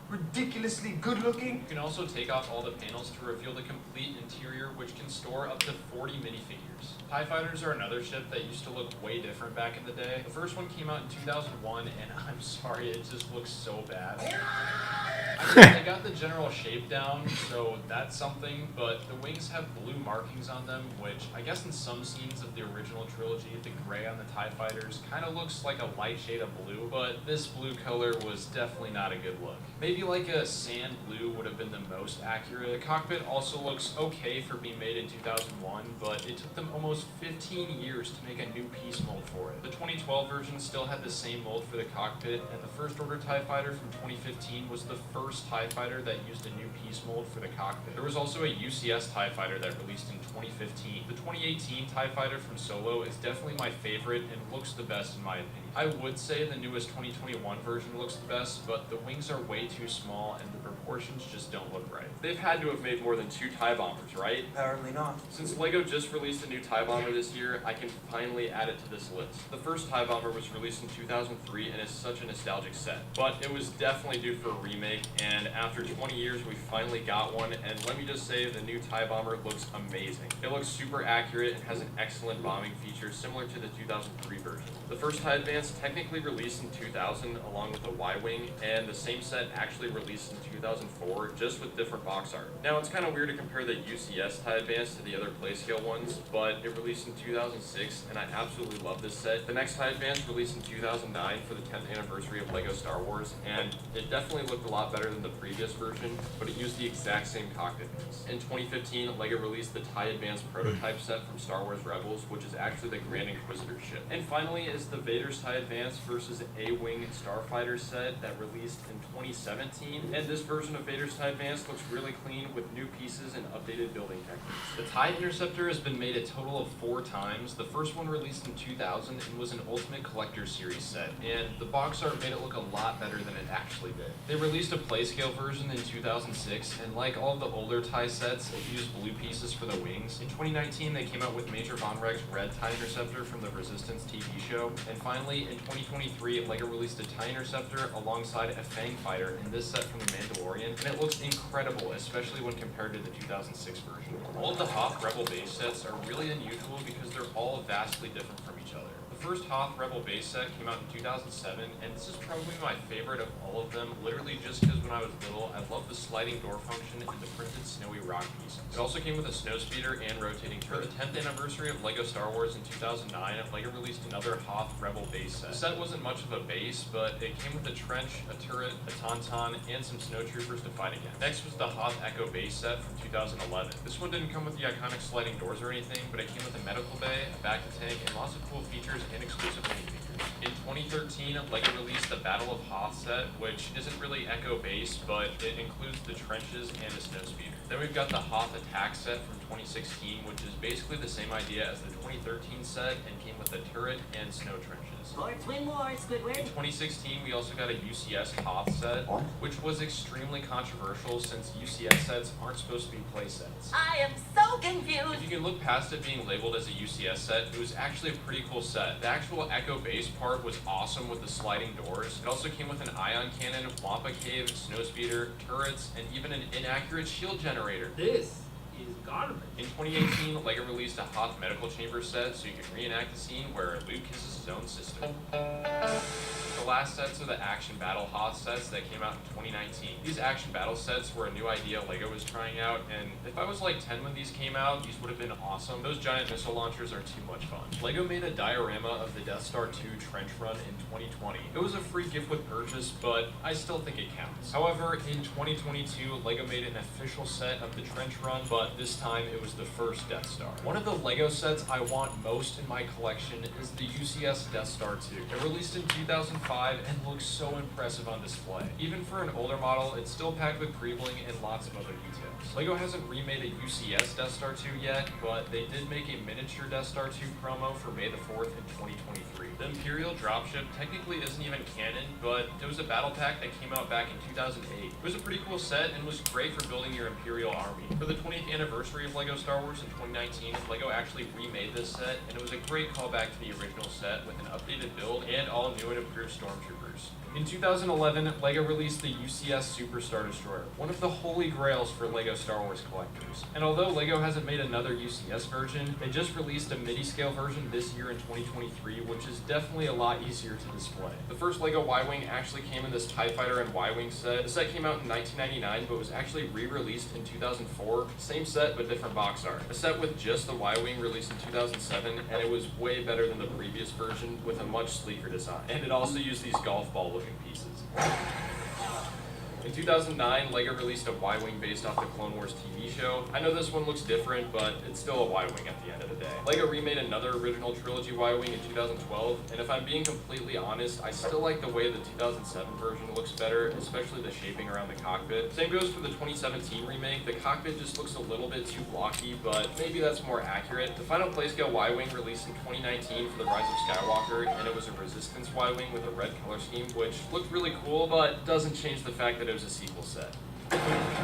ridiculously good looking. you can also take off all the panels to reveal the complete interior, which can store up to 40 minifigures. TIE Fighters are another ship that used to look way different back in the day. The first one came out in 2001, and I'm sorry, it just looks so bad. I mean, they got the general shape down, so that's something, but the wings have blue markings on them, which I guess in some scenes of the original trilogy, the gray on the TIE Fighters kind of looks like a light shade of blue, but this blue color was definitely not a good look. Maybe like a sand blue would have been the most accurate. The cockpit also looks okay for being made in 2001, but it took them almost 15 years to make a new piece mold for it. The 2012 version still had the same mold for the cockpit, and the First Order TIE Fighter from 2015 was the first TIE Fighter that used a new piece mold for the cockpit. There was also a UCS TIE Fighter that released in 2015. The 2018 TIE Fighter from Solo is definitely my favorite and looks the best in my opinion. I would say the newest 2021 version looks the best, but the wings are way too small and the proportions just don't look right. They've had to have made more than 2 TIE Bombers, right? Apparently not. Since LEGO just released a new TIE Bomber this year, I can finally add it to this list. The first TIE Bomber was released in 2003 and is such a nostalgic set, but it was definitely due for a remake, and after 20 years we finally got one, and let me just say the new TIE Bomber looks amazing. It looks super accurate and has an excellent bombing feature similar to the 2003 version. The first TIE Advance technically released in 2000 along with the Y-Wing, and the same set actually released in 2004 just with different box art. Now it's kind of weird to compare the UCS TIE Advance to the other Playscale ones, but it released in 2006 and I absolutely love this set. The next TIE Advance released in 2009 for the 10th anniversary of LEGO Star Wars, and it definitely looked a lot better than the previous version, but it used the exact same cockpit base. In 2015, LEGO released the TIE Advance prototype set from Star Wars Rebels, which is actually the Grand Inquisitor ship. And finally is the Vader's TIE Advance versus A-Wing Starfighter set that released in 2017, and this version of Vader's TIE Advance looks really clean with new pieces and updated building techniques. The TIE Interceptor has been made a total of 4 times. The first one released in 2000 and was an Ultimate Collector Series set, and the box art made it look a lot better than it actually did. They released a Playscale version in 2006, and like all of the older TIE sets, it used blue pieces for the wings. In 2019, they came out with Major Von Recht's red TIE Interceptor from the Resistance TV show, and finally, in 2023, LEGO released a TIE Interceptor alongside a Fang Fighter in this set from The Mandalorian. Mandalorian, and it looks incredible, especially when compared to the 2006 version. All of the Hoth Rebel base sets are really unusual because they're all vastly different from each other. The first Hoth Rebel base set came out in 2007, and this is probably my favorite of all of them, literally just because when I was little, I loved the sliding door function and the printed snowy rock pieces. It also came with a snowspeeder and rotating turret. For the 10th anniversary of LEGO Star Wars in 2009, LEGO released another Hoth Rebel base set. The set wasn't much of a base, but it came with a trench, a turret, a tauntaun, and some snowtroopers to fight against. Next was the Hoth Echo base set from 2011. This one didn't come with the iconic sliding doors or anything, but it came with a medical bay, a back-to-tank, and lots of cool features and exclusive minifigures. In 2013, LEGO released the Battle of Hoth set, which isn't really Echo based, but it includes the trenches and a snowspeeder. Then we've got the Hoth Attack set from 2016, which is basically the same idea as the 2013 set and came with a turret and snow trenches. Sports win wars, Squidward. In 2016, we also got a UCS Hoth set, which was extremely controversial since UCS sets aren't supposed to be play sets. I am so confused. If you can look past it being labeled as a UCS set, it was actually a pretty cool set. The actual Echo base part was awesome with the sliding doors. It also came with an ion cannon, Wampa Cave, snowspeeder, turrets, and even an inaccurate shield generator. This is garbage. In 2018, LEGO released a Hoth medical chamber set so you can reenact the scene where Luke kisses his own sister. The last sets are the action battle Hoth sets that came out in 2019. These action battle sets were a new idea LEGO was trying out, and if I was like 10 when these came out, these would have been awesome. Those giant missile launchers are too much fun. LEGO made a diorama of the Death Star 2 trench run in 2020. It was a free gift with purchase, but I still think it counts. However, in 2022, LEGO made an official set of the trench run, but this time it was the first Death Star. One of the LEGO sets I want most in my collection is the UCS Death Star 2. It released in 2005 and looks so impressive on display. Even for an older model, it's still packed with pre-bling and lots of other details. LEGO hasn't remade a UCS Death Star 2 yet, but they did make a miniature Death Star 2 promo for May the 4th in 2023. The Imperial dropship technically isn't even canon, but it was a battle pack that came out back in 2008. It was a pretty cool set and was great for building your Imperial army. For the 20th anniversary of LEGO Star Wars in 2019, LEGO actually remade this set, and it was a great callback to the original set with an updated build and all new and improved stormtroopers. In 2011, LEGO released the UCS Super Star Destroyer, one of the holy grails for LEGO Star Wars collectors. And although LEGO hasn't made another UCS version, they just released a midi-scale version this year in 2023, which is definitely a lot easier to display. The first LEGO Y-Wing actually came in this TIE Fighter and Y-Wing set. The set came out in 1999, but was actually re-released in 2004. Same set, but different box art. A set with just the Y-Wing released in 2007, and it was way better than the previous version with a much sleeker design. And it also used these golf ball looking pieces. In 2009, LEGO released a Y-Wing based off the Clone Wars TV show. I know this one looks different, but it's still a Y-Wing at the end of the day. LEGO remade another original trilogy Y-Wing in 2012, and if I'm being completely honest, I still like the way the 2007 version looks better, especially the shaping around the cockpit. Same goes for the 2017 remake. The cockpit just looks a little bit too blocky, but maybe that's more accurate. The final playscale Y-Wing released in 2019 for the Rise of Skywalker, and it was a Resistance Y-Wing with a red color scheme, which looked really cool, but doesn't change the fact that it was a sequel set.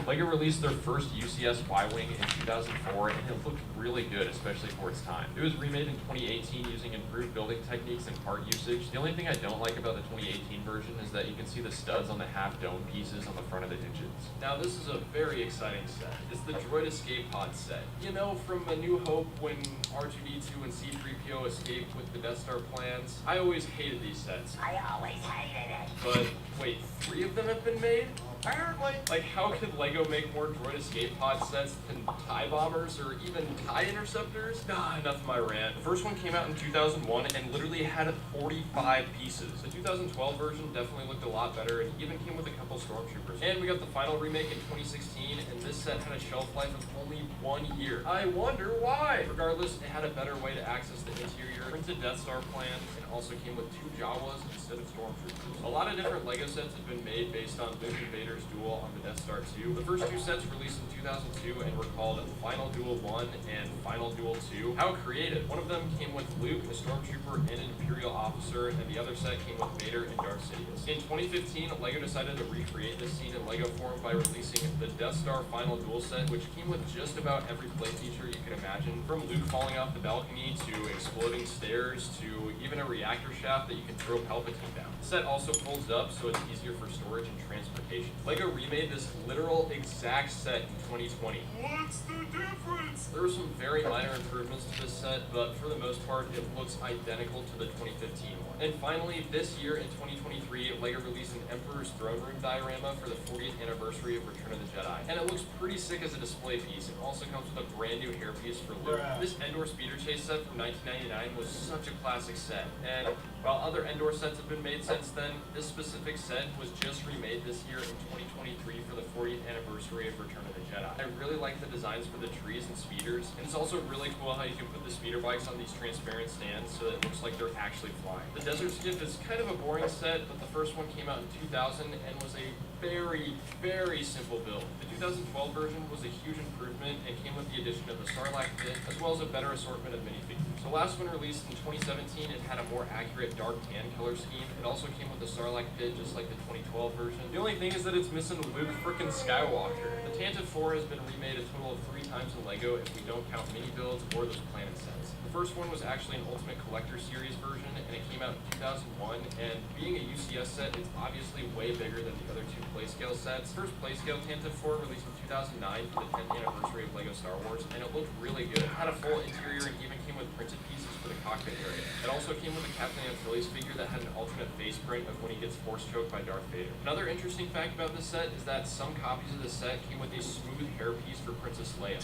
LEGO released their first UCS Y-Wing in 2004, and it looked really good, especially for its time. It was remade in 2018 using improved building techniques and part usage. The only thing I don't like about the 2018 version is that you can see the studs on the half-dome pieces on the front of the engines. Now, this is a very exciting set. It's the Droid Escape Pod set. You know, from A New Hope, when R2-D2 and C-3PO escaped with the Death Star plans, I always hated these sets. I always hated it. But, wait, 3 of them have been made? Apparently. Like, how could LEGO make more Droid Escape Pod sets than TIE Bombers or even TIE Interceptors? Nah, enough of my rant. The first one came out in 2001 and literally had 45 pieces. The 2012 version definitely looked a lot better and even came with a couple stormtroopers. And we got the final remake in 2016, and this set had a shelf life of only 1 year. I wonder why! Regardless, it had a better way to access the interior, printed Death Star plans, and also came with 2 Jawas instead of stormtroopers. A lot of different LEGO sets have been made based on Luke and Vader's duel on the Death Star 2. The first 2 sets released in 2002 and were called Final Duel 1 and Final Duel 2. How creative! One of them came with Luke, a stormtrooper, and an Imperial officer, and the other set came with Vader and Darth Sidious. In 2015, LEGO decided to recreate this scene in LEGO form by releasing the Death Star Final Duel set, which came with just about every play feature you could imagine, from Luke falling off the balcony to exploding stairs to even a reactor shaft that you can throw Palpatine down. The set also folds up, so it's easier for storage and transportation. LEGO remade this literal exact set in 2020. What's the difference? There were some very minor improvements to this set, but for the most part, it looks identical to the 2015 one. And finally, this year in 2023, LEGO released an Emperor's Throne Room diorama for the 40th anniversary of Return of the Jedi. And it looks pretty sick as a display piece. It also comes with a brand new hairpiece for Luke. This Endor speeder chase set from 1999 was such a classic set. And while other Endor sets have been made since then, this specific set was just remade this year in 2023 for the 40th anniversary of Return of the Jedi. I really like the designs for the trees and speeders, and it's also really cool how you can put the speeder bikes on these transparent stands so that it looks like they're actually flying. The Desert Skiff is kind of a boring set, but the first one came out in 2000 and was a very, very simple build. The 2012 version was a huge improvement and came with the addition of the Sarlacc pit, as well as a better assortment of minifigures. The last one released in 2017, it had a more accurate dark tan color scheme. It also came with the Sarlacc pit, just like the 2012 version. The only thing is that it's missing Luke frickin' Skywalker. The Tantive 4 has been remade a total of 3 times in LEGO if we don't count mini builds or those planet sets. The first one was actually an Ultimate Collector Series version, and it came out in 2001, and being a UCS set, it's obviously way bigger than the other 2 Playscale sets. First Playscale Tantive 4 released in 2009 for the 10th anniversary of LEGO Star Wars, and it looked really good. It had a full interior and even came with printed pieces for the cockpit area. It also came with a Captain Antilles figure that had an alternate face print of when he gets force choked by Darth Vader. Another interesting fact about this set is that some copies of the set came with a smooth hairpiece for Princess Leia.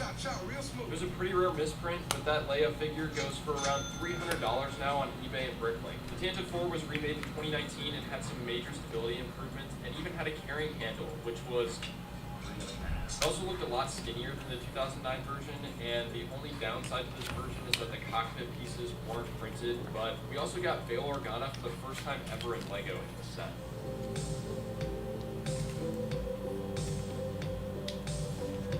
Real smooth. It was a pretty rare misprint, but that Leia figure goes for around $300 now on eBay and Bricklink. The Tantive 4 was remade in 2019 and had some major stability improvements, and even had a carrying handle, which was it also looked a lot skinnier than the 2009 version, and the only downside to this version is that the cockpit pieces weren't printed, but we also got Bail Organa for the first time ever in LEGO in this set.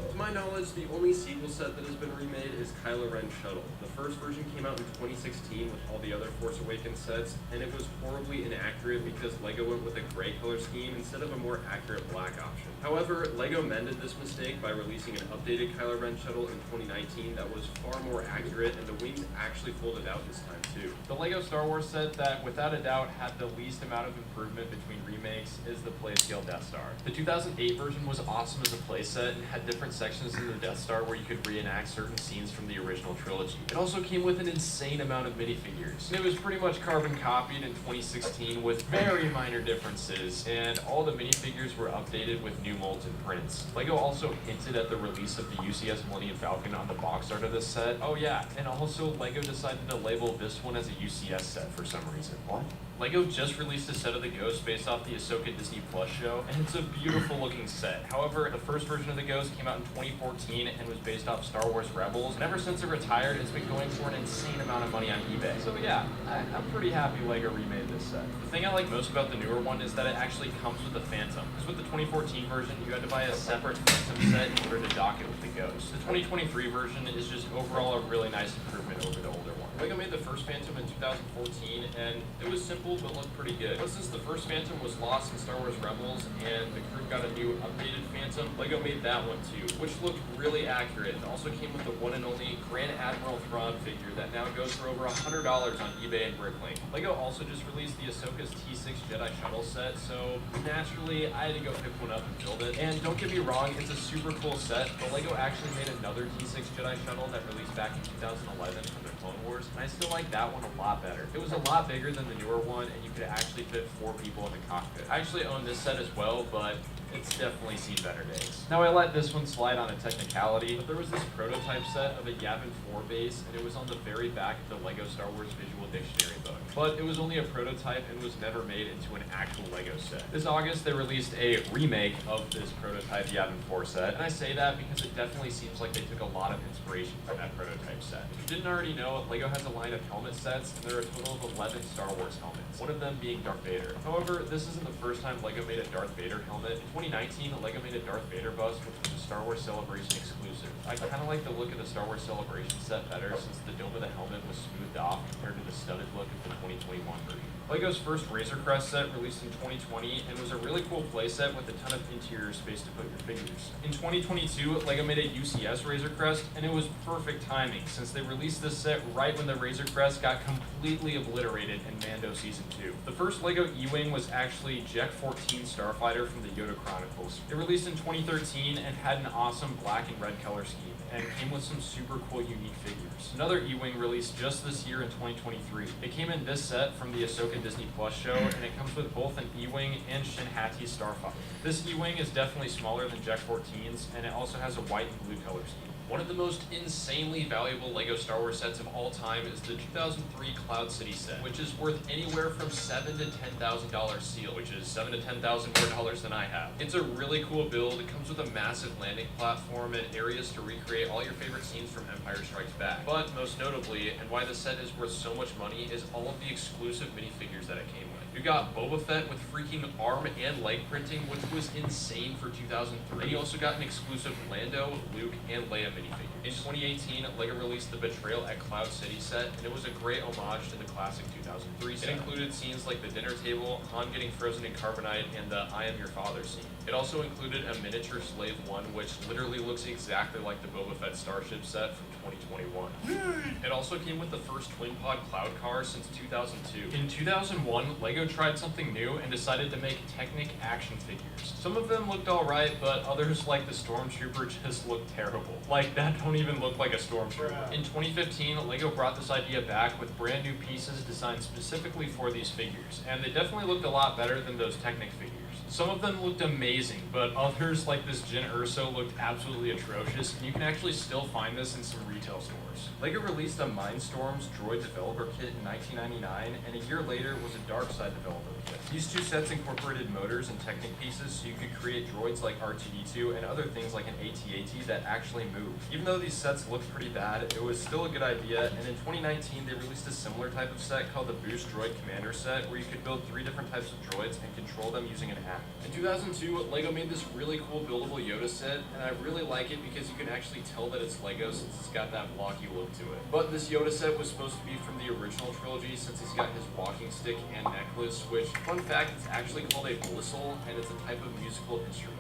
To my knowledge, the only sequel set that has been remade is Kylo Ren Shuttle. The first version came out in 2016 with all the other Force Awakens sets, and it was horribly inaccurate because LEGO went with a gray color scheme instead of a more accurate black option. However, LEGO mended this mistake by releasing an updated Kylo Ren Shuttle in 2019 that was far more accurate, and the wings actually folded out this time too. The LEGO Star Wars set that, without a doubt, had the least amount of improvement between remakes is the Playscale Death Star. The 2008 version was awesome as a playset and had different sections in the Death Star where you could reenact certain scenes from the original trilogy. It also came with an insane amount of minifigures. And it was pretty much carbon copied in 2016 with very minor differences, and all the minifigures were updated with new molds and prints. LEGO also hinted at the release of the UCS Millennium Falcon on the box art of this set. Oh yeah, and also LEGO decided to label this one as a UCS set for some reason. What? LEGO just released a set of the Ghost based off the Ahsoka Disney Plus show, and it's a beautiful looking set. However, the first version of the Ghost came out in 2014 and was based off Star Wars Rebels, and ever since it retired, it's been going for an insane amount of money on eBay. So yeah, I'm pretty happy LEGO remade this set. The thing I like most about the newer one is that it actually comes with the Phantom, because with the 2014 version, you had to buy a separate Phantom set in order to dock it with the Ghost. The 2023 version is just overall a really nice improvement over the older one. LEGO made the first Phantom in 2014, and it was simple but looked pretty good. But since the first Phantom was lost in Star Wars Rebels and the crew got a new updated Phantom, LEGO made that one too, which looked really accurate. It also came with the one and only Grand Admiral Thrawn figure that now goes for over $100 on eBay and Bricklink. LEGO also just released the Ahsoka's T6 Jedi Shuttle set, so naturally I had to go pick one up and build it. And don't get me wrong, it's a super cool set, but LEGO actually made another T6 Jedi Shuttle that released back in 2011 from the Clone Wars, and I still like that one a lot better. It was a lot bigger than the newer one, and you could actually fit 4 people in the cockpit. I actually own this set as well, but it's definitely seen better days. Now I let this one slide on a technicality, but there was this prototype set of a Yavin 4 base, and it was on the very back of the LEGO Star Wars Visual Dictionary book. But it was only a prototype and was never made into an actual LEGO set. This August, they released a remake of this prototype Yavin 4 set, and I say that because it definitely seems like they took a lot of inspiration from that prototype set. If you didn't already know, LEGO has a line of helmet sets, and there are a total of 11 Star Wars helmets, one of them being Darth Vader. However, this isn't the first time LEGO made a Darth Vader helmet. In 2019, LEGO made a Darth Vader bust, which was a Star Wars Celebration exclusive. I kind of like the look of the Star Wars Celebration set better since the dome of the helmet was smoothed off compared to the studded look of the 2021 version. LEGO's first Razor Crest set released in 2020 and was a really cool playset with a ton of interior space to put your figures. In 2022, LEGO made a UCS Razor Crest, and it was perfect timing since they released this set right when the Razor Crest got completely obliterated in Mando Season Season 2. The first LEGO E-Wing was actually Jet 14 Starfighter from the Yoda Chronicles. It released in 2013 and had an awesome black and red color scheme, and came with some super cool unique figures. Another E-Wing released just this year in 2023. It came in this set from the Ahsoka Disney Plus show, and it comes with both an E-Wing and Shin Hati Starfighter. This E-Wing is definitely smaller than Jet 14's, and it also has a white and blue color scheme. One of the most insanely valuable LEGO Star Wars sets of all time is the 2003 Cloud City set, which is worth anywhere from $7,000 to $10,000 sealed, which is $7,000 to $10,000 more dollars than I have. It's a really cool build. It comes with a massive landing platform and areas to recreate all your favorite scenes from Empire Strikes Back. But most notably, and why the set is worth so much money, is all of the exclusive minifigures that it came with. You got Boba Fett with freaking arm and leg printing, which was insane for 2003. You also got an exclusive Lando, Luke, and Leia minifigure. In 2018, LEGO released the Betrayal at Cloud City set, and it was a great homage to the classic 2003 set. It included scenes like the dinner table, Han getting frozen in carbonite, and the I am your father scene. It also included a miniature Slave 1, which literally looks exactly like the Boba Fett starship set from 2021. It also came with the first twin pod cloud car since 2002. In 2001, LEGO tried something new and decided to make Technic action figures. Some of them looked alright, but others, like the Stormtrooper, just looked terrible. Like, that don't even look like a Stormtrooper. In 2015, LEGO brought this idea back with brand new pieces designed specifically for these figures, and they definitely looked a lot better than those Technic figures. Some of them looked amazing, but others, like this Jyn Erso, looked absolutely atrocious, and you can actually still find this in some retail stores. LEGO released a Mindstorms droid developer kit in 1999, and a year later was a Darkside developer kit. These two sets incorporated motors and Technic pieces, so you could create droids like R2-D2 and other things like an AT-AT that actually move. Even though these sets looked pretty bad, it was still a good idea, and in 2019 they released a similar type of set called the Boost Droid Commander set, where you could build 3 different types of droids and control them using an app. In 2002, LEGO made this really cool buildable Yoda set, and I really like it because you can actually tell that it's LEGO since it's got that blocky look to it. But this Yoda set was supposed to be from the original trilogy since he's got his walking stick and necklace, which, fun fact, it's actually called a blistle, and it's a type of musical instrument.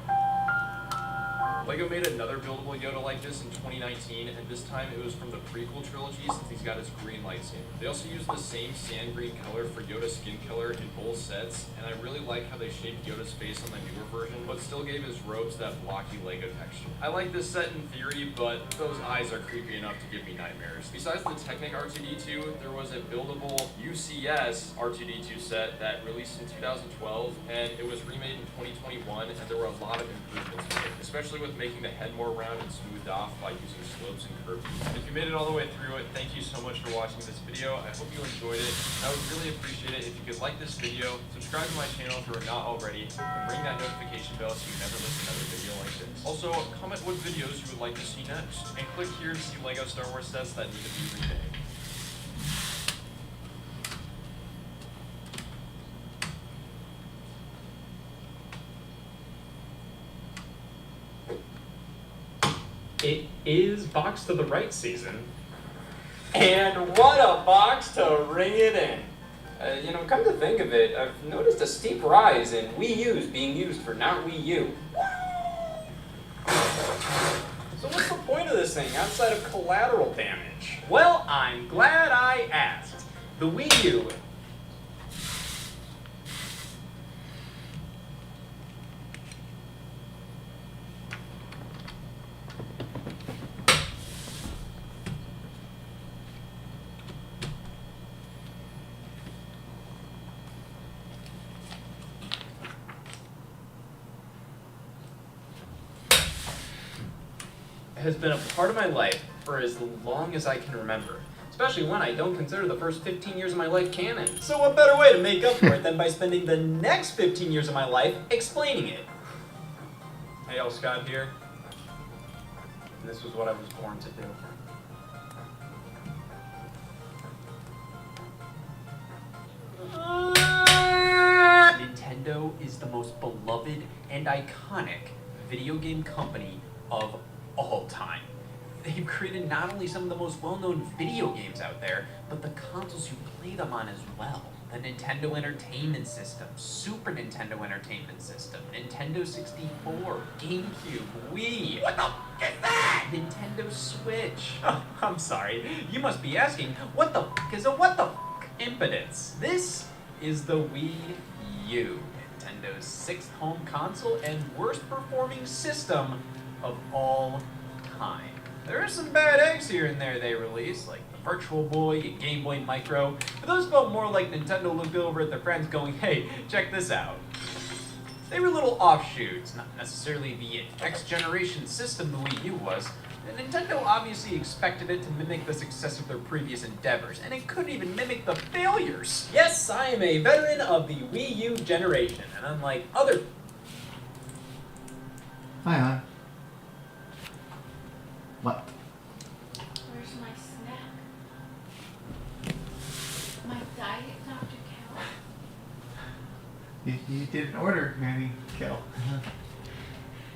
LEGO made another buildable Yoda like this in 2019, and this time it was from the prequel trilogy since he's got his green lightsaber. They also used the same sand green color for Yoda's skin color in both sets, and I really like how they shaped Yoda's face on the newer version, but still gave his robes that blocky Lego texture. I like this set in theory, but those eyes are creepy enough to give me nightmares. Besides the Technic R2-D2, there was a buildable UCS R2-D2 set that released in 2012, and it was remade in 2021, and there were a lot of improvements made, especially with making the head more round and smoothed off by using slopes and curves. If you made it all the way through it, thank you so much for watching this video. I hope you enjoyed it. I would really appreciate it if you could like this video, subscribe to my channel if you are not already, and ring that notification bell so you never miss another video like this. Also, comment what videos you would like to see next, and click here to see LEGO Star Wars sets that need to be remade. It is Box to the Right season. And what a box to ring it in. Come to think of it, I've noticed a steep rise in Wii U's being used for not Wii U. So what's the point of this thing outside of collateral damage? Well, I'm glad I asked. The Wii U has been a part of my life for as long as I can remember, especially when I don't consider the first 15 years of my life canon. So what better way to make up for it than by spending the next 15 years of my life explaining it? Hey, all, Scott here. And this was what I was born to do. Nintendo is the most beloved and iconic video game company of all time. They've created not only some of the most well-known video games out there, but the consoles you play them on as well. The Nintendo Entertainment System, Super Nintendo Entertainment System, Nintendo 64, GameCube, Wii. What the f*** is that? Nintendo Switch. Oh, I'm sorry. You must be asking, what the f*** is a what the f*** impotence? This is the Wii U, Nintendo's 6th home console and worst performing system of all time. There are some bad eggs here and there they released, like the Virtual Boy and Game Boy Micro, but those felt more like Nintendo looked over at their friends going, hey, check this out. They were little offshoots, not necessarily the next generation system the Wii U was. And Nintendo obviously expected it to mimic the success of their previous endeavors, and it couldn't even mimic the failures. Yes, I am a veteran of the Wii U generation, and unlike other... Hi, hon. What? Where's my snack? My diet Dr. Cal? You didn't order any Kel.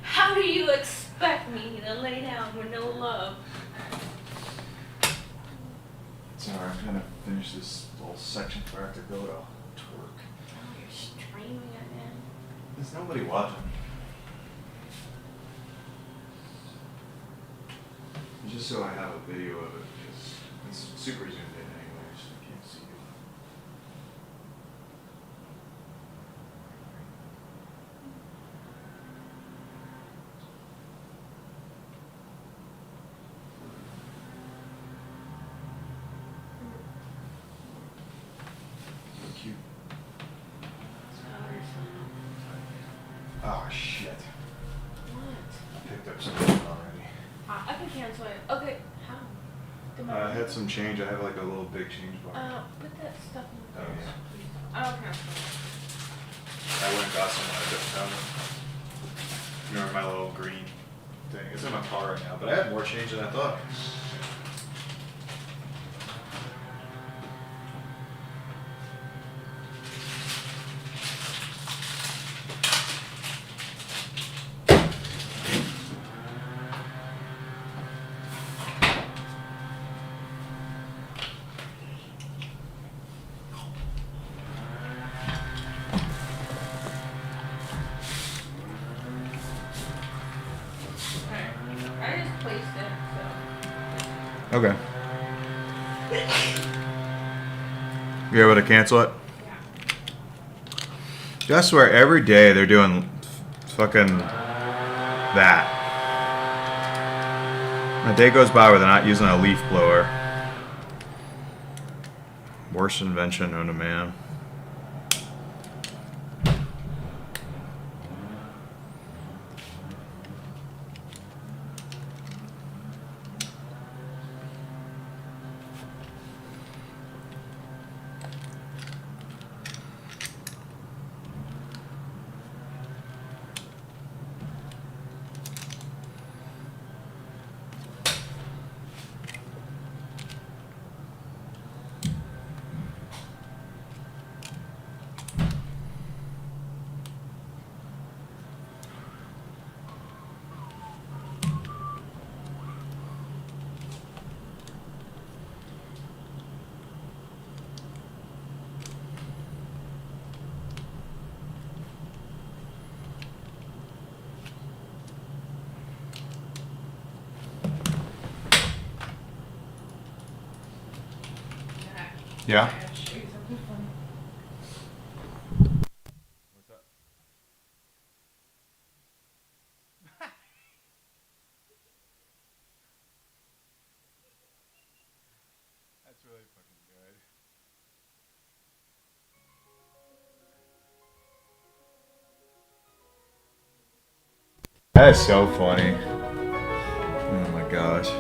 How do you expect me to lay down with no love? Sorry, I'm trying to finish this little section before I have to go to work. Oh, you're streaming it in. There's nobody watching. Just so I have a video of it, because it's super zoomed in anyway, so I can't see it. So cute. Oh shit. What? I picked up something already. I can cancel it. Okay, how? I had some change. I have like a little big change bar. Put that stuff in the Oh, box, yeah. please. I'll cancel it. I went and got some when I just found it. You remember my little green thing? It's in my car right now, but I had more change than I thought. I just placed it, so. Okay. You able to cancel it? Yeah. I swear every day they're doing fucking that. A day goes by where they're not using a leaf blower. Worst invention known to man. Yeah. I gotta show you something funny. What's up? That's really fucking good. That is so funny. Oh my gosh.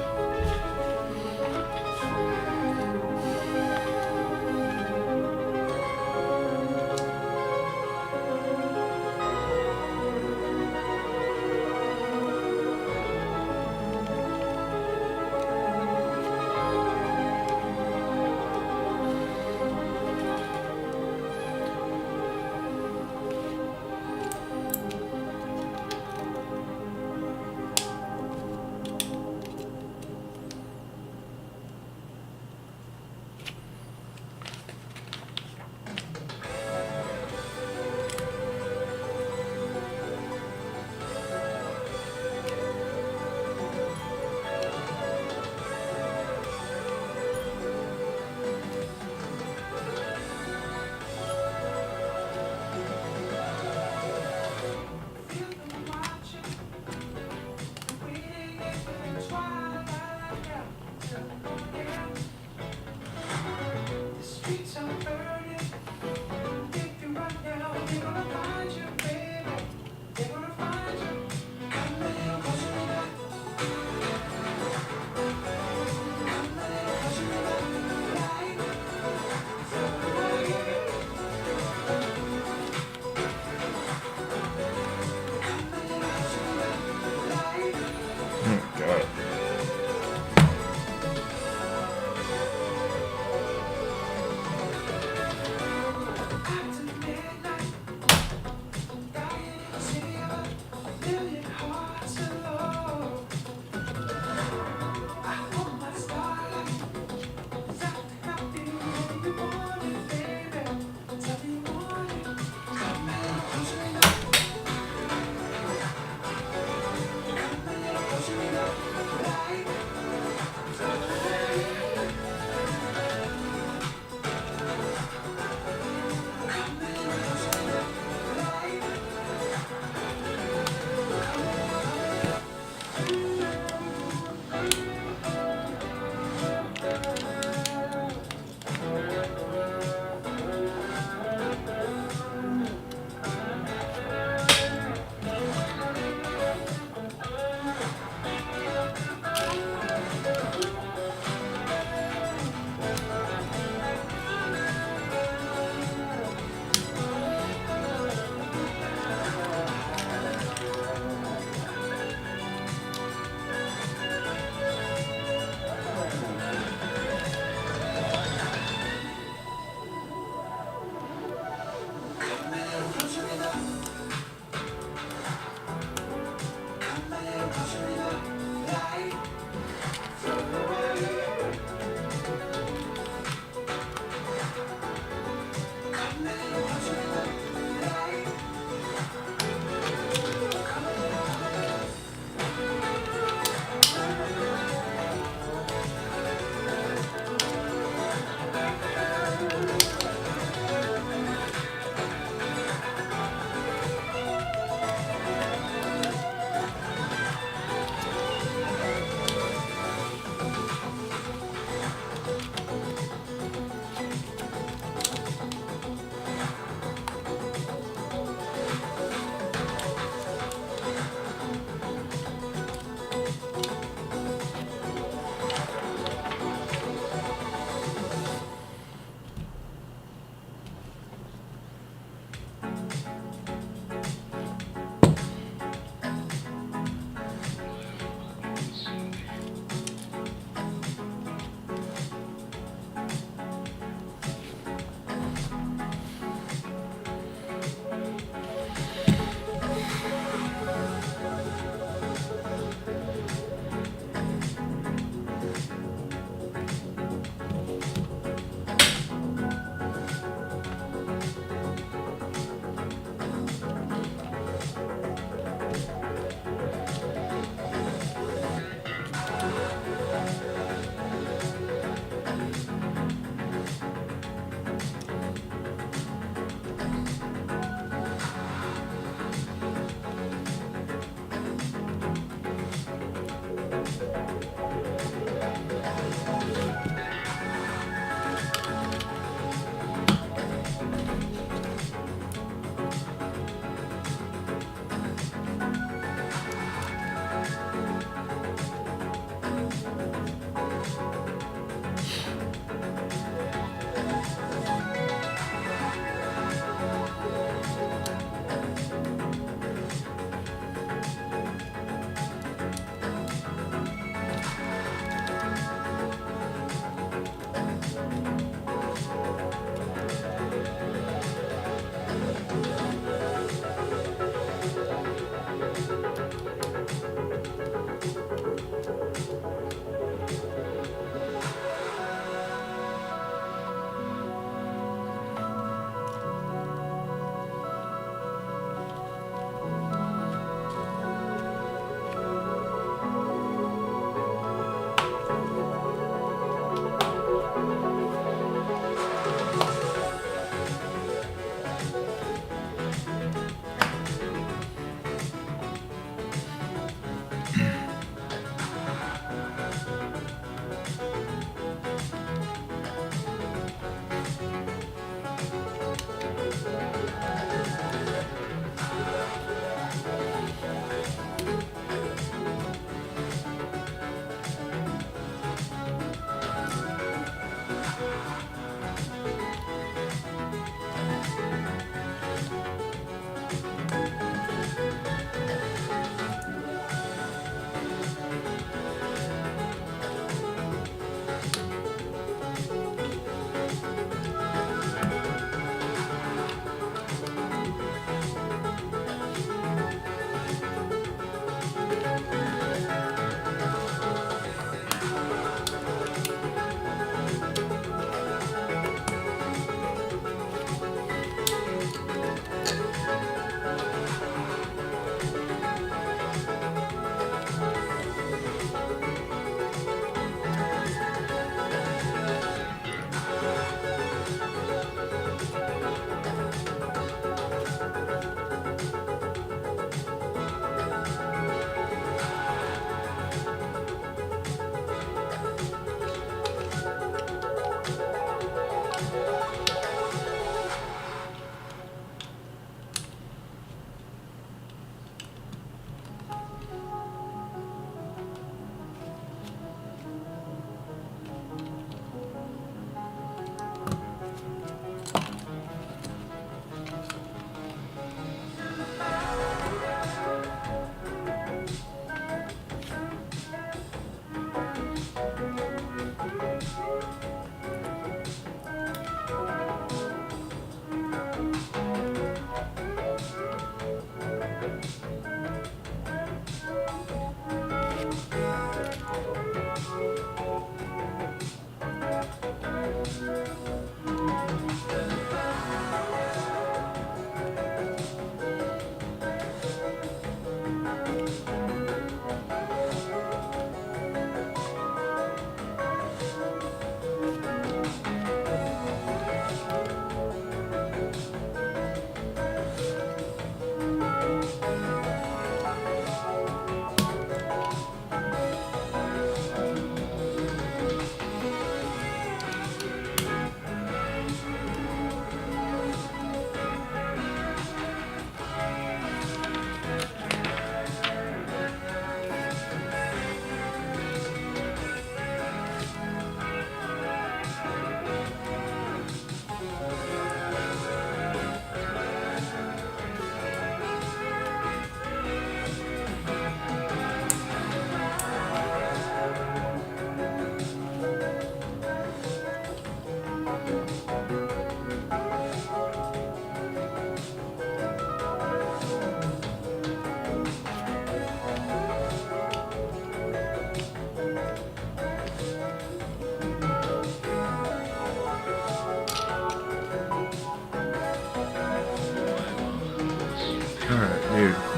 Dude.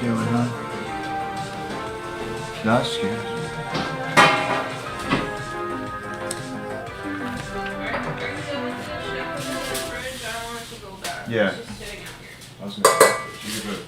doing, huh? That's good. Yeah. I was gonna say, you could put it.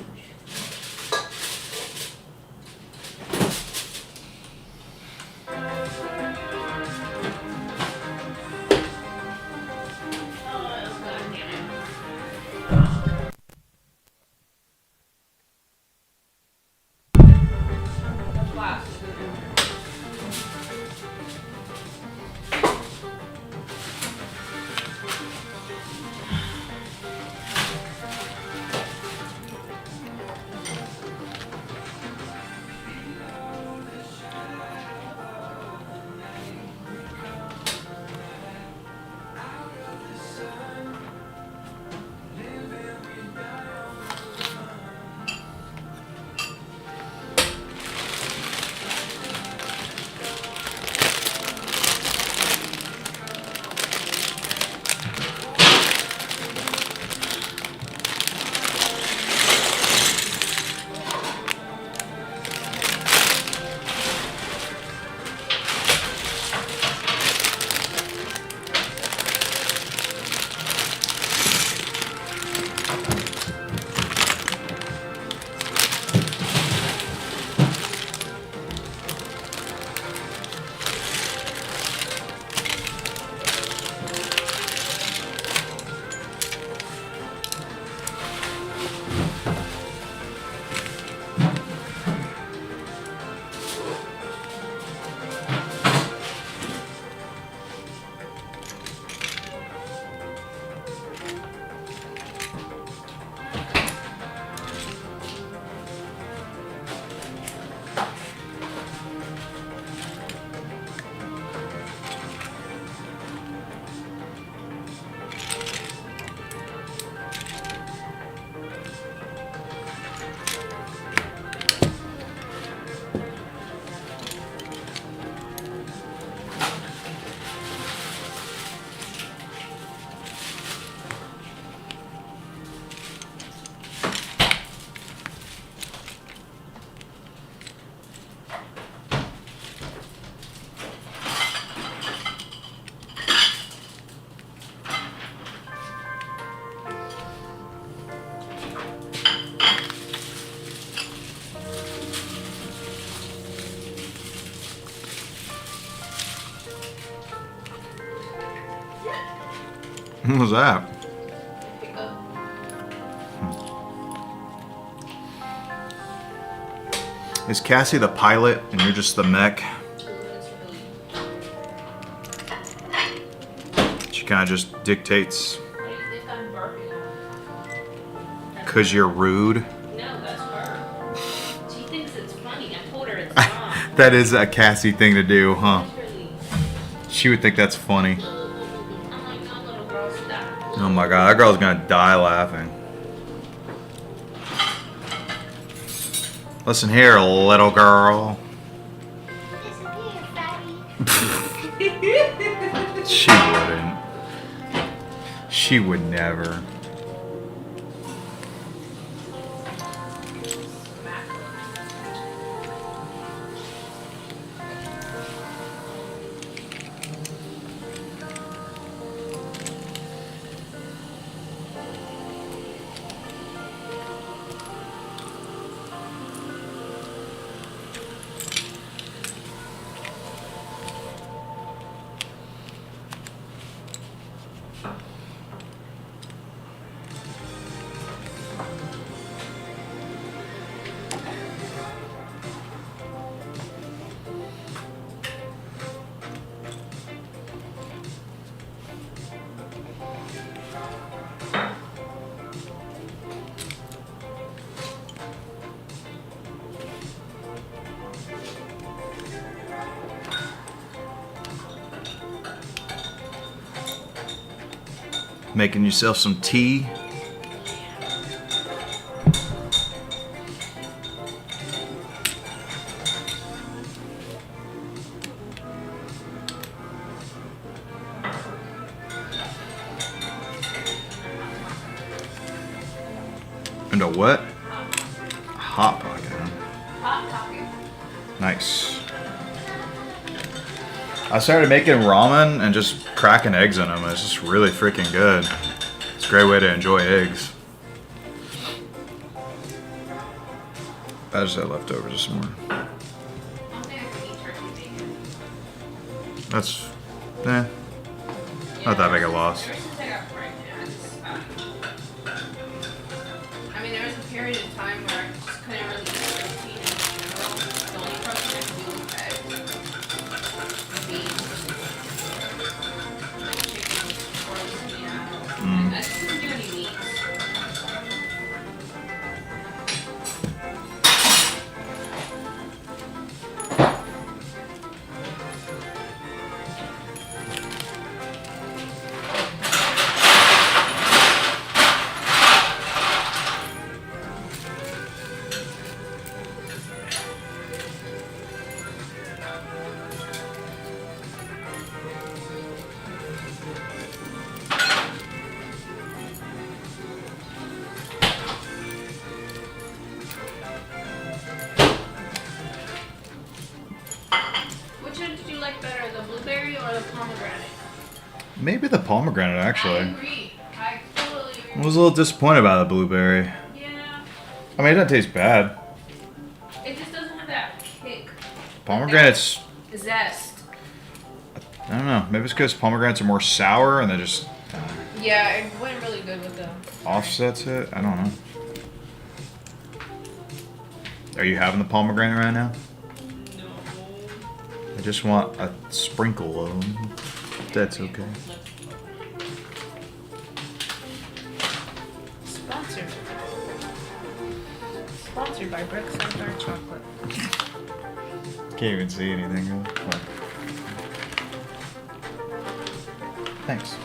What was that? Is Cassie the pilot and you're just the mech? She kind of just dictates. Why do you think I'm barking? Because you're rude. No, that's her. She thinks it's funny. I told her it's not. That is a Cassie thing to do, huh? Literally. She would think that's funny. I'm like, no, little girl, stop. Oh my god, that girl's gonna die laughing. Listen here, little girl. She wouldn't. She would never. Making yourself some tea. And a what? Hot Pocket, huh? Hot Pocket. Nice. I started making ramen and just cracking eggs in them. It's just really freaking good. It's a great way to enjoy eggs. I just had leftovers this morning. I don't think I can eat turkey bacon. That's, not that big a loss. Ever since I got pregnant, I mean, there was a period of time where I just couldn't really eat protein in general. The only protein I could do was eggs, beans, like chicken, or at least meat. I just couldn't do any meat. Which one did you like better, the blueberry or the pomegranate? Maybe the pomegranate, I actually. agree. I totally agree. I was a little disappointed about the blueberry. Yeah. I mean, it doesn't taste bad. It just doesn't have that kick. Pomegranates, Zest. I don't know. Maybe it's because pomegranates are more sour and they just Yeah, it went really good with them. offsets it. I don't know. Are you having the pomegranate right now? No. I just want a sprinkle of them. That's okay. Sponsored. Sponsored by Brooks and Dark Chocolate. Can't even see anything. But... Thanks.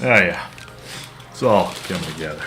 Oh yeah, it's all coming together.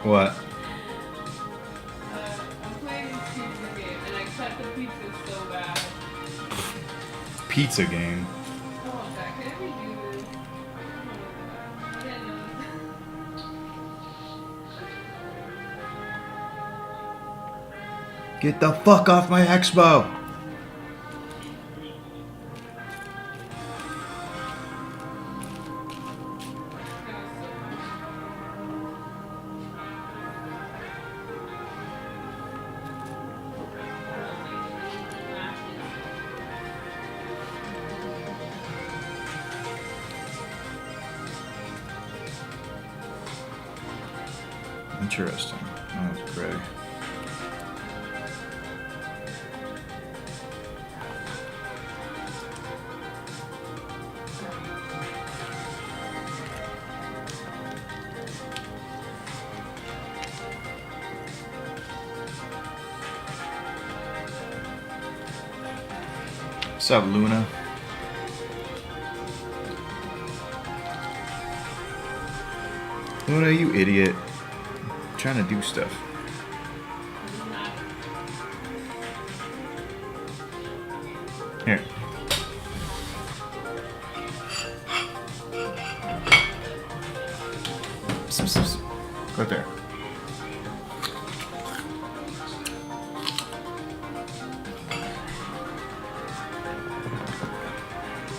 What? I'm playing this pizza game and I cut the pizza so bad. Pizza game. Oh, God, can I redo this? Get the fuck off my expo! Interesting. That's great. What's up, Luna? Luna, you idiot. I'm trying to do stuff. Here. Right there.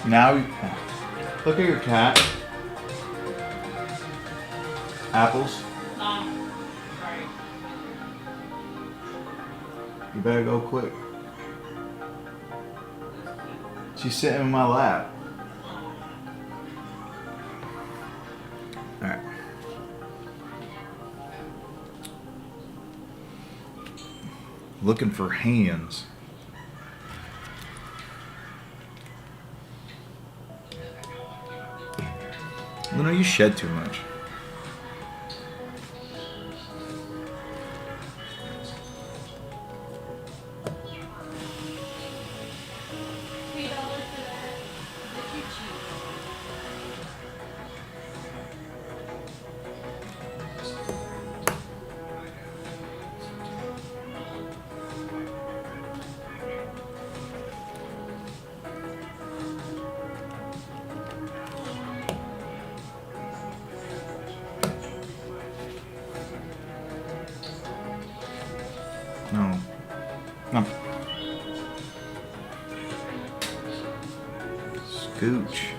Now, look at your cat. Apples. You better go quick. She's sitting in my lap. Alright. Looking for hands. Luna, you shed too much. No. No. Scooch.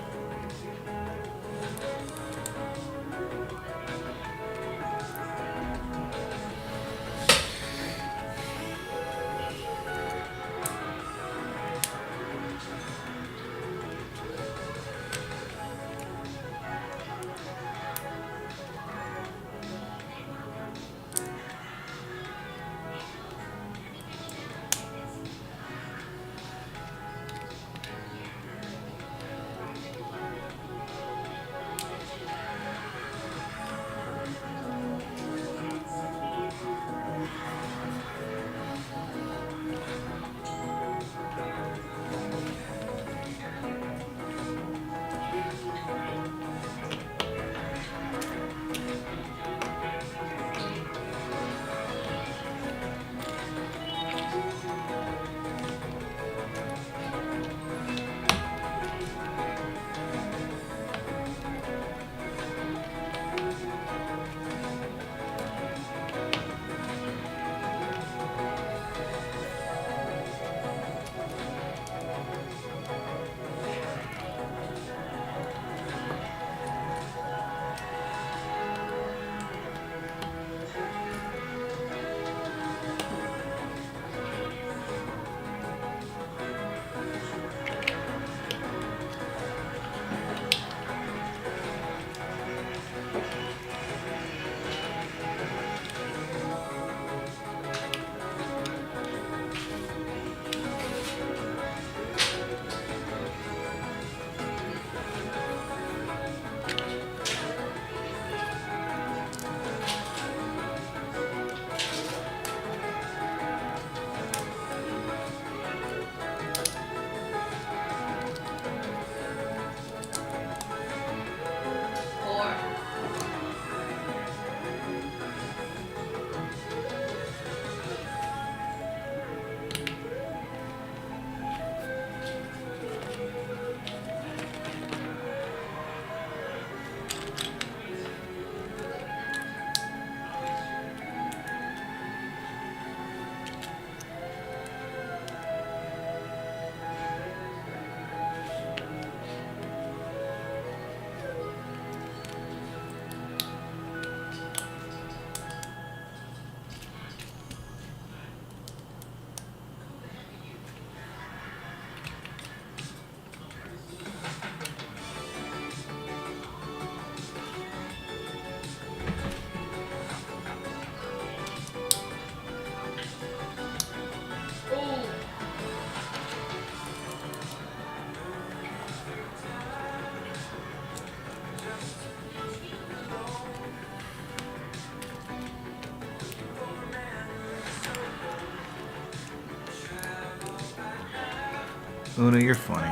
Una, you're funny.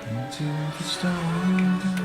Into the storm.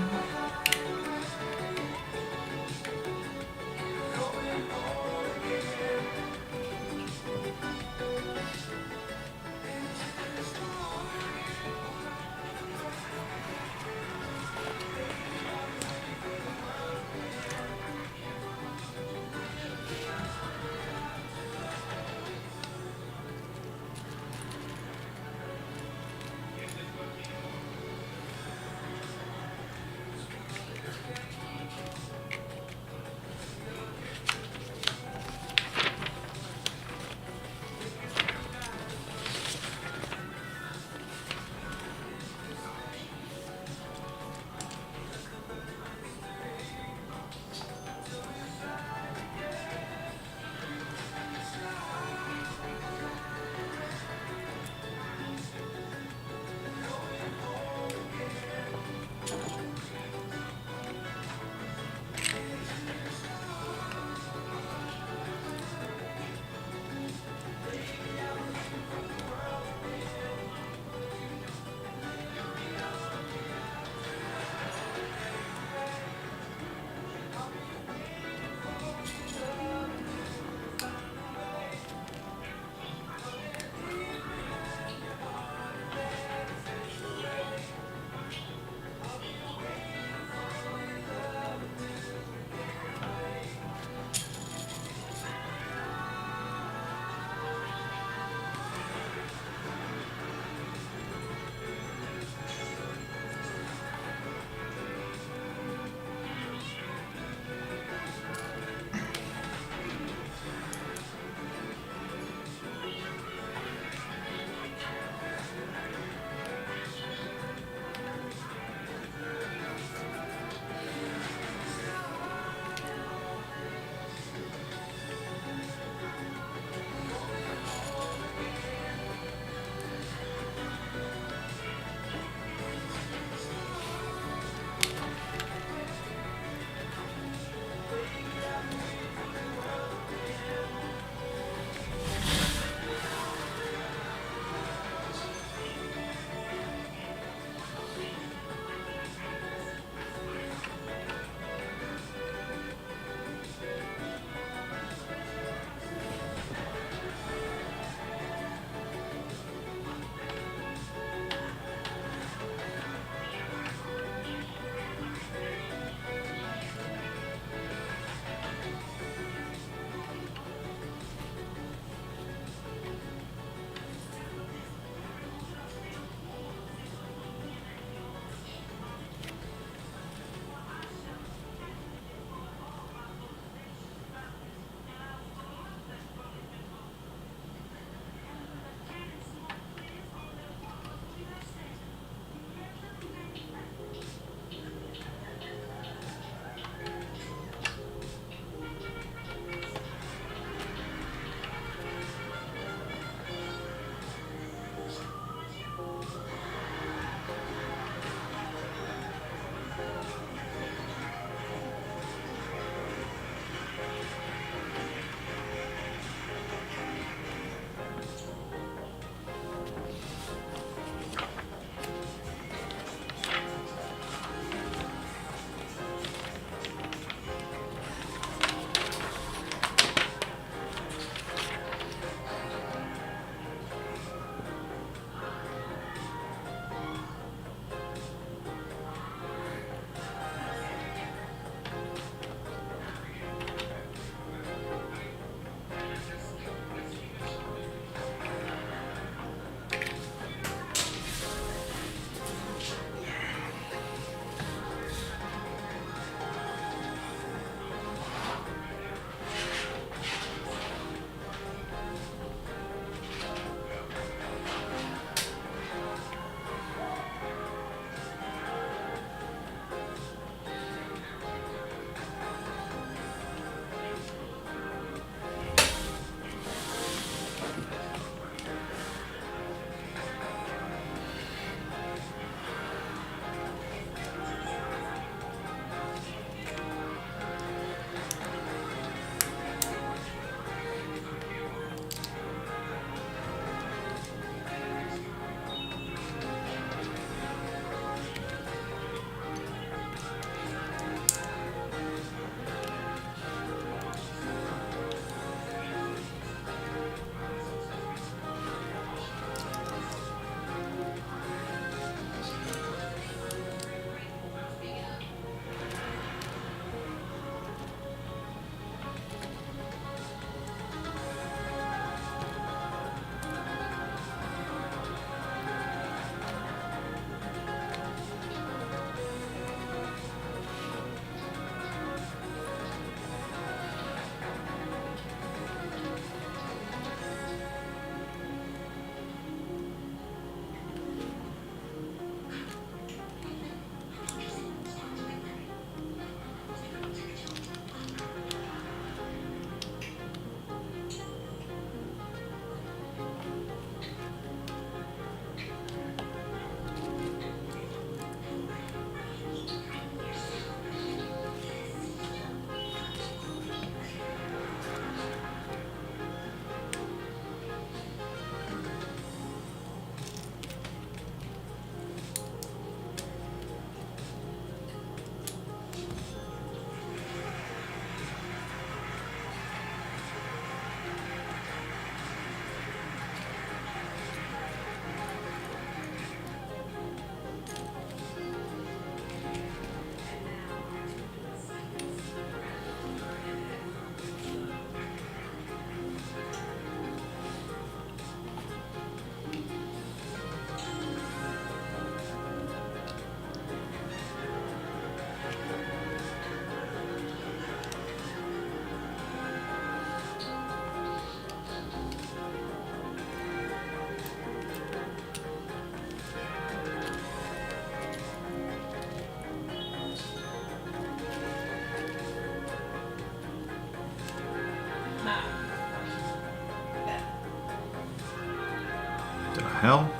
the hell?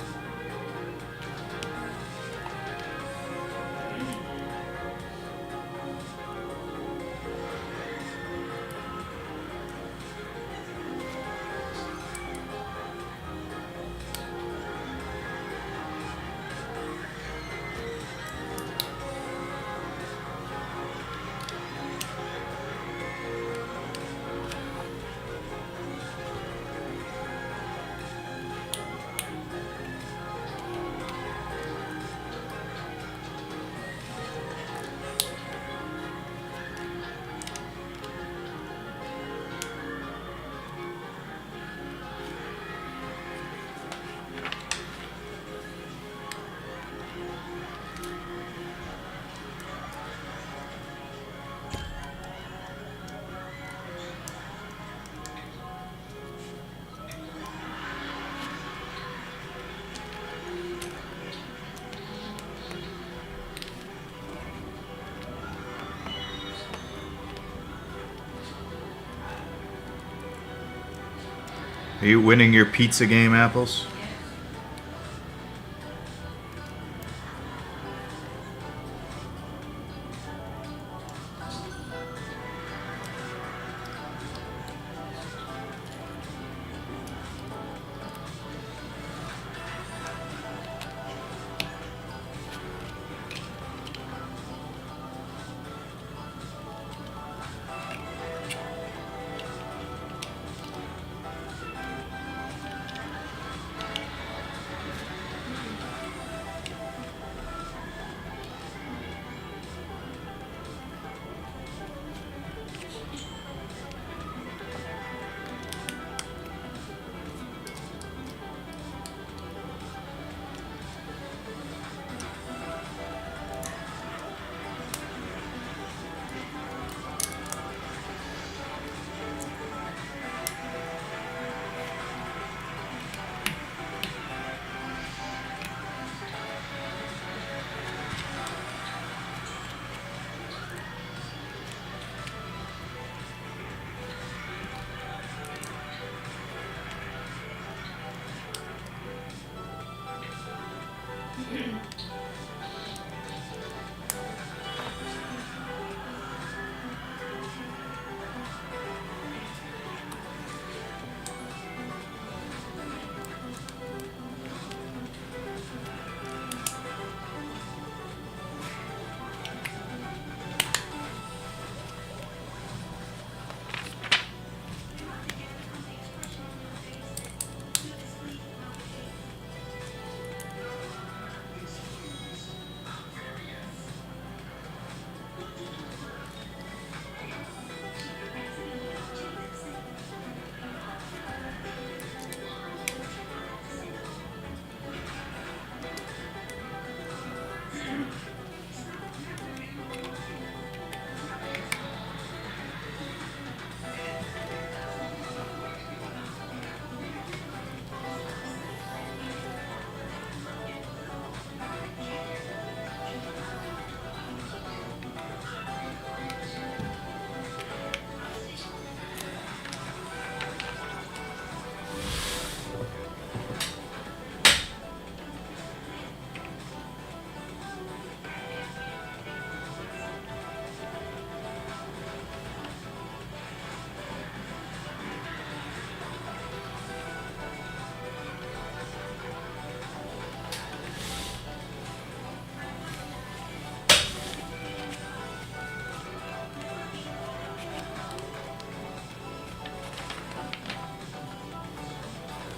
Are you winning your pizza game, Apples?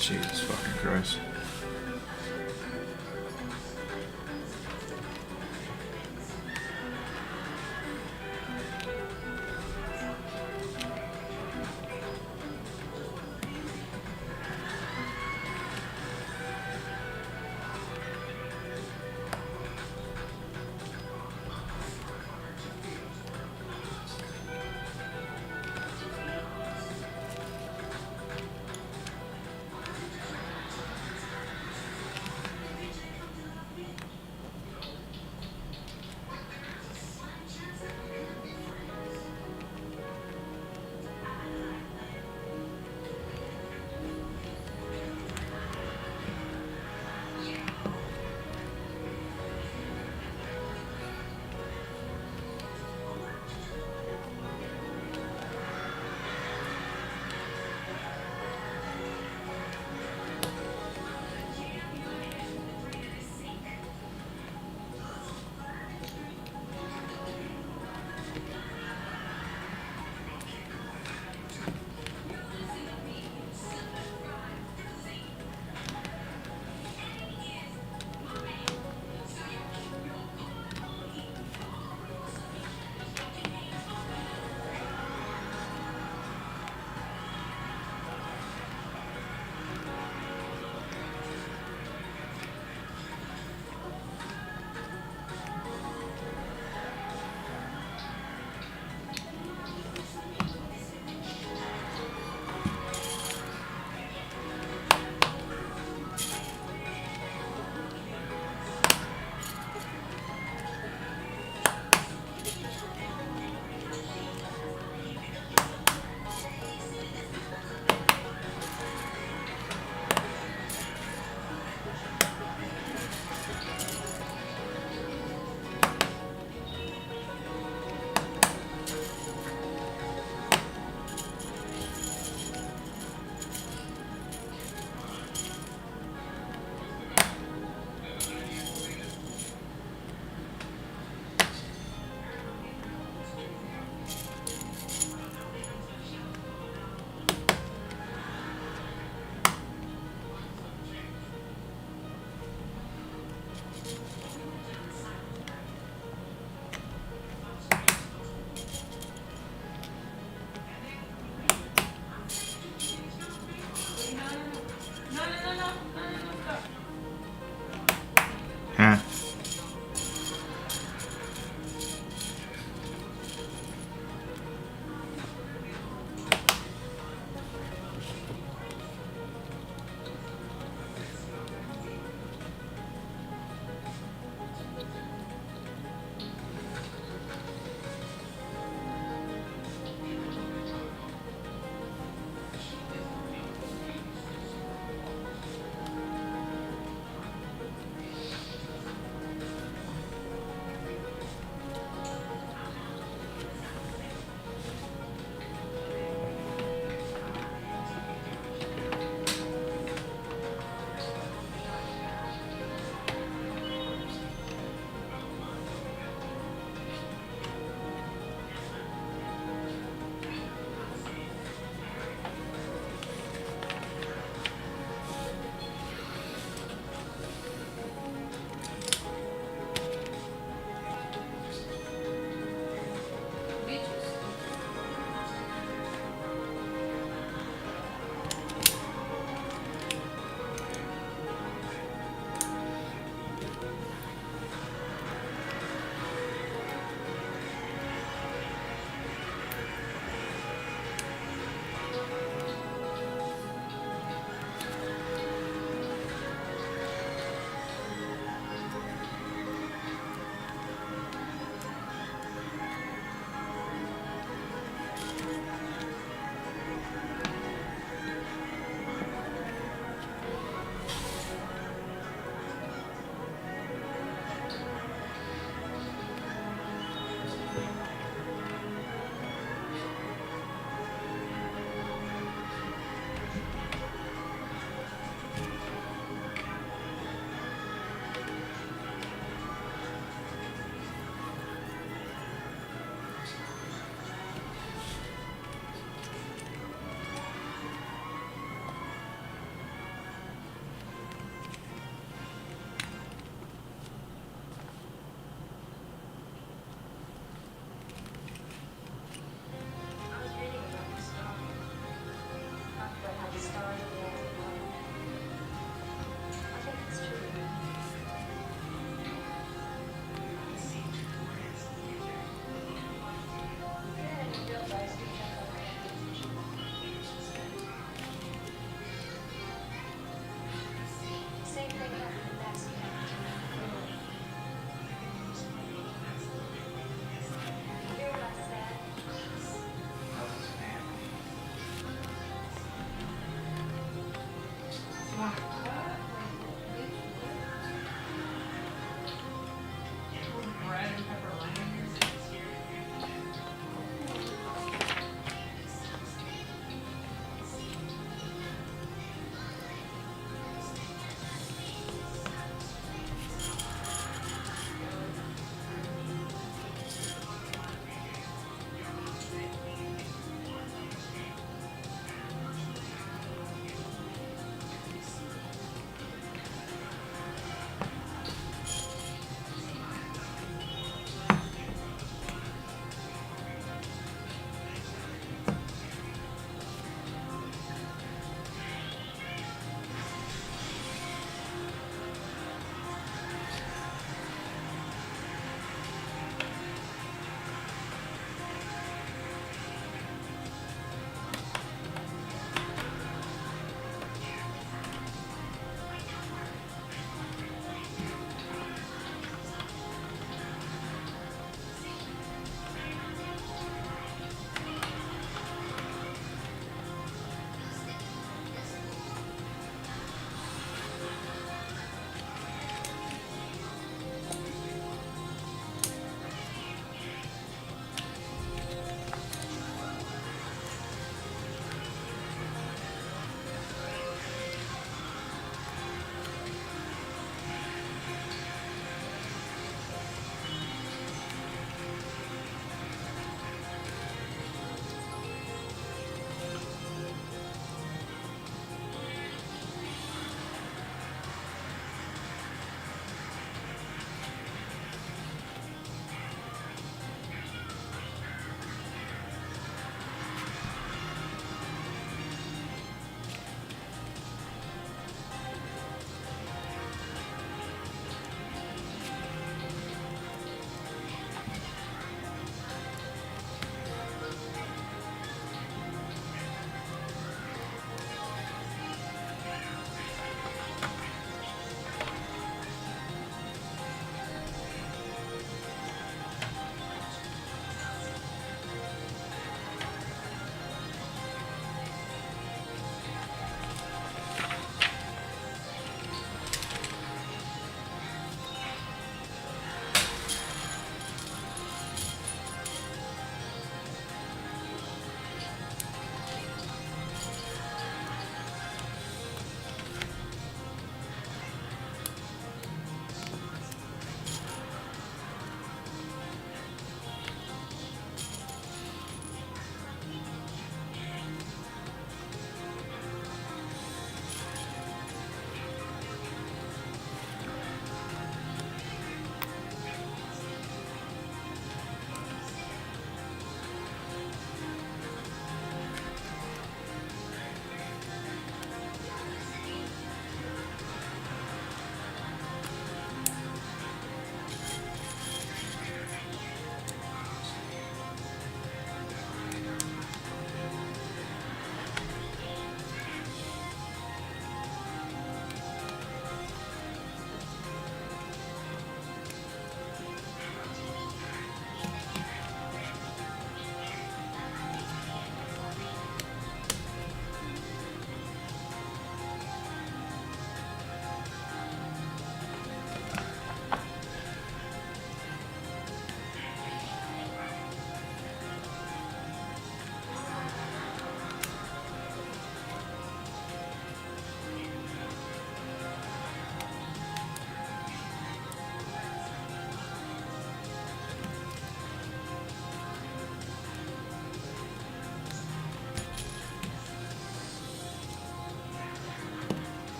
Jesus fucking Christ.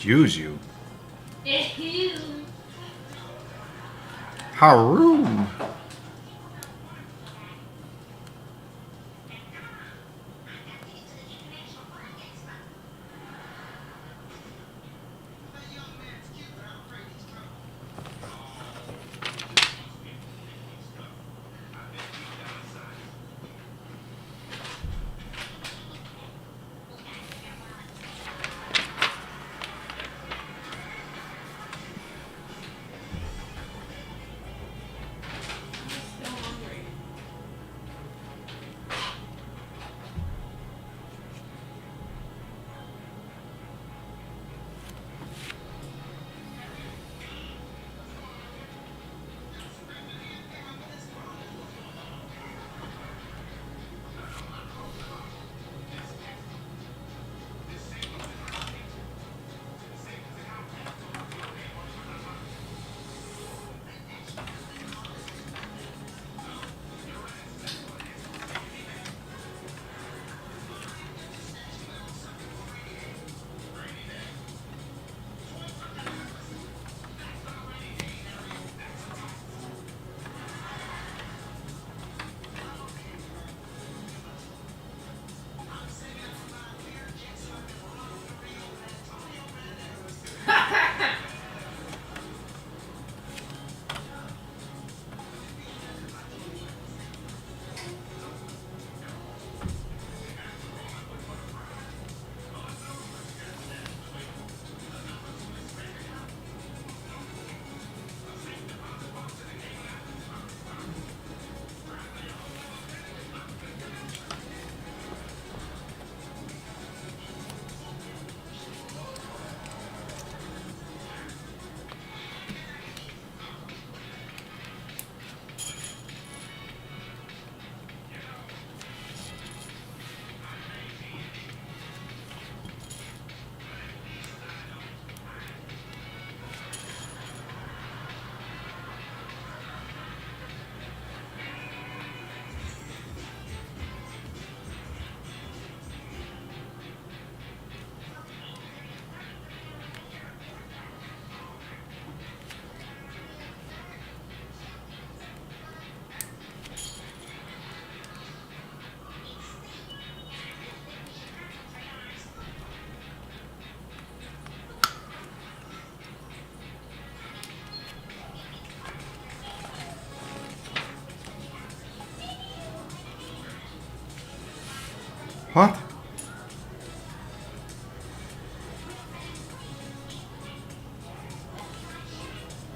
Use you. Ew. How rude. Still hungry. What?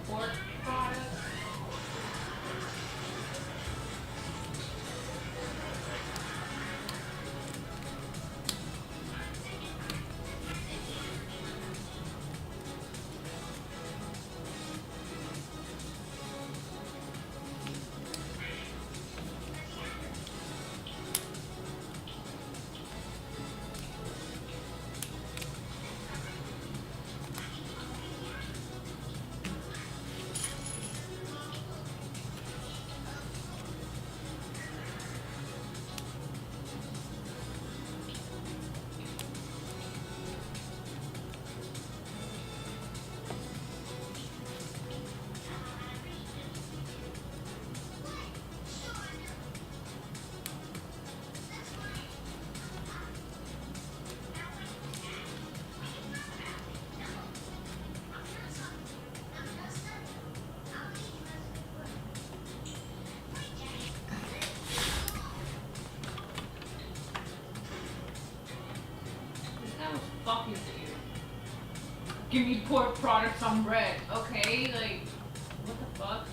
Pork products. This guy was fucking to you. Give me pork products on bread, okay? Like, what the fuck?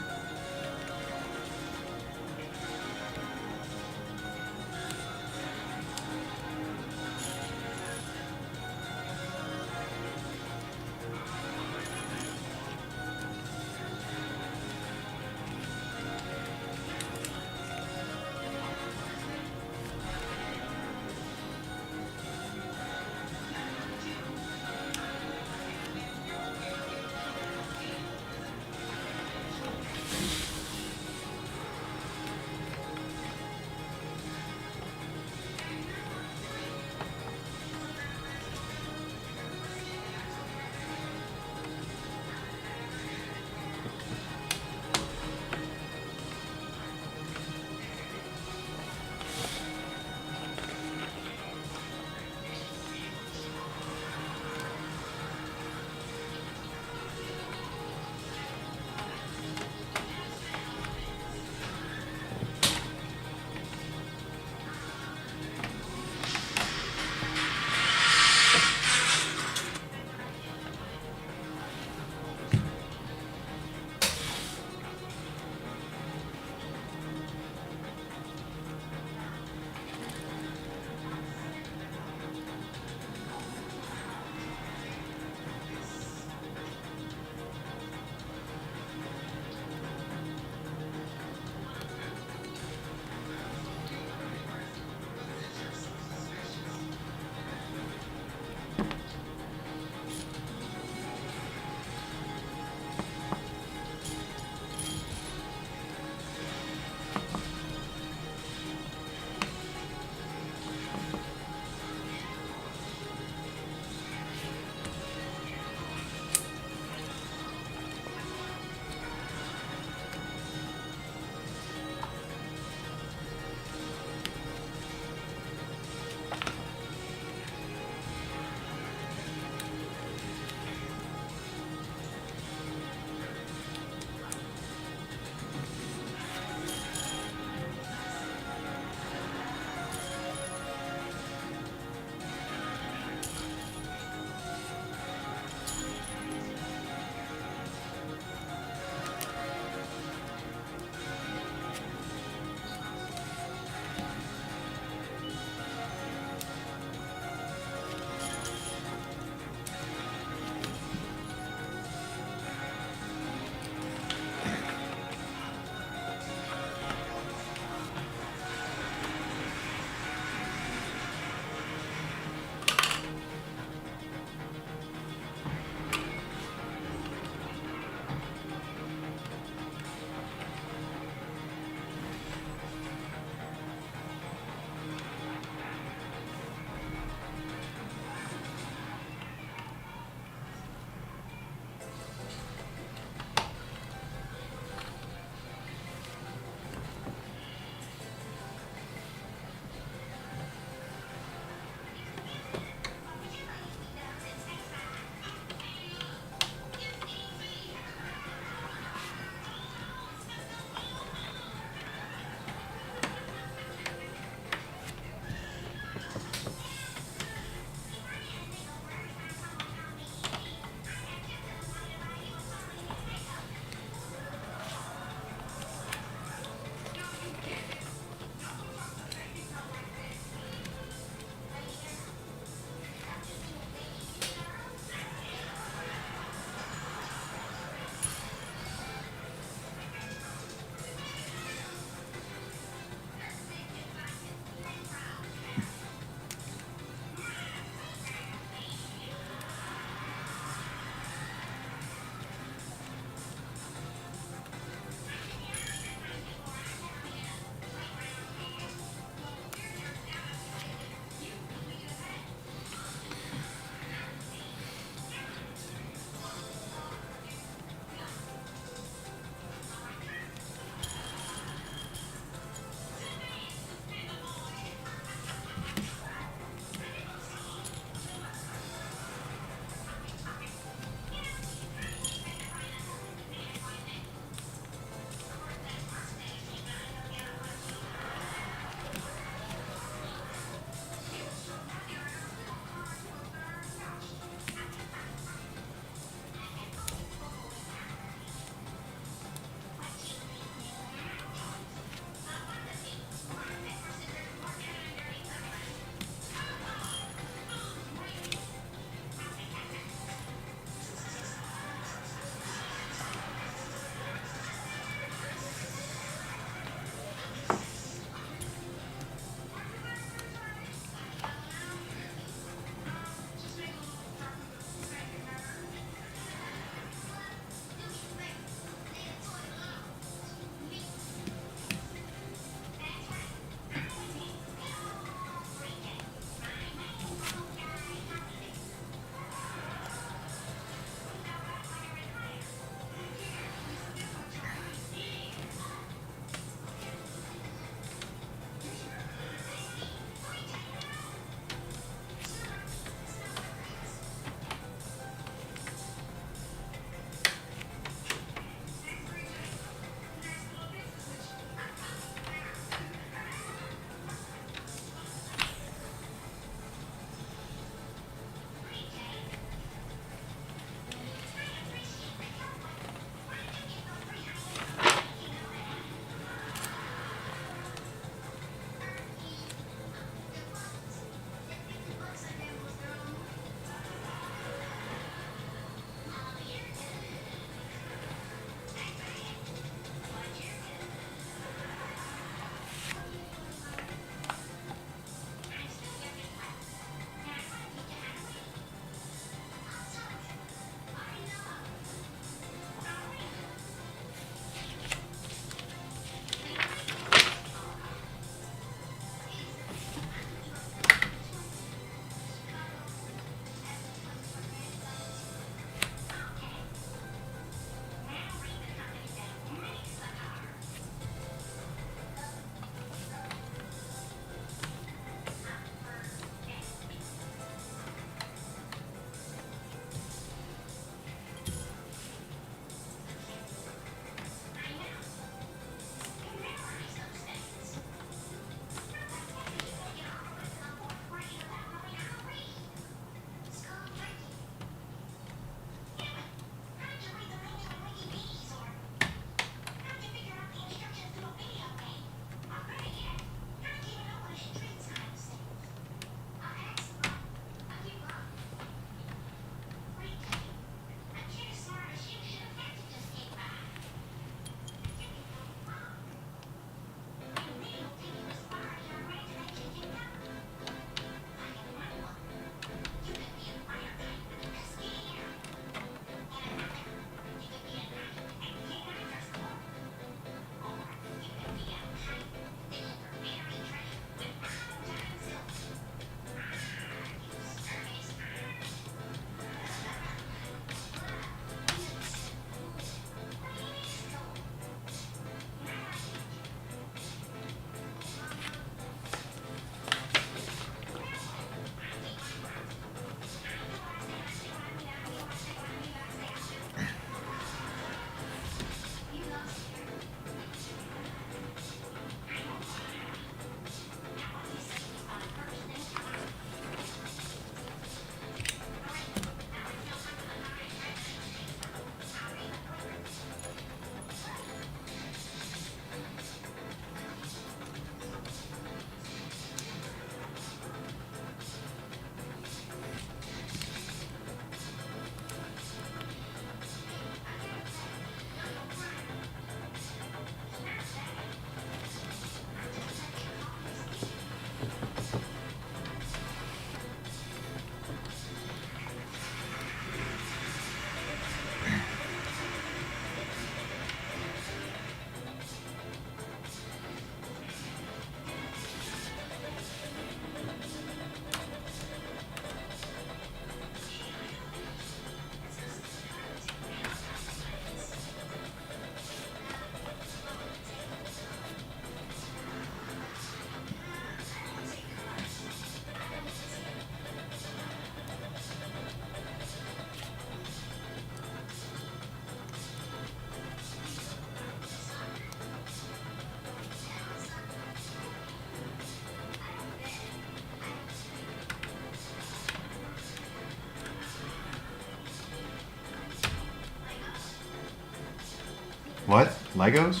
What? Legos?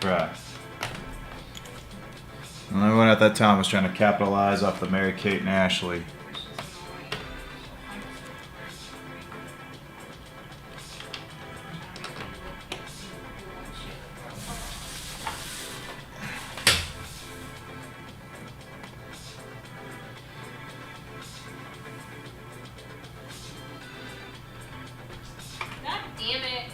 Right. The only one at that time was trying to capitalize off the Mary-Kate and Ashley. God damn it.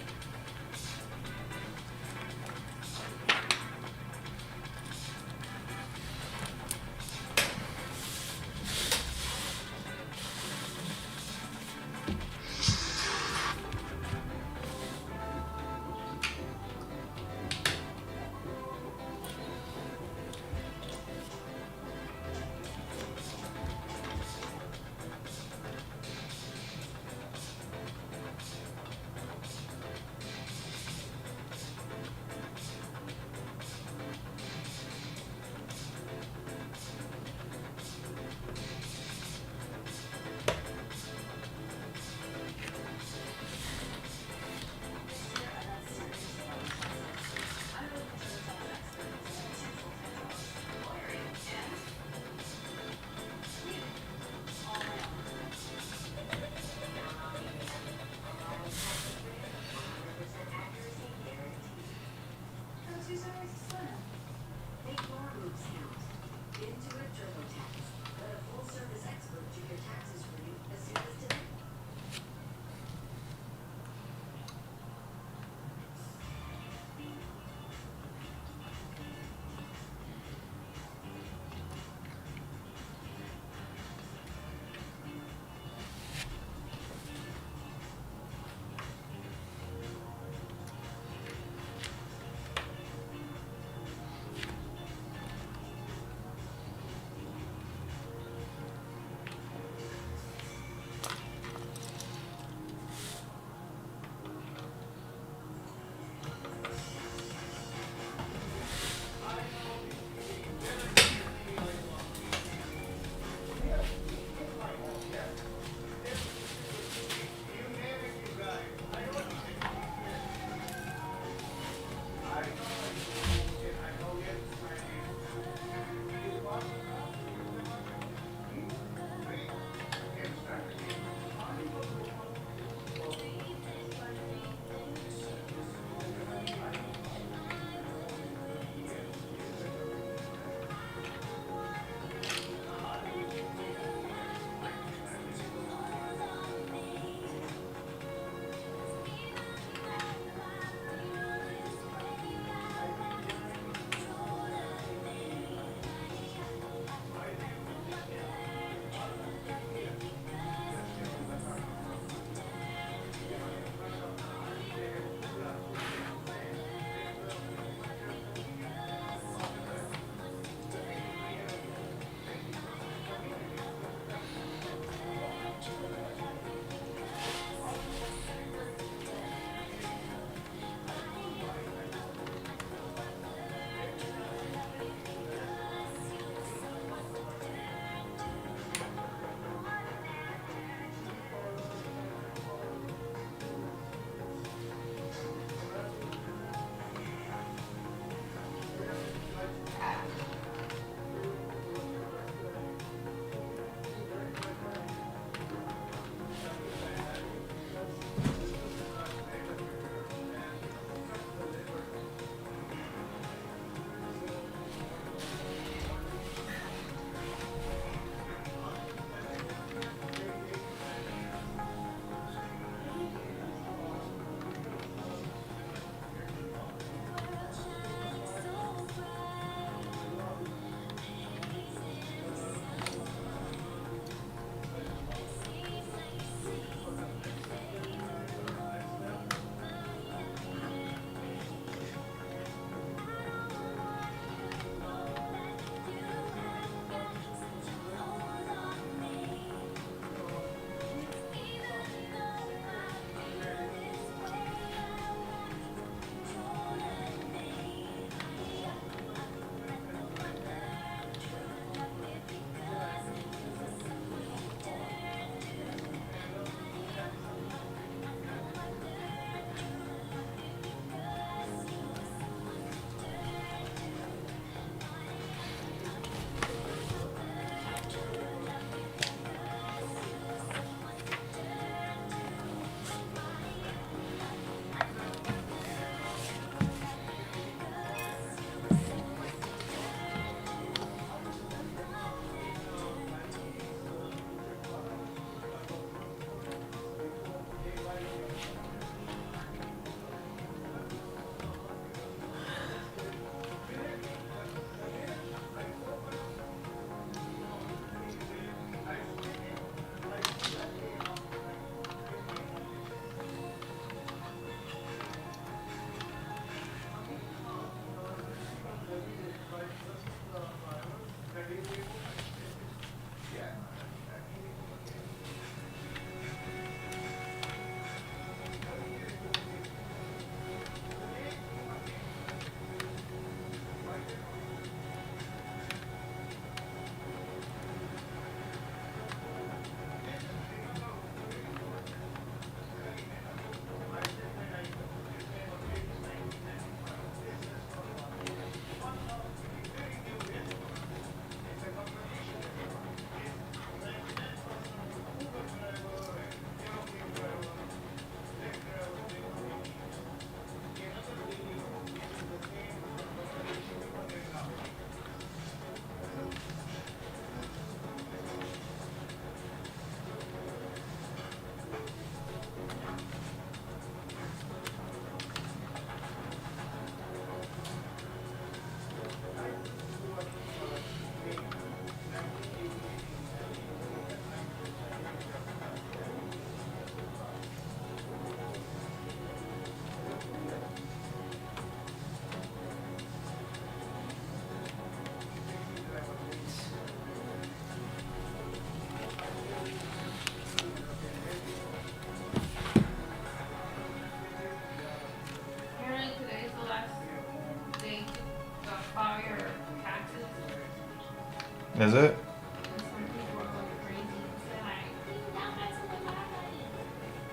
Is it? And some people are like crazy and say like,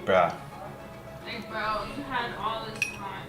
Bruh. like, bro, you had all this time.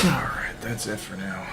Alright, that's it for now.